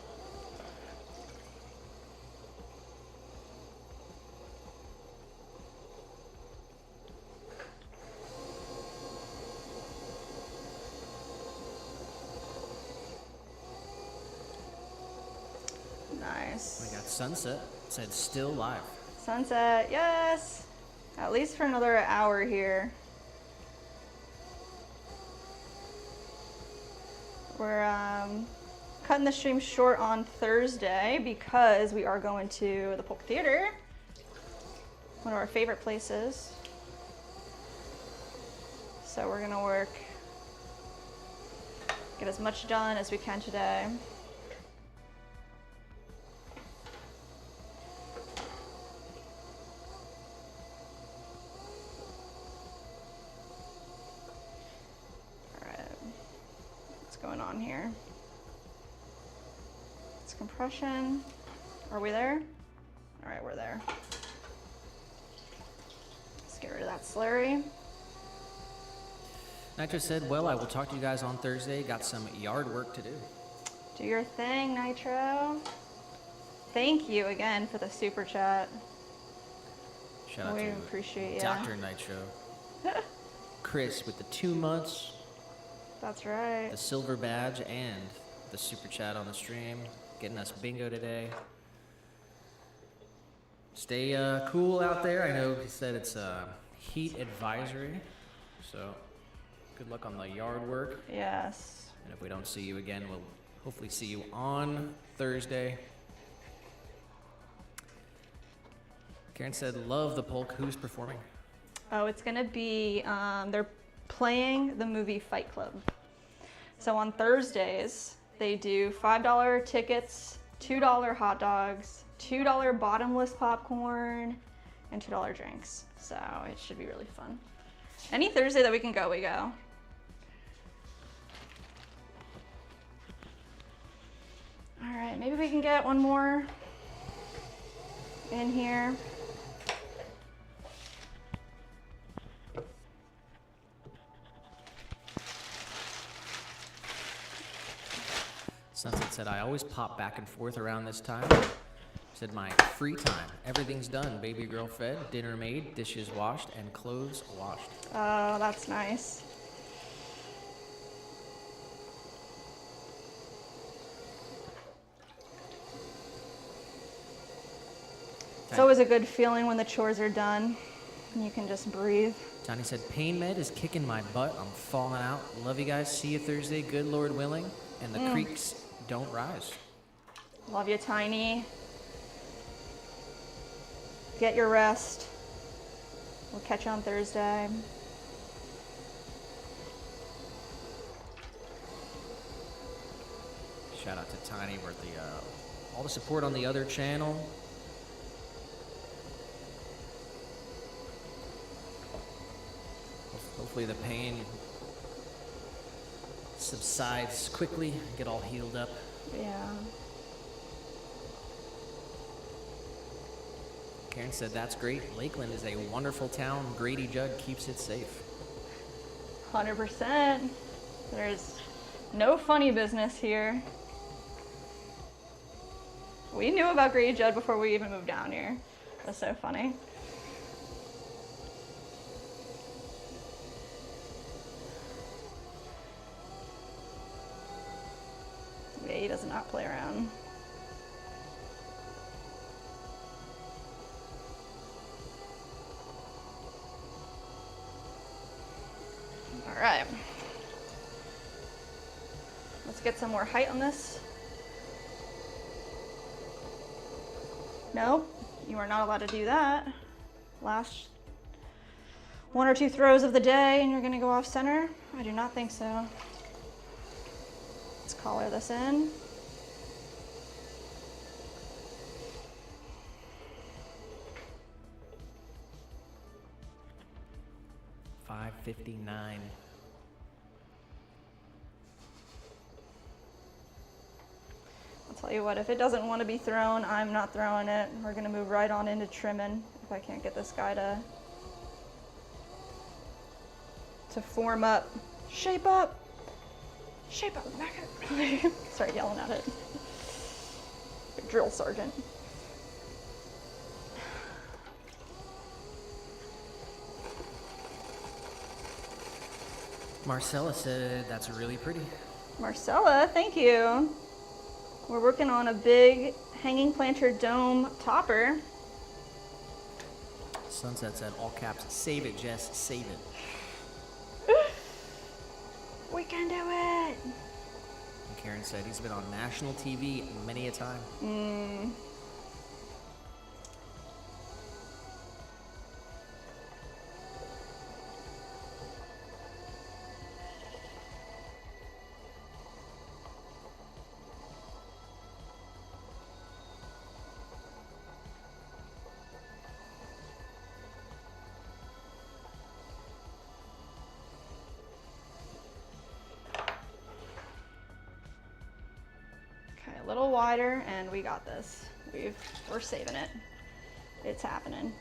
Nice. We got sunset. It said still live. Sunset, yes. At least for another hour here. We're cutting the stream short on Thursday because we are going to the Polk Theater, one of our favorite places. So we're gonna get as much done as we can today. Going on here. It's compression. Are we there? All right, we're there. Let's get rid of that slurry. Nitro said, well, I will talk to you guys on Thursday. Got some yard work to do. Do your thing, Nitro. Thank you again for the super chat. Shout out We to appreciate you. Dr. Nitro. Chris with the 2 months. That's right. The silver badge and the super chat on the stream, getting us bingo today. Stay cool out there. I know he said it's a heat advisory, so good luck on the yard work. Yes. And if we don't see you again, we'll hopefully see you on Thursday. Karen said, love the Polk. Who's performing? Oh, it's gonna be, they're playing the movie Fight Club. So on Thursdays, they do $5 tickets, $2 hot dogs, $2 bottomless popcorn, and $2 drinks. So it should be really fun. Any Thursday that we can go, we go. All right, maybe we can get one more in here. Sunset said, I always pop back and forth around this time. Said, my free time. Everything's done. Baby girl fed, dinner made, dishes washed, and clothes washed. Oh, that's nice. It's always a good feeling when the chores are done and you can just breathe. Johnny said, pain med is kicking my butt. I'm falling out. Love you guys. See you Thursday. Good Lord willing. And the creeks don't rise. Love you, Tiny. Get your rest. We'll catch you on Thursday. Shout out to Tiny for all the support on the other channel. Hopefully the pain subsides quickly, get all healed up. Yeah. Karen said, that's great. Lakeland is a wonderful town. Grady Judd keeps it safe. 100%. There's no funny business here. We knew about Grady Judd before we even moved down here. That's so funny. Yeah, he does not play around. All right. Let's get some more height on this. Nope, you are not allowed to do that. Last 1 or 2 throws of the day and you're gonna go off center? I do not think so. Let's collar this in. .559. I'll tell you what, if it doesn't want to be thrown, I'm not throwing it. We're gonna move right on into trimming if I can't get this guy to form up. Shape up! Shape up, back up. Start yelling at it. Drill sergeant. Marcella said, that's really pretty. Marcella, thank you. We're working on a big hanging planter dome topper. Sunset said, all caps, save it, Jess, save it. We can do it. And Karen said, he's been on national TV many a time. Okay, a little wider, and we got this. We're saving it. It's happening.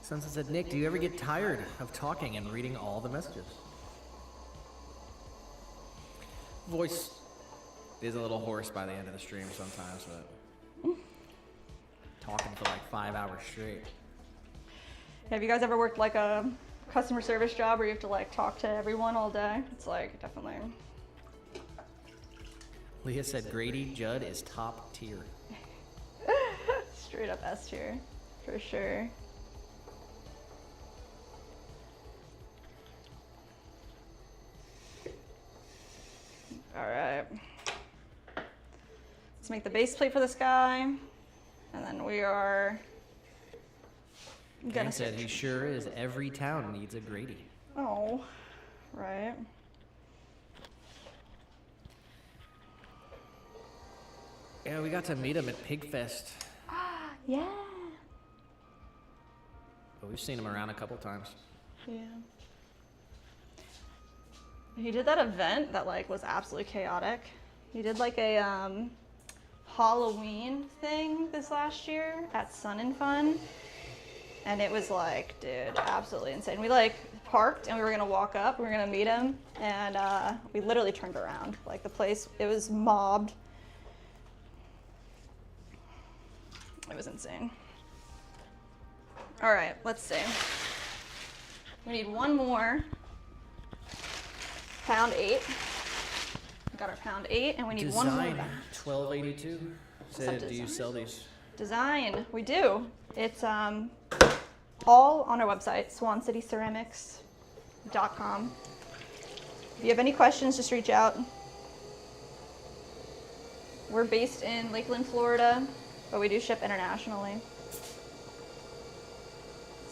Sunset said, Nick, do you ever get tired of talking and reading all the messages? Voice is a little hoarse by the end of the stream sometimes, but talking for like 5 hours straight. Have you guys ever worked like a customer service job where you have to like talk to everyone all day? It's like definitely. Leah said, Grady Judd is top tier. Straight up S tier, for sure. All right. Let's make the base plate for this guy. And then we are Dan said he sure is. Every town needs a Grady. Oh, right. Yeah, we got to meet him at Pigfest. Yeah. But we've seen him around a couple times. Yeah. He did that event that like was absolutely chaotic. He did like a Halloween thing this last year at Sun and Fun. And it was like, dude, absolutely insane. We like parked and we were gonna walk up, we were gonna meet him, and we literally turned around. Like the place, it was mobbed. It was insane. All right, let's see. We need one more. Pound 8. We got our pound 8, and we need one more. Design 1282 said, do you sell these? Design, we do. It's all on our website, swancityceramics.com. If you have any questions, just reach out. We're based in Lakeland, Florida, but we do ship internationally.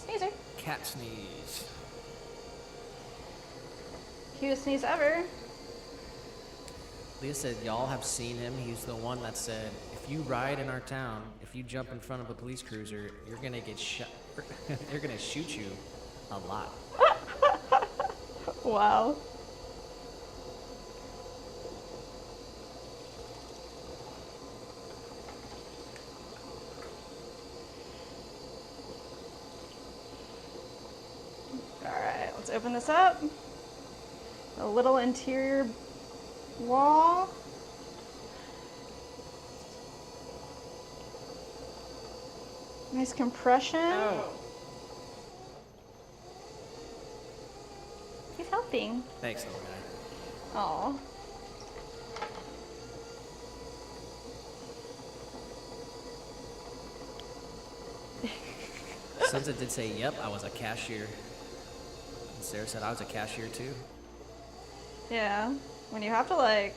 Sneezer. Cat sneeze. Cutest sneeze ever. Leah said, y'all have seen him. He's the one that said, if you ride in our town, if you jump in front of a police cruiser, you're gonna get shot. They're gonna shoot you a lot. Wow. All right, let's open this up. A little interior wall. Nice compression. Oh. He's helping. Thanks, little guy. Aw. Sunset did say, yep, I was a cashier. And Sarah said, I was a cashier too. Yeah, when you have to like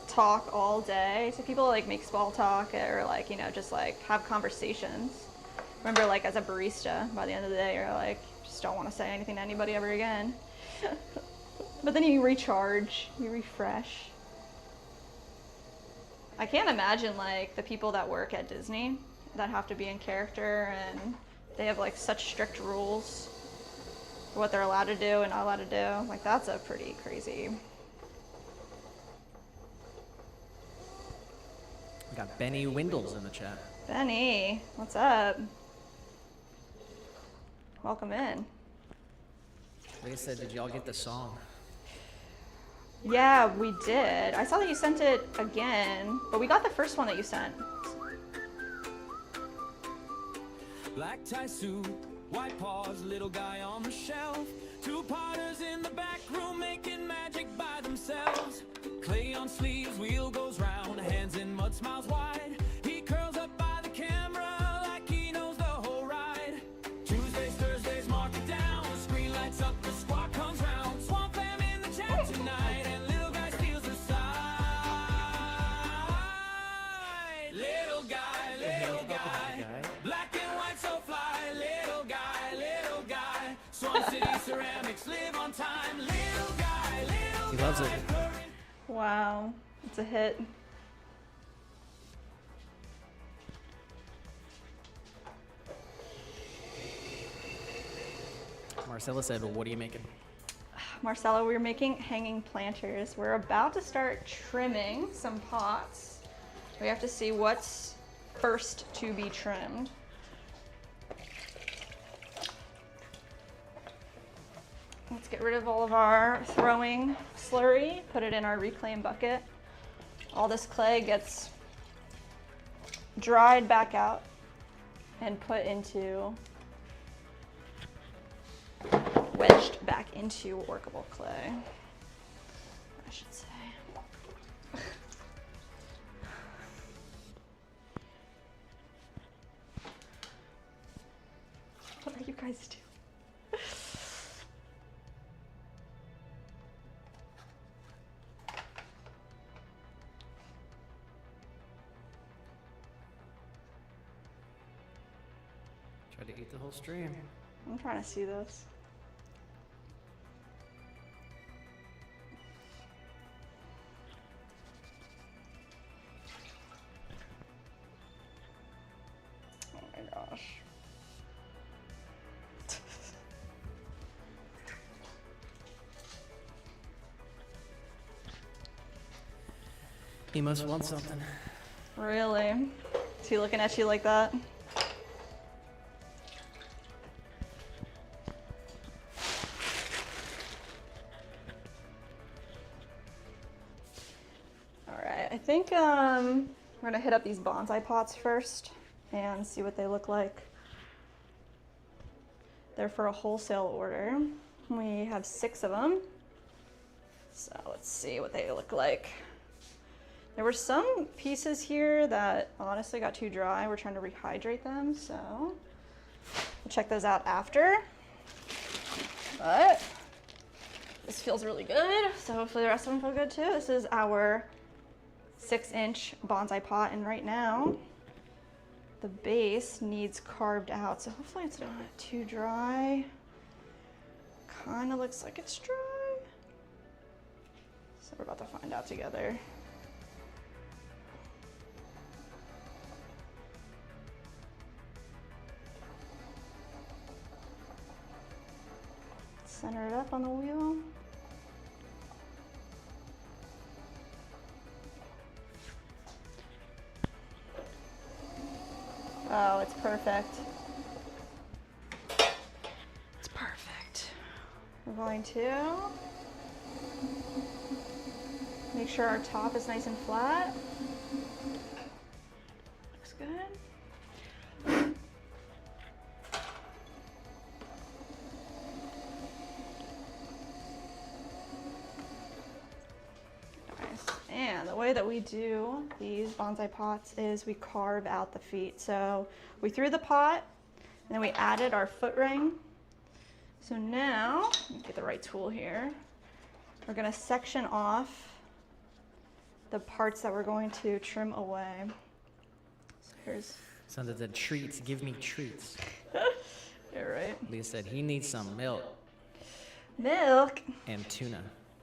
talk all day to people, like make small talk or like, you know, just like have conversations. Remember, like as a barista, by the end of the day, you're like, just don't want to say anything to anybody ever again. But then you recharge, you refresh. I can't imagine like the people that work at Disney that have to be in character and they have like such strict rules for what they're allowed to do and not allowed to do. Like that's a pretty crazy. We got Benny Windles in the chat. Benny, what's up? Welcome in. Leah said, did y'all get the song? Yeah, we did. I saw that you sent it again, but we got the first one that you sent. Black tie suit, white paws, little guy on the shelf. Two potters in the back room making magic by themselves. Clay on sleeves, wheel goes round, hands in mud, smiles wide. He curls up by the camera like he knows the whole ride. Tuesdays, Thursdays, mark it down. Screen lights up, the squad comes round. Swamp fam in the chat tonight, and little guy steals the side. Little guy, black and white so fly. Little guy. Swan City Ceramics, live on time. Little guy, He loves it. Wow, it's a hit. Marcella said, well, what are you making? Marcella, we're making hanging planters. We're about to start trimming some pots. We have to see what's first to be trimmed. Let's get rid of all of our throwing slurry, put it in our reclaim bucket. All this clay gets dried back out and put into, wedged back into workable clay, I should say. What are you guys doing? Tried to eat the whole stream. I'm trying to see this. Oh my gosh. He must want something. Really? Is he looking at you like that? I think we're gonna hit up these bonsai pots first and see what they look like. They're for a wholesale order. We have 6 of them. So let's see what they look like. There were some pieces here that honestly got too dry. We're trying to rehydrate them, so we'll check those out after. But this feels really good, so hopefully the rest of them feel good too. This is our 6-inch bonsai pot, and right now the base needs carved out, so hopefully it's not too dry. Kind of looks like it's dry, so we're about to find out together. Center it up on the wheel. Oh, it's perfect. It's perfect. We're going to make sure our top is nice and flat. Looks good. And the way that we do these bonsai pots is we carve out the feet. So we threw the pot and then we added our foot ring. So now, let me get the right tool here. We're gonna section off the parts that we're going to trim away. So here's. Sandra said, treats, give me treats. Yeah, right. Leah said, he needs some milk Milk. and tuna.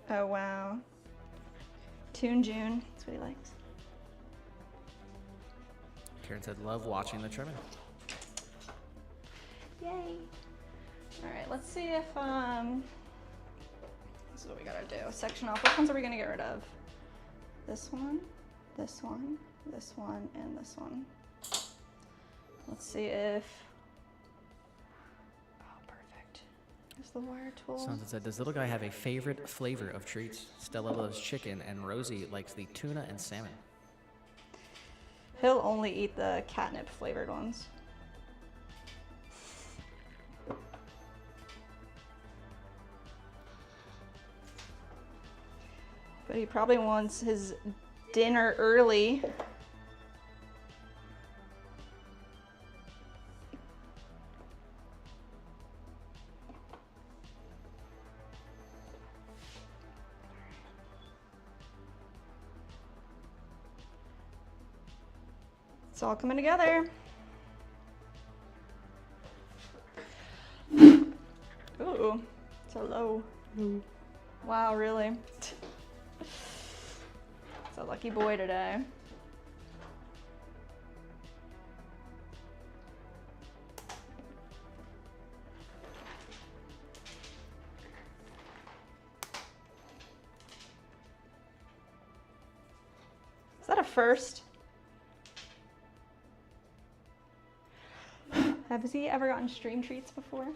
Oh, wow. Toon June, that's what he likes. Karen said, love watching the trimming. Yay. All right, let's see if, this is what we gotta do. Section off, which ones are we gonna get rid of? This one, this one, this one, and this one. Let's see if, oh, perfect. Here's the wire tool. Sandra said, does little guy have a favorite flavor of treats? Stella loves chicken and Rosie likes the tuna and salmon. He'll only eat the catnip flavored ones. But he probably wants his dinner early. It's all coming together. Ooh, so low. Wow, really? It's a lucky boy today. Is that a first? Has he ever gotten stream treats before?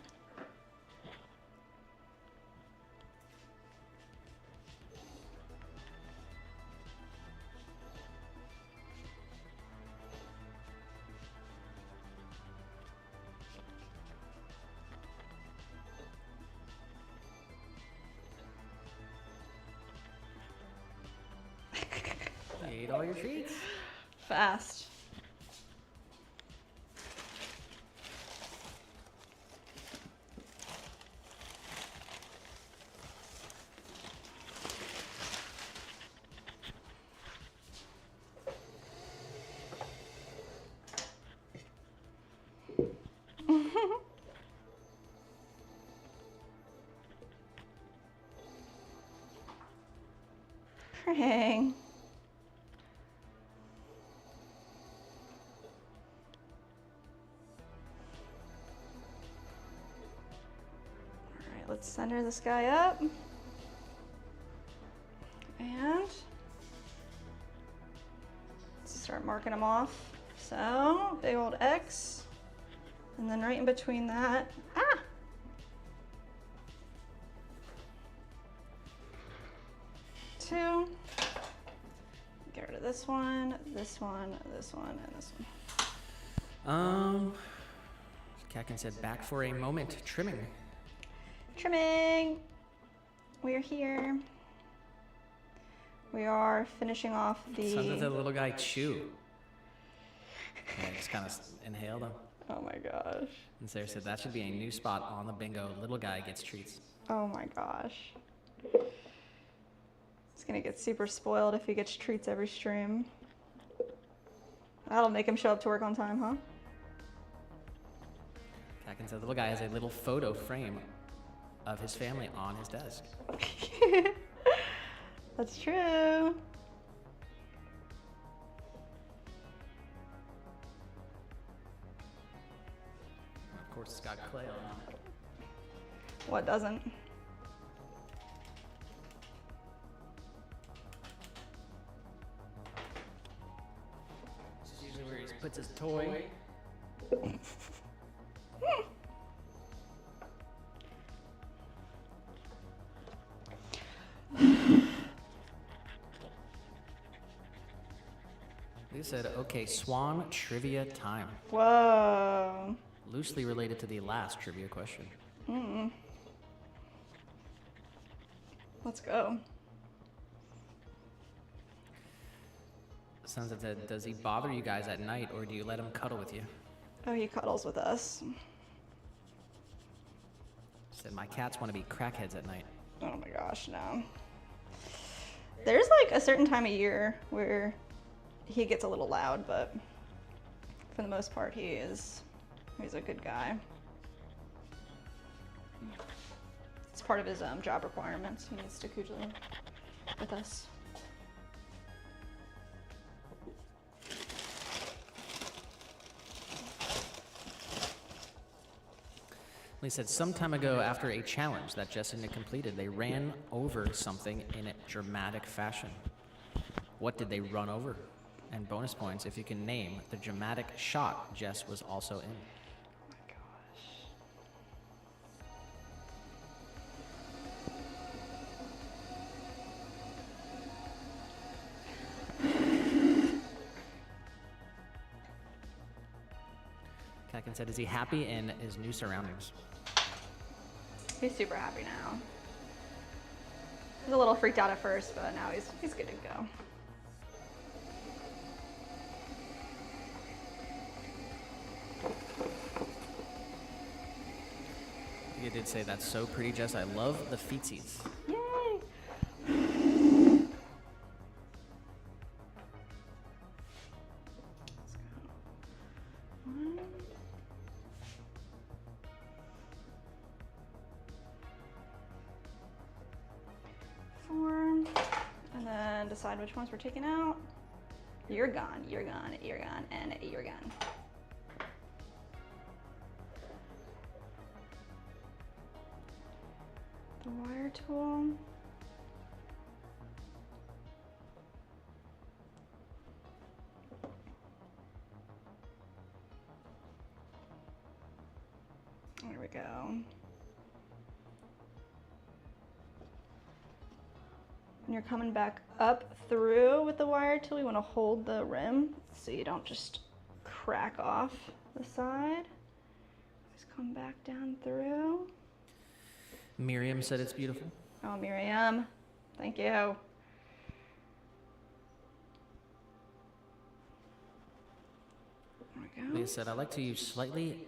You ate all your treats? Fast. Hang. Alright, let's center this guy up. And let's start marking them off. So, big old X. And then right in between that, two. Get rid of this one, this one, this one, and this one. Kakin said, back for a moment, trimming. Trimming. We're here. We are finishing off Sounds like the the. little guy chew. Yeah, just kind of inhaled him. Oh my gosh. And Sarah said that should be a new spot on the bingo. Little guy gets treats. Oh my gosh. He's gonna get super spoiled if he gets treats every stream. That'll make him show up to work on time, huh? Kakin said the little guy has a little photo frame of his family on his desk. That's true. Of course, it's got clay on it. What doesn't? This is usually where he puts his toy. They said, okay, Swan trivia time. Whoa. Loosely related to the last trivia question. Let's go. Sounds like that. Does he bother you guys at night, or do you let him cuddle with you? Oh, he cuddles with us. Said my cats want to be crackheads at night. Oh my gosh, no. There's like a certain time of year where he gets a little loud, but for the most part, he's a good guy. It's part of his job requirements. He needs to cuddle with us. He said some time ago, after a challenge that Jess and Nick completed, they ran over something in a dramatic fashion. What did they run over? And bonus points if you can name the dramatic shot Jess was also in. Kakin said, is he happy in his new surroundings? He's super happy now. He was a little freaked out at first, but now he's good to go. He did say, that's so pretty, Jess. I love the feetsies. Yay! One. 4. And then decide which ones we're taking out. You're gone, you're gone, you're gone, and you're gone. The wire tool. There we go. When you're coming back up through with the wire tool, you want to hold the rim so you don't just crack off the side. Just come back down through. Miriam said it's beautiful. Oh, Miriam, thank you. There we go. Leah said, I like to use slightly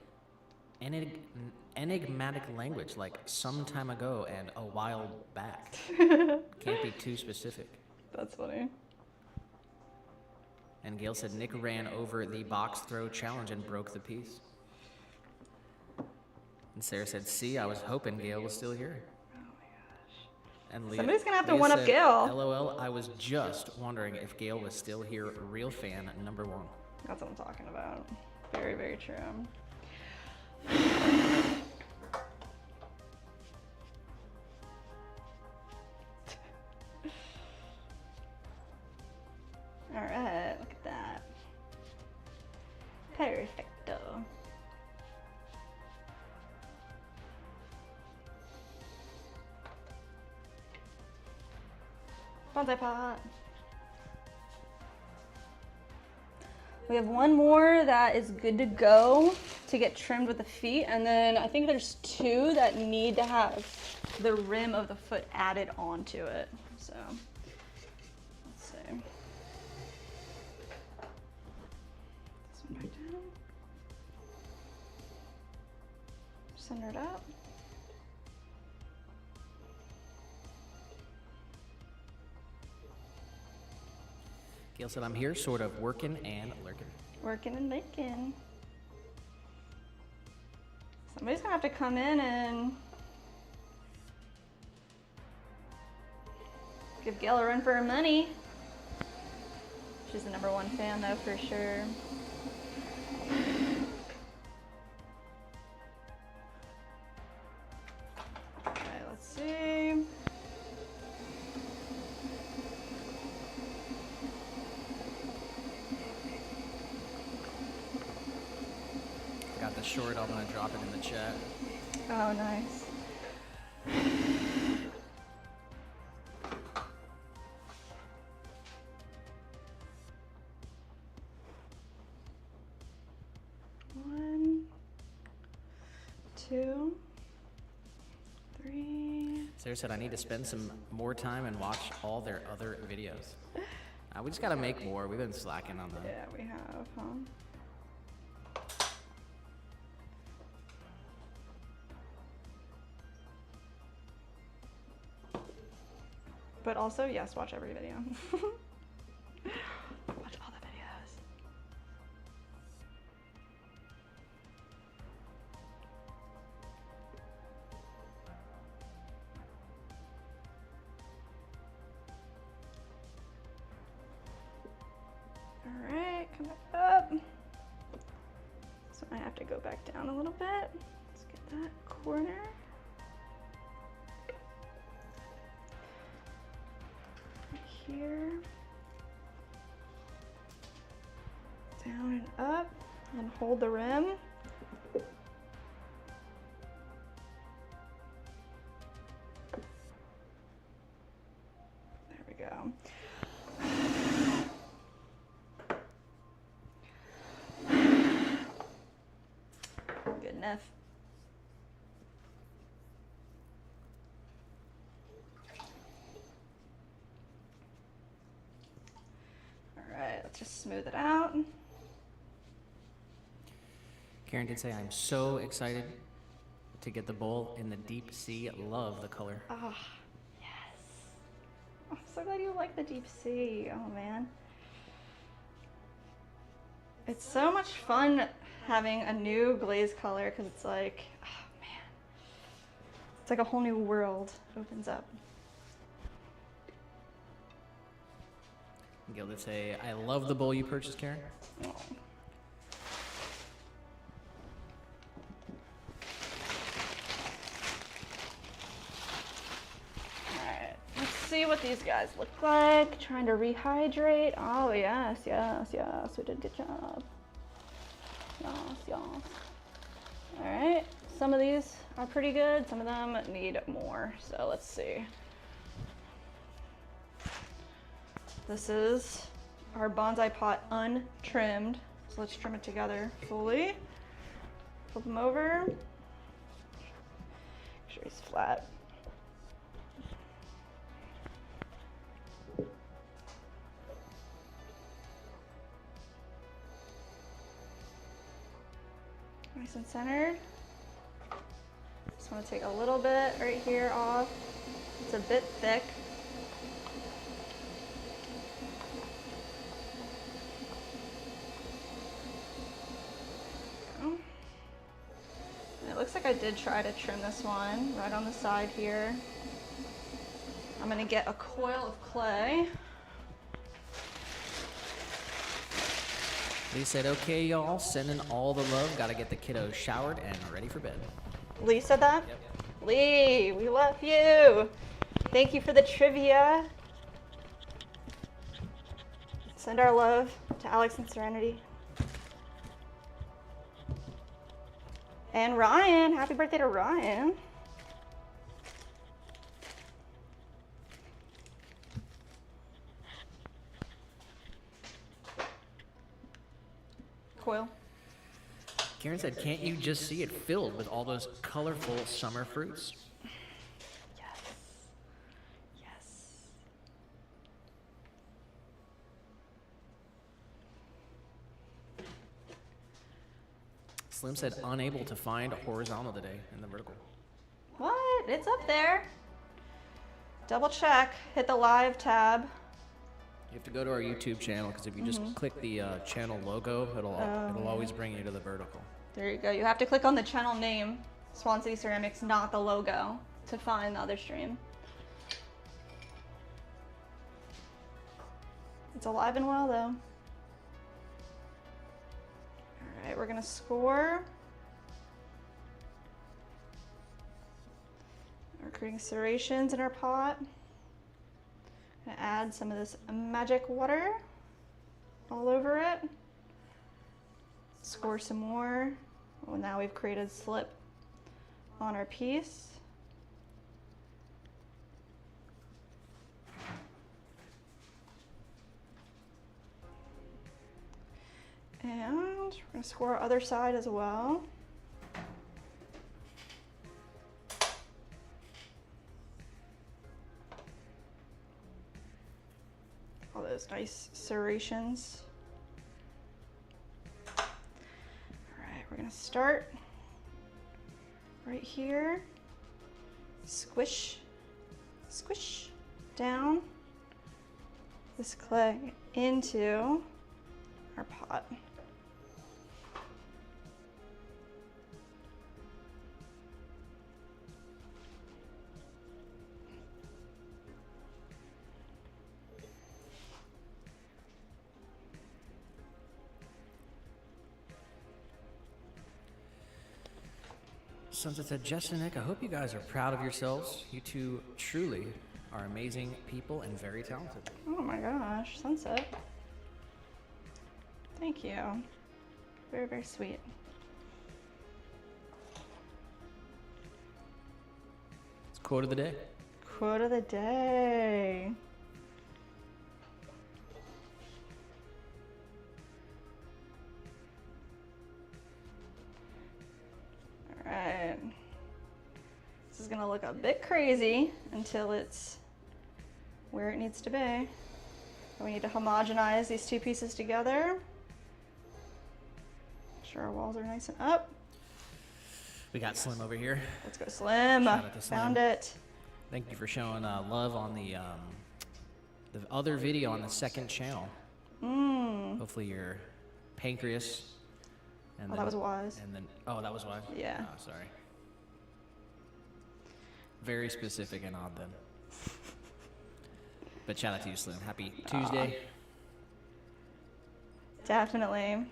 enigmatic language, like some time ago and a while back. Can't be too specific. That's funny. And Gail said, Nick ran over the box throw challenge and broke the piece. And Sarah said, see, I was hoping Gail was still here. Oh my gosh. And Leah, Somebody's gonna have to Leah one-up said, Gail. LOL, I was just wondering if Gail was still here. Real fan number 1. That's what I'm talking about. Very, very true. All right, look at that. Perfecto. Bonsai pot. We have one more that is good to go to get trimmed with the feet, and then I think there's 2 that need to have the rim of the foot added onto it. So This one back down. Center it up. Gail said, I'm here, sort of working and lurking. Working and making. Somebody's gonna have to come in and give Gail a run for her money. She's the #1 fan though, for sure. Okay, let's see. Got the short, I'm gonna drop it in the chat. Oh, nice. One, 2, 3. Sarah said, I need to spend some more time and watch all their other videos. We just gotta make more. We've been slacking on that. Yeah, we have, huh? But also, yes, watch every video. Watch all the videos. All right, come back up. So I have to go back down a little bit. Let's get that corner. Here, down and up, and hold the rim. There we go. Good enough. Let's just smooth it out. Karen did say, I'm so excited to get the bowl in the deep sea. Love the color. Oh, yes. I'm so glad you like the deep sea. Oh, man. It's so much fun having a new glaze color because it's like, oh, man. It's like a whole new world opens up. Gil did say, I love the bowl you purchased, Karen. Oh. Alright, let's see what these guys look like. Trying to rehydrate. Oh, yes, yes, yes. We did a good job. Yes, yes. Alright, some of these are pretty good. Some of them need more. So let's see. This is our bonsai pot untrimmed. So let's trim it together fully. Flip them over. Make sure he's flat. Nice and centered. Just want to take a little bit right here off. It's a bit thick. It looks like I did try to trim this one right on the side here. I'm gonna get a coil of clay. Lee said, okay, y'all, sending all the love. Gotta get the kiddos showered and ready for bed. Lee said that? Yep. Lee, we love you. Thank you for the trivia. Send our love to Alex and Serenity. And Ryan, happy birthday to Ryan. Coil. Karen said, can't you just see it filled with all those colorful summer fruits? Yes. Yes. Slim said unable to find horizontal today in the vertical. What? It's up there. Double check. Hit the live tab. You have to go to our YouTube channel because if you just click the channel logo, it'll always bring you to the vertical. There you go. You have to click on the channel name, Swan City Ceramics, not the logo, to find the other stream. It's alive and well, though. All right, we're gonna score. We're creating serrations in our pot. Gonna add some of this magic water all over it. Score some more. Well, now we've created slip on our piece. And we're gonna score our other side as well. All those nice serrations. All right, we're gonna start right here. Squish, squish down this clay into our pot. Sunset said, Jess and Nick, I hope you guys are proud of yourselves. You two truly are amazing people and very talented. Oh my gosh, Sunset. Thank you. Very, very sweet. It's quote of the day. Quote of the day. All right. This is gonna look a bit crazy until it's where it needs to be. We need to homogenize these two pieces together. Make sure our walls are nice and up. We got Slim over here. Let's go, Slim. Shout out to Slim. Found it. Thank you for showing love on the other video on the second channel. Hopefully your pancreas. And Oh, that was wise. And then, oh, that was wise? Yeah. Oh, sorry. Very specific and odd then. But shout out to you, Slim. Happy Tuesday. Definitely.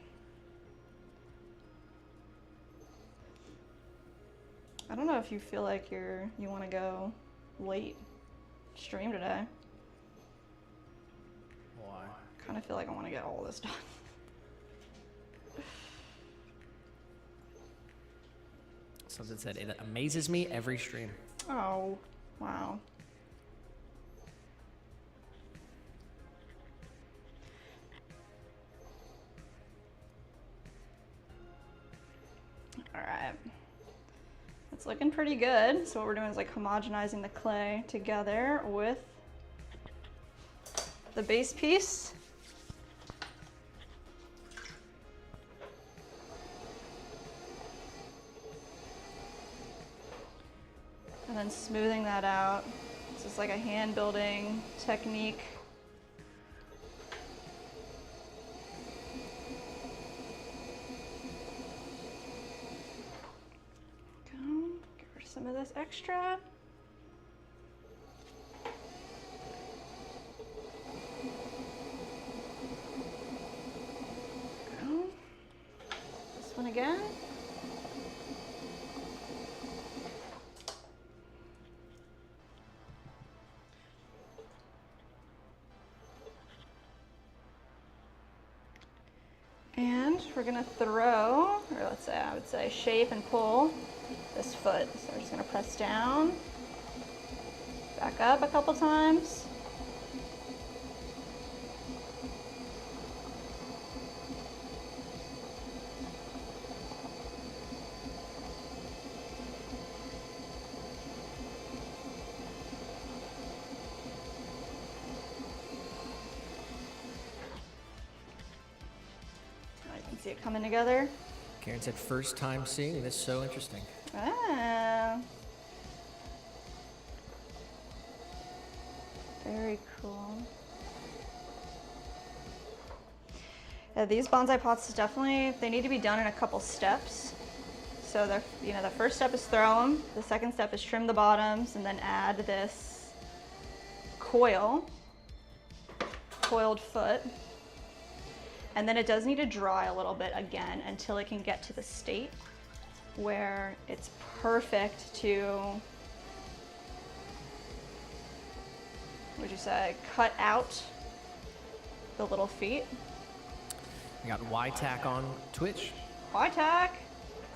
I don't know if you feel like you want to go late stream today. Why? Kind of feel like I want to get all this done. Something said, it amazes me every stream. Oh, wow. All right. It's looking pretty good. So what we're doing is like homogenizing the clay together with the base piece. And then smoothing that out. This is like a hand building technique. Go, get rid of some of this extra. Go. This one again. And we're gonna throw, or let's say, I would say shape and pull this foot. So we're just gonna press down, back up a couple times. See it coming together. Karen said, first time seeing this, so interesting. Ah. Very cool. Yeah, these bonsai pots definitely, they need to be done in a couple steps. So the first step is throw them. The second step is trim the bottoms and then add this coiled foot. And then it does need to dry a little bit again until it can get to the state where it's perfect to, would you say, cut out the little feet. We got Y-Tack on Twitch. Y-Tack.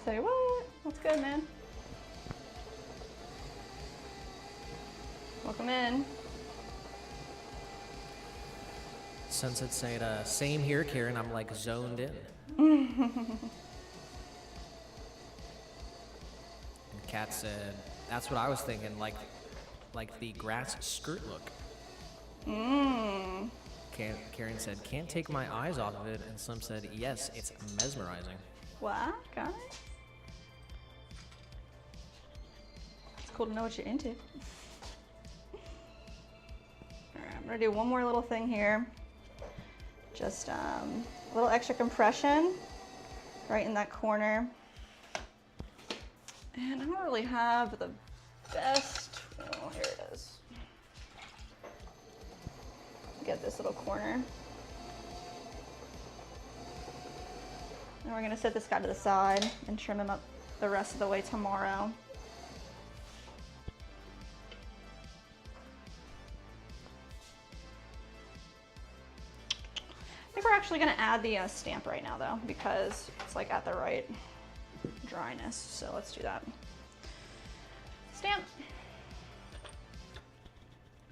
Say what? What's good, man? Welcome in. Sunset said, same here, Karen. I'm like zoned in. And Kat said, that's what I was thinking, like the grass skirt look. Karen said, can't take my eyes off of it. And some said, yes, it's mesmerizing. Wow, got it. It's cool to know what you're into. Alright, I'm gonna do one more little thing here. Just a little extra compression right in that corner. And I don't really have the best, oh, here it is. Get this little corner. And we're gonna set this guy to the side and trim him up the rest of the way tomorrow. I think we're actually gonna add the stamp right now though, because it's like at the right dryness. So let's do that. Stamp.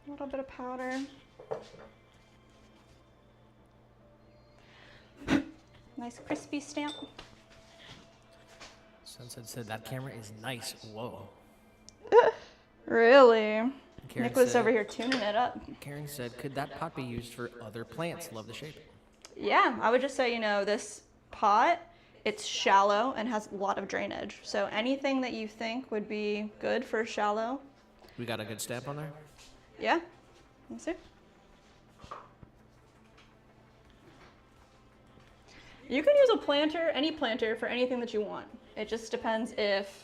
A little bit of powder. Nice crispy stamp. Sunset said, that camera is nice. Whoa. Really? Karen Nick was said- over here tuning it up. Karen said, could that pot be used for other plants? Love the shape. Yeah, I would just say, you know, this pot, it's shallow and has a lot of drainage. So anything that you think would be good for shallow. We got a good stamp on there? Yeah, let's see. You can use a planter, any planter, for anything that you want. It just depends if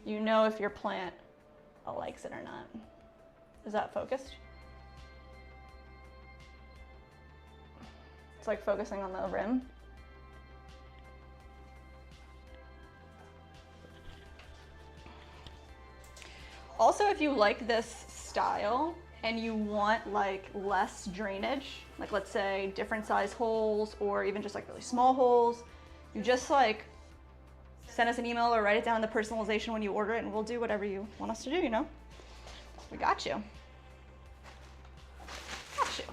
you know if your plant likes it or not. Is that focused? It's like focusing on the rim. Also, if you like this style and you want like less drainage, like let's say different size holes or even just like really small holes, you just like send us an email or write it down in the personalization when you order it and we'll do whatever you want us to do, you know? We got you. Got you.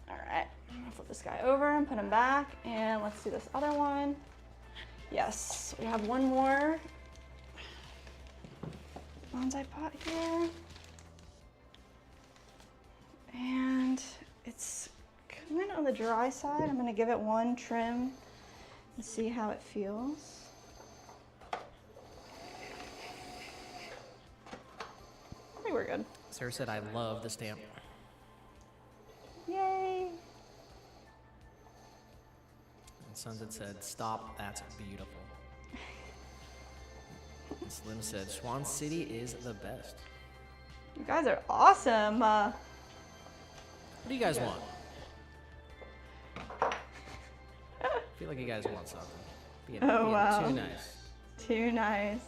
All right, I'm gonna flip this guy over and put him back and let's do this other one. Yes, we have one more bonsai pot here. And it's kind of on the dry side. I'm gonna give it one trim and see how it feels. I think we're good. Sarah said, I love the stamp. Yay! And Sunset said, stop, that's beautiful. And Slim said, Swan City is the best. You guys are awesome. What do you guys want? I feel like you guys want something. Being wow. too nice. Too nice.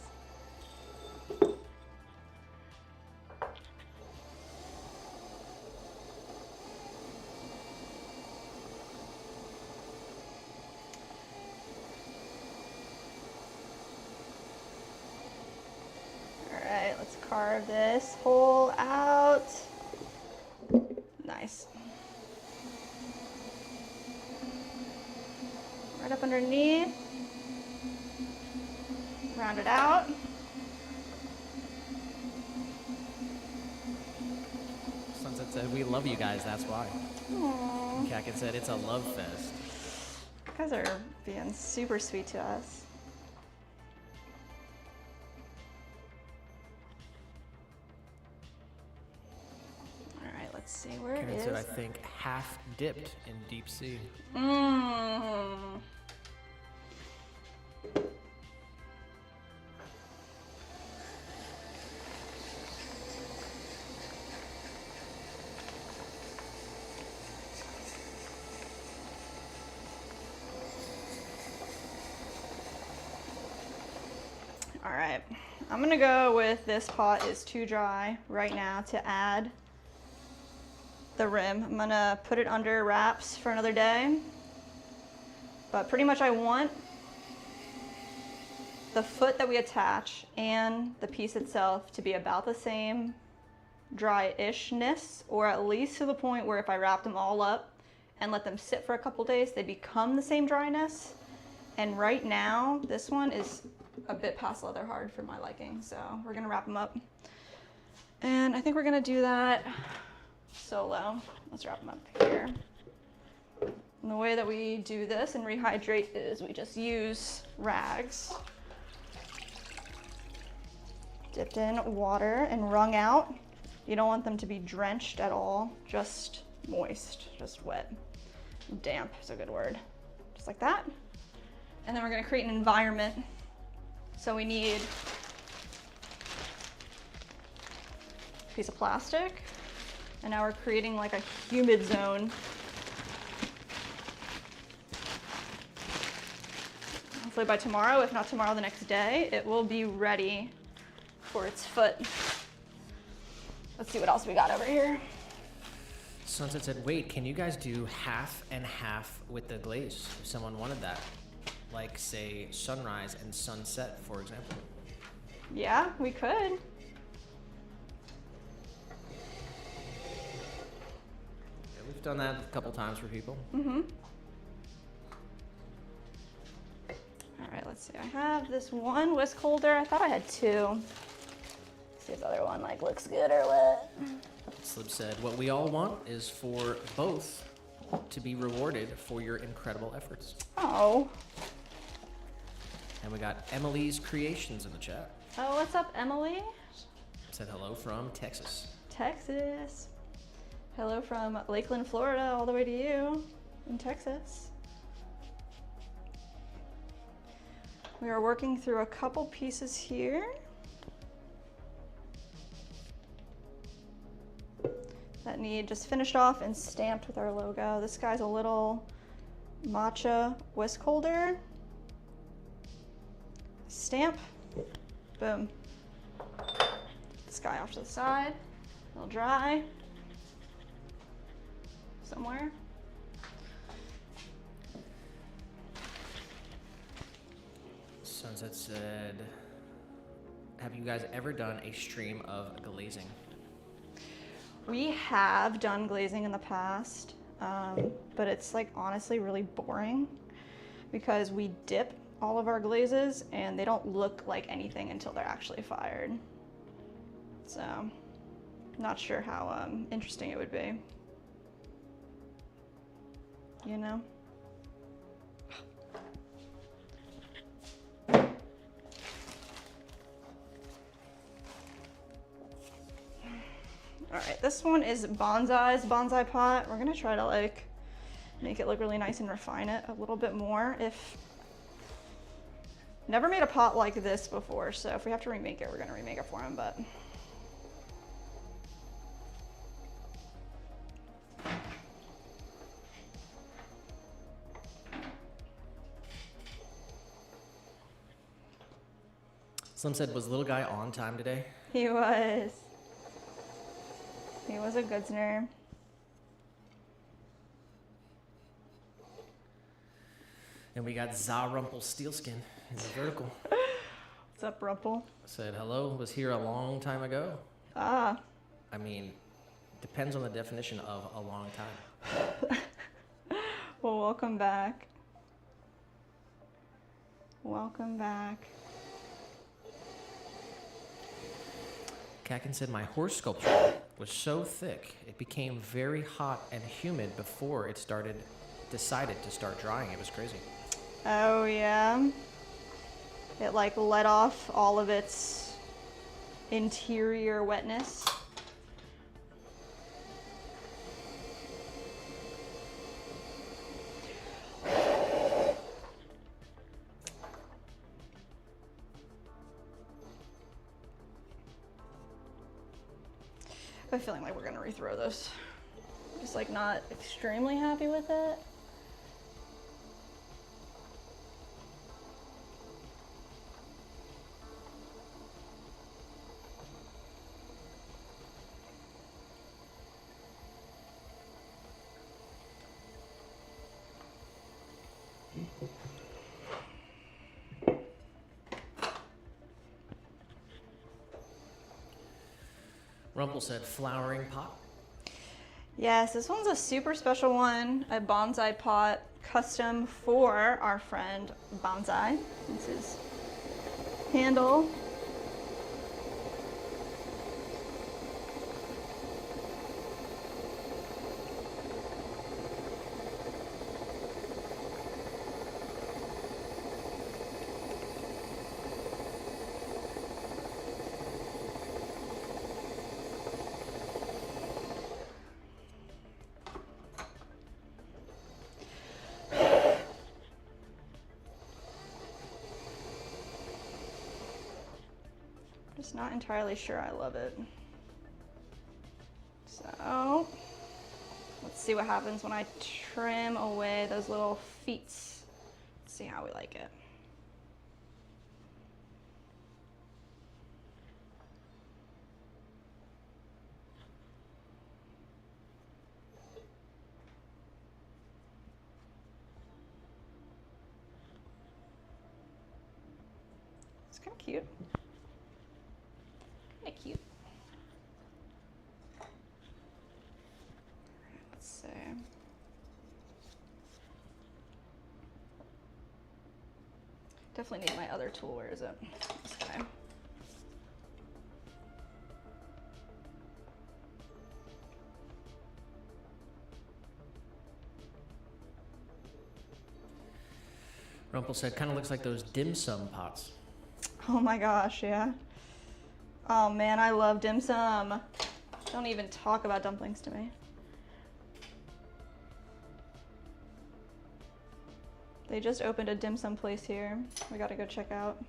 Alright, let's carve this hole out. Nice. Right up underneath. Round it out. Sunset said, we love you guys, that's why. Aww. And Kakin said, it's a love fest. You guys are being super sweet to us. All right, let's see where it Karen is. said, I think half dipped in deep sea. Mmm. All right, I'm gonna go with this pot is too dry right now to add the rim. I'm gonna put it under wraps for another day, but pretty much I want the foot that we attach and the piece itself to be about the same dry-ishness, or at least to the point where if I wrap them all up and let them sit for a couple days, they become the same dryness. And right now, this one is a bit past leather hard for my liking, so we're gonna wrap them up. And I think we're gonna do that solo. Let's wrap them up here. And the way that we do this and rehydrate is we just use rags dipped in water and wrung out. You don't want them to be drenched at all, just moist, just wet. Damp is a good word. Just like that. And then we're gonna create an environment. So we need a piece of plastic, and now we're creating like a humid zone. Hopefully by tomorrow, if not tomorrow, the next day, it will be ready for its foot. Let's see what else we got over here. Sunset said, wait, can you guys do half and half with the glaze if someone wanted that? Like, say, sunrise and sunset, for example. Yeah, we could. Yeah, we've done that a couple times for people. Mm-hmm. All right, let's see. I have this one whisk holder. I thought I had two. Let's see if the other one like looks good or what. Slib said, what we all want is for both to be rewarded for your incredible efforts. Oh. And we got Emily's Creations in the chat. Oh, what's up, Emily? Said hello from Texas. Texas. Hello from Lakeland, Florida, all the way to you in Texas. We are working through a couple pieces here that need just finished off and stamped with our logo. This guy's a little matcha whisk holder. Stamp, boom. This guy off to the side, it'll dry somewhere. Sunset said, have you guys ever done a stream of glazing? We have done glazing in the past, but it's like honestly really boring because we dip all of our glazes and they don't look like anything until they're actually fired. So, not sure how interesting it would be. You know? All right, this one is Bonsai's bonsai pot. We're gonna try to like make it look really nice and refine it a little bit more. Never made a pot like this before, so if we have to remake it, we're gonna remake it for him, but. Slim said, was little guy on time today? He was. He was a goodsner. And we got Zarumpel Steelskin in the vertical. What's up, Rumple? Said, hello, was here a long time ago. Ah. I mean, depends on the definition of a long time. Well, welcome back. Welcome back. Kakin said, my horse sculpture was so thick, it became very hot and humid before it started decided to start drying. It was crazy. Oh yeah. It like let off all of its interior wetness. I have a feeling like we're gonna rethrow this. Just like not extremely happy with it. Rumpel said flowering pot. Yes, this one's a super special one, a bonsai pot custom for our friend Bonsai. This is handle. Just not entirely sure I love it. So let's see what happens when I trim away those little feet. Let's see how we like it. It's kind of cute. Kind of cute. Let's see. Definitely need my other tool. Where is it? This guy. Rumpel said kind of looks like those dim sum pots. Oh my gosh, yeah. Oh man, I love dim sum. Don't even talk about dumplings to me. They just opened a dim sum place here. We gotta go check out.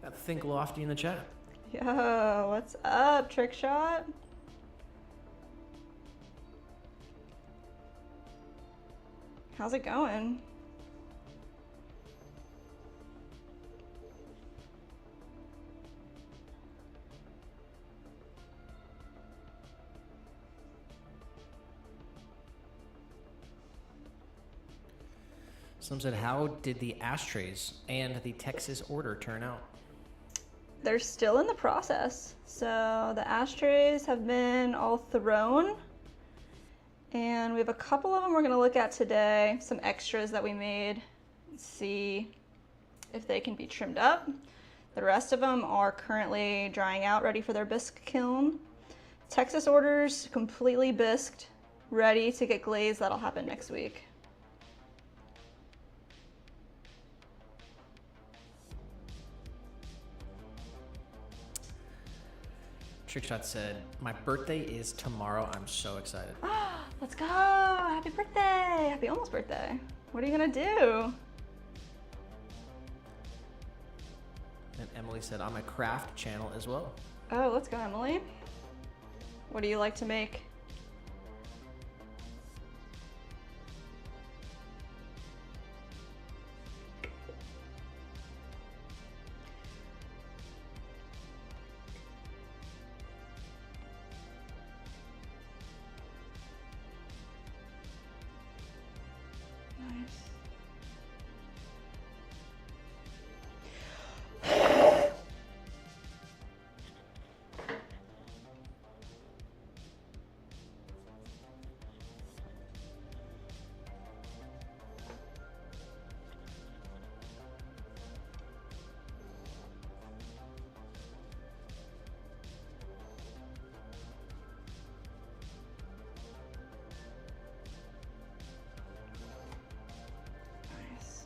Got Think Lofty in the chat. Yo, what's up, Trick Shot? How's it going? Some said, how did the ashtrays and the Texas order turn out? They're still in the process. So the ashtrays have been all thrown. And we have a couple of them we're gonna look at today, some extras that we made, see if they can be trimmed up. The rest of them are currently drying out, ready for their bisque kiln. Texas orders completely bisqued, ready to get glazed. That'll happen next week. Trickshot said, my birthday is tomorrow. I'm so excited. Let's go! Happy birthday! Happy almost birthday. What are you gonna do? And Emily said, I'm a craft channel as well. Oh, let's go, Emily. What do you like to make?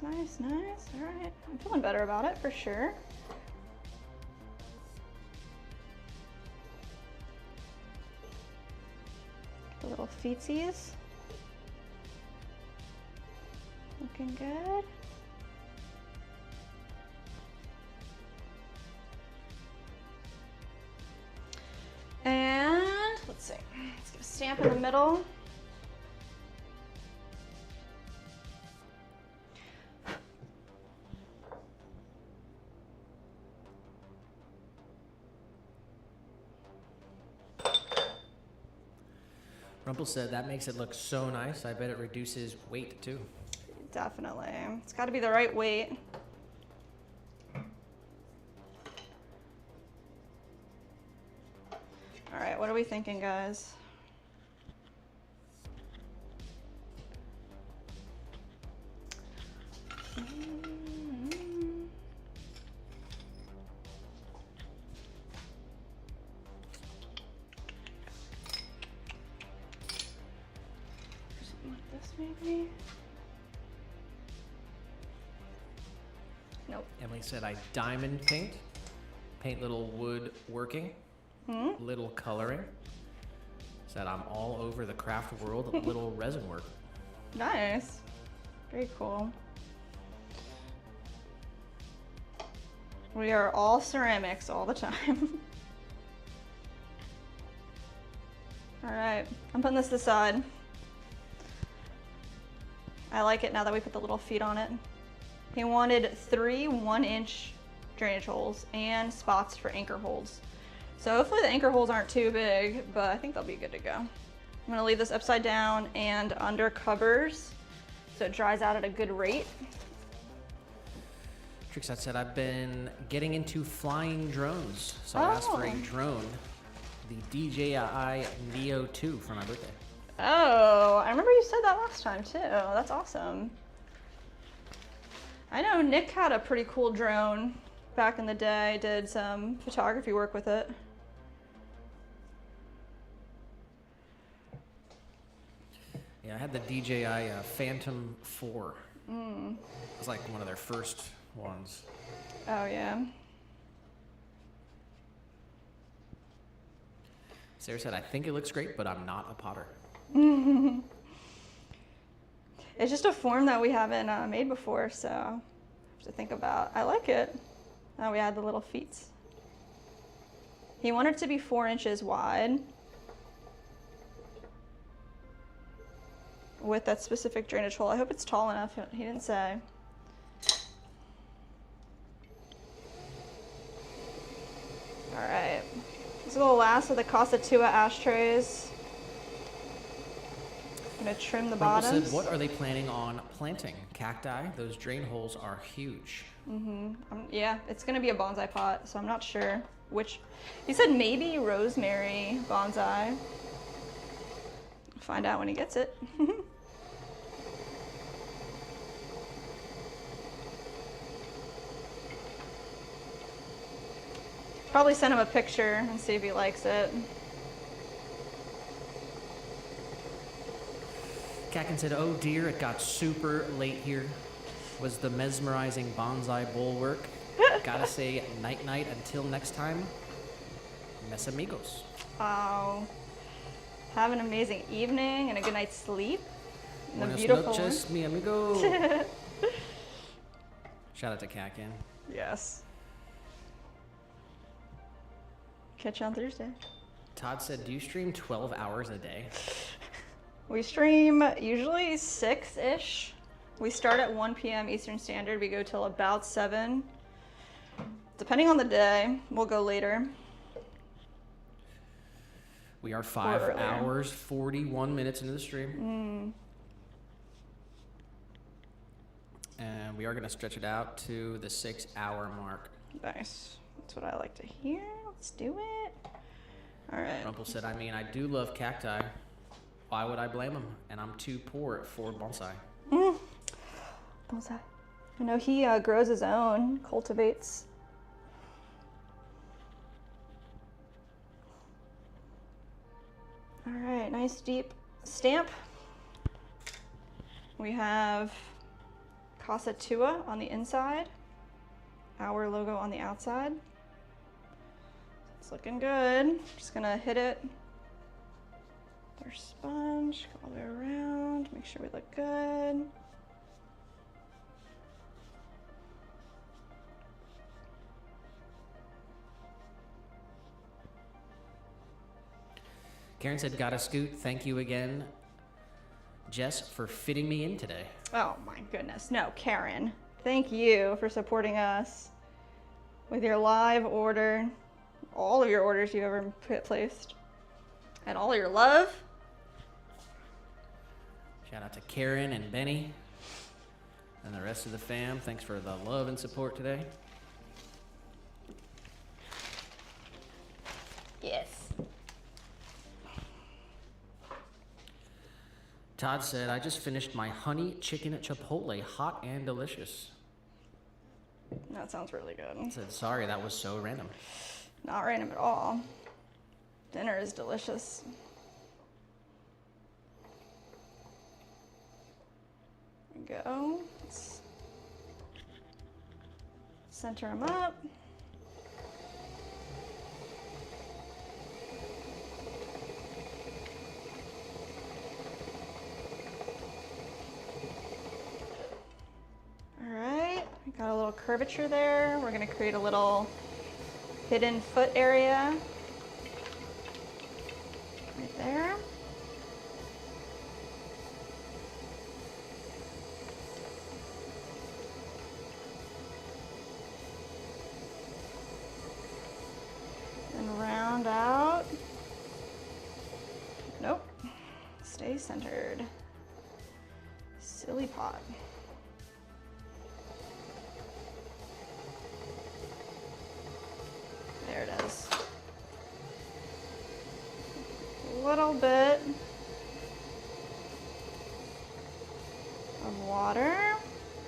nice, nice. All right, I'm feeling better about it for sure. The little feetsies. Looking good. And let's see, let's get a stamp in the middle. Rumpel said that makes it look so nice. I bet it reduces weight too. Definitely. It's got to be the right weight. All right, what are we thinking, guys? Something like this, maybe? Nope. Emily said I diamond paint little wood working, little coloring. Said I'm all over the craft world of little resin work. Nice. Very cool. We are all ceramics all the time. All right, I'm putting this aside. I like it now that we put the little feet on it. He wanted 3 1-inch drainage holes and spots for anchor holes. So hopefully the anchor holes aren't too big, but I think they'll be good to go. I'm gonna leave this upside down and under covers so it dries out at a good rate. Trixie said I've been getting into flying drones, so I asked for a drone, the DJI Neo 2 for my birthday. Oh, I remember you said that last time too. That's awesome. I know Nick had a pretty cool drone back in the day, did some photography work with it. Yeah, I had the DJI Phantom 4. It was like one of their first ones. Oh yeah. Sarah said, I think it looks great, but I'm not a potter. It's just a form that we haven't made before, so I have to think about. I like it. Now we add the little feet. He wanted it to be 4 inches wide with that specific drainage hole. I hope it's tall enough. He didn't say. All right. This is the last of the Casa Tua ashtrays. I'm gonna trim the Rumpel bottoms. said, what are they planning on planting? Cacti? Those drain holes are huge. Yeah, it's gonna be a bonsai pot, so I'm not sure which. He said maybe rosemary bonsai. Find out when he gets it. Probably send him a picture and see if he likes it. Kakin said, oh dear, it got super late here. Was the mesmerizing bonsai bowl work? Gotta say, night-night until next time. Mes amigos. Oh, have an amazing evening and a good night's sleep. And a Buenas beautiful noches, mi amigo. one. Shout out to Kakin. Yes. Catch you on Thursday. Todd said, do you stream 12 hours a day? We stream usually 6-ish. We start at 1 p.m. Eastern Standard. We go till about 7. Depending on the day, we'll go later. We are 5 earlier. hours, 41 minutes into the stream. And we are going to stretch it out to the 6-hour mark. Nice. That's what I like to hear. Let's do it. All right. Rumpel said, I mean, I do love cacti. Why would I blame him? And I'm too poor for bonsai. Bonsai. I know he grows his own, cultivates. All right, nice deep stamp. We have Casa Tua on the inside, our logo on the outside. It's looking good. Just gonna hit it with our sponge, go all the way around, make sure we look good. Karen said, "Gotta scoot. Thank you again, Jess, for fitting me in today." Oh my goodness. No, Karen, thank you for supporting us with your live order, all of your orders you've ever placed, and all your love. Shout out to Karen and Benny and the rest of the fam. Thanks for the love and support today. Yes. Todd said, "I just finished my honey chicken chipotle, hot and delicious." That sounds really good. Said, "Sorry, that was so random." Not random at all. Dinner is delicious. There we go. Let's center them up. Got a little curvature there. We're going to create a little hidden foot area right there. And round out. Nope. Stay centered. Silly pot. There it is. A little bit of water,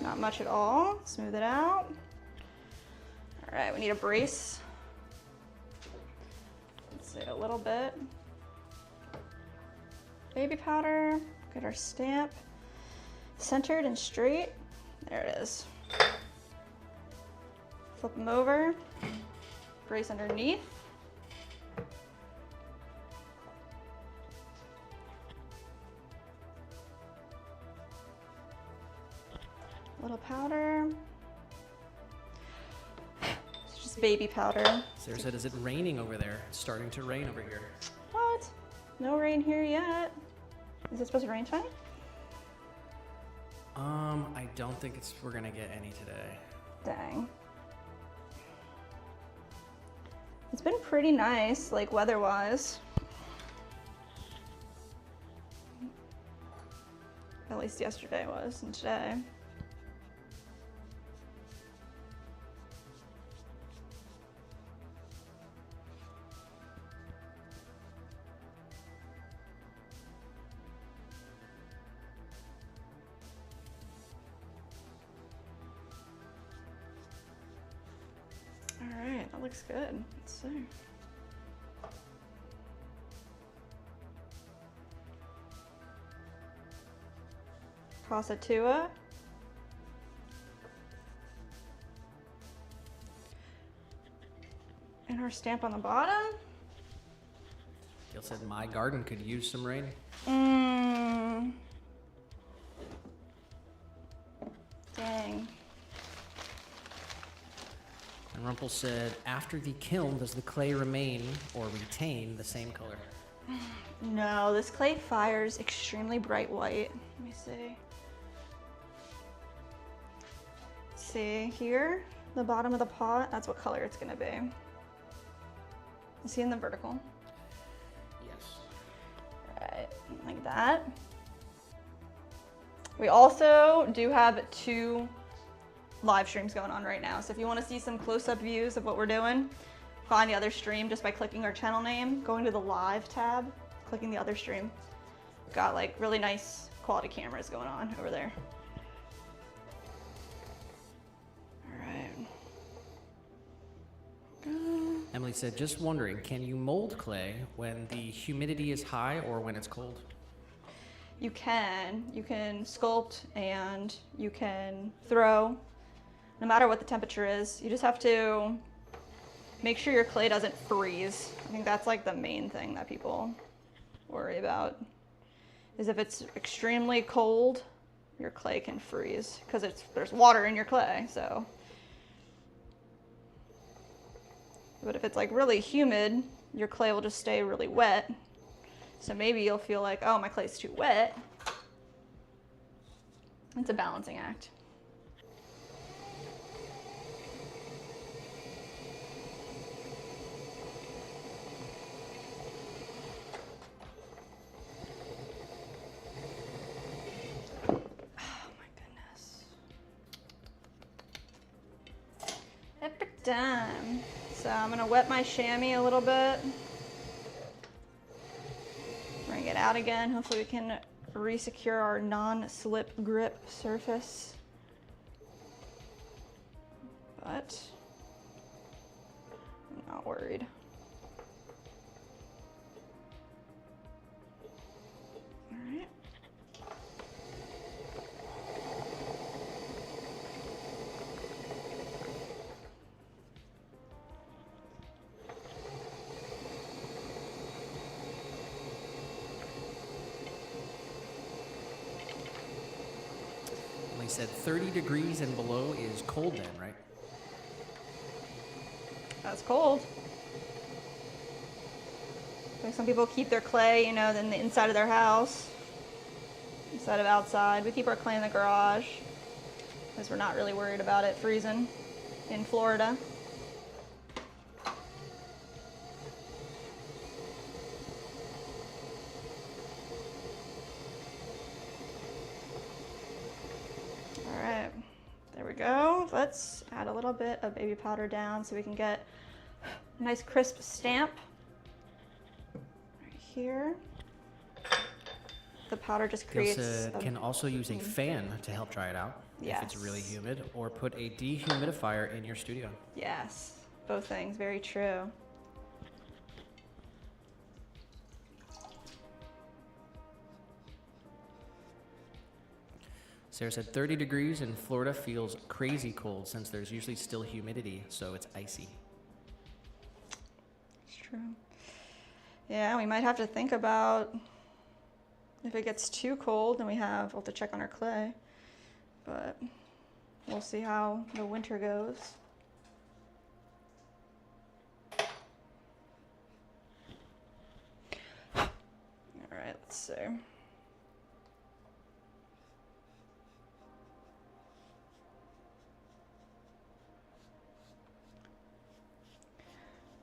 not much at all. Smooth it out. All right, we need a brace. Let's say a little bit. Baby powder, get our stamp centered and straight. There it is. Flip them over. Brace underneath. Little powder. It's just baby powder. Sarah said, "Is it raining over there?" It's starting to rain over here. What? No rain here yet. Is it supposed to rain tonight? I don't think we're gonna get any today. Dang. It's been pretty nice, like weather-wise. At least yesterday was, and today. All right, that looks good. Let's see. Casa Tua. And our stamp on the bottom. Gail said, "My garden could use some rain." Dang. And Rumpel said, "After the kiln, does the clay remain or retain the same color?" No, this clay fires extremely bright white. Let me see. See here, the bottom of the pot, that's what color it's gonna be. You see in the vertical? Yes. Right, like that. We also do have 2 live streams going on right now. So if you want to see some close-up views of what we're doing, find the other stream just by clicking our channel name, going to the live tab, clicking the other stream. Got like really nice quality cameras going on over there. All right. Emily said, "Just wondering, can you mold clay when the humidity is high or when it's cold?" you can sculpt and you can throw, no matter what the temperature is. You just have to make sure your clay doesn't freeze. I think that's like the main thing that people worry about, is if it's extremely cold, your clay can freeze because there's water in your clay. So, but if it's like really humid, your clay will just stay really wet. So maybe you'll feel like, oh, my clay's too wet. It's a balancing act. Epic time. So I'm gonna wet my chamois a little bit. Bring it out again. Hopefully we can re-secure our non-slip grip surface. But I'm not worried. All right. They said 30 degrees and below is cold then, right? That's cold. Like some people keep their clay, in the inside of their house instead of outside. We keep our clay in the garage because we're not really worried about it freezing in Florida. Let's add a little bit of baby powder down so we can get a nice crisp stamp right here. The powder just creates. Can also use a fan to help dry it out if it's really humid, or put a dehumidifier in your studio. Yes, both things, very true. Sarah said 30 degrees in Florida feels crazy cold since there's usually still humidity, so it's icy. It's true. Yeah, we might have to think about if it gets too cold, then we'll have to check on our clay. But we'll see how the winter goes. All right, let's see.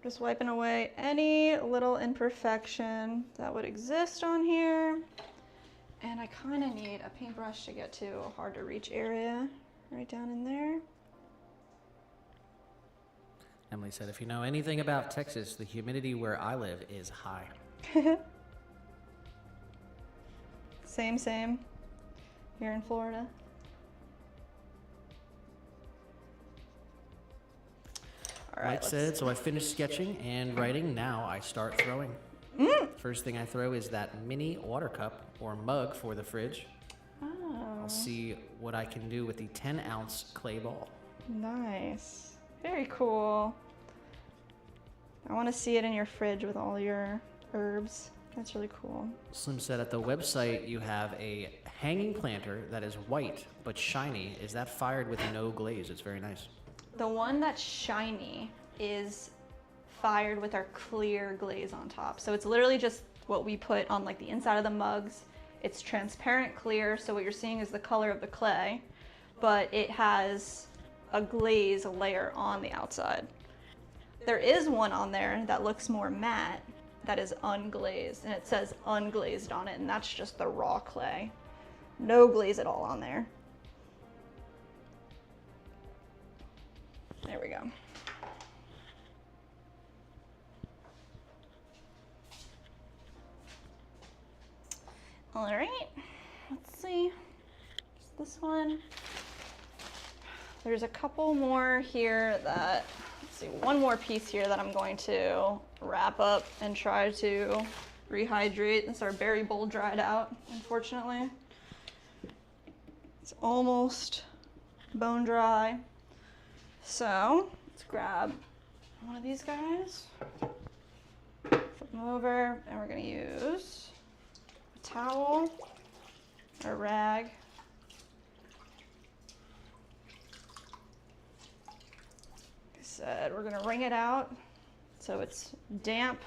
Just wiping away any little imperfection that would exist on here. And I kind of need a paintbrush to get to a hard to reach area right down in there. Emily said, if you know anything about Texas, the humidity where I live is high. Same here in Florida. All right, Mike said, so I finished sketching and writing. Now I start throwing. First thing I throw is that mini water cup or mug for the fridge. Oh. I'll see what I can do with the 10-ounce clay ball. Nice. Very cool. I want to see it in your fridge with all your herbs. That's really cool. Slim said at the website you have a hanging planter that is white but shiny. Is that fired with no glaze? It's very nice. The one that's shiny is fired with our clear glaze on top. So it's literally just what we put on like the inside of the mugs. It's transparent clear, so what you're seeing is the color of the clay, but it has a glaze layer on the outside. There is one on there that looks more matte that is unglazed, and it says unglazed on it, and that's just the raw clay. No glaze at all on there. There we go. All right, let's see. Just this one. There's a couple more here that, let's see, one more piece here that I'm going to wrap up and try to rehydrate. It's our berry bowl dried out, unfortunately. It's almost bone dry. So let's grab one of these guys, flip them over, and we're gonna use a towel or a rag. Like I said, we're gonna wring it out so it's damp,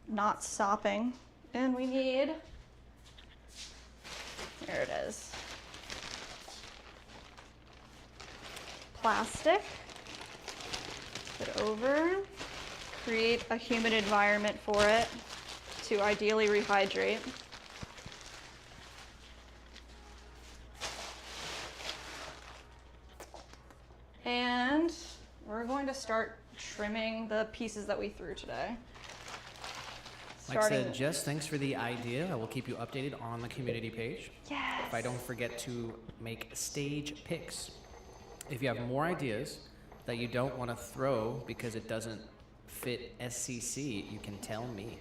not sopping. And we need, here it is, plastic. Put it over, create a humid environment for it to ideally rehydrate. And we're going to start trimming the pieces that we threw today. Like I said, Jess, thanks for the idea. I will keep you updated on the community page. Yes. If I don't forget to make stage picks. If you have more ideas that you don't want to throw because it doesn't fit SCC, you can tell me.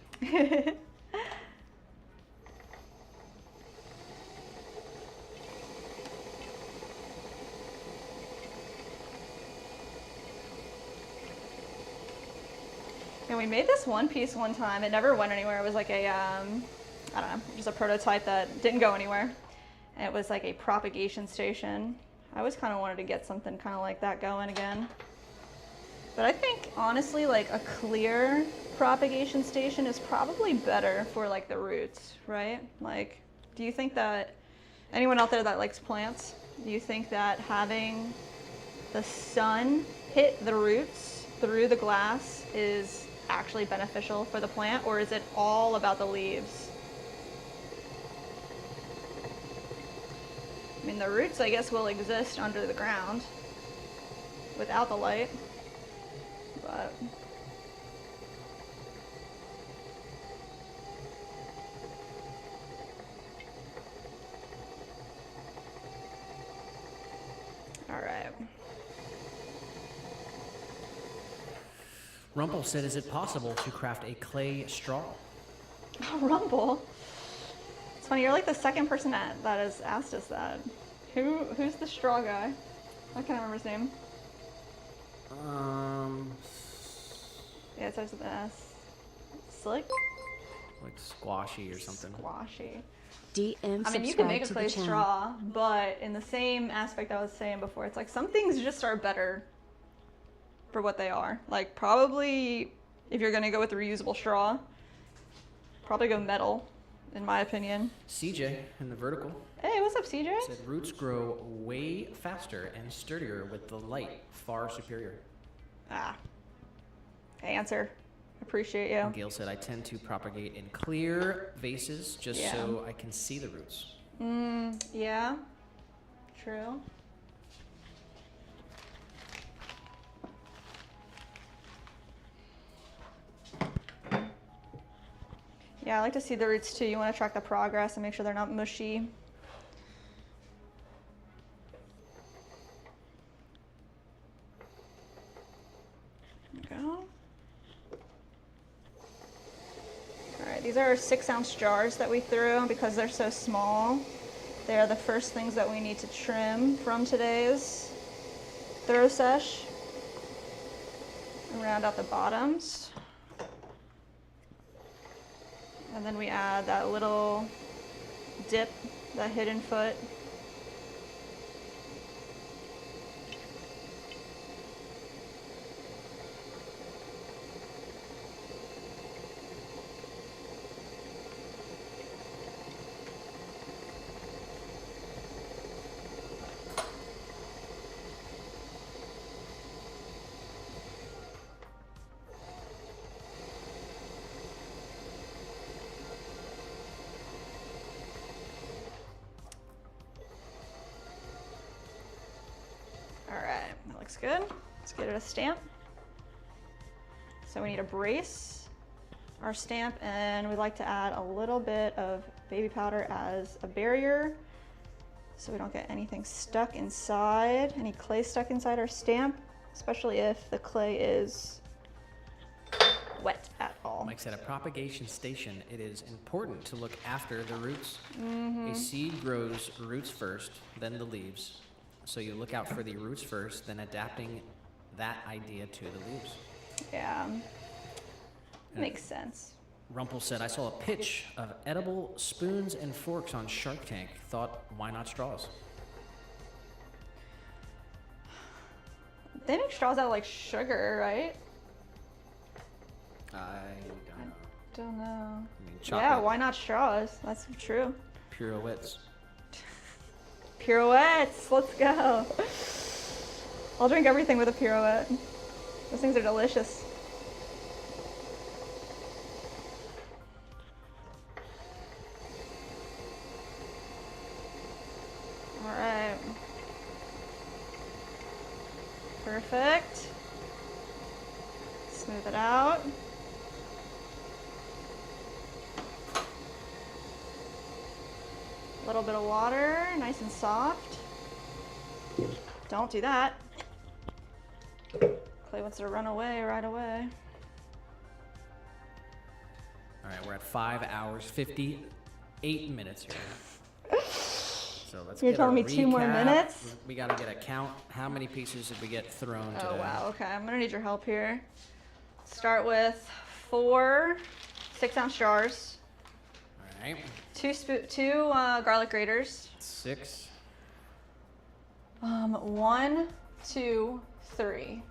And we made this one piece one time. It never went anywhere. It was like a, I don't know, just a prototype that didn't go anywhere. And it was like a propagation station. I always kind of wanted to get something kind of like that going again. But I think, honestly, like a clear propagation station is probably better for like the roots, right? Like, do you think that, anyone out there that likes plants, do you think that having the sun hit the roots through the glass is actually beneficial for the plant, or is it all about the leaves? I mean, the roots, I guess, will exist under the ground without the light, but all right. Rumple said, is it possible to craft a clay straw? Oh, Rumble. It's funny, you're like the second person that has asked us that. Who's the straw guy? I can't remember his name. Yeah, it starts with an S. Slick? Like squashy or something. Squashy. DM I mean, you can make a clay straw, but in the same aspect I was saying before, it's like some things just are better for what they are. Like, probably, if you're gonna go with reusable straw, probably go metal, in my opinion. CJ in the vertical Hey, what's up, CJ? said roots grow way faster and sturdier with the light, far superior. Ah. Answer. Appreciate you. And Gail said, I tend to propagate in clear vases just Yeah. so I can see the roots. Yeah. True. Yeah, I like to see the roots too. You want to track the progress and make sure they're not mushy. There we go. Alright, these are our 6-ounce jars that we threw, and because they're so small, they are the first things that we need to trim from today's throw sesh. And round out the bottoms. And then we add that little dip, that hidden foot. That looks good. Let's get it a stamp. So we need to brace our stamp, and we like to add a little bit of baby powder as a barrier so we don't get anything stuck inside, any clay stuck inside our stamp, especially if the clay is wet at all. Wow. Mike said, a propagation station, it is important to look after the roots. A seed grows roots first, then the leaves. So you look out for the roots first, then adapting that idea to the leaves. Yeah. Makes sense. Rumpel said, I saw a pitch of edible spoons and forks on Shark Tank. Thought, why not straws? They make straws out of like sugar, right? I Don't know. I mean, Yeah, chocolate why not straws? That's true. pirouettes. Pirouettes, let's go. I'll drink everything with a pirouette. Those things are delicious. All right. Perfect. Smooth it out. A little bit of water, nice and soft. Don't do that. Clay wants to run away right away. All right, we're at 5 hours, 58 minutes here. So let's You're get telling a me 2 more recap. minutes? We got to get a count. How many pieces did we get thrown today? Oh wow, okay, I'm gonna need your help here. Start with 4 6-ounce jars, All right, 2 garlic graters, 6. 1, 2, 3,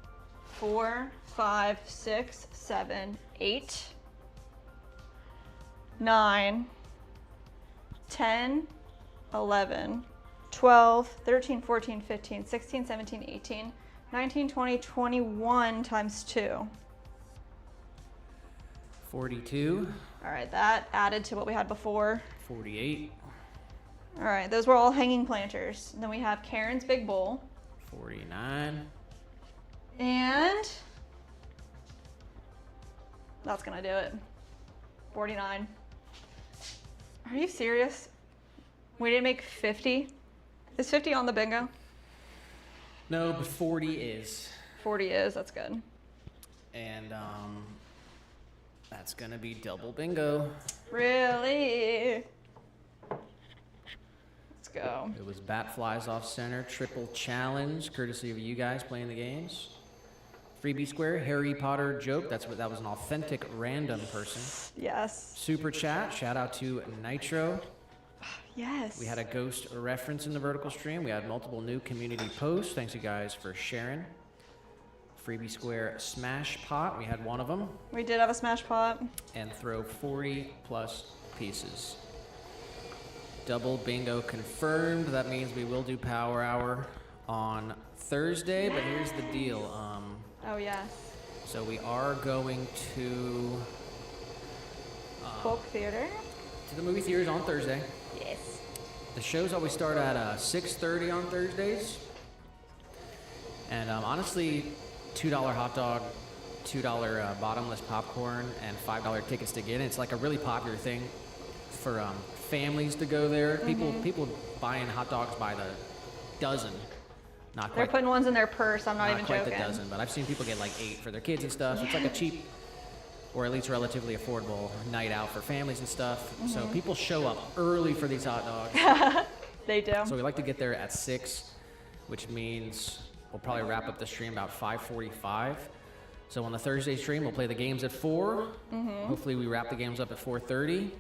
4, 5, 6, 7, 8, 9, 10, 11, 12, 13, 14, 15, 16, 17, 18, 19, 20, 21 times 2. 42, All right, that added to what we had before. 48, All right, those were all hanging planters. Then we have Karen's big bowl. 49, And that's gonna do it. 49. Are you serious? We didn't make 50? Is 50 on the bingo? no, but 40 is. 40 is, that's good. And that's going to be double bingo. Really? Let's go. It was bat flies off center, triple challenge, courtesy of you guys playing the games. Freebie square, Harry Potter joke. That was an authentic random person. Yes. Super chat, shout out to Nitro. Yes. We had a ghost reference in the vertical stream. We had multiple new community posts. Thanks you guys for sharing. Freebie square smash pot. We had one of them. We did have a smash pot. And throw 40 plus pieces. Double bingo confirmed. That means we will do power hour on Thursday. But here's the deal. Oh, yes. So we are going to Folk theater. the movie theaters on Thursday. Yes. The shows always start at 6:30 on Thursdays. And honestly, $2 hot dog, $2 bottomless popcorn, and $5 tickets to get in. It's like a really popular thing for families to go there. People buying hot dogs by the dozen. Not They're quite. putting ones in their purse, I'm not even quite joking. the dozen, but I've seen people get like 8 for their kids and stuff. So it's like a cheap, or at least relatively affordable night out for families and stuff. So people show up early for these hot dogs. They do. So we like to get there at 6, which means we'll probably wrap up the stream about 5:45. So on the Thursday stream, we'll play the games at 4. Hopefully we wrap the games up at 4:30.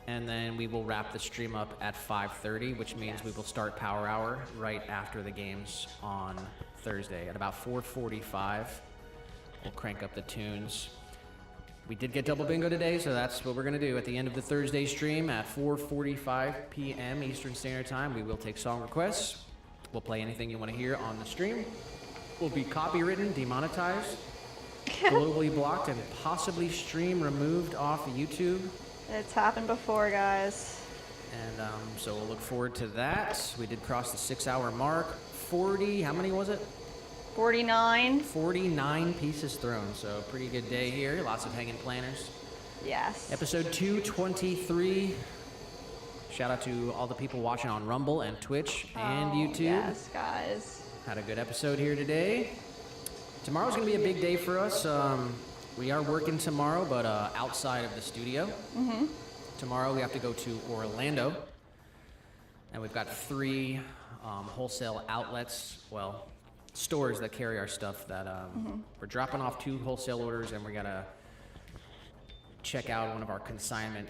And then we will wrap the stream up at 5:30, which means we will start Power Hour right after the games on Thursday. At about 4:45, we'll crank up the tunes. We did get double bingo today, so that's what we're going to do. At the end of the Thursday stream at 4:45 p.m. Eastern Standard Time, we will take song requests. We'll play anything you want to hear on the stream. We'll be copywritten, demonetized, globally blocked, and possibly stream removed off YouTube. It's happened before, guys. And so we'll look forward to that. We did cross the 6-hour mark. 40, how many was it? 49. 49 pieces thrown, so pretty good day here. Lots of hanging planners. Yes. Episode 223. Shout out to all the people watching on Rumble and Twitch and YouTube. Yes, guys. Had a good episode here today. Tomorrow's gonna be a big day for us. We are working tomorrow, but outside of the studio. Tomorrow we have to go to Orlando, and we've got 3 wholesale outlets, well, stores that carry our stuff that we're dropping off 2 wholesale orders, and we gotta check out one of our consignment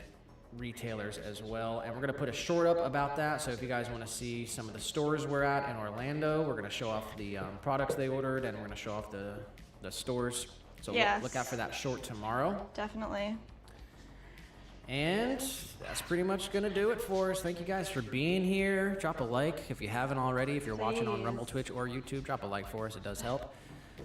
retailers as well. And we're gonna put a short up about that, so if you guys wanna see some of the stores we're at in Orlando, we're gonna show off the products they ordered, and we're gonna show off the stores. So Yes. look out for that short tomorrow. Definitely. And that's pretty much gonna do it for us. Thank you guys for being here. Drop a like if you haven't already. If you're watching on Please. Rumble, Twitch, or YouTube, drop a like for us. It does help.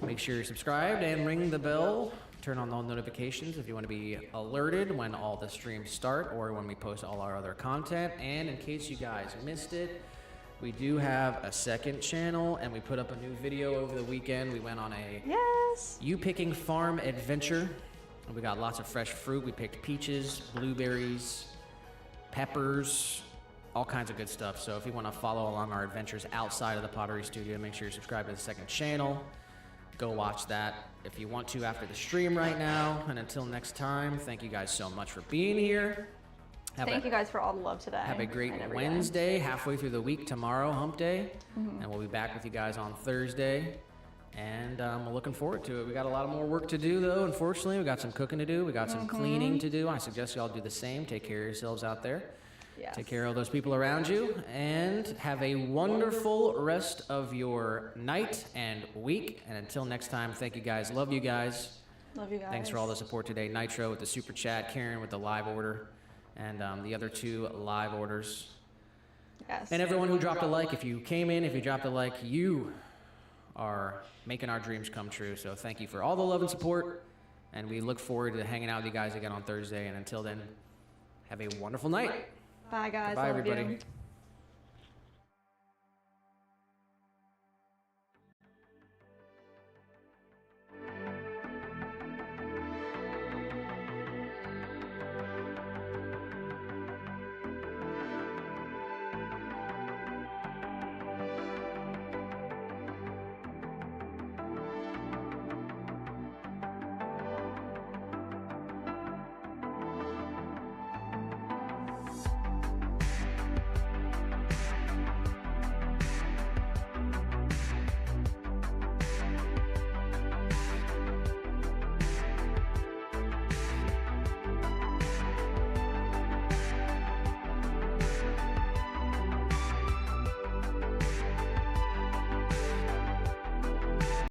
Make sure you're subscribed and ring the bell. Turn on all notifications if you want to be alerted when all the streams start or when we post all our other content. And in case you guys missed it, we do have a second channel, and we put up a new video over the weekend. We went on a Yes. you picking farm adventure. We got lots of fresh fruit. We picked peaches, blueberries, peppers, all kinds of good stuff. So if you want to follow along our adventures outside of the Pottery Studio, make sure you subscribe to the second channel. Go watch that if you want to after the stream right now. And until next time, thank you guys so much for being here. Thank you guys for all the love today. Have a great and every day. Wednesday, halfway through the week tomorrow, hump day. And we'll be back with you guys on Thursday. And we're looking forward to it. We got a lot of more work to do, though, unfortunately. We got some cooking to do. We got some cleaning to do. I suggest y'all do the same. Take care of yourselves out there. Yes. Take care of those people around you. And have a wonderful rest of your night and week. And until next time, thank you guys. Love you guys. Love you guys. Thanks for all the support today. Nitro with the super chat, Karen with the live order, and the other 2 live orders. Yes. And everyone who dropped a like, if you came in, if you dropped a like, you are making our dreams come true. So thank you for all the love and support, and we look forward to hanging out with you guys again on Thursday. And until then, have a wonderful night. Bye, guys. Bye, Love everybody. you.